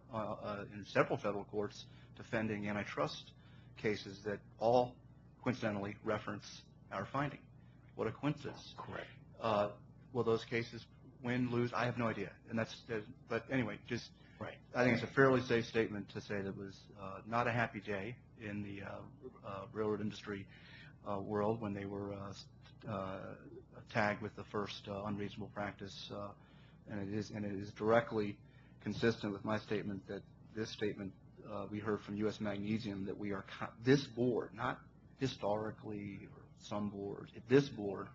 in several federal courts, defending antitrust cases that all coincidentally reference our finding. What a coincidence. Correct. Will those cases win, lose? I have no idea. But anyway, just right. I think it's a fairly safe statement to say that it was not a happy day in the railroad industry world when they were tagged with the first unreasonable practice, and it is directly consistent with my statement that this statement we heard from U.S. Magnesium that we are this board, not historically or some boards, this board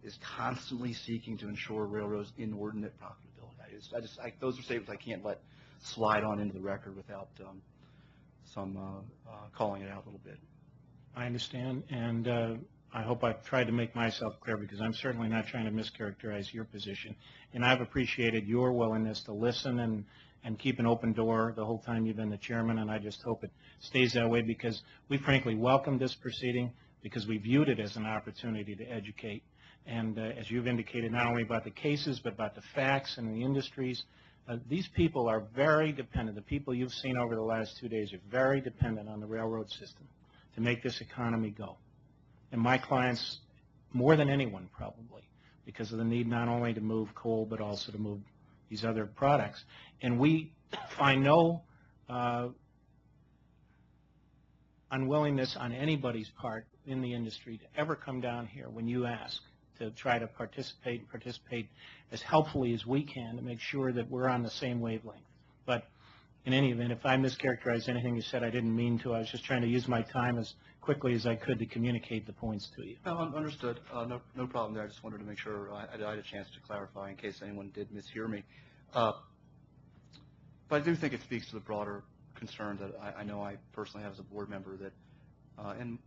is constantly seeking to ensure railroads' inordinate profitability. Those are statements I can't let slide on into the record without some calling it out a little bit. I understand, and I hope I've tried to make myself clear because I'm certainly not trying to mischaracterize your position. And I've appreciated your willingness to listen and keep an open door the whole time you've been the chairman, and I just hope it stays that way because we frankly welcomed this proceeding because we viewed it as an opportunity to educate. And as you've indicated, not only about the cases, but about the facts and the industries, these people are very dependent. The people you've seen over the last 2 days are very dependent on the railroad system to make this economy go. And my clients, more than anyone probably, because of the need not only to move coal, but also to move these other products. And we find no unwillingness on anybody's part in the industry to ever come down here when you ask to try to participate as helpfully as we can to make sure that we're on the same wavelength. But in any event, if I mischaracterized anything you said, I didn't mean to. I was just trying to use my time as quickly as I could to communicate the points to you. No, understood. No problem there. I just wanted to make sure I had a chance to clarify in case anyone did mishear me. But I do think it speaks to the broader concern that I know I personally have as a board member that, and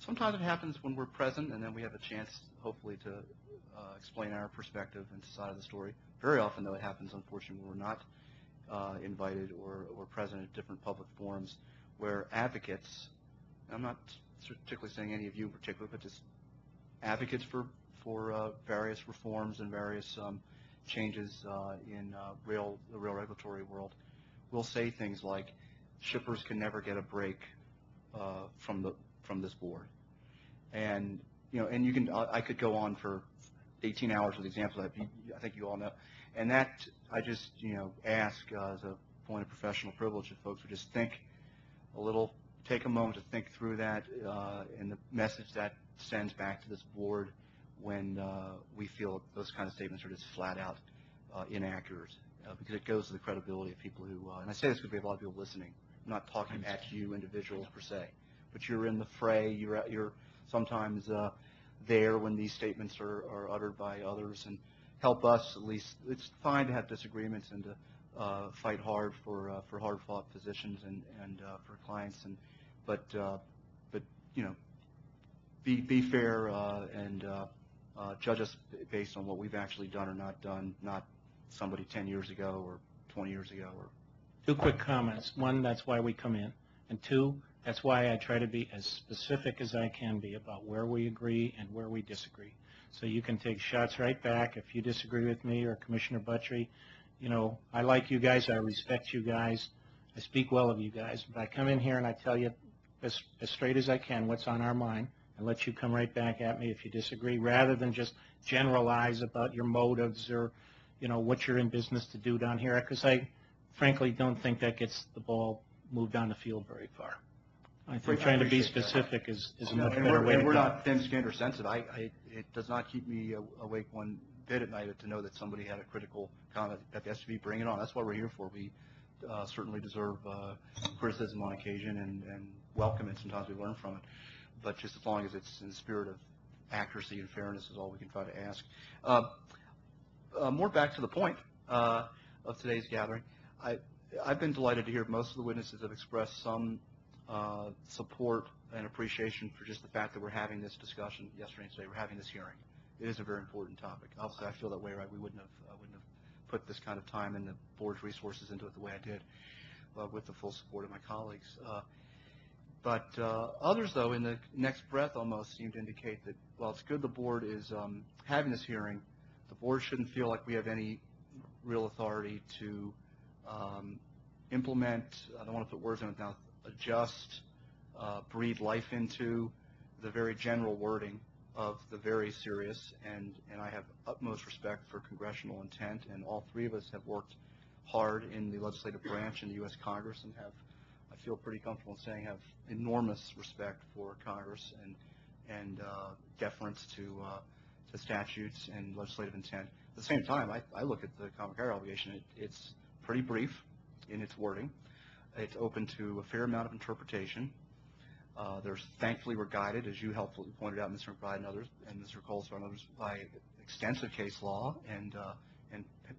sometimes it happens when we're present and then we have a chance, hopefully, to explain our perspective and side of the story. Very often, though, it happens, unfortunately, when we're not invited or present at different public forums where advocates, I'm not particularly saying any of you in particular, but just advocates for various reforms and various changes in the rail regulatory world will say things like, shippers can never get a break from this board. And and you can I could go on for 18 hours with examples that I think you all know. And that I just ask as a point of professional privilege if folks would just take a moment to think through that and the message that sends back to this board when we feel those kind of statements are just flat out inaccurate, because it goes to the credibility of people who, and I say this because we have a lot of people listening. I'm not talking at you individuals per se, but you're in the fray. You're sometimes there when these statements are uttered by others, and help us at least. It's fine to have disagreements and to fight hard for hard-fought positions and for clients, but you know, be fair and judge us based on what we've actually done or not done, not somebody 10 years ago or 20 years ago. Or Two quick comments. One, that's why we come in. And two, that's why I try to be as specific as I can be about where we agree and where we disagree. So you can take shots right back if you disagree with me or Commissioner Buttrey. You know, I like you guys. I respect you guys. I speak well of you guys. But I come in here and I tell you as straight as I can what's on our mind and let you come right back at me if you disagree, rather than just generalize about your motives or, you know, what you're in business to do down here, because I frankly don't think that gets the ball moved down the field very far. I think trying to be specific is a much better way to go. We're not thin-skinned or sensitive. It does not keep me awake one bit at night to know that somebody had a critical comment at the STB. Bring it on. That's what we're here for. We certainly deserve criticism on occasion and welcome it. Sometimes we learn from it. But just as long as it's in the spirit of accuracy and fairness is all we can try to ask. More back to the point of today's gathering. I've been delighted to hear most of the witnesses have expressed some support and appreciation for just the fact that we're having this discussion yesterday and today. We're having this hearing. It is a very important topic. Obviously, I feel that way, right? We wouldn't have put this kind of time and the board's resources into it the way I did with the full support of my colleagues. But others, though, in the next breath almost seem to indicate that while it's good the board is having this hearing, the board shouldn't feel like we have any real authority to implement, I don't want to put words in it now, adjust, breathe life into the very general wording of the very serious, and I have utmost respect for congressional intent, and all three of us have worked hard in the legislative branch in the U.S. Congress and have, I feel pretty comfortable in saying, have enormous respect for Congress and deference to statutes and legislative intent. At the same time, I look at the common carrier obligation. It's pretty brief in its wording. It's open to a fair amount of interpretation. Thankfully, we're guided, as you helpfully pointed out, Mr. McBride and others, and Mr. Colestar and others, by extensive case law and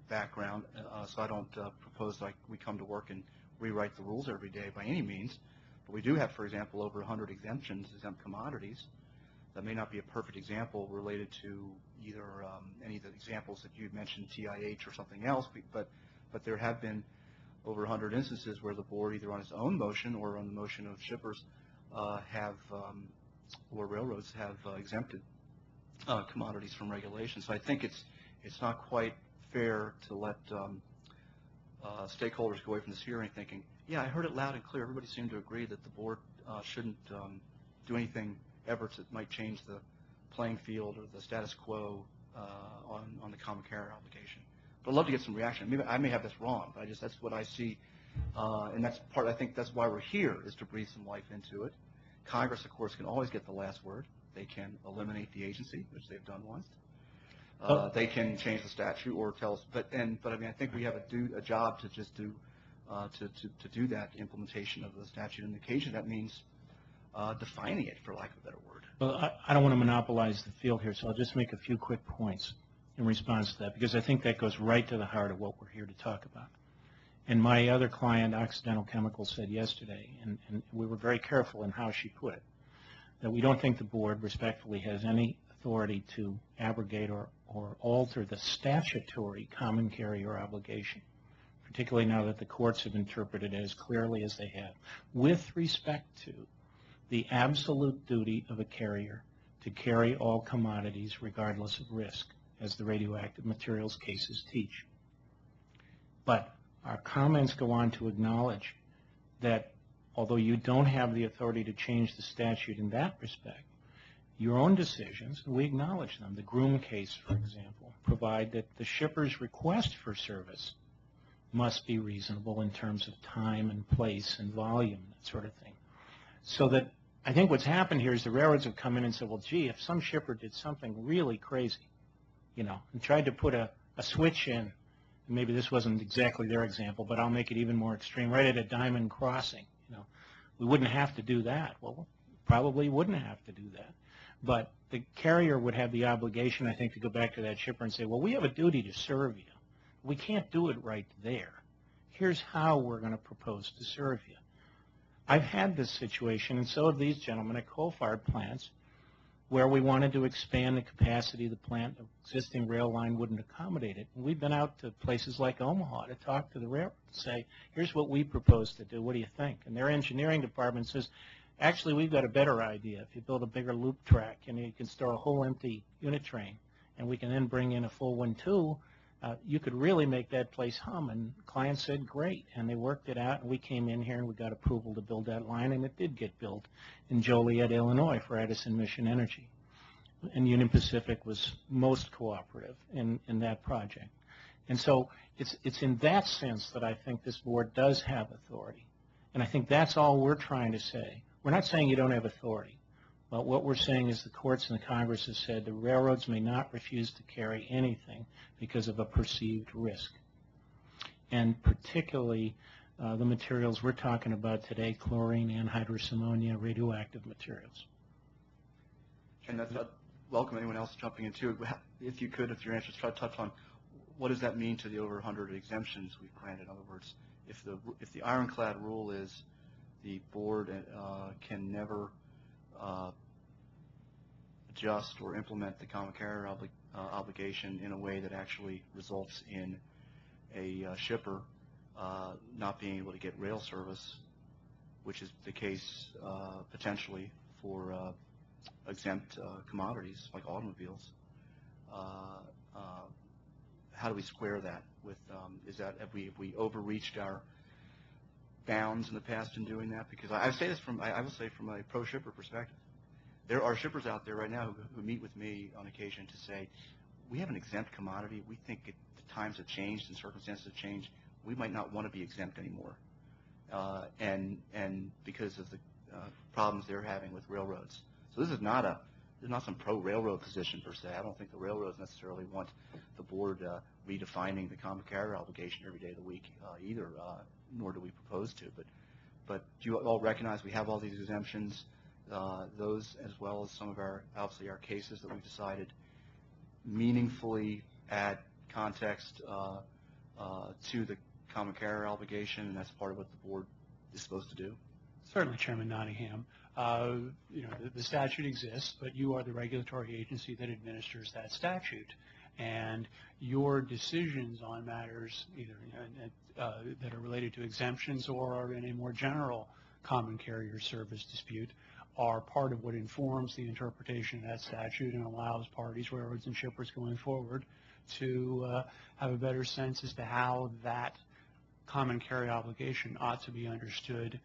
background. So I don't propose like we come to work and rewrite the rules every day by any means. But we do have, for example, over 100 exemptions, exempt commodities. That may not be a perfect example related to either any of the examples that you mentioned, TIH or something else, but there have been over 100 instances where the board, either on its own motion or on the motion of shippers, or railroads have exempted commodities from regulation. So I think it's not quite fair to let stakeholders go away from this hearing thinking, yeah, I heard it loud and clear. Everybody seemed to agree that the board shouldn't do anything ever that might change the playing field or the status quo on the common carrier obligation. But I'd love to get some reaction. Maybe I may have this wrong, but that's what I see, and that's part. I think that's why we're here, is to breathe some life into it. Congress, of course, can always get the last word. They can eliminate the agency, which they've done once. They can change the statute or tell us, but I mean, I think we have a job to just do to do that implementation of the statute. And occasionally that means defining it, for lack of a better word. Well, I don't want to monopolize the field here, so I'll just make a few quick points in response to that, because I think that goes right to the heart of what we're here to talk about. And my other client, Occidental Chemicals, said yesterday, and we were very careful in how she put it, that we don't think the board respectfully has any authority to abrogate or alter the statutory common carrier obligation, particularly now that the courts have interpreted it as clearly as they have, with respect to the absolute duty of a carrier to carry all commodities regardless of risk, as the radioactive materials cases teach. But our comments go on to acknowledge that although you don't have the authority to change the statute in that respect, your own decisions, and we acknowledge them, the Groom case, for example, provide that the shipper's request for service must be reasonable in terms of time and place and volume, that sort of thing. So that I think what's happened here is the railroads have come in and said, well, gee, if some shipper did something really crazy, you know, and tried to put a switch in, and maybe this wasn't exactly their example, but I'll make it even more extreme, right at a diamond crossing, you know, we wouldn't have to do that. Well, probably wouldn't have to do that. But the carrier would have the obligation, I think, to go back to that shipper and say, well, we have a duty to serve you. We can't do it right there. Here's how we're going to propose to serve you. I've had this situation, and so have these gentlemen at coal-fired plants, where we wanted to expand the capacity of the plant. The existing rail line wouldn't accommodate it. And we've been out to places like Omaha to talk to the railroad and say, here's what we propose to do. What do you think? And their engineering department says, actually, we've got a better idea. If you build a bigger loop track and you can store a whole empty unit train, and we can then bring in a full one too, you could really make that place hum. And the client said, great. And they worked it out, and we came in here and we got approval to build that line, and it did get built in Joliet, Illinois for Edison Mission Energy. And Union Pacific was most cooperative in that project. And so it's in that sense that I think this board does have authority. And I think that's all we're trying to say. We're not saying you don't have authority. But what we're saying is the courts and the Congress have said the railroads may not refuse to carry anything because of a perceived risk. And particularly the materials we're talking about today, chlorine, anhydrous ammonia, radioactive materials. And that's welcome anyone else jumping in too. If you could, if your answers try to touch on what does that mean to the over 100 exemptions we've granted. In other words, if the ironclad rule is the board can never adjust or implement the common carrier obligation in a way that actually results in a shipper not being able to get rail service, which is the case potentially for exempt commodities like automobiles. How do we square that with, have we overreached our bounds in the past in doing that? Because I say this I will say from a pro-shipper perspective. There are shippers out there right now who meet with me on occasion to say, we have an exempt commodity. We think the times have changed and circumstances have changed. We might not want to be exempt anymore. And because of the problems they're having with railroads. So this is not some pro-railroad position per se. I don't think the railroads necessarily want the board redefining the common carrier obligation every day of the week either, nor do we propose to. But do you all recognize we have all these exemptions? Those, as well as some of obviously our cases that we've decided meaningfully add context to the common carrier obligation, and that's part of what the board is supposed to do. Certainly, Chairman Nottingham. The statute exists, but you are the regulatory agency that administers that statute. And your decisions on matters either that are related to exemptions or are in a more general common carrier service dispute are part of what informs the interpretation of that statute and allows parties, railroads, and shippers going forward to have a better sense as to how that common carrier obligation ought to be understood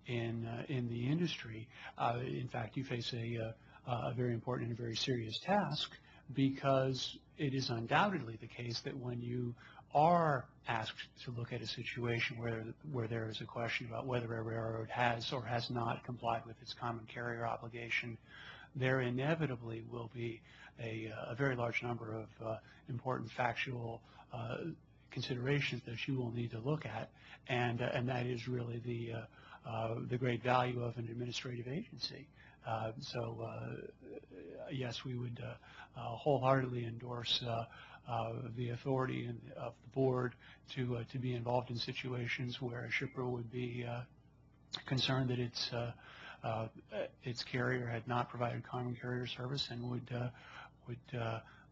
in the industry. In fact, you face a very important and very serious task, because it is undoubtedly the case that when you are asked to look at a situation where there is a question about whether a railroad has or has not complied with its common carrier obligation, there inevitably will be a very large number of important factual considerations that you will need to look at, and that is really the great value of an administrative agency. Yes, we would wholeheartedly endorse the authority of the board to be involved in situations where a shipper would be concerned that its carrier had not provided common carrier service, and would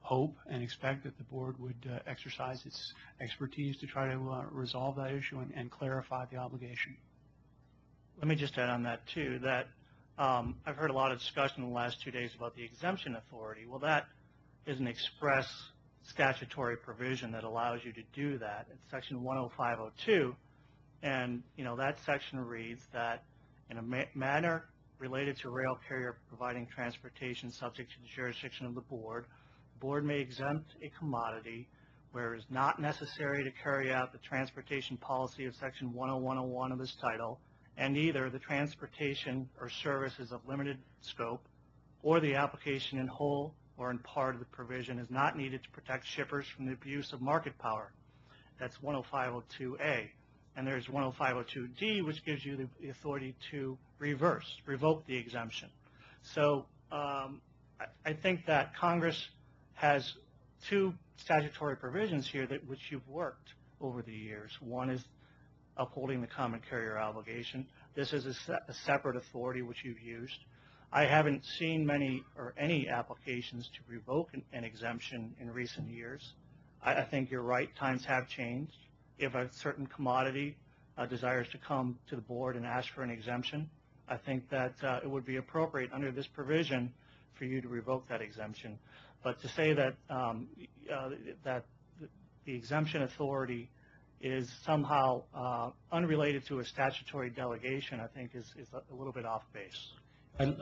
hope and expect that the board would exercise its expertise to try to resolve that issue and clarify the obligation. Let me just add on that too, that I've heard a lot of discussion in the last 2 days about the exemption authority. Well, that is an express statutory provision that allows you to do that. It's section 10502, and that section reads that in a manner related to rail carrier providing transportation subject to the jurisdiction of the board may exempt a commodity where it is not necessary to carry out the transportation policy of section 10101 of this title, and either the transportation or service is of limited scope, or the application in whole or in part of the provision is not needed to protect shippers from the abuse of market power. That's 10502A. And there's 10502D, which gives you the authority to revoke the exemption. So I I think that Congress has two statutory provisions here which you've worked over the years. One is upholding the common carrier obligation. This is a separate authority which you've used. I haven't seen many or any applications to revoke an exemption in recent years. I think you're right, times have changed. If a certain commodity desires to come to the board and ask for an exemption, I think that it would be appropriate under this provision for you to revoke that exemption. But to say that that the exemption authority is somehow unrelated to a statutory delegation, I think is a little bit off base.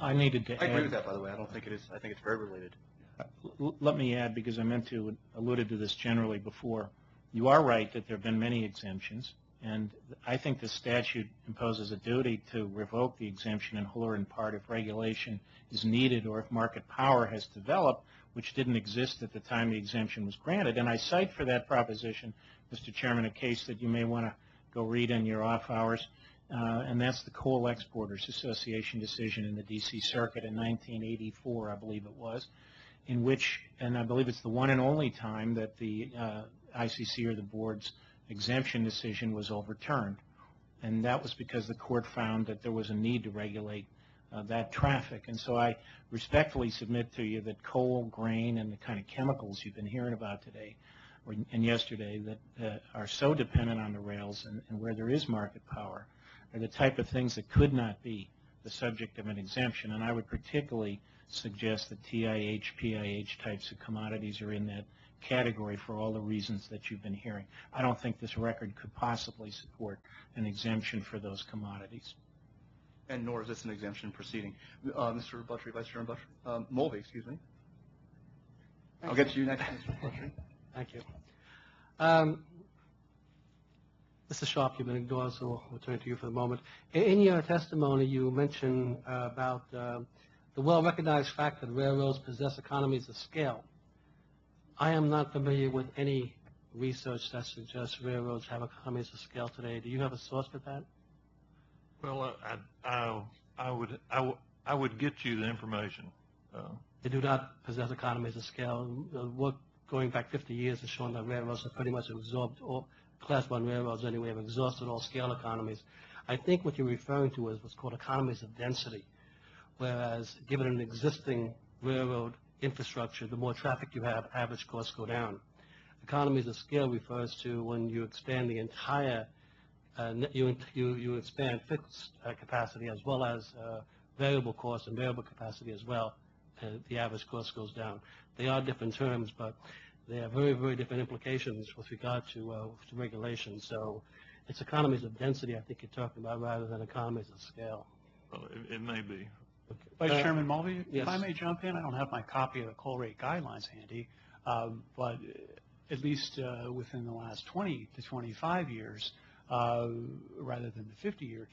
I needed to add. I agree with that, by the way. I don't think it is. I think it's very related. Let me add, because I meant to alluded to this generally before. You are right that there have been many exemptions, and I think the statute imposes a duty to revoke the exemption in whole or in part if regulation is needed or if market power has developed, which didn't exist at the time the exemption was granted. And I cite for that proposition, Mr. Chairman, a case that you may want to go read in your off hours, and that's the Coal Exporters Association decision in the D.C. Circuit in 1984, I believe it was, in which, and I believe it's the one and only time that the ICC or the board's exemption decision was overturned. And that was because the court found that there was a need to regulate that traffic. And so I respectfully submit to you that coal, grain, and the kind of chemicals you've been hearing about today and yesterday that are so dependent on the rails and where there is market power are the type of things that could not be the subject of an exemption. And I would particularly suggest that TIH, PIH types of commodities are in that category for all the reasons that you've been hearing. I don't think this record could possibly support an exemption for those commodities. And nor is this an exemption proceeding. Mr. Buttrey, Vice Chairman Buttrey, Mulvey, excuse me. I'll get to you next, Mr. Buttrey. Thank you. Mr. Sharp, you've been ignored, so we'll turn to you for the moment. In your testimony, you mentioned about the well-recognized fact that railroads possess economies of scale. I am not familiar with any research that suggests railroads have economies of scale today. Do you have a source for that? Well, I would get you the information. They do not possess economies of scale. Work going back 50 years has shown that railroads have pretty much absorbed, or Class 1 railroads anyway, have exhausted all scale economies. I think what you're referring to is what's called economies of density, whereas given an existing railroad infrastructure, the more traffic you have, average costs go down. Economies of scale refers to when you expand the entire, you expand fixed capacity as well as variable costs and variable capacity as well. The average cost goes down. They are different terms, but they have very, very different implications with regard to regulation. So it's economies of density I think you're talking about rather than economies of scale. Well, it may be. Okay. Vice Chairman Mulvey, yes. If I may jump in, I don't have my copy of the coal rate guidelines handy, but at least within the last 20 to 25 years, rather than the 50-year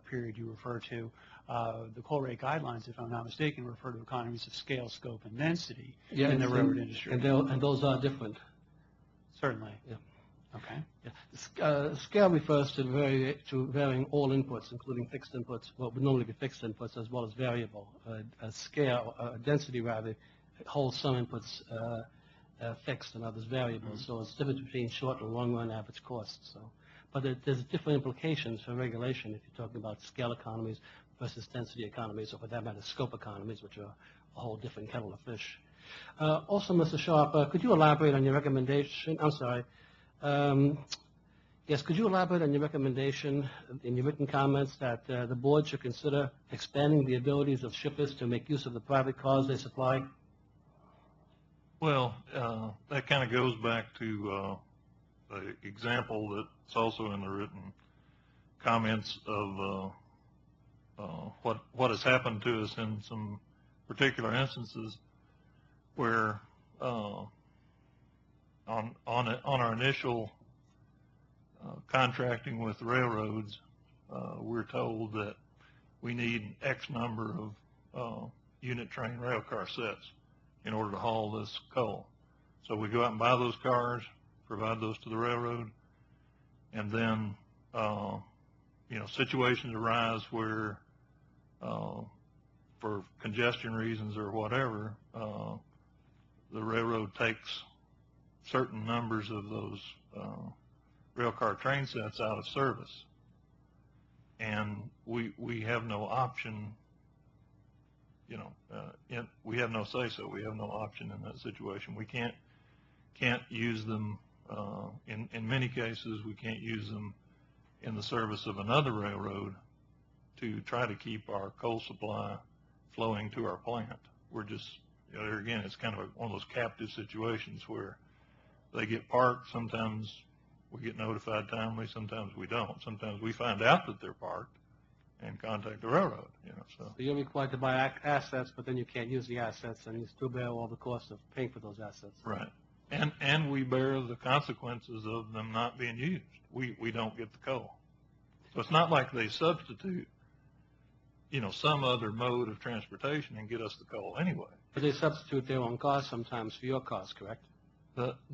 period you refer to, the coal rate guidelines, if I'm not mistaken, refer to economies of scale, scope, and density in the railroad industry. And those are different. Certainly. Yeah. Okay. Yeah. Scale refers to varying all inputs, including fixed inputs, what would normally be fixed inputs, as well as variable. Scale, density rather, holds some inputs fixed and others variable. Mm-hmm. So it's the difference between short and long run average costs. So, but there's different implications for regulation if you're talking about scale economies versus density economies, or for that matter, scope economies, which are a whole different kettle of fish. Also, Mr. Sharp, could you elaborate on your recommendation? I'm sorry. Yes, could you elaborate on your recommendation in your written comments that the board should consider expanding the abilities of shippers to make use of the private cars they supply? Well, that kind of goes back to the example that's also in the written comments of what has happened to us in some particular instances where on our initial contracting with railroads, we're told that we need X number of unit train rail car sets in order to haul this coal. So we go out and buy those cars, provide those to the railroad, and then situations arise where for congestion reasons or whatever, the railroad takes certain numbers of those rail car train sets out of service, and we have no option. We have no say-so. We have no option in that situation. We can't use them. In many cases, we can't use them in the service of another railroad to try to keep our coal supply flowing to our plant. We're just, there again, it's kind of one of those captive situations where they get parked. Sometimes we get notified timely, sometimes we don't. Sometimes we find out that they're parked and contact the railroad, so. So you're required to buy assets, but then you can't use the assets, and you still bear all the cost of paying for those assets. Right. And we bear the consequences of them not being used. We don't get the coal. So it's not like they substitute, some other mode of transportation and get us the coal anyway. But they substitute their own cars sometimes for your cars, correct?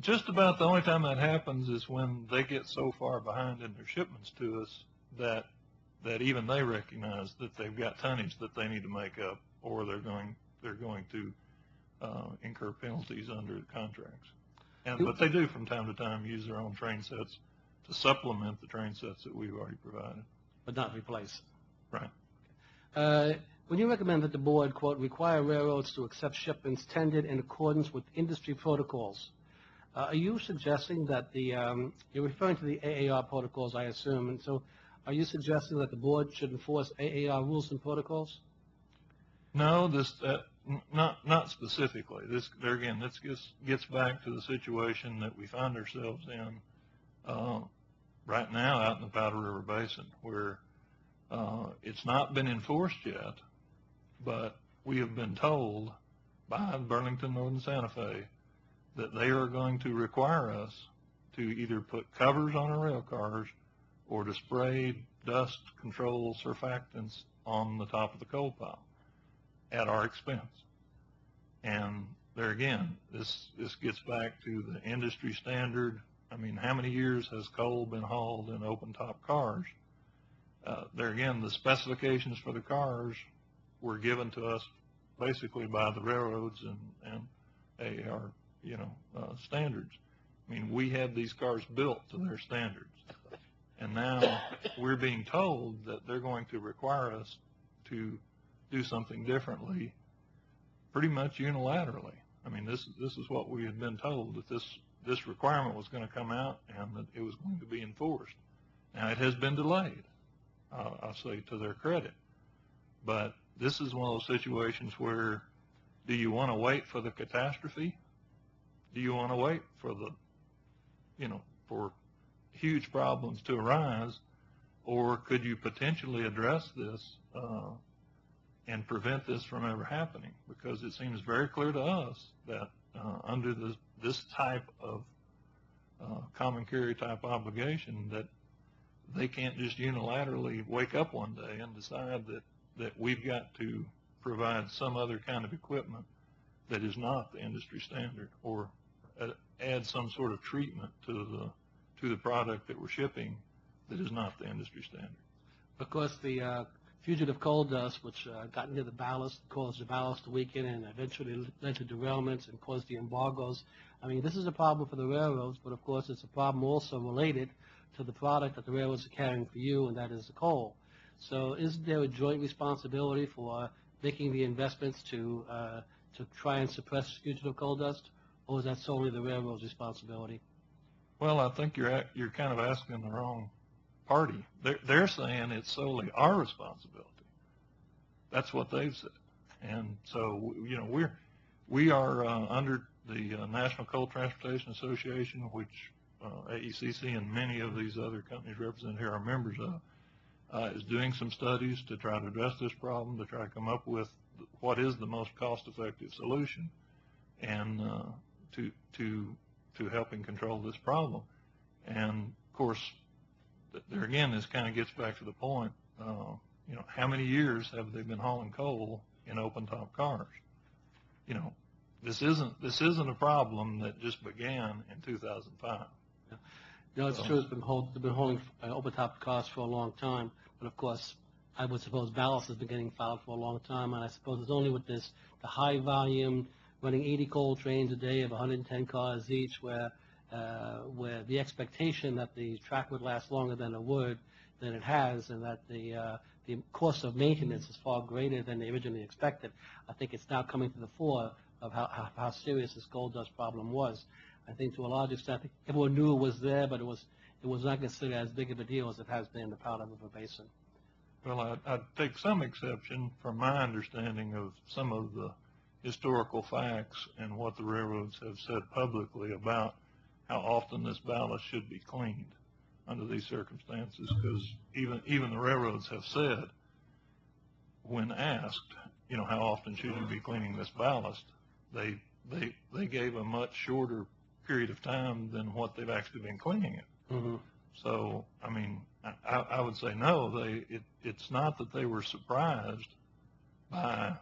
Just about the only time that happens is when they get so far behind in their shipments to us that even they recognize that they've got tonnage that they need to make up, or they're going to incur penalties under the contracts. But they do from time to time use their own train sets to supplement the train sets that we've already provided. But not replace. Right. When you recommend that the board, quote, require railroads to accept shipments tendered in accordance with industry protocols, are you suggesting that you're referring to the AAR protocols, I assume, and so are you suggesting that the board should enforce AAR rules and protocols? No, not specifically. This gets back to the situation that we find ourselves in right now out in the Powder River Basin, where it's not been enforced yet, but we have been told by Burlington Northern Santa Fe that they are going to require us to either put covers on our rail cars or to spray dust control surfactants on the top of the coal pile at our expense. And there again, this gets back to the industry standard. I mean, how many years has coal been hauled in open top cars? There again, the specifications for the cars were given to us basically by the railroads and AAR, standards. I mean, we had these cars built to their standards. And now we're being told that they're going to require us to do something differently, pretty much unilaterally. I mean, this is what we had been told, that this requirement was going to come out and that it was going to be enforced. Now, it has been delayed, I'll say to their credit. But this is one of those situations where, do you want to wait for the catastrophe? Do you want to wait for for huge problems to arise, or could you potentially address this and prevent this from ever happening? Because it seems very clear to us that under this type of common carrier type obligation, that they can't just unilaterally wake up one day and decide that we've got to provide some other kind of equipment that is not the industry standard, or add some sort of treatment to the product that we're shipping that is not the industry standard. Of course, the fugitive coal dust, which got into the ballast, caused the ballast to weaken and eventually led to derailments and caused the embargoes. I mean, this is a problem for the railroads, but of course it's a problem also related to the product that the railroads are carrying for you, and that is the coal. So isn't there a joint responsibility for making the investments to try and suppress fugitive coal dust, or is that solely the railroad's responsibility? Well, I think you're kind of asking the wrong party. They're saying it's solely our responsibility. That's what they've said. And so, we are under the National Coal Transportation Association, which AECC and many of these other companies represented here are members of, is doing some studies to try to address this problem, to try to come up with what is the most cost-effective solution, and to helping control this problem. And of course, there again, this kind of gets back to the point, how many years have they been hauling coal in open top cars? This isn't a problem that just began in 2005. No, it's true. It's been holding open top cars for a long time, but of course, I would suppose ballast has been getting filed for a long time, and I suppose it's only with the high volume running 80 coal trains a day of 110 cars each, where the expectation that the track would last longer than it has, and that the cost of maintenance is far greater than they originally expected. I think it's now coming to the fore of how serious this gold dust problem was. I think to a large extent, I think everyone knew it was there, but it was not considered as big of a deal as it has been in the Powder River Basin. Well, I'd take some exception from my understanding of some of the historical facts and what the railroads have said publicly about how often this ballast should be cleaned under these circumstances, because even the railroads have said, when asked, how often should you be cleaning this ballast, they gave a much shorter period of time than what they've actually been cleaning it. Mm-hmm. So, I mean, I would say no. It's not that they were surprised by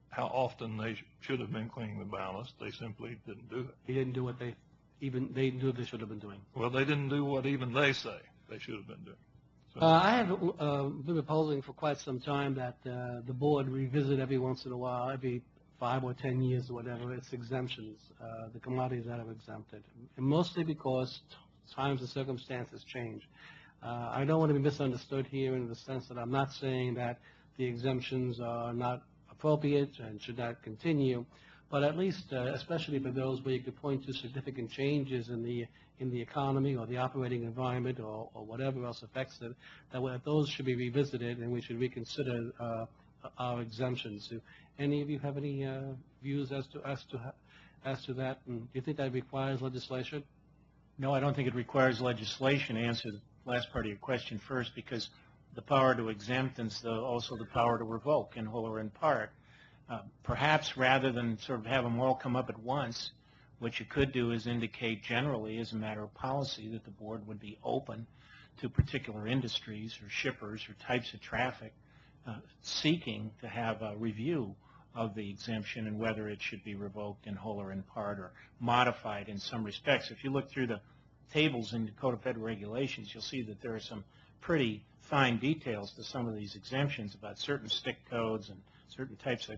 how often they should have been cleaning the ballast. They simply didn't do it. He didn't do what they knew they should have been doing. Well, they didn't do what even they say they should have been doing. So, I have been proposing for quite some time that the board revisit every once in a while, every 5 or 10 years or whatever, its exemptions, the commodities that are exempted, and mostly because times and circumstances change. I don't want to be misunderstood here in the sense that I'm not saying that the exemptions are not appropriate and should not continue, but at least, especially for those where you could point to significant changes in the economy or the operating environment or whatever else affects it, that those should be revisited and we should reconsider our exemptions. Do any of you have any views as to that? And do you think that requires legislation? No, I don't think it requires legislation. To answer the last part of your question first, because the power to exempt and also the power to revoke in whole or in part. Perhaps rather than sort of have them all come up at once, what you could do is indicate generally as a matter of policy that the board would be open to particular industries or shippers or types of traffic seeking to have a review of the exemption and whether it should be revoked in whole or in part or modified in some respects. If you look through the tables in the Code of Federal Regulations, you'll see that there are some pretty fine details to some of these exemptions about certain stick codes and certain types of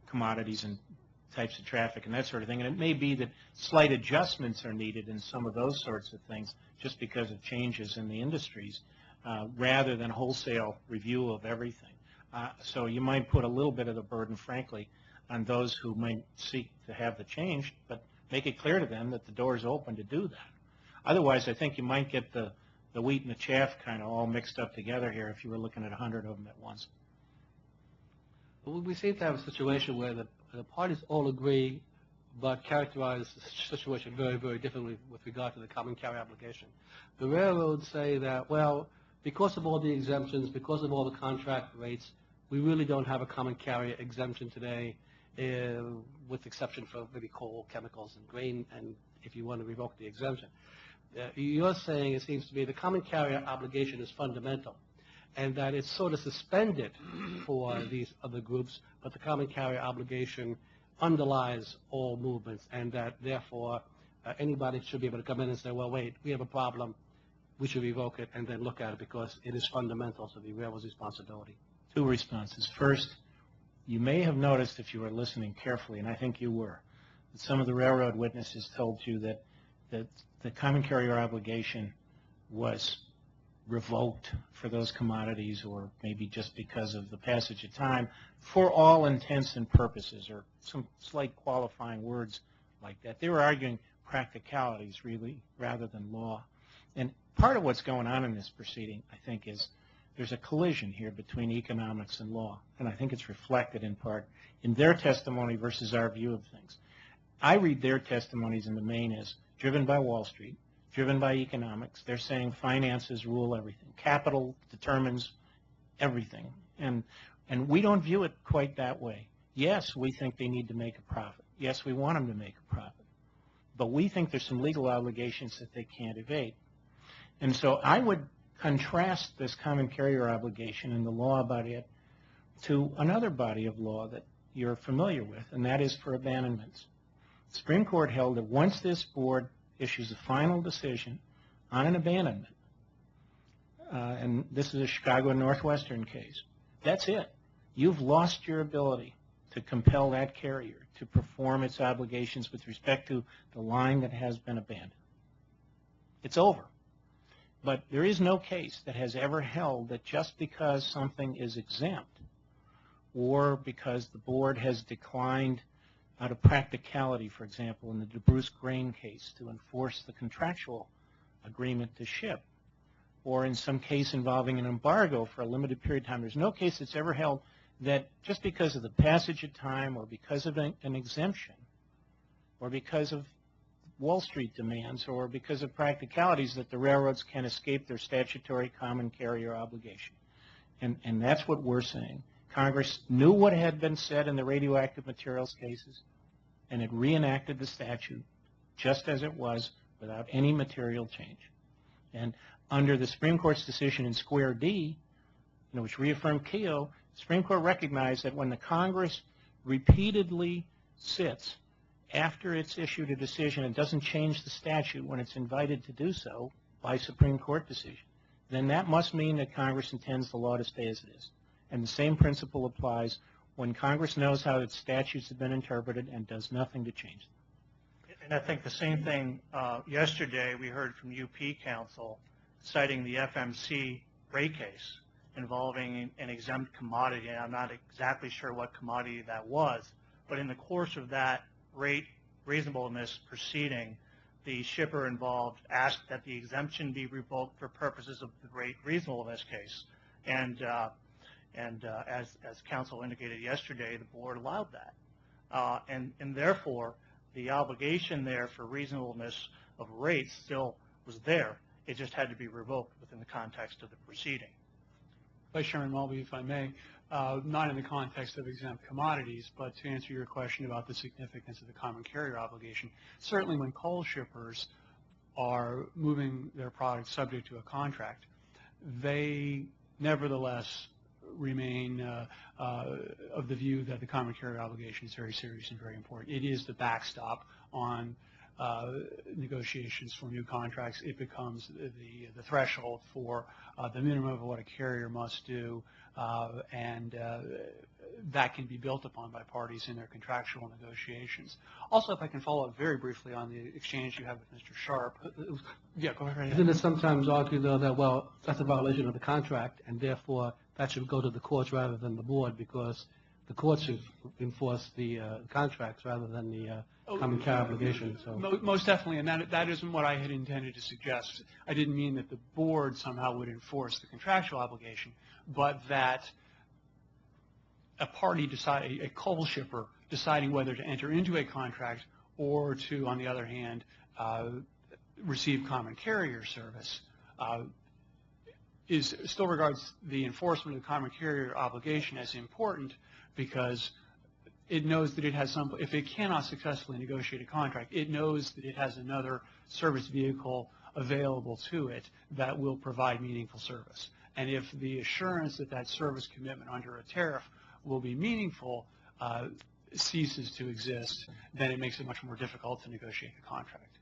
commodities and types of traffic and that sort of thing. And it may be that slight adjustments are needed in some of those sorts of things just because of changes in the industries rather than wholesale review of everything. So you might put a little bit of the burden, frankly, on those who might seek to have the change, but make it clear to them that the door is open to do that. Otherwise, I think you might get the wheat and the chaff kind of all mixed up together here if you were looking at 100 of them at once. Well, we seem to have a situation where the parties all agree but characterize the situation very, very differently with regard to the common carrier obligation. The railroads say that, well, because of all the exemptions, because of all the contract rates, we really don't have a common carrier exemption today, with exception for maybe coal, chemicals, and grain, and if you want to revoke the exemption. You're saying, it seems to me, the common carrier obligation is fundamental, and that it's sort of suspended for these other groups, but the common carrier obligation underlies all movements, and that therefore anybody should be able to come in and say, well, wait, we have a problem, we should revoke it, and then look at it because it is fundamental to the railroad's responsibility. Two responses. First, you may have noticed if you were listening carefully, and I think you were, that some of the railroad witnesses told you that the common carrier obligation was revoked for those commodities, or maybe just because of the passage of time, for all intents and purposes, or some slight qualifying words like that. They were arguing practicalities, really, rather than law. And part of what's going on in this proceeding, I think, is there's a collision here between economics and law, and I think it's reflected in part in their testimony versus our view of things. I read their testimonies in the main as driven by Wall Street, driven by economics. They're saying finances rule everything. Capital determines everything. And we don't view it quite that way. Yes, we think they need to make a profit. Yes, we want them to make a profit. But we think there's some legal obligations that they can't evade. And so I would contrast this common carrier obligation and the law about it to another body of law that you're familiar with, and that is for abandonments. The Supreme Court held that once this board issues a final decision on an abandonment, and this is a Chicago and Northwestern case, that's it. You've lost your ability to compel that carrier to perform its obligations with respect to the line that has been abandoned. It's over. But there is no case that has ever held that just because something is exempt or because the board has declined out of practicality, for example, in the DeBruce Grain case to enforce the contractual agreement to ship, or in some case involving an embargo for a limited period of time, there's no case that's ever held that just because of the passage of time or because of an exemption or because of Wall Street demands or because of practicalities that the railroads can escape their statutory common carrier obligation. And that's what we're saying. Congress knew what had been said in the radioactive materials cases, and it reenacted the statute just as it was without any material change. And under the Supreme Court's decision in Square D, which reaffirmed Keogh, the Supreme Court recognized that when the Congress repeatedly sits after it's issued a decision and doesn't change the statute when it's invited to do so by Supreme Court decision, then that must mean that Congress intends the law to stay as it is. And the same principle applies when Congress knows how its statutes have been interpreted and does nothing to change them. And I think the same thing yesterday we heard from UP Council citing the FMC rate case involving an exempt commodity. And I'm not exactly sure what commodity that was, but in the course of that rate reasonableness proceeding, the shipper involved asked that the exemption be revoked for purposes of the rate reasonableness case. And as counsel indicated yesterday, the board allowed that. And therefore, the obligation there for reasonableness of rates still was there. It just had to be revoked within the context of the proceeding. Vice Chairman Mulvey, if I may, not in the context of exempt commodities, but to answer your question about the significance of the common carrier obligation, certainly when coal shippers are moving their products subject to a contract, they nevertheless remain of the view that the common carrier obligation is very serious and very important. It is the backstop on negotiations for new contracts. It becomes the threshold for the minimum of what a carrier must do, and that can be built upon by parties in their contractual negotiations. Also, if I can follow up very briefly on the exchange you had with Mr. Sharp. Yeah, go ahead. Isn't it sometimes argued, though, that, well, that's a violation of the contract, and therefore that should go to the courts rather than the board, because the courts should enforce the contracts rather than the common carrier obligation. So. Most definitely, and that isn't what I had intended to suggest. I didn't mean that the board somehow would enforce the contractual obligation, but that a coal shipper deciding whether to enter into a contract or to, on the other hand, receive common carrier service still regards the enforcement of the common carrier obligation as important, because it knows that it has if it cannot successfully negotiate a contract, it knows that it has another service vehicle available to it that will provide meaningful service. And if the assurance that that service commitment under a tariff will be meaningful ceases to exist, then it makes it much more difficult to negotiate the contract.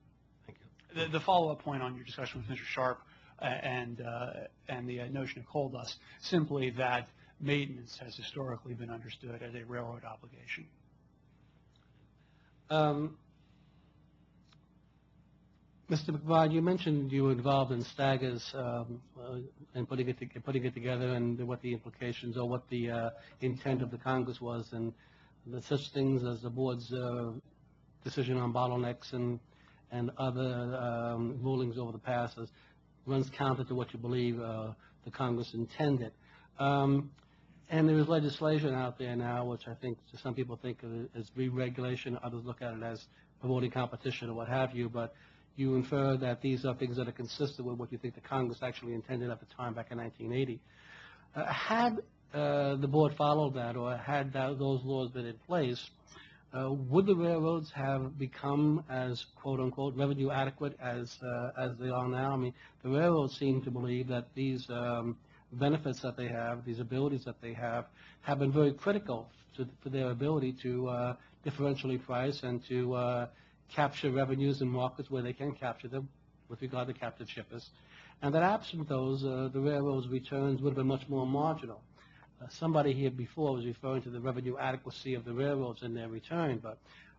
Thank you. The follow-up point on your discussion with Mr. Sharp and the notion of coal dust, simply that maintenance has historically been understood as a railroad obligation. Mr. McBride, you mentioned you were involved in staggers and putting it together, and what the implications or what the intent of the Congress was, and the such things as the board's decision on bottlenecks and other rulings over the past runs counter to what you believe the Congress intended. And there is legislation out there now, which I think some people think of it as re-regulation, others look at it as promoting competition or what have you, but you infer that these are things that are consistent with what you think the Congress actually intended at the time back in 1980. Had the board followed that, or had those laws been in place, would the railroads have become as quote-unquote revenue adequate as they are now? I mean, the railroads seem to believe that these benefits that they have, these abilities that they have been very critical for their ability to differentially price and to capture revenues in markets where they can capture them with regard to captive shippers. And that absent those, the railroads' returns would have been much more marginal. somebody here before was referring to the revenue adequacy of the railroads and their return, but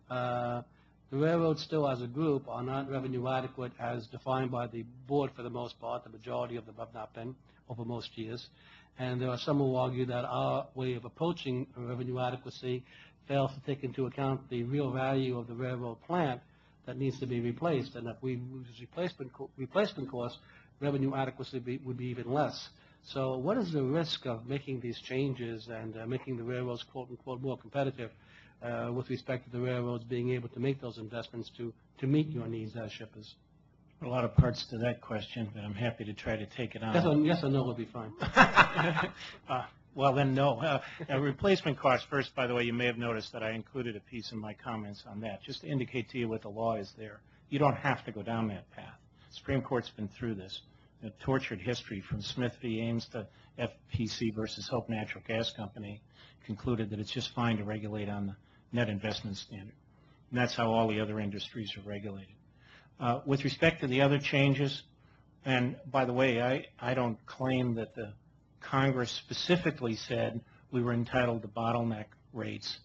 the railroads still as a group are not revenue adequate as defined by the board for the most part. The majority of them have not been over most years. And there are some who argue that our way of approaching revenue adequacy fails to take into account the real value of the railroad plant that needs to be replaced. And if we use replacement costs, revenue adequacy would be even less. So what is the risk of making these changes and making the railroads, quote unquote, more competitive with respect to the railroads being able to make those investments to meet your needs as shippers? A lot of parts to that question, but I'm happy to try to take it on. Yes or no will be fine. Well, then no. Replacement costs, first, by the way, you may have noticed that I included a piece in my comments on that, just to indicate to you what the law is there. You don't have to go down that path. Supreme Court's been through this. A tortured history from Smith v. Ames to FPC versus Hope Natural Gas Company concluded that it's just fine to regulate on the net investment standard. And that's how all the other industries are regulated. With respect to the other changes, and by the way, I don't claim that the Congress specifically said we were entitled to bottleneck rates,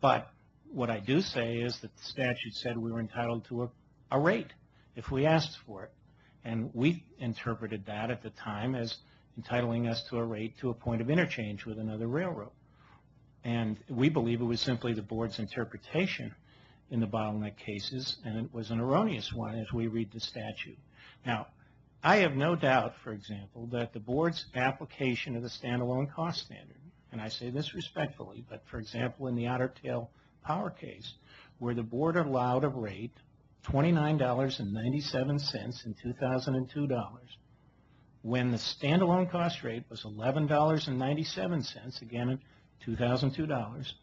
but what I do say is that the statute said we were entitled to a rate if we asked for it. And we interpreted that at the time as entitling us to a rate to a point of interchange with another railroad. And we believe it was simply the board's interpretation in the bottleneck cases, and it was an erroneous one as we read the statute. Now, I have no doubt, for example, that the board's application of the standalone cost standard, and I say this respectfully, but for example, in the Otter Tail Power case, where the board allowed a rate $29.97 in 2002 dollars, when the standalone cost rate was $11.97, again in 2002 dollars.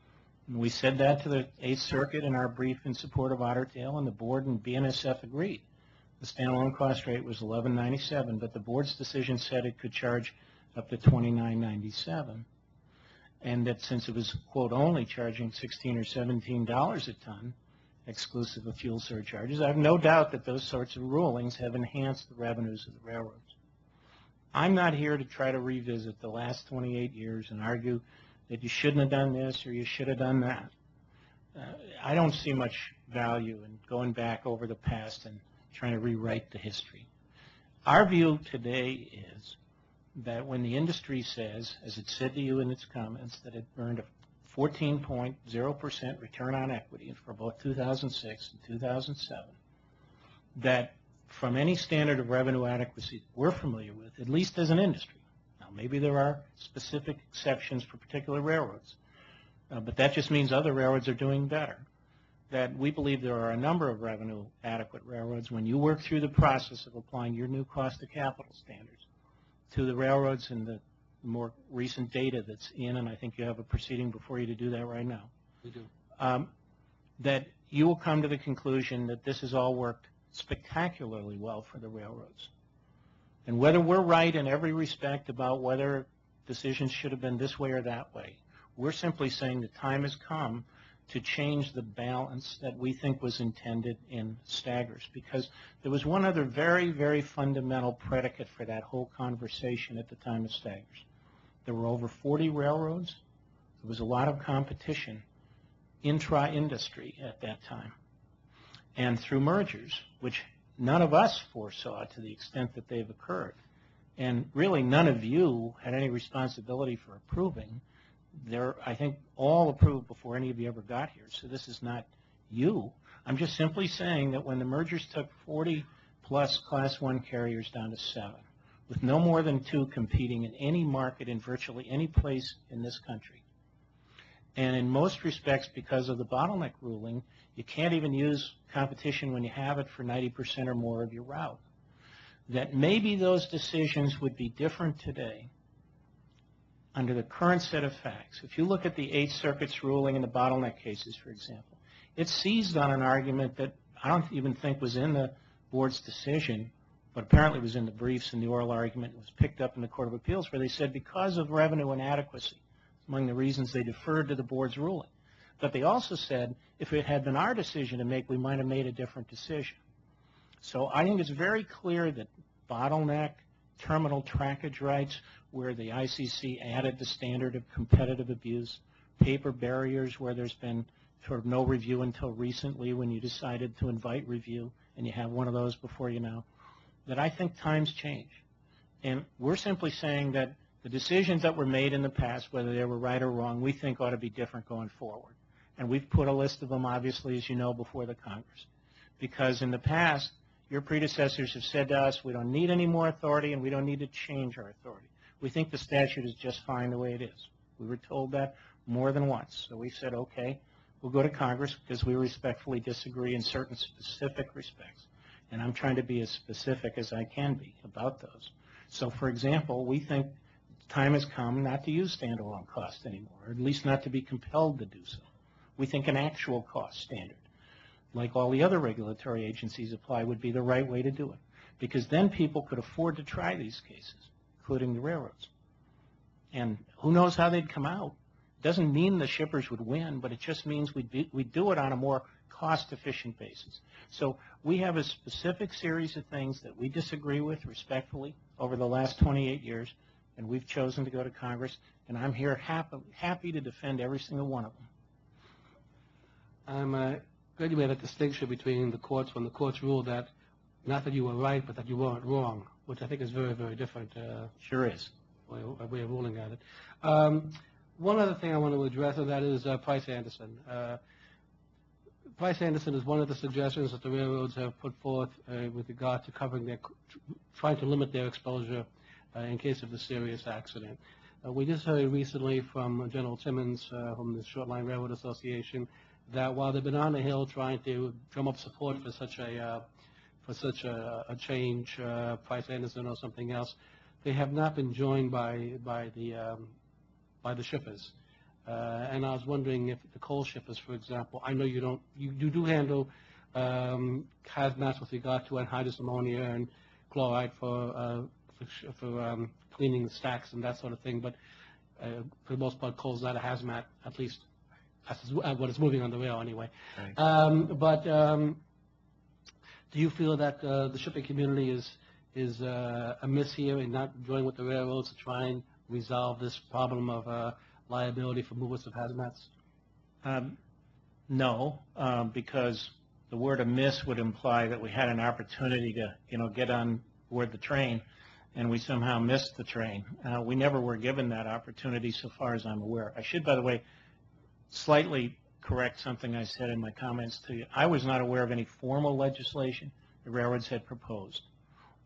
And we said that to the Eighth Circuit in our brief in support of Otter Tail, and the board and BNSF agreed. The standalone cost rate was $11.97, but the board's decision said it could charge up to $29.97, and that since it was, quote, only charging $16 or $17 a ton, exclusive of fuel surcharges, I have no doubt that those sorts of rulings have enhanced the revenues of the railroads. I'm not here to try to revisit the last 28 years and argue that you shouldn't have done this or you should have done that. I don't see much value in going back over the past and trying to rewrite the history. Our view today is that when the industry says, as it said to you in its comments, that it earned a 14.0% return on equity for both 2006 and 2007, that from any standard of revenue adequacy we're familiar with, at least as an industry, now maybe there are specific exceptions for particular railroads, but that just means other railroads are doing better, that we believe there are a number of revenue adequate railroads. When you work through the process of applying your new cost of capital standards to the railroads and the more recent data that's in, and I think you have a proceeding before you to do that right now. We do. That you will come to the conclusion that this has all worked spectacularly well for the railroads. And whether we're right in every respect about whether decisions should have been this way or that way, we're simply saying the time has come to change the balance that we think was intended in staggers, because there was one other very, very fundamental predicate for that whole conversation at the time of staggers. There were over 40 railroads. There was a lot of competition intra-industry at that time. And through mergers, which none of us foresaw to the extent that they've occurred, and really none of you had any responsibility for approving, I think all approved before any of you ever got here. So this is not you. I'm just simply saying that when the mergers took 40 plus Class 1 carriers down to 7, with no more than 2 competing in any market in virtually any place in this country, and in most respects because of the bottleneck ruling, you can't even use competition when you have it for 90% or more of your route, that maybe those decisions would be different today under the current set of facts. If you look at the Eighth Circuit's ruling in the bottleneck cases, for example, it seized on an argument that I don't even think was in the board's decision, but apparently was in the briefs and the oral argument was picked up in the Court of Appeals, where they said because of revenue inadequacy, among the reasons they deferred to the board's ruling. But they also said if it had been our decision to make, we might have made a different decision. So I think it's very clear that bottleneck, terminal trackage rights where the ICC added the standard of competitive abuse, paper barriers where there's been sort of no review until recently when you decided to invite review, and you have one of those before you now, that I think times change. And we're simply saying that the decisions that were made in the past, whether they were right or wrong, we think ought to be different going forward. And we've put a list of them, obviously, as you know, before the Congress. Because in the past, your predecessors have said to us, we don't need any more authority and we don't need to change our authority. We think the statute is just fine the way it is. We were told that more than once. So we said, okay, we'll go to Congress because we respectfully disagree in certain specific respects. And I'm trying to be as specific as I can be about those. So, for example, we think time has come not to use standalone cost anymore, or at least not to be compelled to do so. We think an actual cost standard, like all the other regulatory agencies apply, would be the right way to do it. Because then people could afford to try these cases, including the railroads. And who knows how they'd come out. It doesn't mean the shippers would win, but it just means we'd do it on a more cost-efficient basis. So we have a specific series of things that we disagree with respectfully over the last 28 years, and we've chosen to go to Congress, and I'm here happy to defend every single one of them. I'm glad you made a distinction between the courts when the courts ruled that, not that you were right, but that you weren't wrong, which I think is very, very different. Sure is. Way of ruling at it. One other thing I want to address, and that is Price-Anderson. Price-Anderson is one of the suggestions that the railroads have put forth with regard to covering trying to limit their exposure in case of a serious accident. We just heard recently from General Timmons from the Short Line Railroad Association that while they've been on the Hill trying to drum up support for such a change, Price-Anderson or something else, they have not been joined by the shippers. And I was wondering if the coal shippers, for example, I know you do handle hazmats with regard to anhydrous ammonia and chloride for cleaning the stacks and that sort of thing, but for the most part, coal's not a hazmat, at least that's what is moving on the rail anyway. Right. Do you feel that the shipping community is amiss here in not joining with the railroads to try and resolve this problem of liability for movements of hazmats? No, because the word amiss would imply that we had an opportunity to, get on board the train, and we somehow missed the train. We never were given that opportunity, so far as I'm aware. I should, by the way, slightly correct something I said in my comments to you. I was not aware of any formal legislation the railroads had proposed,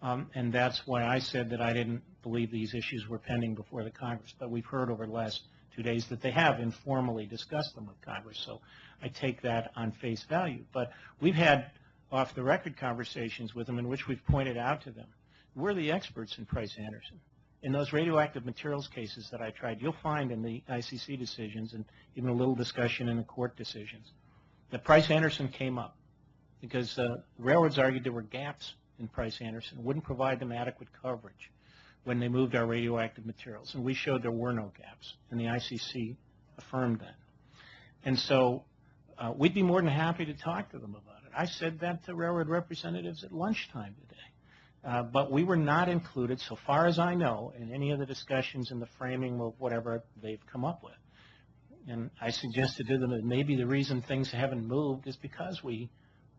and that's why I said that I didn't believe these issues were pending before the Congress. But we've heard over the last 2 days that they have informally discussed them with Congress, so I take that on face value. But we've had off-the-record conversations with them in which we've pointed out to them, we're the experts in Price-Anderson. In those radioactive materials cases that I tried, you'll find in the ICC decisions and even a little discussion in the court decisions that Price-Anderson came up because railroads argued there were gaps in Price-Anderson, wouldn't provide them adequate coverage when they moved our radioactive materials. And we showed there were no gaps, and the ICC affirmed that. And so we'd be more than happy to talk to them about it. I said that to railroad representatives at lunchtime today. But we were not included, so far as I know, in any of the discussions in the framing of whatever they've come up with. And I suggested to them that maybe the reason things haven't moved is because we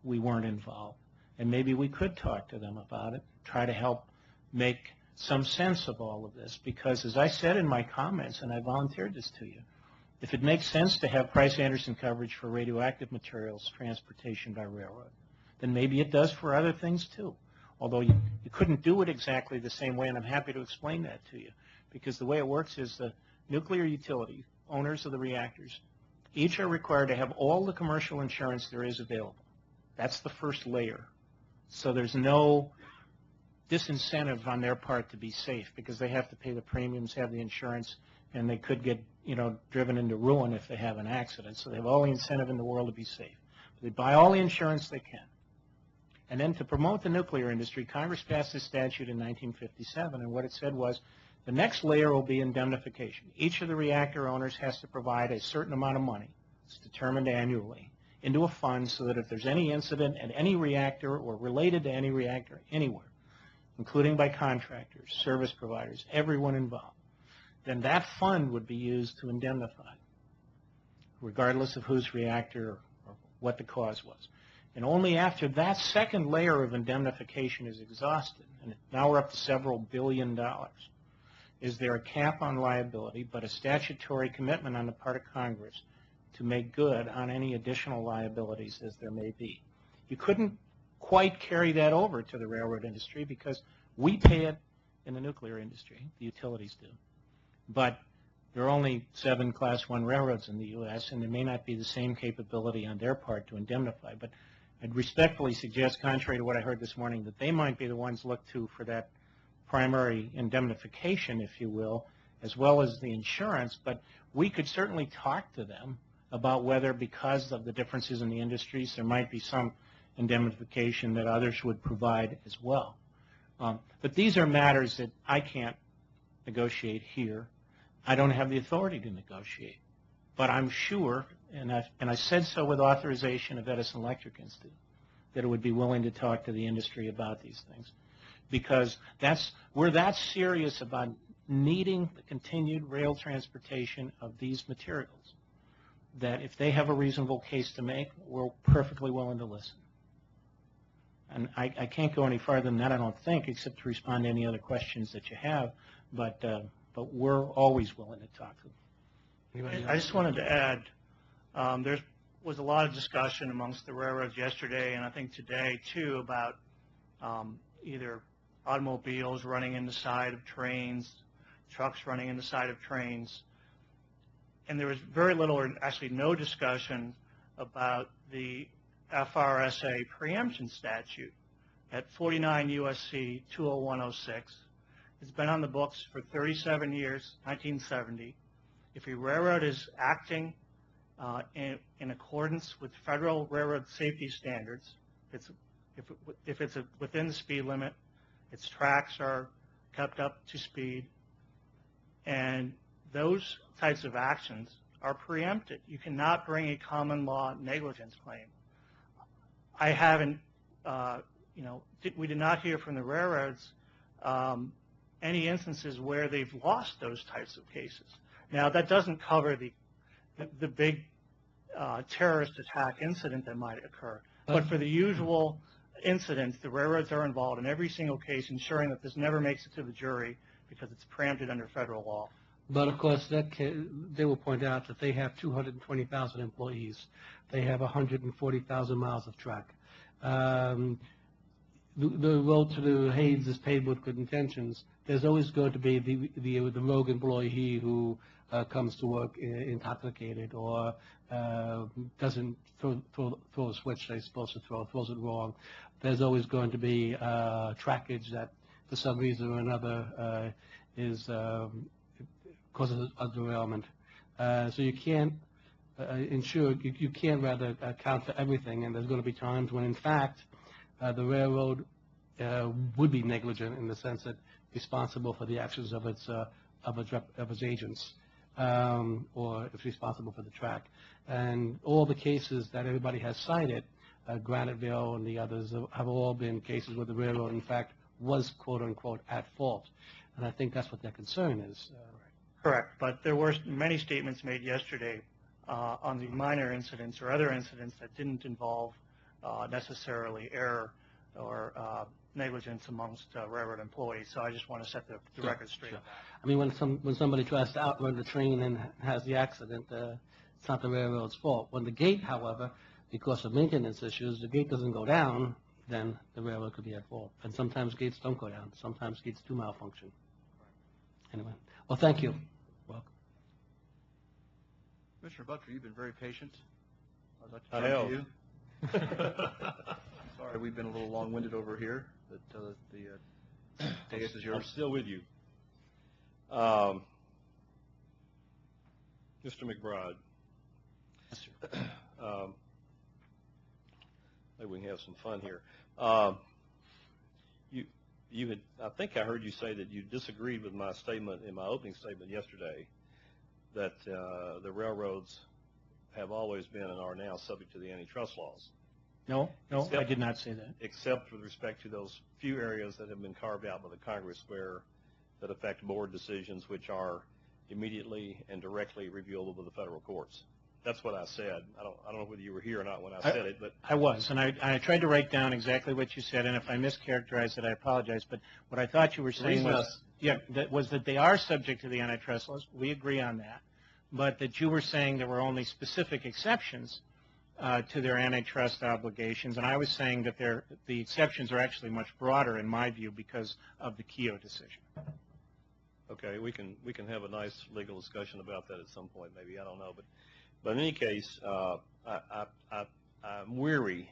weren't involved. And maybe we could talk to them about it, try to help make some sense of all of this. Because as I said in my comments, and I volunteered this to you, if it makes sense to have Price-Anderson coverage for radioactive materials transportation by railroad, then maybe it does for other things too. Although you couldn't do it exactly the same way, and I'm happy to explain that to you. Because the way it works is the nuclear utility, owners of the reactors, each are required to have all the commercial insurance there is available. That's the first layer. So there's no disincentive on their part to be safe because they have to pay the premiums, have the insurance, and they could get driven into ruin if they have an accident. So they have all the incentive in the world to be safe. They buy all the insurance they can. And then to promote the nuclear industry, Congress passed this statute in 1957, and what it said was the next layer will be indemnification. Each of the reactor owners has to provide a certain amount of money, it's determined annually, into a fund so that if there's any incident at any reactor or related to any reactor anywhere, including by contractors, service providers, everyone involved, then that fund would be used to indemnify, regardless of whose reactor or what the cause was. And only after that second layer of indemnification is exhausted, and now we're up to several $billion, is there a cap on liability, but a statutory commitment on the part of Congress to make good on any additional liabilities as there may be. You couldn't quite carry that over to the railroad industry because we pay it in the nuclear industry, the utilities do. But there are only 7 Class 1 railroads in the U.S., and there may not be the same capability on their part to indemnify. But I'd respectfully suggest, contrary to what I heard this morning, that they might be the ones looked to for that primary indemnification, if you will, as well as the insurance. But we could certainly talk to them about whether, because of the differences in the industries, there might be some indemnification that others would provide as well. But these are matters that I can't negotiate here. I don't have the authority to negotiate. But I'm sure, and I said so with authorization of Edison Electric Institute, that it would be willing to talk to the industry about these things. Because we're that serious about needing the continued rail transportation of these materials that if they have a reasonable case to make, we're perfectly willing to listen. And I can't go any farther than that, I don't think, except to respond to any other questions that you have. But we're always willing to talk to them. I just wanted to add, there was a lot of discussion amongst the railroads yesterday, and I think today too, about either automobiles running in the side of trains, trucks running in the side of trains. And there was very little or actually no discussion about the FRSA preemption statute at 49 U.S.C. 20106. It's been on the books for 37 years, 1970. If a railroad is acting in accordance with federal railroad safety standards, if it's within the speed limit, its tracks are kept up to speed, and those types of actions are preempted. You cannot bring a common law negligence claim. I haven't, we did not hear from the railroads any instances where they've lost those types of cases. Now, that doesn't cover the big terrorist attack incident that might occur. But for the usual incidents, the railroads are involved in every single case, ensuring that this never makes it to the jury because it's preempted under federal law. But of course, they will point out that they have 220,000 employees. They have 140,000 miles of track. The road to the Hades is paved with good intentions. There's always going to be the rogue employee who comes to work intoxicated or doesn't throw a switch they're supposed to throw, throws it wrong. There's always going to be trackage that, for some reason or another, causes a derailment. So you can't you can't rather account for everything, and there's going to be times when, in fact, the railroad would be negligent in the sense that responsible for the actions of its agents, or it's responsible for the track. And all the cases that everybody has cited, Graniteville and the others, have all been cases where the railroad, in fact, was quote-unquote at fault. And I think that's what their concern is. Correct, but there were many statements made yesterday on the minor incidents or other incidents that didn't involve necessarily error or negligence amongst railroad employees. So I just want to set the record straight. Sure. I mean, when somebody tries to outrun the train and has the accident, it's not the railroad's fault. When the gate, however, because of maintenance issues, the gate doesn't go down, then the railroad could be at fault. And sometimes gates don't go down. Sometimes gates do malfunction. Anyway, well, thank you. Welcome. Commissioner Butcher, you've been very patient. I'd like to I turn have. to you. Sorry, we've been a little long-winded over here, but the dais is yours. I'm still with you. Mr. McBride. Yes, sir. Maybe we can have some fun here. You had, I think I heard you say that you disagreed with my statement in my opening statement yesterday that the railroads have always been and are now subject to the antitrust laws. No, I did not say that. Except with respect to those few areas that have been carved out by the Congress that affect board decisions, which are immediately and directly reviewable by the federal courts. That's what I said. I don't know whether you were here or not when I said it, but I was, and I tried to write down exactly what you said, and if I mischaracterized it, I apologize. But what I thought you were saying was that they are subject to the antitrust laws. We agree on that, but that you were saying there were only specific exceptions to their antitrust obligations, and I was saying that the exceptions are actually much broader in my view because of the Keogh decision. okay, we can have a nice legal discussion about that at some point, maybe. I don't know, but in any case, I'm weary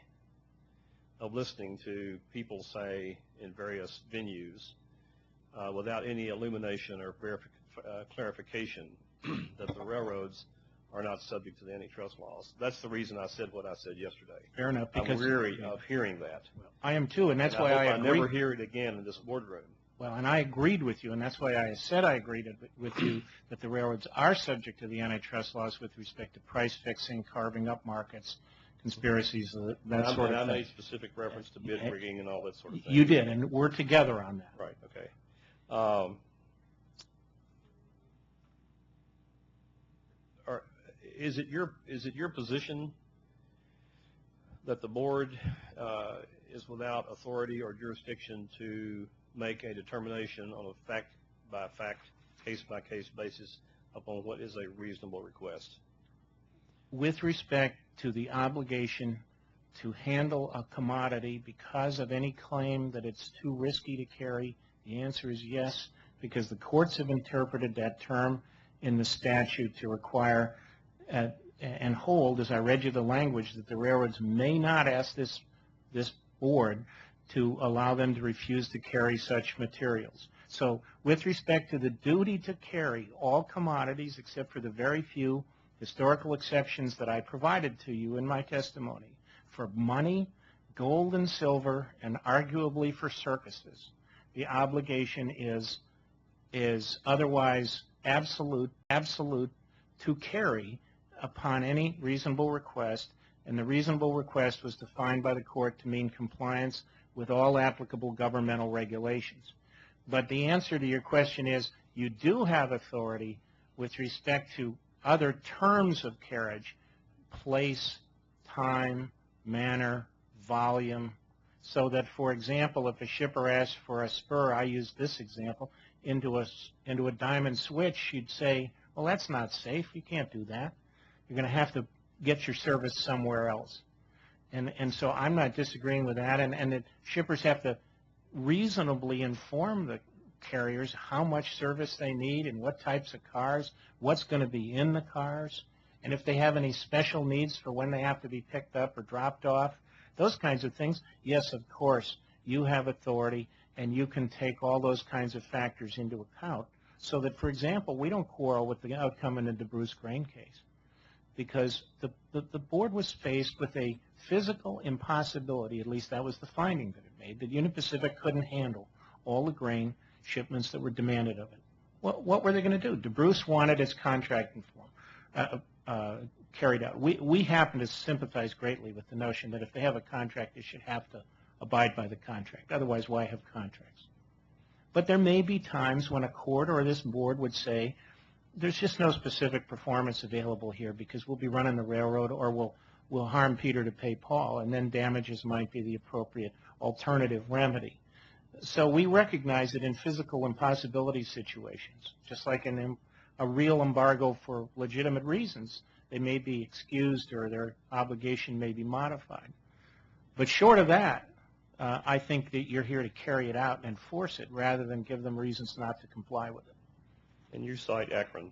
of listening to people say in various venues without any illumination or clarification that the railroads are not subject to the antitrust laws. That's the reason I said what I said yesterday. Fair enough. I'm weary of hearing that. I am too, and that's why I hope I never hear it again in this boardroom. Well, and I agreed with you, and that's why I said I agreed with you that the railroads are subject to the antitrust laws with respect to price fixing, carving up markets, conspiracies, that sort of thing. I made specific reference to bid rigging and all that sort of thing. You did, and we're together on that. Right, okay. Is it your position that the board is without authority or jurisdiction to make a determination on a fact-by-fact, case-by-case basis upon what is a reasonable request? With respect to the obligation to handle a commodity because of any claim that it's too risky to carry, the answer is yes, because the courts have interpreted that term in the statute to require and hold, as I read you the language, that the railroads may not ask this board to allow them to refuse to carry such materials. So with respect to the duty to carry all commodities except for the very few historical exceptions that I provided to you in my testimony, for money, gold and silver, and arguably for circuses, the obligation is otherwise absolute to carry upon any reasonable request, and the reasonable request was defined by the court to mean compliance with all applicable governmental regulations. But the answer to your question is you do have authority with respect to other terms of carriage, place, time, manner, volume, so that, for example, if a shipper asks for a spur, I use this example, into a diamond switch, you'd say, well, that's not safe. You can't do that. You're going to have to get your service somewhere else. And so I'm not disagreeing with that. And the shippers have to reasonably inform the carriers how much service they need and what types of cars, what's going to be in the cars, and if they have any special needs for when they have to be picked up or dropped off, those kinds of things. Yes, of course, you have authority, and you can take all those kinds of factors into account so that, for example, we don't quarrel with the outcome in the DeBruce grain case, because the board was faced with a physical impossibility, at least that was the finding that it made, that Union Pacific couldn't handle all the grain shipments that were demanded of it. What were they going to do? DeBruce wanted its contracting form carried out. We happen to sympathize greatly with the notion that if they have a contract, they should have to abide by the contract. Otherwise, why have contracts? But there may be times when a court or this board would say, there's just no specific performance available here because we'll be running the railroad, or we'll harm Peter to pay Paul, and then damages might be the appropriate alternative remedy. So we recognize that in physical impossibility situations, just like in a real embargo for legitimate reasons, they may be excused or their obligation may be modified. But short of that, I think that you're here to carry it out and enforce it rather than give them reasons not to comply with it. And you cite Akron.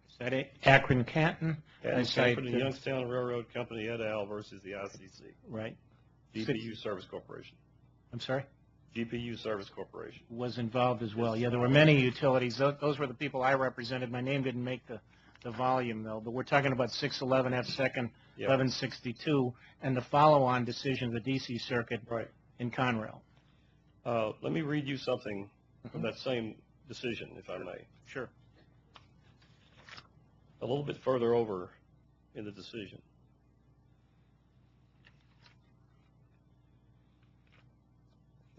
Is that Akron-Canton? Akron and Youngstown Railroad Company et al. Versus the ICC. Right. GPU Service Corporation. I'm sorry? GPU Service Corporation. Was involved as well. Yeah, there were many utilities. Those were the people I represented. My name didn't make the volume, though. But we're talking about 611 F. 2nd, 1162, and the follow-on decision of the D.C. Circuit in Conrail. Let me read you something from that same decision, if I may. Sure. A little bit further over in the decision.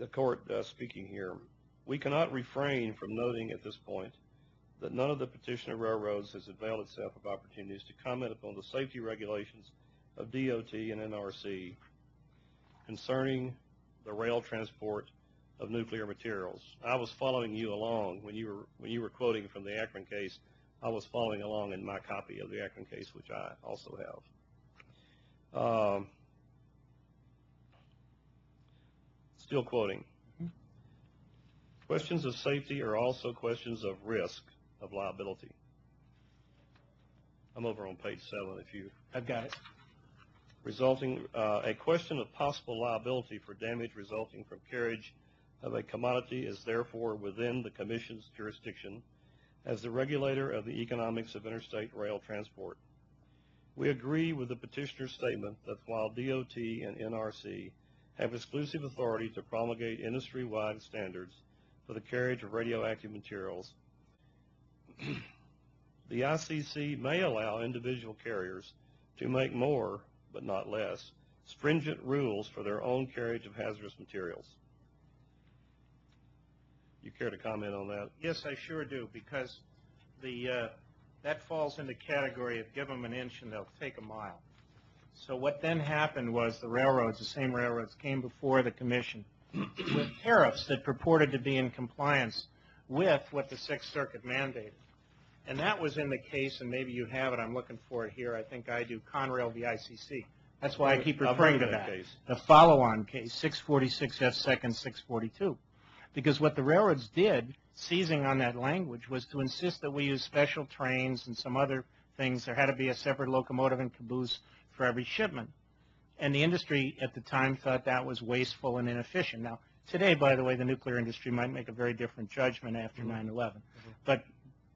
the court speaking here, we cannot refrain from noting at this point that none of the petitioner railroads has availed itself of opportunities to comment upon the safety regulations of DOT and NRC concerning the rail transport of nuclear materials. I was following you along when you were quoting from the Akron case. I was following along in my copy of the Akron case, which I also have. Still quoting. Questions of safety are also questions of risk of liability. I'm over on page 7 if you... I've got it. Resulting, a question of possible liability for damage resulting from carriage of a commodity is therefore within the Commission's jurisdiction as the regulator of the economics of interstate rail transport. We agree with the petitioner's statement that while DOT and NRC have exclusive authority to promulgate industry-wide standards for the carriage of radioactive materials, the ICC may allow individual carriers to make more, but not less, stringent rules for their own carriage of hazardous materials. You care to comment on that? Yes, I sure do, because that falls in the category of give them an inch and they'll take a mile. So what then happened was the railroads, the same railroads, came before the commission with tariffs that purported to be in compliance with what the Sixth Circuit mandated. And that was in the case, and maybe you have it, I'm looking for it here, I think I do, Conrail v. ICC. That's why I keep referring to that. The follow-on case, 646 F. 2nd, 642. Because what the railroads did, seizing on that language, was to insist that we use special trains and some other things. There had to be a separate locomotive and caboose for every shipment. And the industry at the time thought that was wasteful and inefficient. Now, today, by the way, the nuclear industry might make a very different judgment after 9/11. But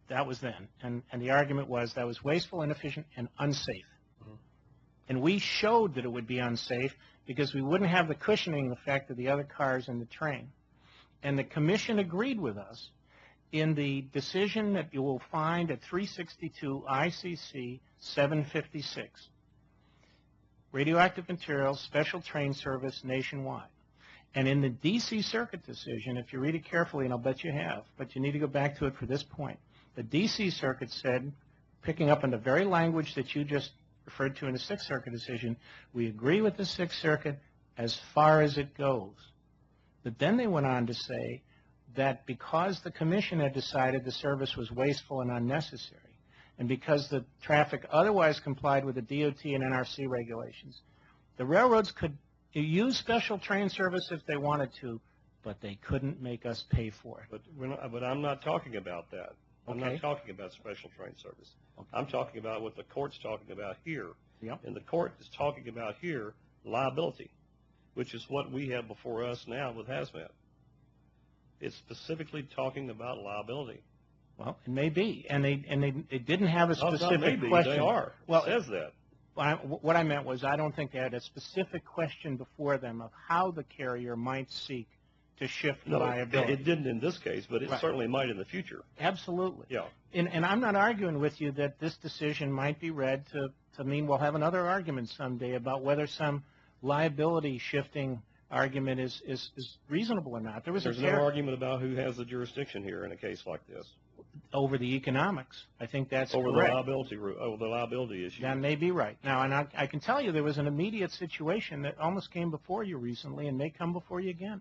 that was then. And the argument was that was wasteful, inefficient, and unsafe. And we showed that it would be unsafe because we wouldn't have the cushioning effect of the other cars in the train. And the commission agreed with us in the decision that you will find at 362 ICC 756. Radioactive materials, special train service nationwide. And in the D.C. Circuit decision, if you read it carefully, and I'll bet you have, but you need to go back to it for this point, the D.C. Circuit said, picking up on the very language that you just referred to in the Sixth Circuit decision, we agree with the Sixth Circuit as far as it goes. But then they went on to say that because the commission had decided the service was wasteful and unnecessary, and because the traffic otherwise complied with the DOT and NRC regulations, the railroads could use special train service if they wanted to, but they couldn't make us pay for it. But I'm not talking about that. I'm not talking about special train service. I'm talking about what the court's talking about here. And the court is talking about here liability, which is what we have before us now with hazmat. It's specifically talking about liability. Well, it may be, and they didn't have a specific question. They are. Well, it says that. What I meant was I don't think they had a specific question before them of how the carrier might seek to shift liability. It didn't in this case, but it certainly might in the future. Absolutely. Yeah. And I'm not arguing with you that this decision might be read to mean we'll have another argument someday about whether some liability shifting argument is reasonable or not. There's no argument about who has the jurisdiction here in a case like this. Over the economics. I think that's correct. Over the liability issue. That may be right. Now, and I can tell you there was an immediate situation that almost came before you recently and may come before you again.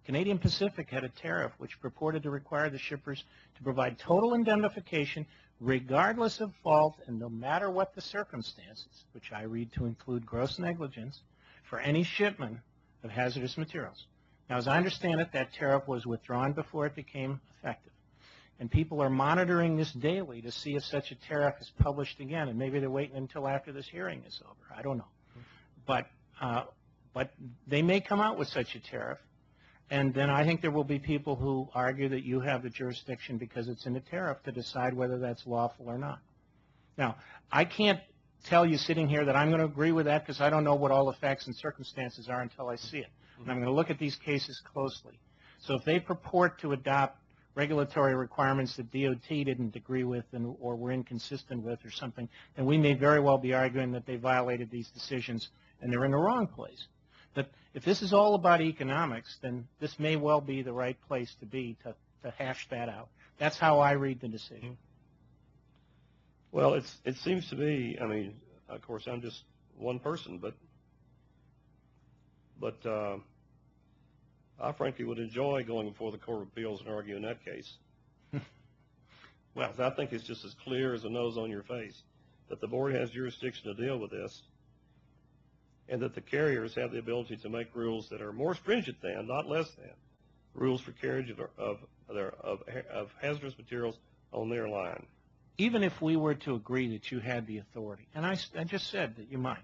Canadian Pacific had a tariff which purported to require the shippers to provide total indemnification regardless of fault and no matter what the circumstances, which I read to include gross negligence, for any shipment of hazardous materials. Now, as I understand it, that tariff was withdrawn before it became effective. And people are monitoring this daily to see if such a tariff is published again, and maybe they're waiting until after this hearing is over. I don't know. But they may come out with such a tariff, and then I think there will be people who argue that you have the jurisdiction because it's in the tariff to decide whether that's lawful or not. Now, I can't tell you sitting here that I'm going to agree with that because I don't know what all the facts and circumstances are until I see it. And I'm going to look at these cases closely. So if they purport to adopt regulatory requirements that DOT didn't agree with or were inconsistent with or something, then we may very well be arguing that they violated these decisions and they're in the wrong place. But if this is all about economics, then this may well be the right place to be to hash that out. That's how I read the decision. Well, it seems to me, I mean, of course, I'm just one person, but I frankly would enjoy going before the Court of Appeals and arguing that case. Well, I think it's just as clear as a nose on your face that the board has jurisdiction to deal with this, and that the carriers have the ability to make rules that are more stringent than, not less than, rules for carriage of hazardous materials on their line. Even if we were to agree that you had the authority, and I just said that you might,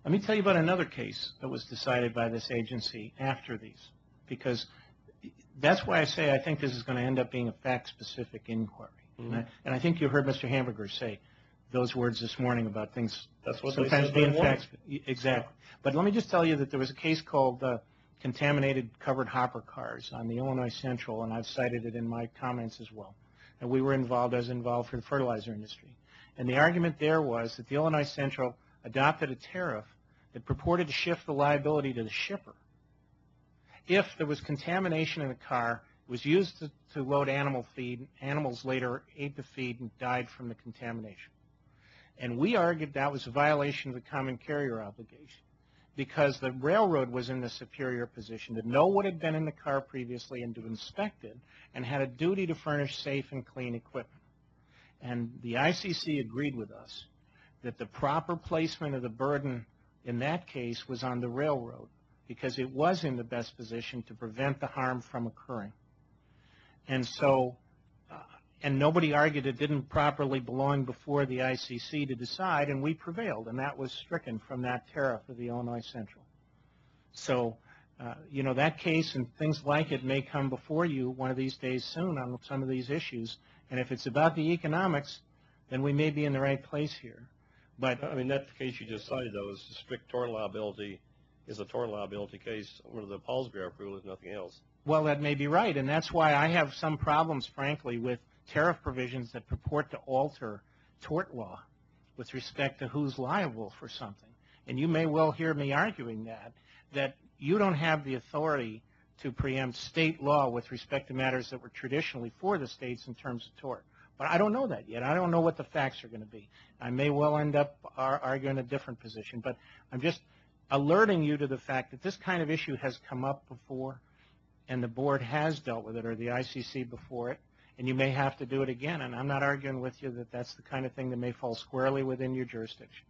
let me tell you about another case that was decided by this agency after these, because that's why I say I think this is going to end up being a fact-specific inquiry. And I think you heard Mr. Hamburger say those words this morning about things That's what sometimes they being said facts. Exactly. But let me just tell you that there was a case called contaminated covered hopper cars on the Illinois Central, and I've cited it in my comments as well. And we were involved, I was involved for the fertilizer industry. And the argument there was that the Illinois Central adopted a tariff that purported to shift the liability to the shipper. If there was contamination in the car, it was used to load animal feed, animals later ate the feed and died from the contamination. And we argued that was a violation of the common carrier obligation because the railroad was in the superior position to know what had been in the car previously and to inspect it and had a duty to furnish safe and clean equipment. And the ICC agreed with us that the proper placement of the burden in that case was on the railroad because it was in the best position to prevent the harm from occurring. And so, and nobody argued it didn't properly belong before the ICC to decide, and we prevailed, and that was stricken from that tariff of the Illinois Central. So, you know, that case and things like it may come before you one of these days soon on some of these issues, and if it's about the economics, then we may be in the right place here. But I mean, that case you just cited, though, is strict tort liability, is a tort liability case under the Paulsgraf rule, if nothing else. Well, that may be right, and that's why I have some problems, frankly, with tariff provisions that purport to alter tort law with respect to who's liable for something. And you may well hear me arguing that you don't have the authority to preempt state law with respect to matters that were traditionally for the states in terms of tort. But I don't know that yet. I don't know what the facts are going to be. I may well end up arguing a different position, but I'm just alerting you to the fact that this kind of issue has come up before, and the board has dealt with it, or the ICC before it, and you may have to do it again. And I'm not arguing with you that that's the kind of thing that may fall squarely within your jurisdiction.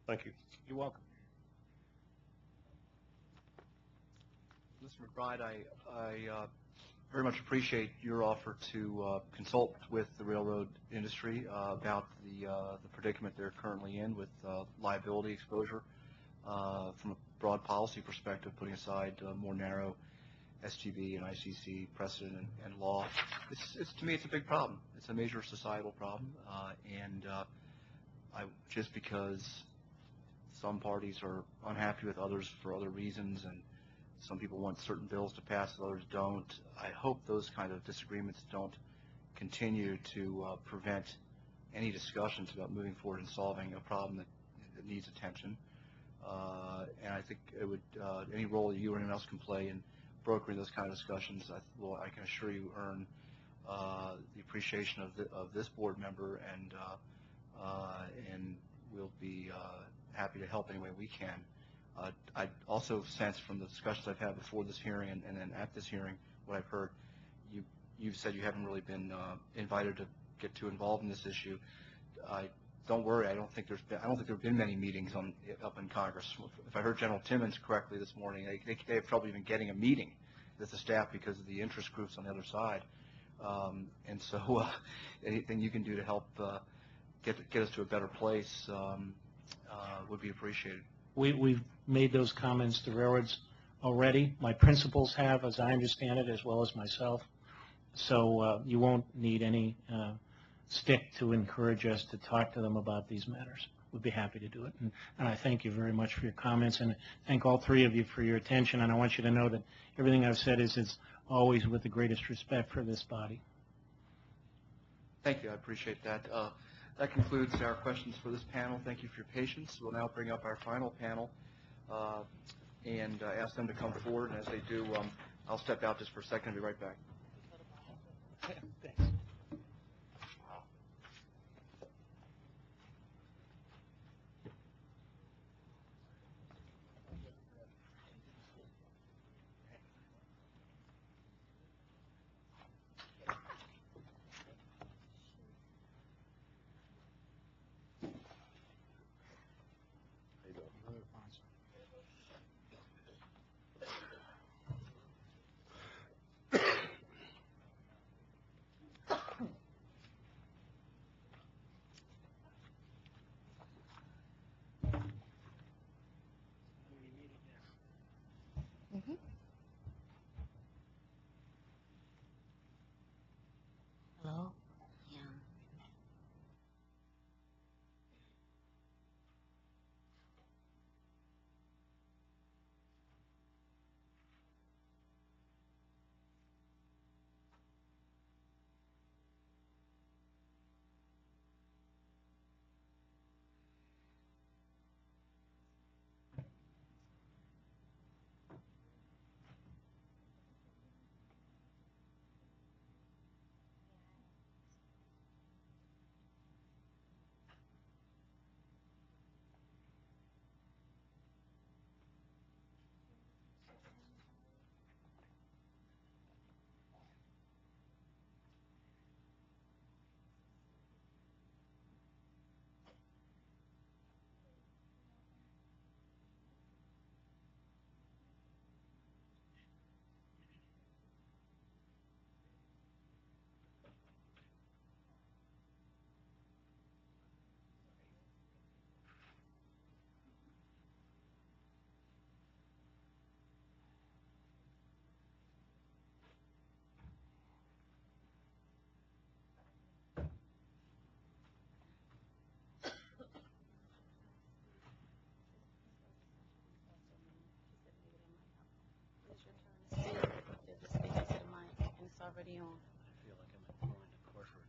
Thank you. You're welcome. Mr. McBride, I very much appreciate your offer to consult with the railroad industry about the predicament they're currently in with liability exposure from a broad policy perspective, putting aside more narrow STB and ICC precedent and law. To me, it's a big problem. It's a major societal problem, and just because some parties are unhappy with others for other reasons, and some people want certain bills to pass, others don't, I hope those kind of disagreements don't continue to prevent any discussions about moving forward and solving a problem that needs attention. And I think it would any role that you or anyone else can play in brokering those kind of discussions, I can assure you earn the appreciation of this board member, and we'll be happy to help any way we can. I also sense from the discussions I've had before this hearing and then at this hearing, what I've heard, you've said you haven't really been invited to get too involved in this issue. Don't worry, I don't think there have been many meetings up in Congress. If I heard General Timmons correctly this morning, they have trouble even getting a meeting with the staff because of the interest groups on the other side. And so anything you can do to help get us to a better place would be appreciated. We've made those comments to railroads already. My principals have, as I understand it, as well as myself. So you won't need any stick to encourage us to talk to them about these matters. We'd be happy to do it. And I thank you very much for your comments, and thank all three of you for your attention. And I want you to know that everything I've said is always with the greatest respect for this body. Thank you. I appreciate that. That concludes our questions for this panel. Thank you for your patience. We'll now bring up our final panel and ask them to come forward. And as they do, I'll step out just for a second and be right back. Thanks. Hello? Yeah. Already on. I feel like I'm going to corporate.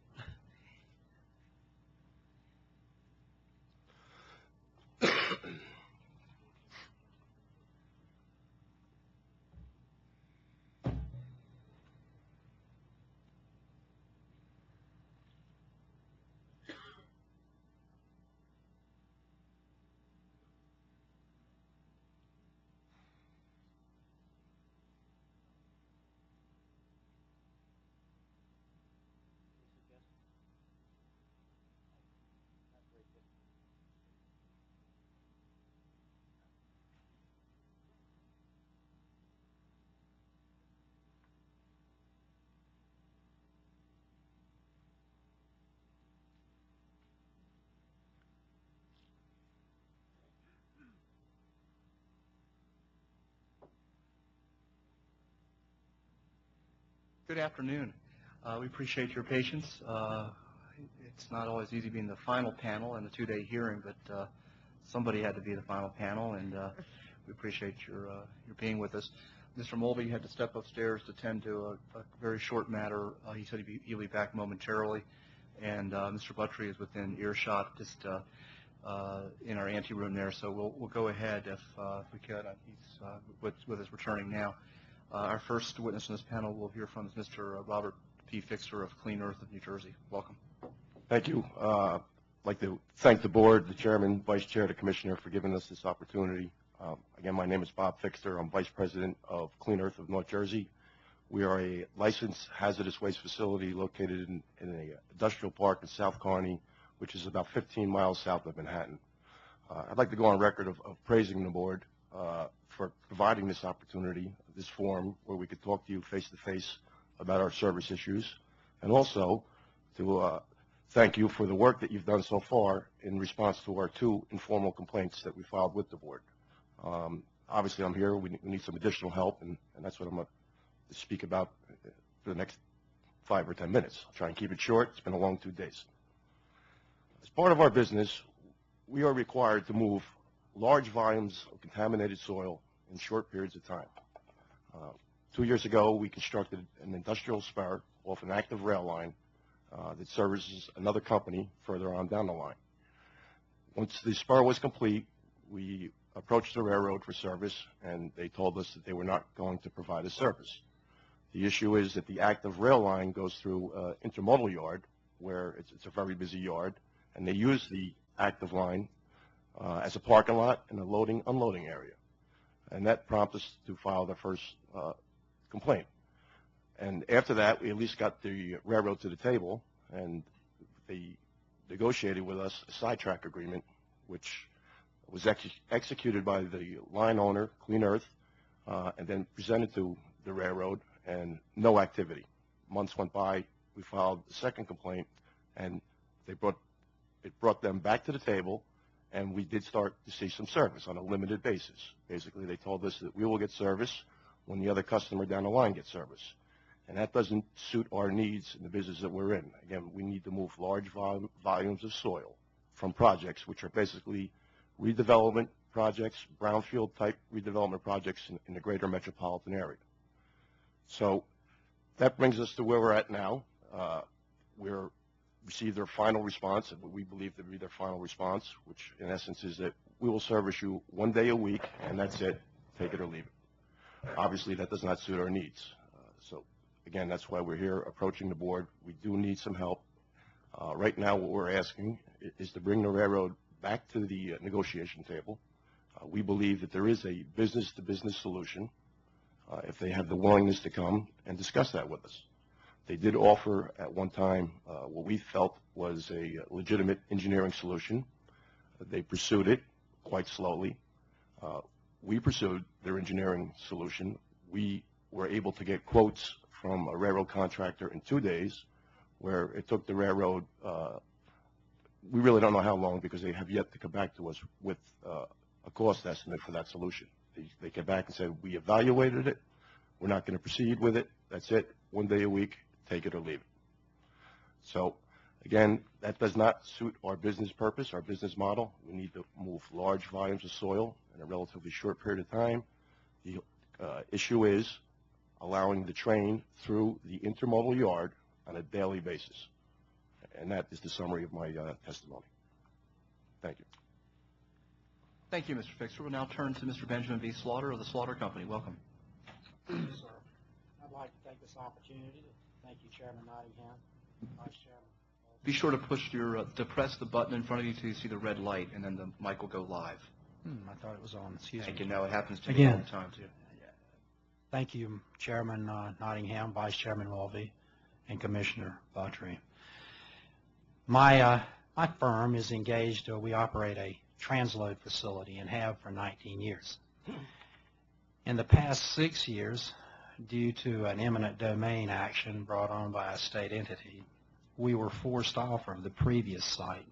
Good afternoon. We appreciate your patience. It's not always easy being the final panel in the two-day hearing, but somebody had to be the final panel, and we appreciate your being with us. Mr. Mulvey had to step upstairs to tend to a very short matter. He said he'll be back momentarily, and Mr. Buttry is within earshot, just in our anteroom there. So we'll go ahead if we could. He's with us returning now. Our first witness in this panel we'll hear from is Mr. Robert P. Fixer of Clean Earth of New Jersey. Welcome. Thank you. I'd like to thank the board, the chairman, vice chair, the commissioner for giving us this opportunity. Again, my name is Bob Fixer. I'm vice president of Clean Earth of North Jersey. We are a licensed hazardous waste facility located in an industrial park in South Kearney, which is about 15 miles south of Manhattan. I'd like to go on record of praising the board for providing this opportunity, this forum where we could talk to you face-to-face about our service issues, and also to thank you for the work that you've done so far in response to our two informal complaints that we filed with the board. Obviously, I'm here. We need some additional help, and that's what I'm going to speak about for the next 5 or 10 minutes. I'll try and keep it short. It's been a long 2 days. As part of our business, we are required to move large volumes of contaminated soil in short periods of time. 2 years ago, we constructed an industrial spur off an active rail line that services another company further on down the line. Once the spur was complete, we approached the railroad for service, and they told us that they were not going to provide a service. The issue is that the active rail line goes through intermodal yard, where it's a very busy yard, and they use the active line as a parking lot and a loading unloading area. And that prompted us to file the first complaint. And after that, we at least got the railroad to the table, and they negotiated with us a sidetrack agreement, which was executed by the line owner, Clean Earth, and then presented to the railroad, and no activity. Months went by, we filed the second complaint, and it brought them back to the table, and we did start to see some service on a limited basis. Basically, they told us that we will get service when the other customer down the line gets service. And that doesn't suit our needs in the business that we're in. Again, we need to move large volumes of soil from projects, which are basically redevelopment projects, brownfield type redevelopment projects in the greater metropolitan area. So that brings us to where we're at now. We're received their final response, and what we believe to be their final response, which in essence is that we will service you 1 day a week, and that's it, take it or leave it. Obviously, that does not suit our needs. So again, that's why we're here approaching the board. We do need some help. Right now, what we're asking is to bring the railroad back to the negotiation table. We believe that there is a business-to-business solution if they have the willingness to come and discuss that with us. They did offer at one time what we felt was a legitimate engineering solution. They pursued it quite slowly. We pursued their engineering solution. We were able to get quotes from a railroad contractor in 2 days, where it took the railroad, we really don't know how long, because they have yet to come back to us with a cost estimate for that solution. They came back and said, we evaluated it, we're not going to proceed with it, that's it, 1 day a week, take it or leave it. So again, that does not suit our business purpose, our business model. We need to move large volumes of soil in a relatively short period of time. The issue is allowing the train through the intermodal yard on a daily basis. And that is the summary of my testimony. Thank you. Thank you, Mr. Fixer. We'll now turn to Mr. Benjamin V. Slaughter of the Slaughter Company. Welcome. Yes, sir. I'd like to take this opportunity to thank you, Chairman Nottingham, Vice Chairman. Be sure to to press the button in front of you till you see the red light, and then the mic will go live. I thought it was on. Excuse me. Thank you. No, it happens to me all the time, too. Thank you, Chairman Nottingham, Vice Chairman Mulvey, and Commissioner Buttrey. My firm is engaged, we operate a transload facility and have for 19 years. In the past 6 years, due to an eminent domain action brought on by a state entity, we were forced off of the previous site.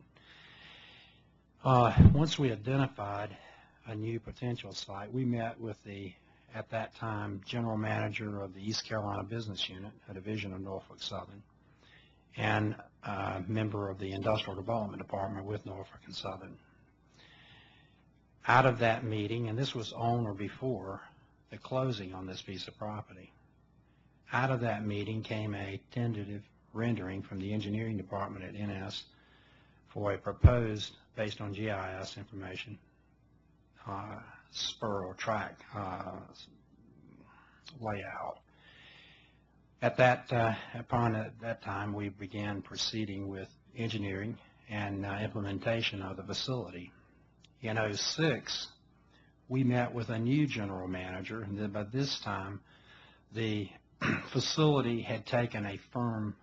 Once we identified a new potential site, we met with the, at that time, general manager of the East Carolina Business Unit, a division of Norfolk Southern, and a member of the Industrial Development Department with Norfolk and Southern. Out of that meeting, and this was on or before the closing on this piece of property, out of that meeting came a tentative rendering from the engineering department at NS for a proposed, based on GIS information, spur or track layout. At that time, we began proceeding with engineering and implementation of the facility. In 2006, we met with a new general manager, and then by this time, the facility had taken a firm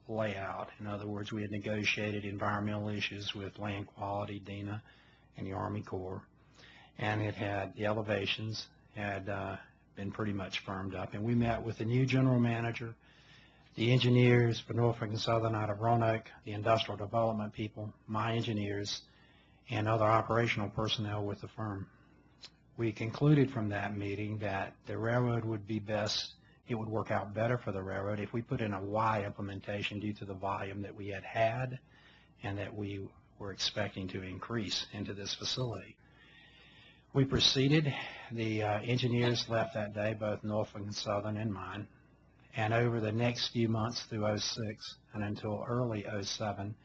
layout. In other words, we had negotiated environmental issues with land quality, DENA, and the Army Corps, and it had, the elevations had been pretty much firmed up. And we met with the new general manager, the engineers for Norfolk and Southern out of Roanoke, the industrial development people, my engineers, and other operational personnel with the firm. We concluded from that meeting that the railroad would be best, it would work out better for the railroad if we put in a Y implementation due to the volume that we had and that we were expecting to increase into this facility. We proceeded. The engineers left that day, both Norfolk and Southern and mine, And over the next few months through 06 and until early 07,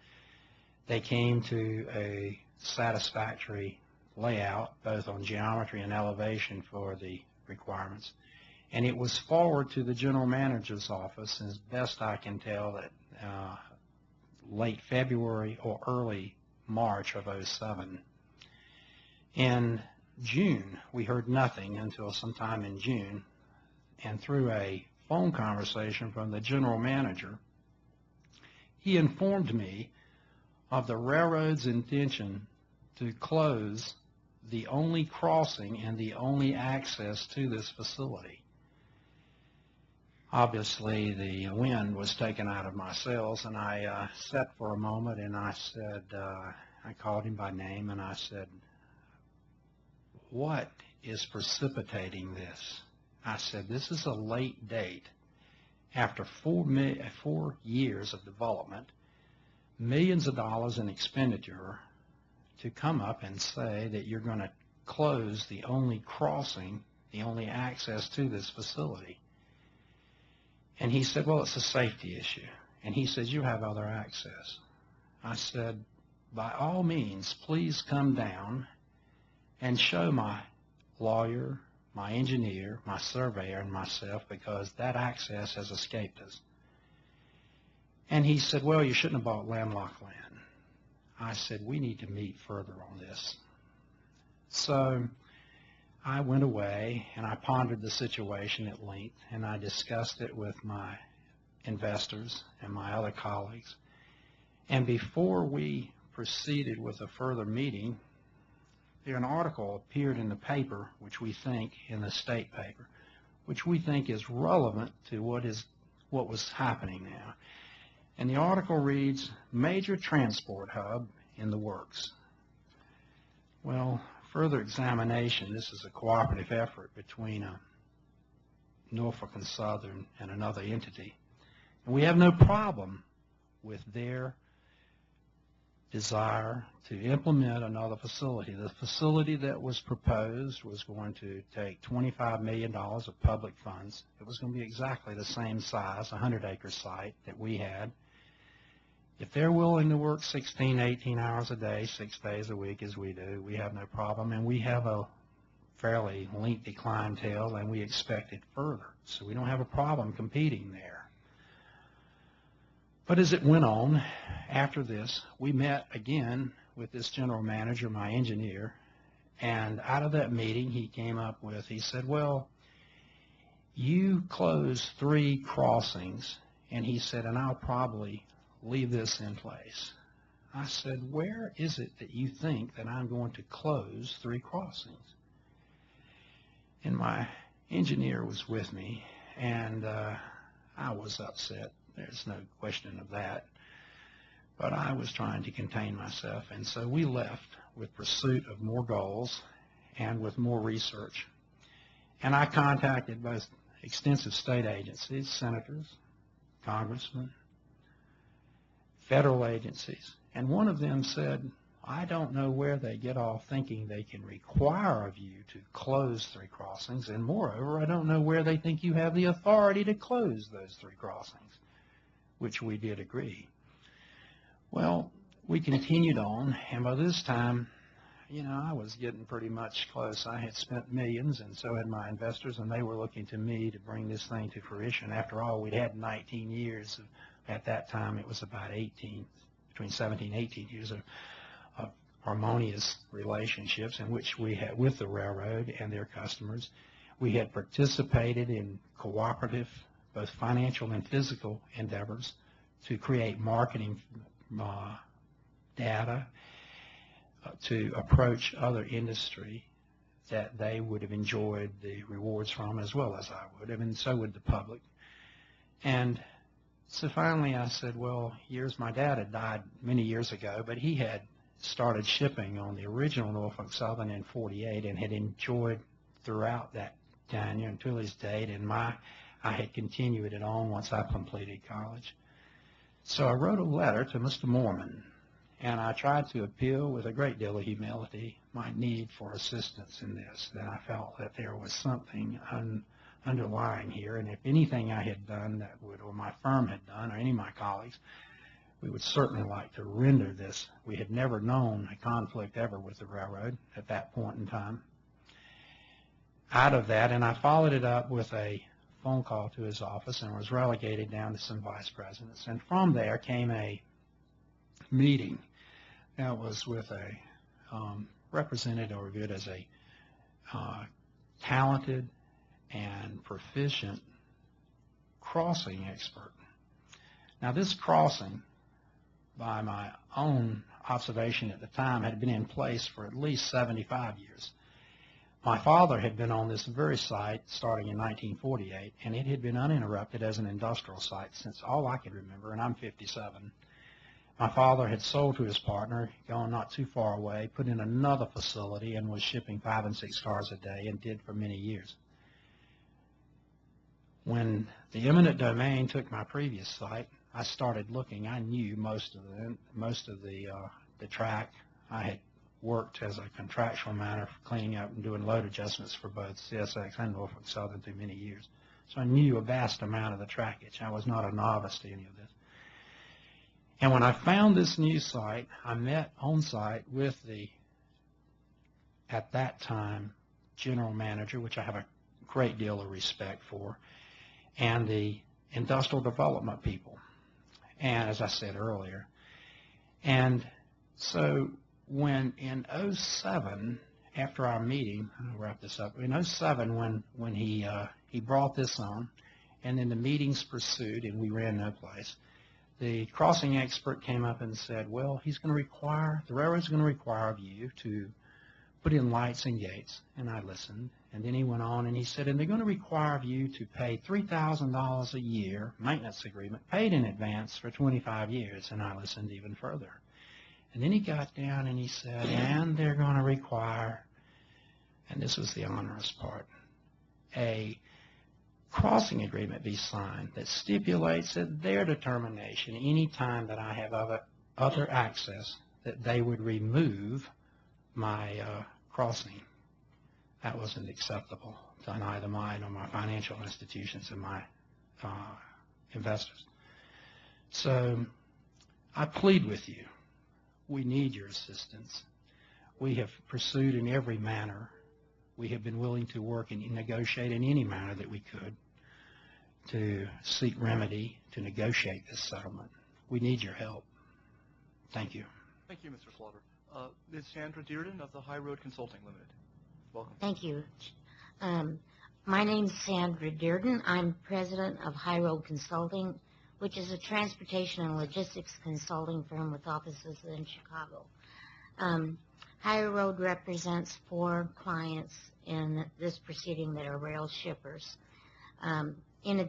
they came to a satisfactory layout, both on geometry and elevation for the requirements. And it was forwarded to the general manager's office, as best I can tell, that late February or early March of 07. In June, we heard nothing until sometime in June, and through a phone conversation from the general manager, he informed me of the railroad's intention to close the only crossing and the only access to this facility. Obviously, the wind was taken out of my sails, and I sat for a moment, and I said, I called him by name, and I said, what is precipitating this? I said, this is a late date. After 4 years of development, millions of dollars in expenditure, to come up and say that you're going to close the only crossing, the only access to this facility. And he said, well, it's a safety issue. And he says, you have other access. I said, by all means, please come down and show my lawyer, my engineer, my surveyor, and myself, because that access has escaped us. And he said, well, you shouldn't have bought landlocked land. I said, we need to meet further on this. So I went away and I pondered the situation at length, and I discussed it with my investors and my other colleagues. And before we proceeded with a further meeting, an article appeared in the paper, which we think, in the state paper, which we think is relevant to what was happening now. And the article reads, major transport hub in the works. Well, further examination, this is a cooperative effort between Norfolk and Southern and another entity. And we have no problem with their desire to implement another facility. The facility that was proposed was going to take $25 million of public funds. It was going to be exactly the same size, a 100-acre site that we had. If they're willing to work 16, 18 hours a day, 6 days a week as we do, we have no problem. And we have a fairly lengthy clientele, and we expect it further. So we don't have a problem competing there. But as it went on, after this, we met again with this general manager, my engineer, and out of that meeting he came up with, he said, well, you closed 3 crossings, and he said, and I'll probably leave this in place. I said, where is it that you think that I'm going to close 3 crossings? And my engineer was with me, and I was upset. There's no question of that. But I was trying to contain myself, and so we left with pursuit of more goals and with more research. And I contacted both extensive state agencies, senators, congressmen, federal agencies, and one of them said, I don't know where they get off thinking they can require of you to close 3 crossings, and moreover, I don't know where they think you have the authority to close those 3 crossings, which we did agree. Well, we continued on, and by this time, you know, I was getting pretty much close. I had spent millions, and so had my investors, and they were looking to me to bring this thing to fruition. After all, we'd had 19 years. At that time, it was about 18, between 17 and 18 years of harmonious relationships in which we had with the railroad and their customers. We had participated in cooperative, both financial and physical endeavors to create marketing data to approach other industry that they would have enjoyed the rewards from as well as I would have, and so would the public. And so finally I said, well, my dad had died many years ago, but he had started shipping on the original Norfolk Southern in 48 and had enjoyed throughout that tenure until his date, and I had continued it on once I completed college. So I wrote a letter to Mr. Moorman, and I tried to appeal with a great deal of humility my need for assistance in this, that I felt that there was something underlying here, and if anything I had done that would, or my firm had done, or any of my colleagues, we would certainly like to render this. We had never known a conflict ever with the railroad at that point in time. Out of that, and I followed it up with a phone call to his office and was relegated down to some vice presidents. And from there came a meeting that was with a representative, or viewed as a talented and proficient crossing expert. Now, this crossing, by my own observation at the time, had been in place for at least 75 years. My father had been on this very site starting in 1948, and it had been uninterrupted as an industrial site since all I could remember, and I'm 57. My father had sold to his partner, gone not too far away, put in another facility, and was shipping 5 and 6 cars a day, and did for many years. When the eminent domain took my previous site, I started looking. I knew most of the track. I had worked as a contractual matter for cleaning up and doing load adjustments for both CSX and Norfolk Southern through many years. So I knew a vast amount of the trackage. I was not a novice to any of this. And when I found this new site, I met on site with the, at that time, general manager, which I have a great deal of respect for, and the industrial development people, and as I said earlier. And so when in 2007, after our meeting, I'll wrap this up, in 2007 when he brought this on, and then the meetings pursued and we ran no place, the crossing expert came up and said, well, the railroad's going to require of you to put in lights and gates. And I listened. And then he went on and he said, and they're going to require of you to pay $3,000 a year, maintenance agreement, paid in advance for 25 years. And I listened even further. And then he got down and he said, and they're going to require, and this was the onerous part, a crossing agreement be signed that stipulates at their determination, any time that I have other access, that they would remove my crossing. That wasn't acceptable to either mine or my financial institutions and my investors. So I plead with you. We need your assistance. We have pursued in every manner. We have been willing to work and negotiate in any manner that we could to seek remedy, to negotiate this settlement. We need your help. Thank you. Thank you, Mr. Slaughter. Ms. Sandra Dearden of the High Road Consulting Limited. Welcome. Thank you. My name is Sandra Dearden. I'm president of High Road Consulting, which is a transportation and logistics consulting firm with offices in Chicago. High Road represents 4 clients in this proceeding that are rail shippers. In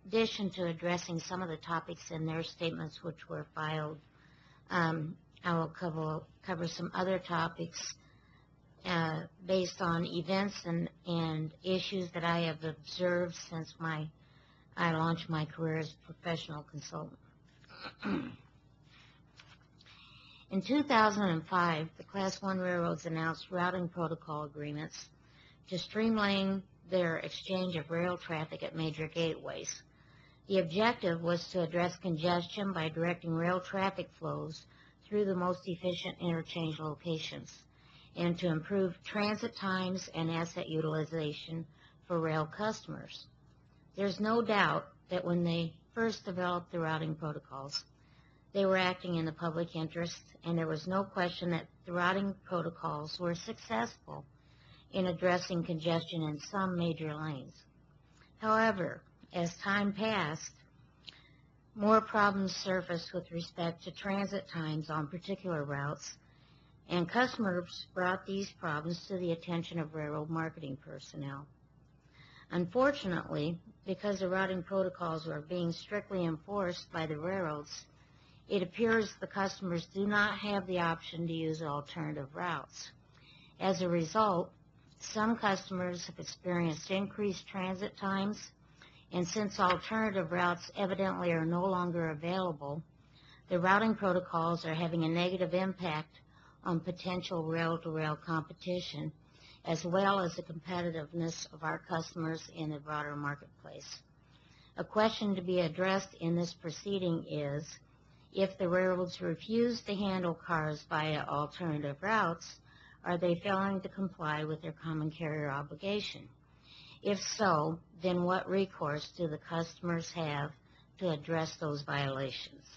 addition to addressing some of the topics in their statements which were filed, I will cover some other topics based on events and issues that I have observed since I launched my career as a professional consultant. In 2005, the Class 1 railroads announced routing protocol agreements to streamline their exchange of rail traffic at major gateways. The objective was to address congestion by directing rail traffic flows through the most efficient interchange locations and to improve transit times and asset utilization for rail customers. There's no doubt that when they first developed the routing protocols, they were acting in the public interest, and there was no question that the routing protocols were successful in addressing congestion in some major lanes. However, as time passed, more problems surfaced with respect to transit times on particular routes, and customers brought these problems to the attention of railroad marketing personnel. Unfortunately, because the routing protocols were being strictly enforced by the railroads, it appears the customers do not have the option to use alternative routes. As a result, some customers have experienced increased transit times, and since alternative routes evidently are no longer available, the routing protocols are having a negative impact on potential rail-to-rail competition as well as the competitiveness of our customers in the broader marketplace. A question to be addressed in this proceeding is, if the railroads refuse to handle cars via alternative routes, are they failing to comply with their common carrier obligation? If so, then what recourse do the customers have to address those violations?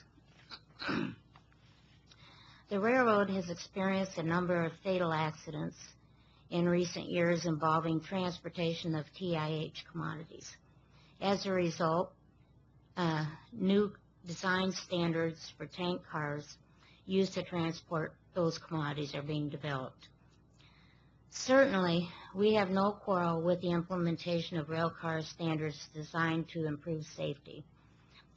The railroad has experienced a number of fatal accidents in recent years involving transportation of TIH commodities. As a result, new design standards for tank cars used to transport those commodities are being developed. Certainly, we have no quarrel with the implementation of rail car standards designed to improve safety.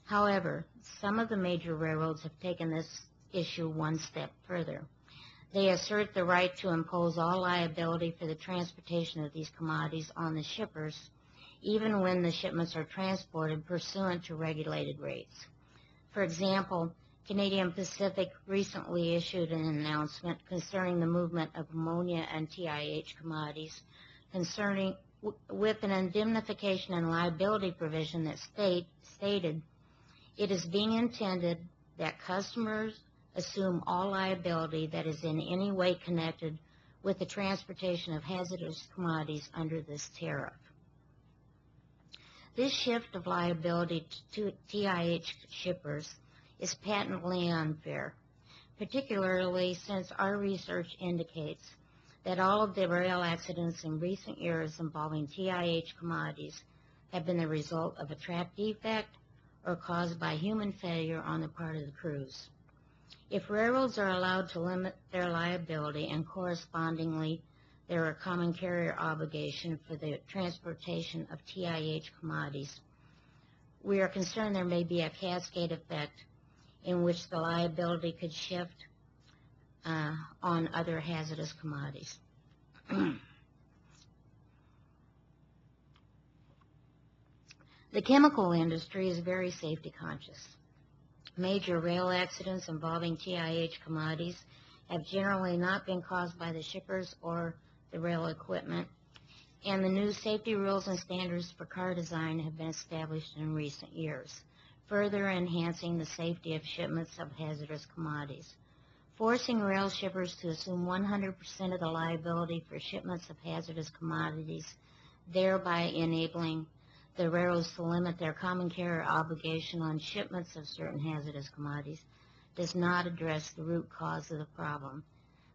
However, some of the major railroads have taken this issue one step further. They assert the right to impose all liability for the transportation of these commodities on the shippers, even when the shipments are transported pursuant to regulated rates. For example, Canadian Pacific recently issued an announcement concerning the movement of ammonia and TIH commodities, with an indemnification and liability provision that stated it is being intended that customers assume all liability that is in any way connected with the transportation of hazardous commodities under this tariff. This shift of liability to TIH shippers is patently unfair, particularly since our research indicates that all of the rail accidents in recent years involving TIH commodities have been the result of a track defect or caused by human failure on the part of the crews. If railroads are allowed to limit their liability and correspondingly their common carrier obligation for the transportation of TIH commodities, we are concerned there may be a cascade effect in which the liability could shift on other hazardous commodities. The chemical industry is very safety conscious. Major rail accidents involving TIH commodities have generally not been caused by the shippers or the rail equipment, and the new safety rules and standards for car design have been established in recent years, further enhancing the safety of shipments of hazardous commodities. Forcing rail shippers to assume 100% of the liability for shipments of hazardous commodities, thereby enabling the railroads to limit their common carrier obligation on shipments of certain hazardous commodities, does not address the root cause of the problem,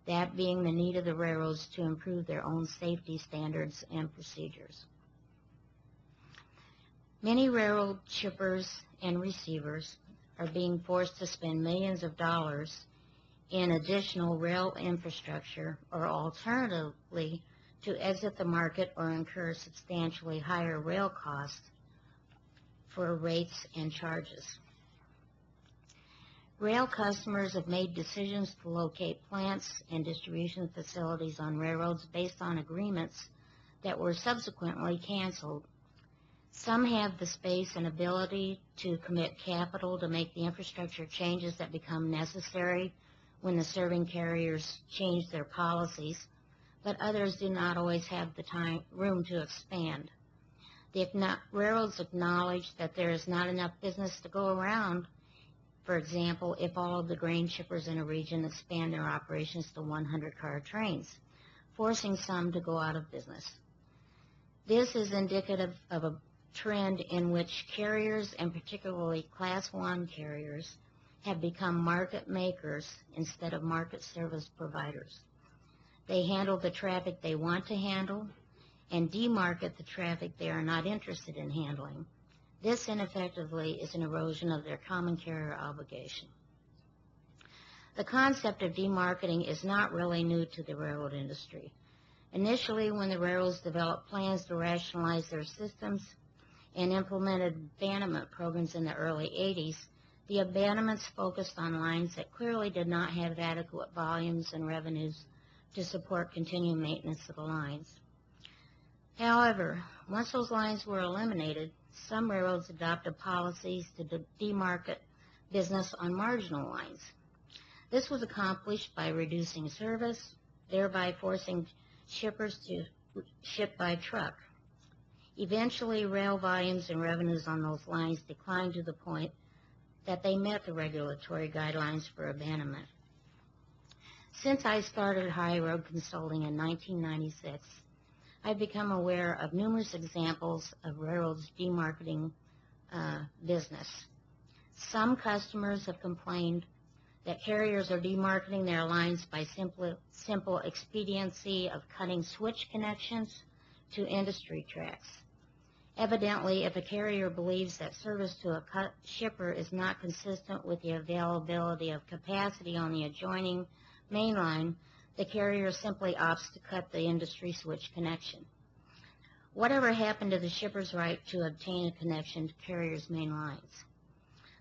that being the need of the railroads to improve their own safety standards and procedures. Many railroad shippers and receivers are being forced to spend millions of dollars in additional rail infrastructure, or alternatively, to exit the market or incur substantially higher rail costs for rates and charges. Rail customers have made decisions to locate plants and distribution facilities on railroads based on agreements that were subsequently canceled. Some have the space and ability to commit capital to make the infrastructure changes that become necessary when the serving carriers change their policies, but others do not always have the room to expand. The railroads acknowledge that there is not enough business to go around. For example, if all of the grain shippers in a region expand their operations to 100-car trains, forcing some to go out of business. This is indicative of a trend in which carriers, and particularly Class 1 carriers, have become market makers instead of market service providers. They handle the traffic they want to handle and demarket the traffic they are not interested in handling. This, ineffectively, is an erosion of their common carrier obligation. The concept of demarketing is not really new to the railroad industry. Initially, when the railroads developed plans to rationalize their systems and implemented abandonment programs in the early 80s, the abandonments focused on lines that clearly did not have adequate volumes and revenues to support continued maintenance of the lines. However, once those lines were eliminated, some railroads adopted policies to demarket business on marginal lines. This was accomplished by reducing service, thereby forcing shippers to ship by truck. Eventually, rail volumes and revenues on those lines declined to the point that they met the regulatory guidelines for abandonment. Since I started High Road Consulting in 1996, I've become aware of numerous examples of railroads demarketing business. Some customers have complained that carriers are demarketing their lines by simple expediency of cutting switch connections to industry tracks. Evidently, if a carrier believes that service to a shipper is not consistent with the availability of capacity on the adjoining main line, the carrier simply opts to cut the industry switch connection. Whatever happened to the shipper's right to obtain a connection to carriers' main lines?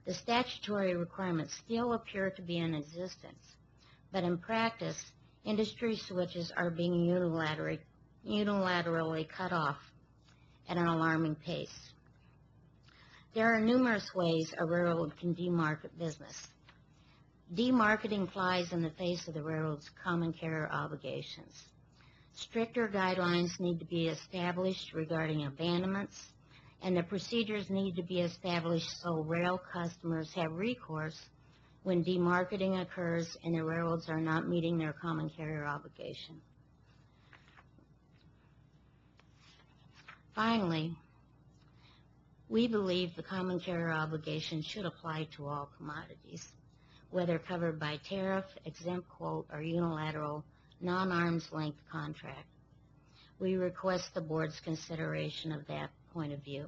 The statutory requirements still appear to be in existence, but in practice, industry switches are being unilaterally cut off at an alarming pace. There are numerous ways a railroad can demarket business. Demarketing flies in the face of the railroad's common carrier obligations. Stricter guidelines need to be established regarding abandonments, and the procedures need to be established so rail customers have recourse when demarketing occurs and the railroads are not meeting their common carrier obligation. Finally, we believe the common carrier obligation should apply to all commodities, whether covered by tariff, exempt quote, or unilateral non-arm's length contract. We request the board's consideration of that point of view.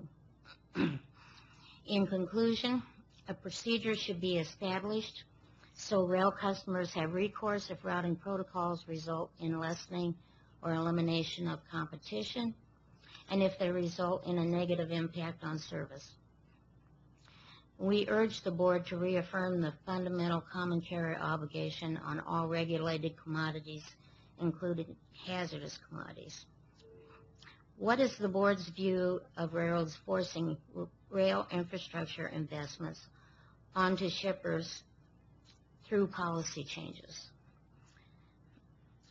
In conclusion, a procedure should be established so rail customers have recourse if routing protocols result in lessening or elimination of competition, and if they result in a negative impact on service. We urge the board to reaffirm the fundamental common carrier obligation on all regulated commodities, including hazardous commodities. What is the board's view of railroads forcing rail infrastructure investments onto shippers through policy changes?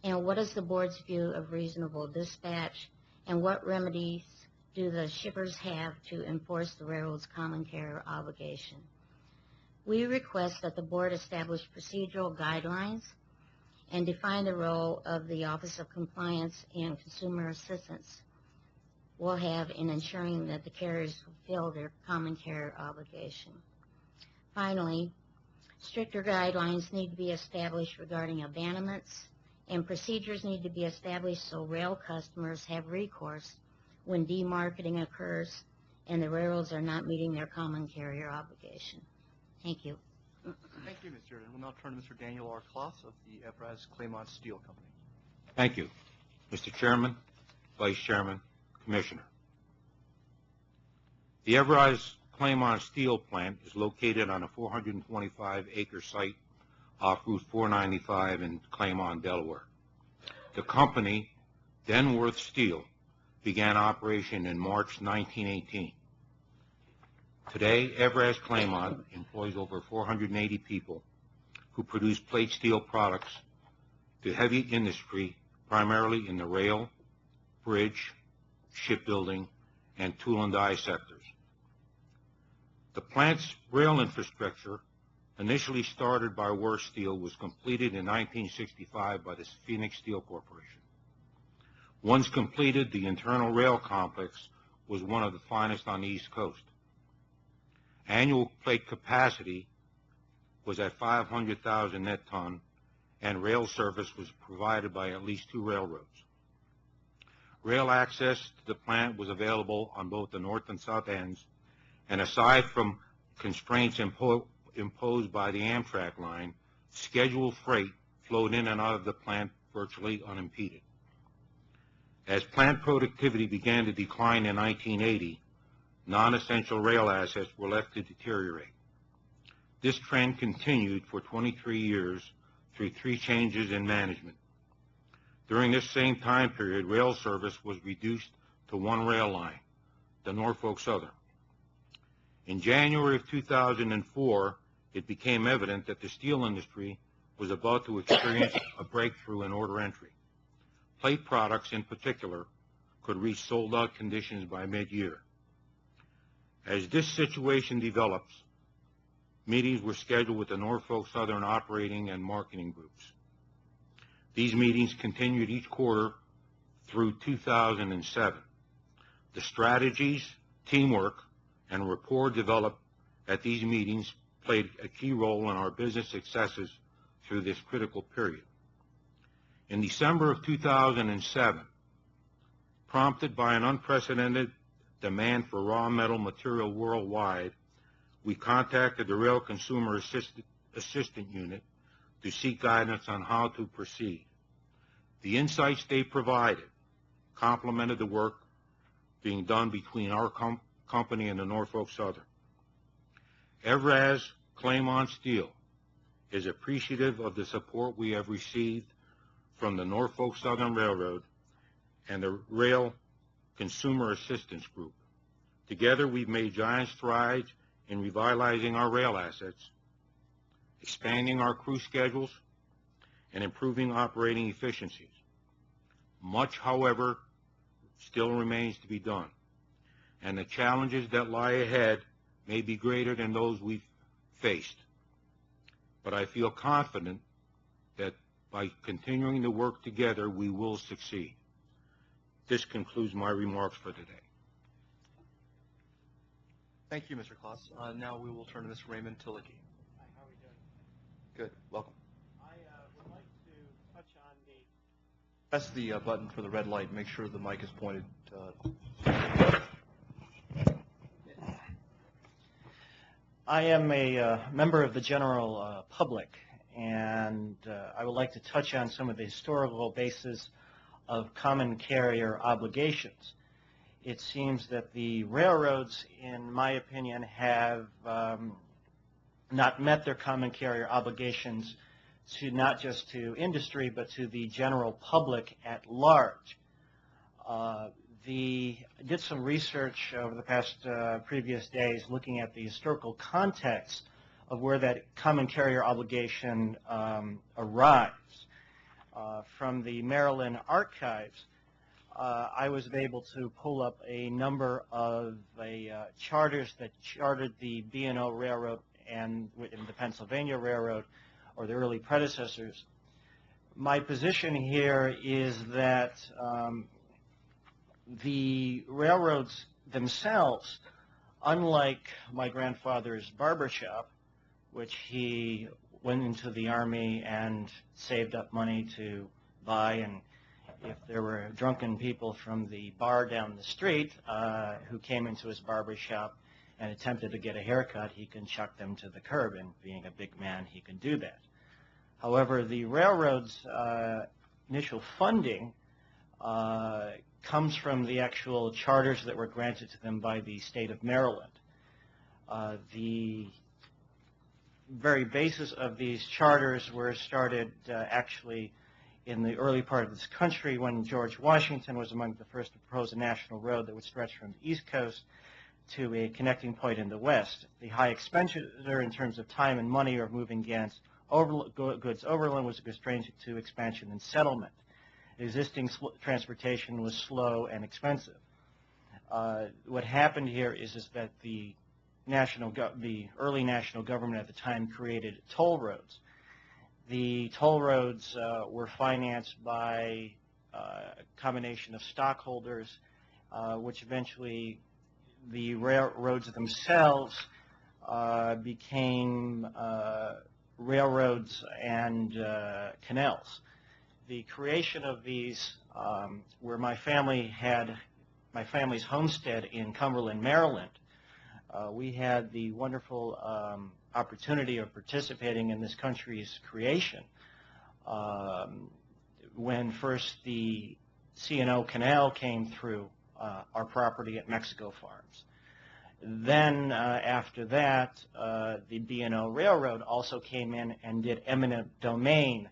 And what is the board's view of reasonable dispatch, and what remedies do the shippers have to enforce the railroad's common carrier obligation? We request that the board establish procedural guidelines and define the role of the Office of Compliance and Consumer Assistance will have in ensuring that the carriers fulfill their common carrier obligation. Finally, stricter guidelines need to be established regarding abandonments, and procedures need to be established so rail customers have recourse when demarketing occurs and the railroads are not meeting their common carrier obligation. Thank you. Thank you, Ms. Jordan. We'll now turn to Mr. Daniel R. Kloss of the Evraz Claymont Steel Company. Thank you. Mr. Chairman, Vice Chairman, Commissioner. The Evraz Claymont Steel Plant is located on a 425-acre site off Route 495 in Claymont, Delaware. The company, Denworth Steel, began operation in March 1918. Today, Evraz Claymont employs over 480 people who produce plate steel products to heavy industry, primarily in the rail, bridge, shipbuilding, and tool and die sectors. The plant's rail infrastructure, initially started by Worth Steel, was completed in 1965 by the Phoenix Steel Corporation. Once completed, the internal rail complex was one of the finest on the East Coast. Annual plate capacity was at 500,000 net ton, and rail service was provided by at least 2 railroads. Rail access to the plant was available on both the north and south ends, and aside from constraints imposed by the Amtrak line, scheduled freight flowed in and out of the plant virtually unimpeded. As plant productivity began to decline in 1980, non-essential rail assets were left to deteriorate. This trend continued for 23 years through 3 changes in management. During this same time period, rail service was reduced to 1 rail line, the Norfolk Southern. In January of 2004, it became evident that the steel industry was about to experience a breakthrough in order entry. plate products in particular, could reach sold-out conditions by mid-year. As this situation develops, meetings were scheduled with the Norfolk Southern operating and marketing groups. These meetings continued each quarter through 2007. The strategies, teamwork, and rapport developed at these meetings played a key role in our business successes through this critical period. In December of 2007, prompted by an unprecedented demand for raw metal material worldwide, we contacted the Rail Consumer Assistant Unit to seek guidance on how to proceed. The insights they provided complemented the work being done between our company and the Norfolk Southern. Evraz Claymont Steel is appreciative of the support we have received from the Norfolk Southern Railroad and the Rail Consumer Assistance Group. Together, we've made giant strides in revitalizing our rail assets, expanding our crew schedules, and improving operating efficiencies. Much, however, still remains to be done, and the challenges that lie ahead may be greater than those we've faced. But I feel confident that by continuing to work together, we will succeed. This concludes my remarks for today. Thank you, Mr. Kloss. Now we will turn to Mr. Raymond Tillicke. Hi, how are we doing? Good. Welcome. I would like to touch on the... Press the button for the red light. Make sure the mic is pointed. I am a member of the general public, and I would like to touch on some of the historical basis of common carrier obligations. It seems that the railroads, in my opinion, have not met their common carrier obligations to not just to industry, but to the general public at large. I did some research over the past previous days looking at the historical context of where that common carrier obligation arrives. From the Maryland archives, I was able to pull up a number of charters that chartered the B&O Railroad and the Pennsylvania Railroad, or the early predecessors. My position here is that the railroads themselves, unlike my grandfather's barber shop, which he went into the Army and saved up money to buy, and if there were drunken people from the bar down the street who came into his barber shop and attempted to get a haircut, he can chuck them to the curb, and being a big man, he can do that. However, the railroad's initial funding comes from the actual charters that were granted to them by the state of Maryland. The very basis of these charters were started actually in the early part of this country when George Washington was among the first to propose a national road that would stretch from the East Coast to a connecting point in the West. The high expenditure in terms of time and money of moving goods overland was a constraint to expansion and settlement. Existing transportation was slow and expensive. What happened here is that the early national government at the time created toll roads. The toll roads were financed by a combination of stockholders, which eventually the railroads themselves became railroads and canals. The creation of these, where my family's homestead in Cumberland, Maryland, we had the wonderful opportunity of participating in this country's creation. When first the C&O Canal came through our property at Mexico Farms. Then after that, the B&O Railroad also came in and did eminent domain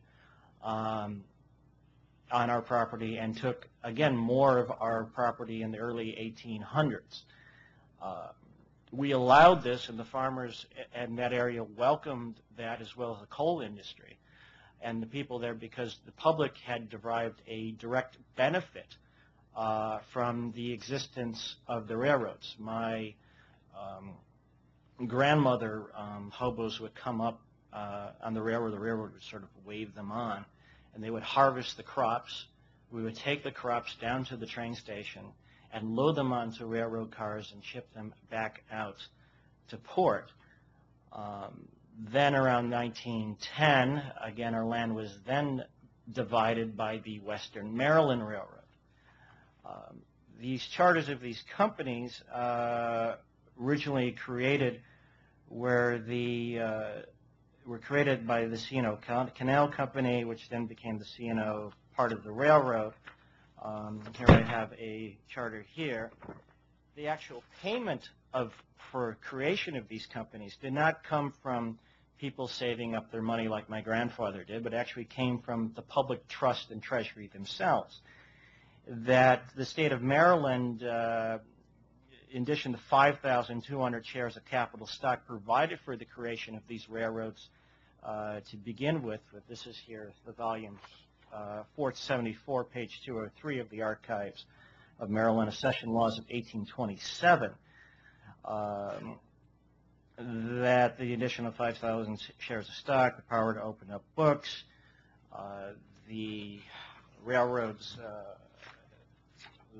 on our property and took, again, more of our property in the early 1800s. We allowed this, and the farmers in that area welcomed that, as well as the coal industry. and the people there because the public had derived a direct benefit from the existence of the railroads. My grandmother, hobos would come up on the railroad would sort of wave them on, and they would harvest the crops. We would take the crops down to the train station and load them onto railroad cars and ship them back out to port. Then around 1910, again, our land was then divided by the Western Maryland Railroad. These charters of these companies originally created were created by the C&O Canal Company, which then became the C&O part of the railroad. Here I have a charter here. The actual payment for creation of these companies did not come from people saving up their money like my grandfather did, but actually came from the public trust and treasury themselves. That the state of Maryland, in addition to 5,200 shares of capital stock, provided for the creation of these railroads to begin with. This is here, the volume 474, page 203 of the Archives of Maryland Accession Laws of 1827. That the addition of 5,000 shares of stock, the power to open up books, the railroads,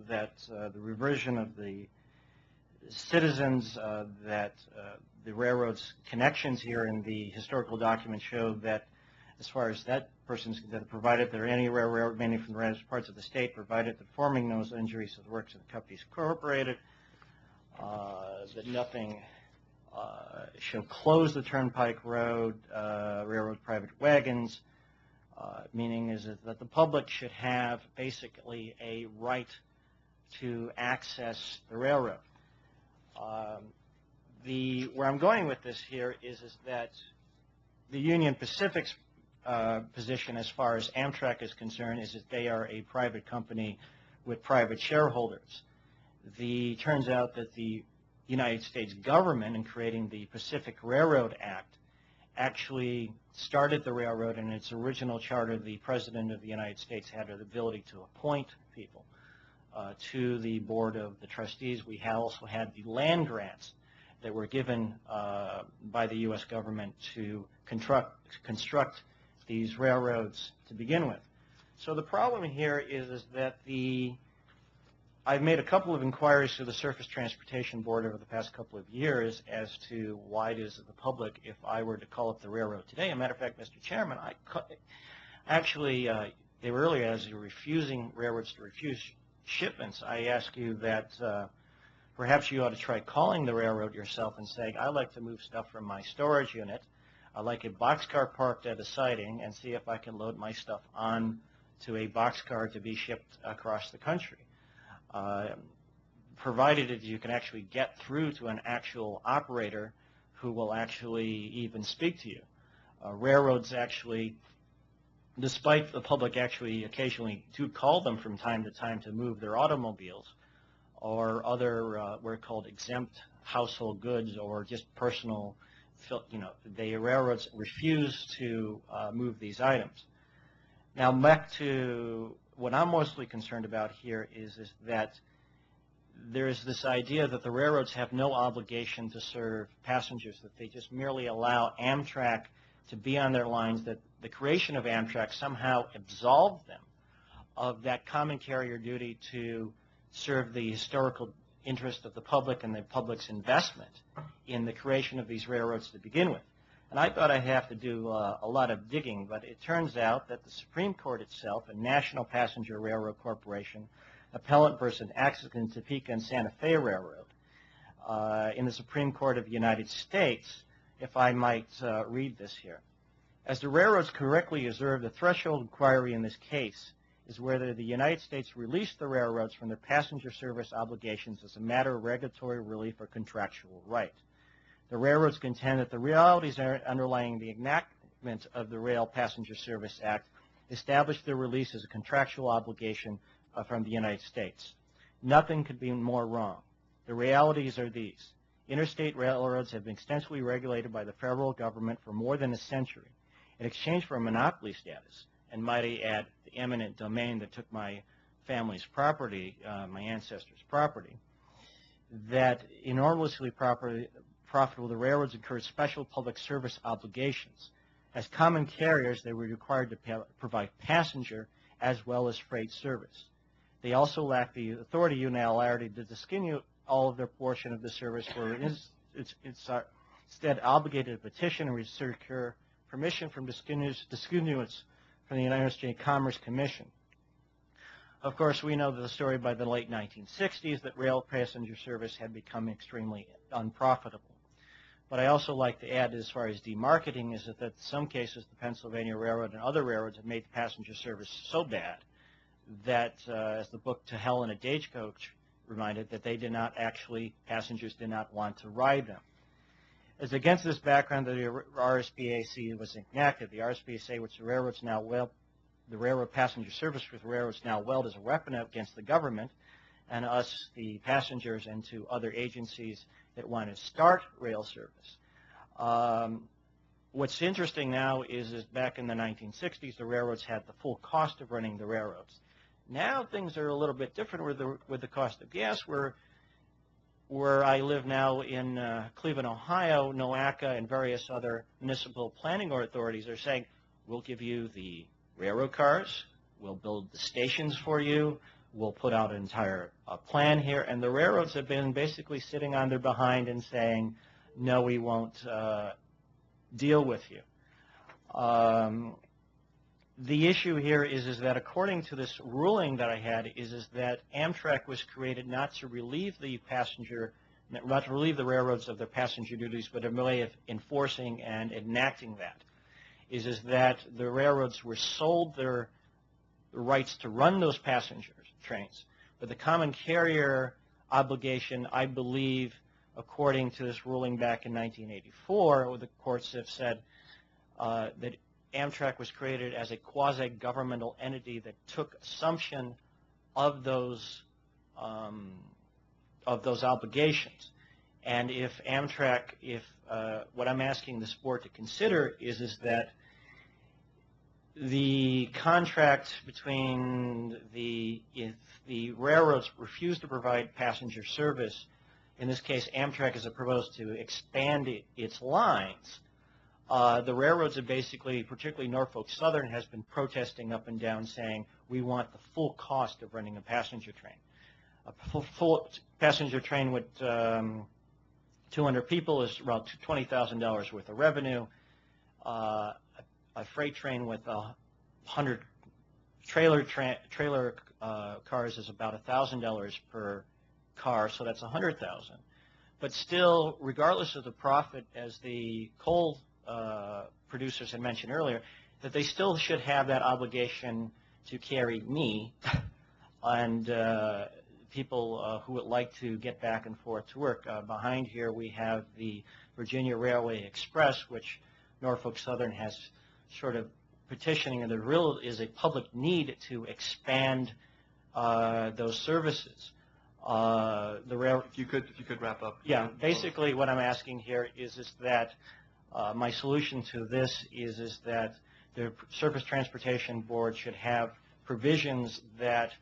the reversion of the citizens, that the railroad's connections here in the historical document show that as far as that person's that provided there any railroad many from the parts of the state provided that forming those injuries to the works of the companies incorporated, that nothing shall close the turnpike road, railroad private wagons, meaning is that the public should have basically a right to access the railroad. Where I'm going with this here is that the Union Pacific's position as far as Amtrak is concerned is that they are a private company with private shareholders. Turns out that the United States government, in creating the Pacific Railroad Act, actually started the railroad. In its original charter, the President of the United States had the ability to appoint people to the board of the trustees. We also had the land grants that were given by the U.S. government to construct these railroads to begin with. So the problem here is that I've made a couple of inquiries to the Surface Transportation Board over the past couple of years as to why it is that the public, if I were to call up the railroad today, as a matter of fact, Mr. Chairman, they were earlier as you're refusing railroads to refuse shipments. I ask you that perhaps you ought to try calling the railroad yourself and saying, I'd like to move stuff from my storage unit. I'd like a boxcar parked at a siding and see if I can load my stuff on to a boxcar to be shipped across the country. Provided that you can actually get through to an actual operator who will actually even speak to you. Railroads actually, despite the public actually occasionally do call them from time to time to move their automobiles or other what are called exempt household goods or just personal, the railroads refuse to move these items. Now back to what I'm mostly concerned about here is that there is this idea that the railroads have no obligation to serve passengers, that they just merely allow Amtrak to be on their lines, that the creation of Amtrak somehow absolved them of that common carrier duty to serve the historical interest of the public and the public's investment in the creation of these railroads to begin with. And I thought I'd have to do a lot of digging, but it turns out that the Supreme Court itself, a National Passenger Railroad Corporation, appellant versus Axel, Topeka, and Santa Fe Railroad, in the Supreme Court of the United States, if I might read this here. As the railroads correctly observed, the threshold inquiry in this case is whether the United States released the railroads from their passenger service obligations as a matter of regulatory relief or contractual right. The railroads contend that the realities underlying the enactment of the Rail Passenger Service Act established their release as a contractual obligation from the United States. Nothing could be more wrong. The realities are these. Interstate railroads have been extensively regulated by the federal government for more than a century, in exchange for a monopoly status, and might I add, the eminent domain that took my family's property, my ancestors' property, that enormously profitable, the railroads incurred special public service obligations. As common carriers, they were required to provide passenger as well as freight service. They also lacked the authority unilaterally to discontinue all of their portion of the service, where it's instead obligated to petition and secure permission from discontinuance from the United States Commerce Commission. Of course, we know the story by the late 1960s that rail passenger service had become extremely unprofitable. But I also like to add, as far as demarketing, is that in some cases the Pennsylvania Railroad and other railroads have made passenger service so bad that, as the book To Hell in a Stagecoach reminded, that they did not actually, passengers did not want to ride them. As against this background, the RSPAC was enacted. The RSPAC, which the railroads now wield, the railroad passenger service with railroads now wield as a weapon against the government and us, the passengers, and to other agencies that want to start rail service. What's interesting now is back in the 1960s, the railroads had the full cost of running the railroads. Now things are a little bit different with the cost of gas. Where I live now in Cleveland, Ohio, NOACA and various other municipal planning authorities are saying, we'll give you the railroad cars, we'll build the stations for you, we'll put out an entire plan here, and the railroads have been basically sitting on their behind and saying, no, we won't deal with you. The issue here is that according to this ruling that I had, is that Amtrak was created not to relieve the railroads of their passenger duties, but a way of enforcing and enacting that. Is that the railroads were sold their rights to run those passenger trains, but the common carrier obligation, I believe, according to this ruling back in 1984, the courts have said that Amtrak was created as a quasi-governmental entity that took assumption of those obligations. And if Amtrak, what I'm asking this board to consider is that the contract between if the railroads refuse to provide passenger service, in this case Amtrak is proposed to expand its lines, the railroads have basically, particularly Norfolk Southern, has been protesting up and down saying we want the full cost of running a passenger train. A full passenger train with 200 people is around $20,000 worth of revenue. A freight train with 100 trailer cars is about $1,000 per car, so that's $100,000. But still, regardless of the profit, as the coal producers had mentioned earlier, that they still should have that obligation to carry me and people who would like to get back and forth to work. Behind here we have the Virginia Railway Express, which Norfolk Southern has sort of petitioning, and there really is a public need to expand those services. If you could wrap up. Yeah, basically what I'm asking here is that my solution to this is that the Surface Transportation Board should have provisions that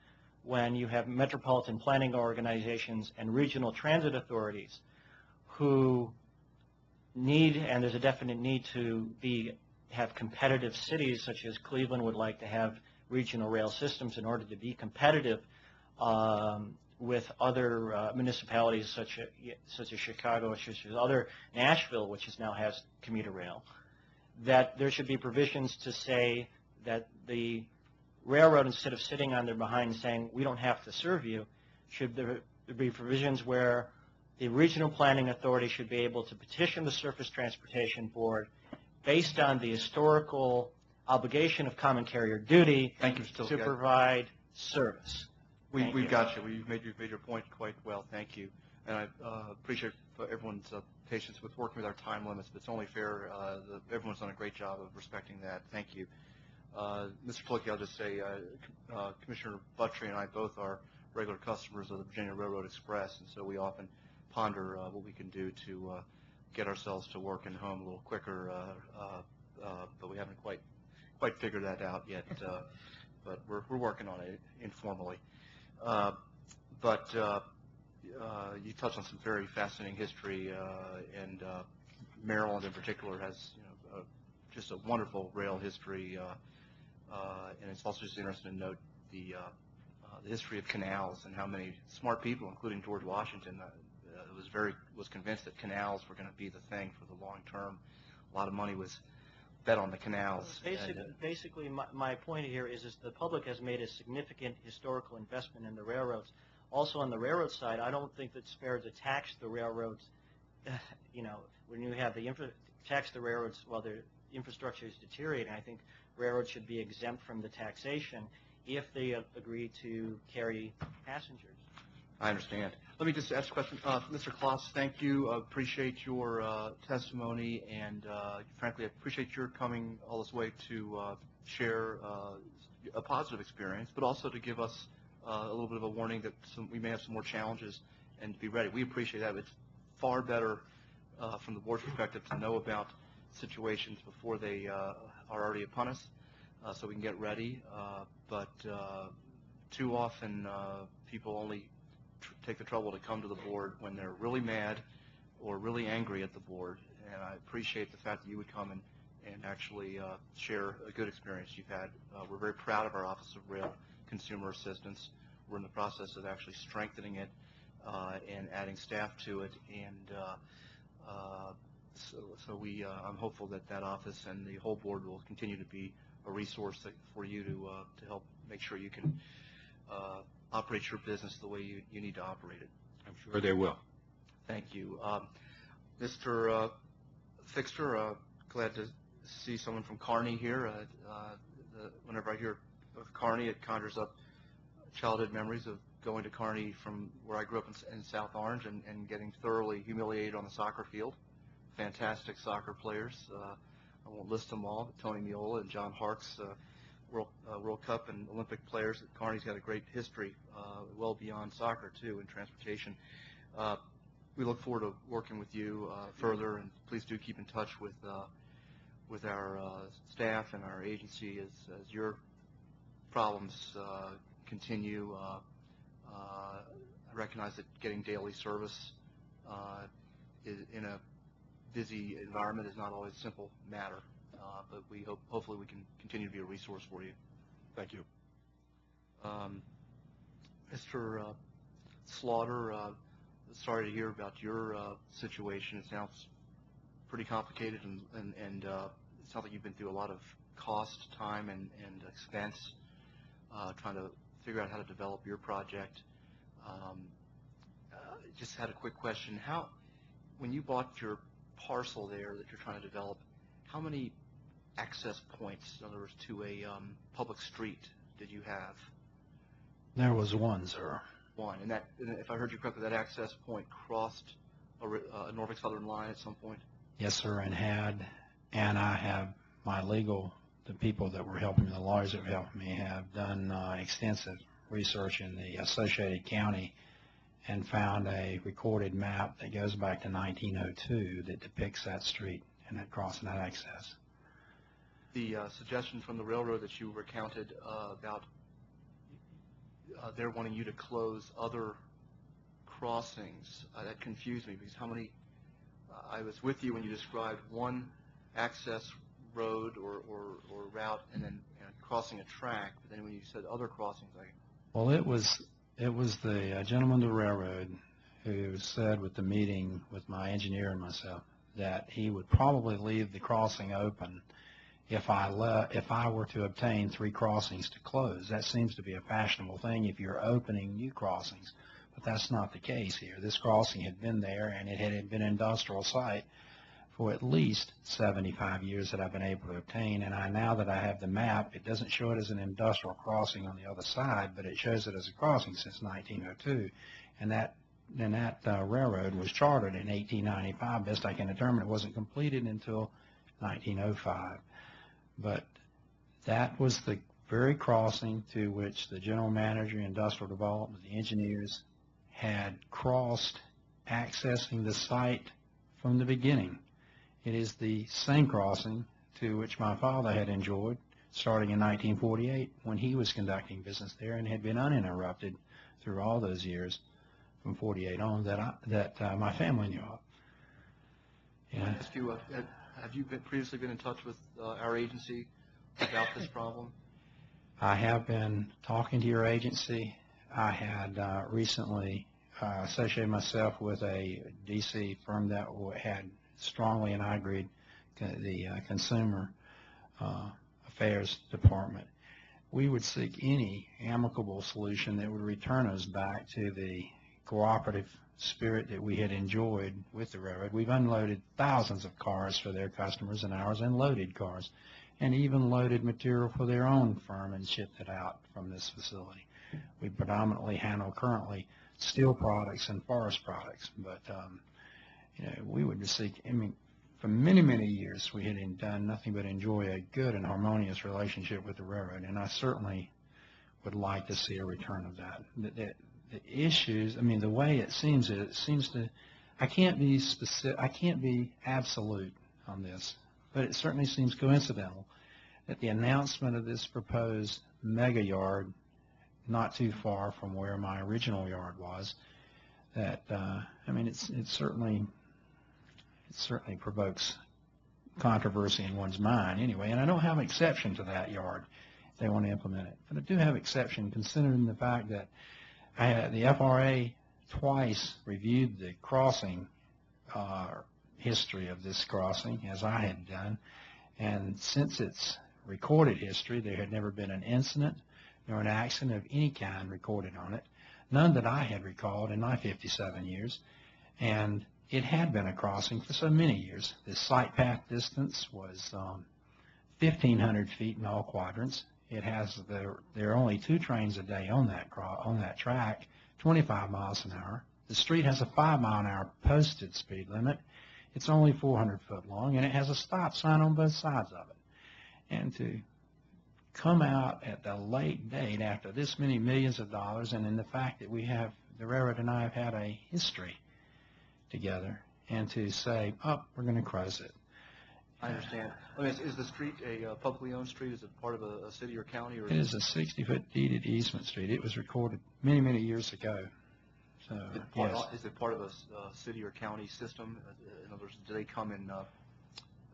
when you have metropolitan planning organizations and regional transit authorities who need, and there's a definite need to have competitive cities, such as Cleveland would like to have regional rail systems in order to be competitive with other municipalities such as Chicago, such as other Nashville, which now has commuter rail, that there should be provisions to say that the railroad, instead of sitting on their behind and saying we don't have to serve you, should there be provisions where the regional planning authority should be able to petition the Surface Transportation Board based on the historical obligation of common carrier duty to provide service. We got you. We've made your point quite well. Thank you. And I appreciate everyone's patience with working with our time limits, but it's only fair. Everyone's done a great job of respecting that. Thank you. Mr. Plicki, I'll just say Commissioner Buttry and I both are regular customers of the Virginia Railroad Express, and so we often ponder what we can do to get ourselves to work and home a little quicker but we haven't quite figured that out yet. But we're working on it informally. But you touched on some very fascinating history, and Maryland in particular has just a wonderful rail history, and it's also just interesting to note the history of canals and how many smart people, including George Washington, was convinced that canals were going to be the thing for the long term. A lot of money was bet on the canals. Basically, my point here is the public has made a significant historical investment in the railroads. Also, on the railroad side, I don't think that it's fair to tax the railroads. When you have tax the railroads while their infrastructure is deteriorating, I think railroads should be exempt from the taxation if they agree to carry passengers. I understand. Let me just ask a question. Mr. Kloss, thank you. Appreciate your testimony, and frankly, I appreciate your coming all this way to share a positive experience, but also to give us a little bit of a warning that we may have some more challenges and to be ready. We appreciate that. It's far better from the board's perspective to know about situations before they are already upon us, so we can get ready. But too often people only take the trouble to come to the board when they're really mad or really angry at the board, and I appreciate the fact that you would come and actually share a good experience you've had. We're very proud of our Office of Rail Consumer Assistance. We're in the process of actually strengthening it and adding staff to it, and I'm hopeful that that office and the whole board will continue to be a resource for you to help make sure you can operate your business the way you need to operate it. I'm sure they will. Thank you. Mr. Fixter, glad to see someone from Kearney here. Whenever I hear of Kearney, it conjures up childhood memories of going to Kearney from where I grew up in South Orange and getting thoroughly humiliated on the soccer field. Fantastic soccer players. I won't list them all, but Tony Miola and John Harkes, World Cup and Olympic players. Kearney's got a great history, well beyond soccer too, and transportation. We look forward to working with you further, and please do keep in touch with our staff and our agency as your problems continue. I recognize that getting daily service in a busy environment is not always a simple matter, but hopefully we can continue to be a resource for you. Thank you. Mr. Slaughter, sorry to hear about your situation. It sounds pretty complicated, and it sounds like you've been through a lot of cost, time, and expense trying to figure out how to develop your project. Just had a quick question. When you bought your parcel there that you're trying to develop, how many access points, in other words, to a public street did you have? There was one, sir. One. And if I heard you correctly, that access point crossed a Norfolk Southern line at some point? Yes, sir, and I have the people that were helping me, the lawyers that were helping me, have done extensive research in the associated county and found a recorded map that goes back to 1902 that depicts that street and that crossing, that access. The suggestion from the railroad that you recounted about they're wanting you to close other crossings, that confused me, because I was with you when you described one access road or route and then crossing a track, but then when you said other crossings, Well, it was the gentleman of the railroad who said with the meeting with my engineer and myself that he would probably leave the crossing open if I were to obtain 3 crossings to close. That seems to be a fashionable thing if you're opening new crossings, but that's not the case here. This crossing had been there, and it had been an industrial site for at least 75 years that I've been able to obtain, and now that I have the map, it doesn't show it as an industrial crossing on the other side, but it shows it as a crossing since 1902, and that railroad was chartered in 1895. Best I can determine, it wasn't completed until 1905. But that was the very crossing to which the general manager, industrial development, the engineers had crossed, accessing the site from the beginning. It is the same crossing to which my father had enjoyed starting in 1948 when he was conducting business there and had been uninterrupted through all those years from 48 on that my family knew of. Yeah. Ask you, have you previously been in touch with our agency about this problem? I have been talking to your agency. I had recently associated myself with a D.C. firm that had strongly, and I agreed, the Consumer Affairs Department. We would seek any amicable solution that would return us back to the cooperative spirit that we had enjoyed with the railroad. We've unloaded thousands of cars for their customers and ours, and loaded cars, and even loaded material for their own firm and shipped it out from this facility. We predominantly handle currently steel products and forest products, but we would seek, for many, many years we had done nothing but enjoy a good and harmonious relationship with the railroad, and I certainly would like to see a return of that. The issues, the way it seems to, I can't be specific, I can't be absolute on this, but it certainly seems coincidental that the announcement of this proposed mega yard not too far from where my original yard was, that it certainly provokes controversy in one's mind anyway, and I don't have an exception to that yard if they want to implement it, but I do have exception considering the fact that the FRA twice reviewed the crossing history of this crossing, as I had done, and since its recorded history, there had never been an incident nor an accident of any kind recorded on it, none that I had recalled in my 57 years, and it had been a crossing for so many years. The sight path distance was 1,500 feet in all quadrants. It has there are only 2 trains a day on that track, 25 miles an hour. The street has a 5-mile-an-hour posted speed limit. It's only 400 foot long, and it has a stop sign on both sides of it. And to come out at the late date after this many millions of dollars, and in the fact that the railroad and I have had a history together, and to say, we're going to close it. I understand. Is the street a publicly owned street? Is it part of a city or county? Or it is a 60-foot deeded easement street. It was recorded many, many years ago. So, yes. Is it part of a city or county system? In other words, do they come in?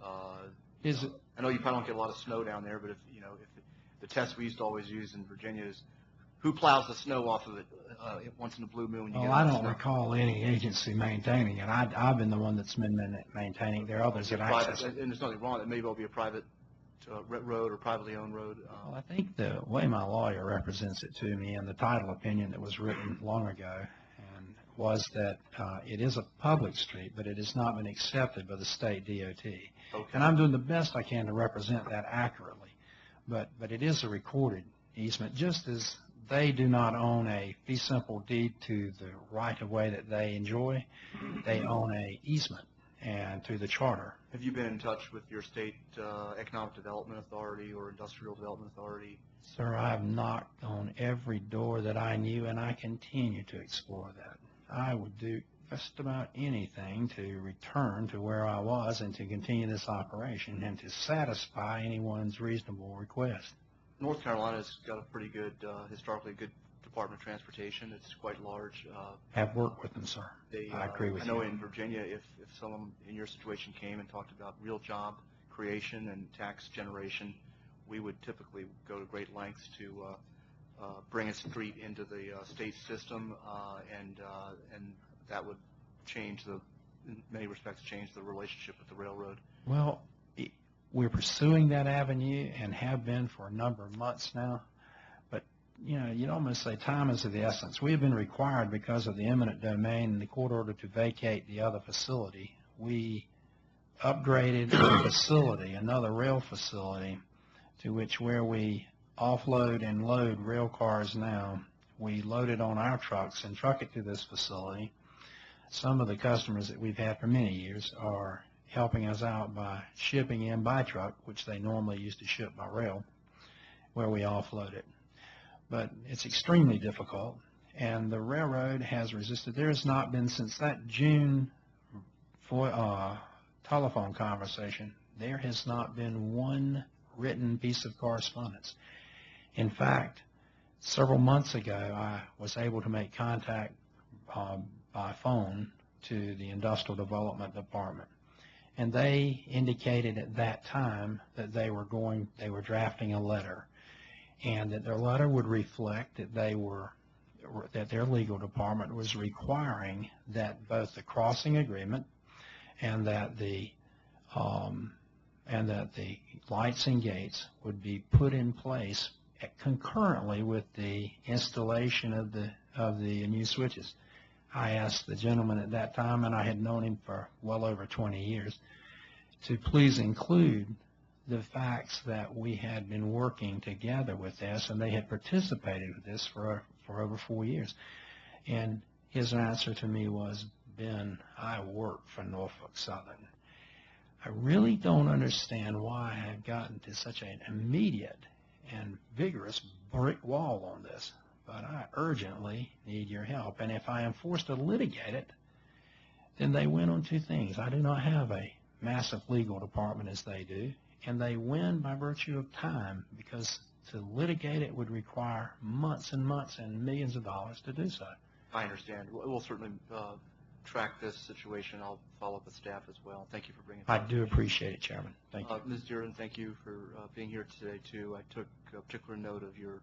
I know you probably don't get a lot of snow down there, but if the test we used to always use in Virginia is who plows the snow off of it once in a blue moon? I don't recall any agency maintaining it. I've been the one that's been maintaining. There are others that access it. And there's nothing wrong. It may well be a private road or privately owned road. Well, I think the way my lawyer represents it to me in the title opinion that was written long ago was that it is a public street, but it has not been accepted by the state DOT. Okay. And I'm doing the best I can to represent that accurately. But it is a recorded easement, just as they do not own a fee simple deed to the right-of-way that they enjoy. They own a easement and to the charter. Have you been in touch with your state economic development authority or industrial development authority? Sir, I have knocked on every door that I knew, and I continue to explore that. I would do just about anything to return to where I was and to continue this operation and to satisfy anyone's reasonable request. North Carolina's got a pretty good, historically good Department of Transportation. It's quite large. Have worked with them, sir. I agree with you. I know in Virginia, if someone in your situation came and talked about real job creation and tax generation, we would typically go to great lengths to bring a street into the state system, and that would change in many respects, change the relationship with the railroad. Well, we're pursuing that avenue and have been for a number of months now. But, you'd almost say time is of the essence. We have been required because of the eminent domain and the court order to vacate the other facility. We upgraded a facility, another rail facility, to which where we offload and load rail cars now, we load it on our trucks and truck it to this facility. Some of the customers that we've had for many years are helping us out by shipping in by truck, which they normally used to ship by rail, where we offload it. But it's extremely difficult, and the railroad has resisted. There has not been, since that June telephone conversation there has not been one written piece of correspondence. In fact, several months ago, I was able to make contact by phone to the Industrial Development Department, and they indicated at that time that they were drafting a letter, and that their letter would reflect that that their legal department was requiring that both the crossing agreement and that the lights and gates would be put in place concurrently with the installation of the new switches. I asked the gentleman at that time, and I had known him for well over 20 years, to please include the facts that we had been working together with this, and they had participated with this for over 4 years. And his answer to me was, Ben, I work for Norfolk Southern. I really don't understand why I've gotten to such an immediate and vigorous brick wall on this, but I urgently need your help. And if I am forced to litigate it, then they win on two things. I do not have a massive legal department as they do, and they win by virtue of time, because to litigate it would require months and months and millions of dollars to do so. I understand. We'll certainly track this situation. I'll follow up with staff as well. Thank you for bringing it. I do appreciate it, Chairman. Thank you. Ms. Dearden, thank you for being here today, too. I took a particular note of your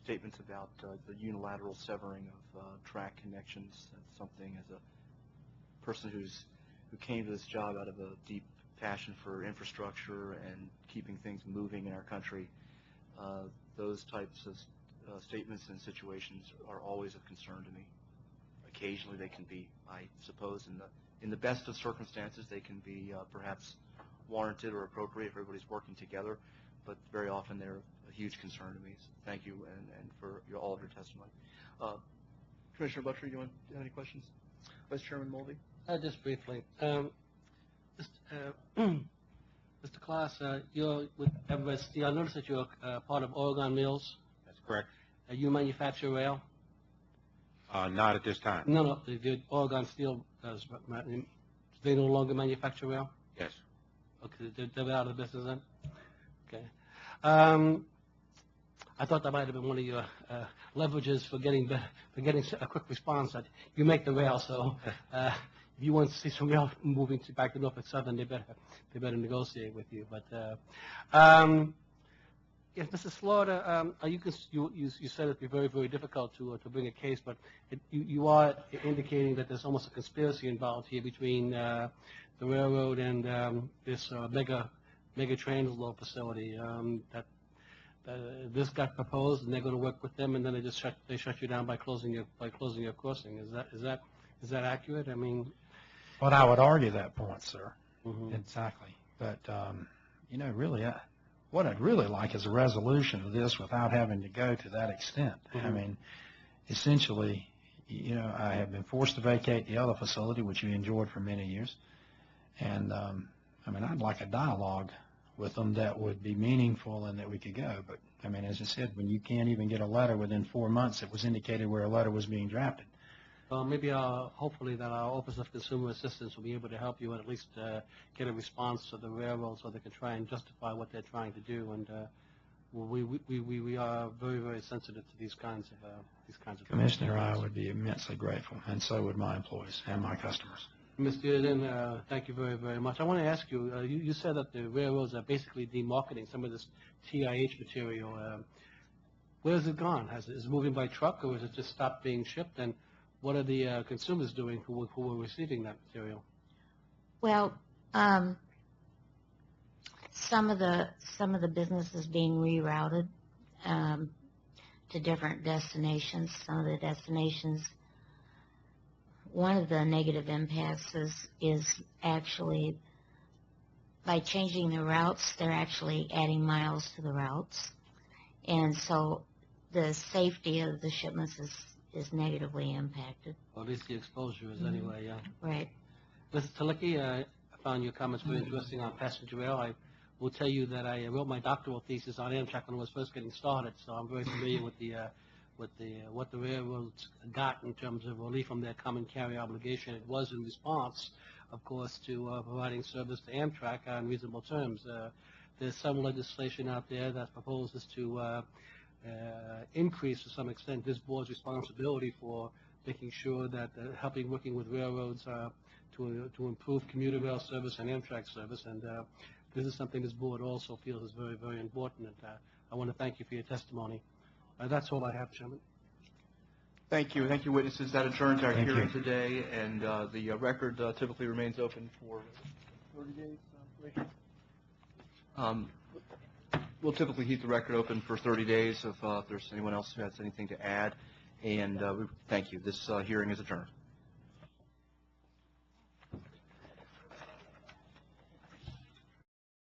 statements about the unilateral severing of track connections. That's something, as a person who came to this job out of a deep passion for infrastructure and keeping things moving in our country, those types of statements and situations are always of concern to me. Occasionally they can be, I suppose, in the best of circumstances, they can be perhaps warranted or appropriate if everybody's working together, but very often they're a huge concern to me. So thank you and for all of your testimony. Commissioner Butcher, do you have any questions? Vice Chairman Mulvey? Just briefly. Mr. Klaas, you're with MSD. I noticed that you're part of Oregon Mills. That's correct. You manufacture rail? Not at this time. No, the Oregon Steel does. They no longer manufacture rail? Yes. Okay, they're out of the business then? Okay. I thought that might have been one of your leverages for getting a quick response. That you make the rail, so if you want to see some rail moving back to Norfolk Southern, they better negotiate with you. But yes, Mrs. Slaughter, you said it'd be very, very difficult to bring a case, but you are indicating that there's almost a conspiracy involved here between the railroad and this mega transload facility. That this got proposed, and they're going to work with them, and then they shut you down by closing your crossing. Is that accurate? I mean, well, I would argue that point, sir. Mm-hmm. Exactly. But really, what I'd really like is a resolution of this without having to go to that extent. Mm-hmm. I mean, essentially, I have been forced to vacate the other facility, which you enjoyed for many years, and I'd like a dialogue with them that would be meaningful and that we could go. But as I said, when you can't even get a letter within 4 months, it was indicated where a letter was being drafted. Well, maybe hopefully that our Office of Consumer Assistance will be able to help you and at least get a response to the railroad so they can try and justify what they're trying to do. And we are very, very sensitive to these kinds of Commissioner, I would be immensely grateful, and so would my employees and my customers. Mr. Dearden, thank you very, very much. I want to ask you, you said that the railroads are basically demarketing some of this TIH material. Where has it gone? Is it moving by truck, or has it just stopped being shipped? And what are the consumers doing who are receiving that material? Well, some of the business is being rerouted to different destinations. Some of the destinations, one of the negative impacts is actually by changing the routes, they're actually adding miles to the routes, and so the safety of the shipments is negatively impacted. Or at least the exposure is anyway, yeah. Right. Mrs. Talicki, I found your comments very interesting on passenger rail. I will tell you that I wrote my doctoral thesis on Amtrak when it was first getting started, so I'm very familiar with with what the railroads got in terms of relief from their common carrier obligation. It was in response, of course, to providing service to Amtrak on reasonable terms. There's some legislation out there that proposes to increase to some extent this board's responsibility for making sure that working with railroads to improve commuter rail service and Amtrak service, and this is something this board also feels is very, very important. And I want to thank you for your testimony. That's all I have, Chairman. Thank you. Thank you, witnesses. That adjourns our hearing today, and the record typically remains open for 30 days. We'll typically keep the record open for 30 days if there's anyone else who has anything to add. And thank you. This hearing is adjourned.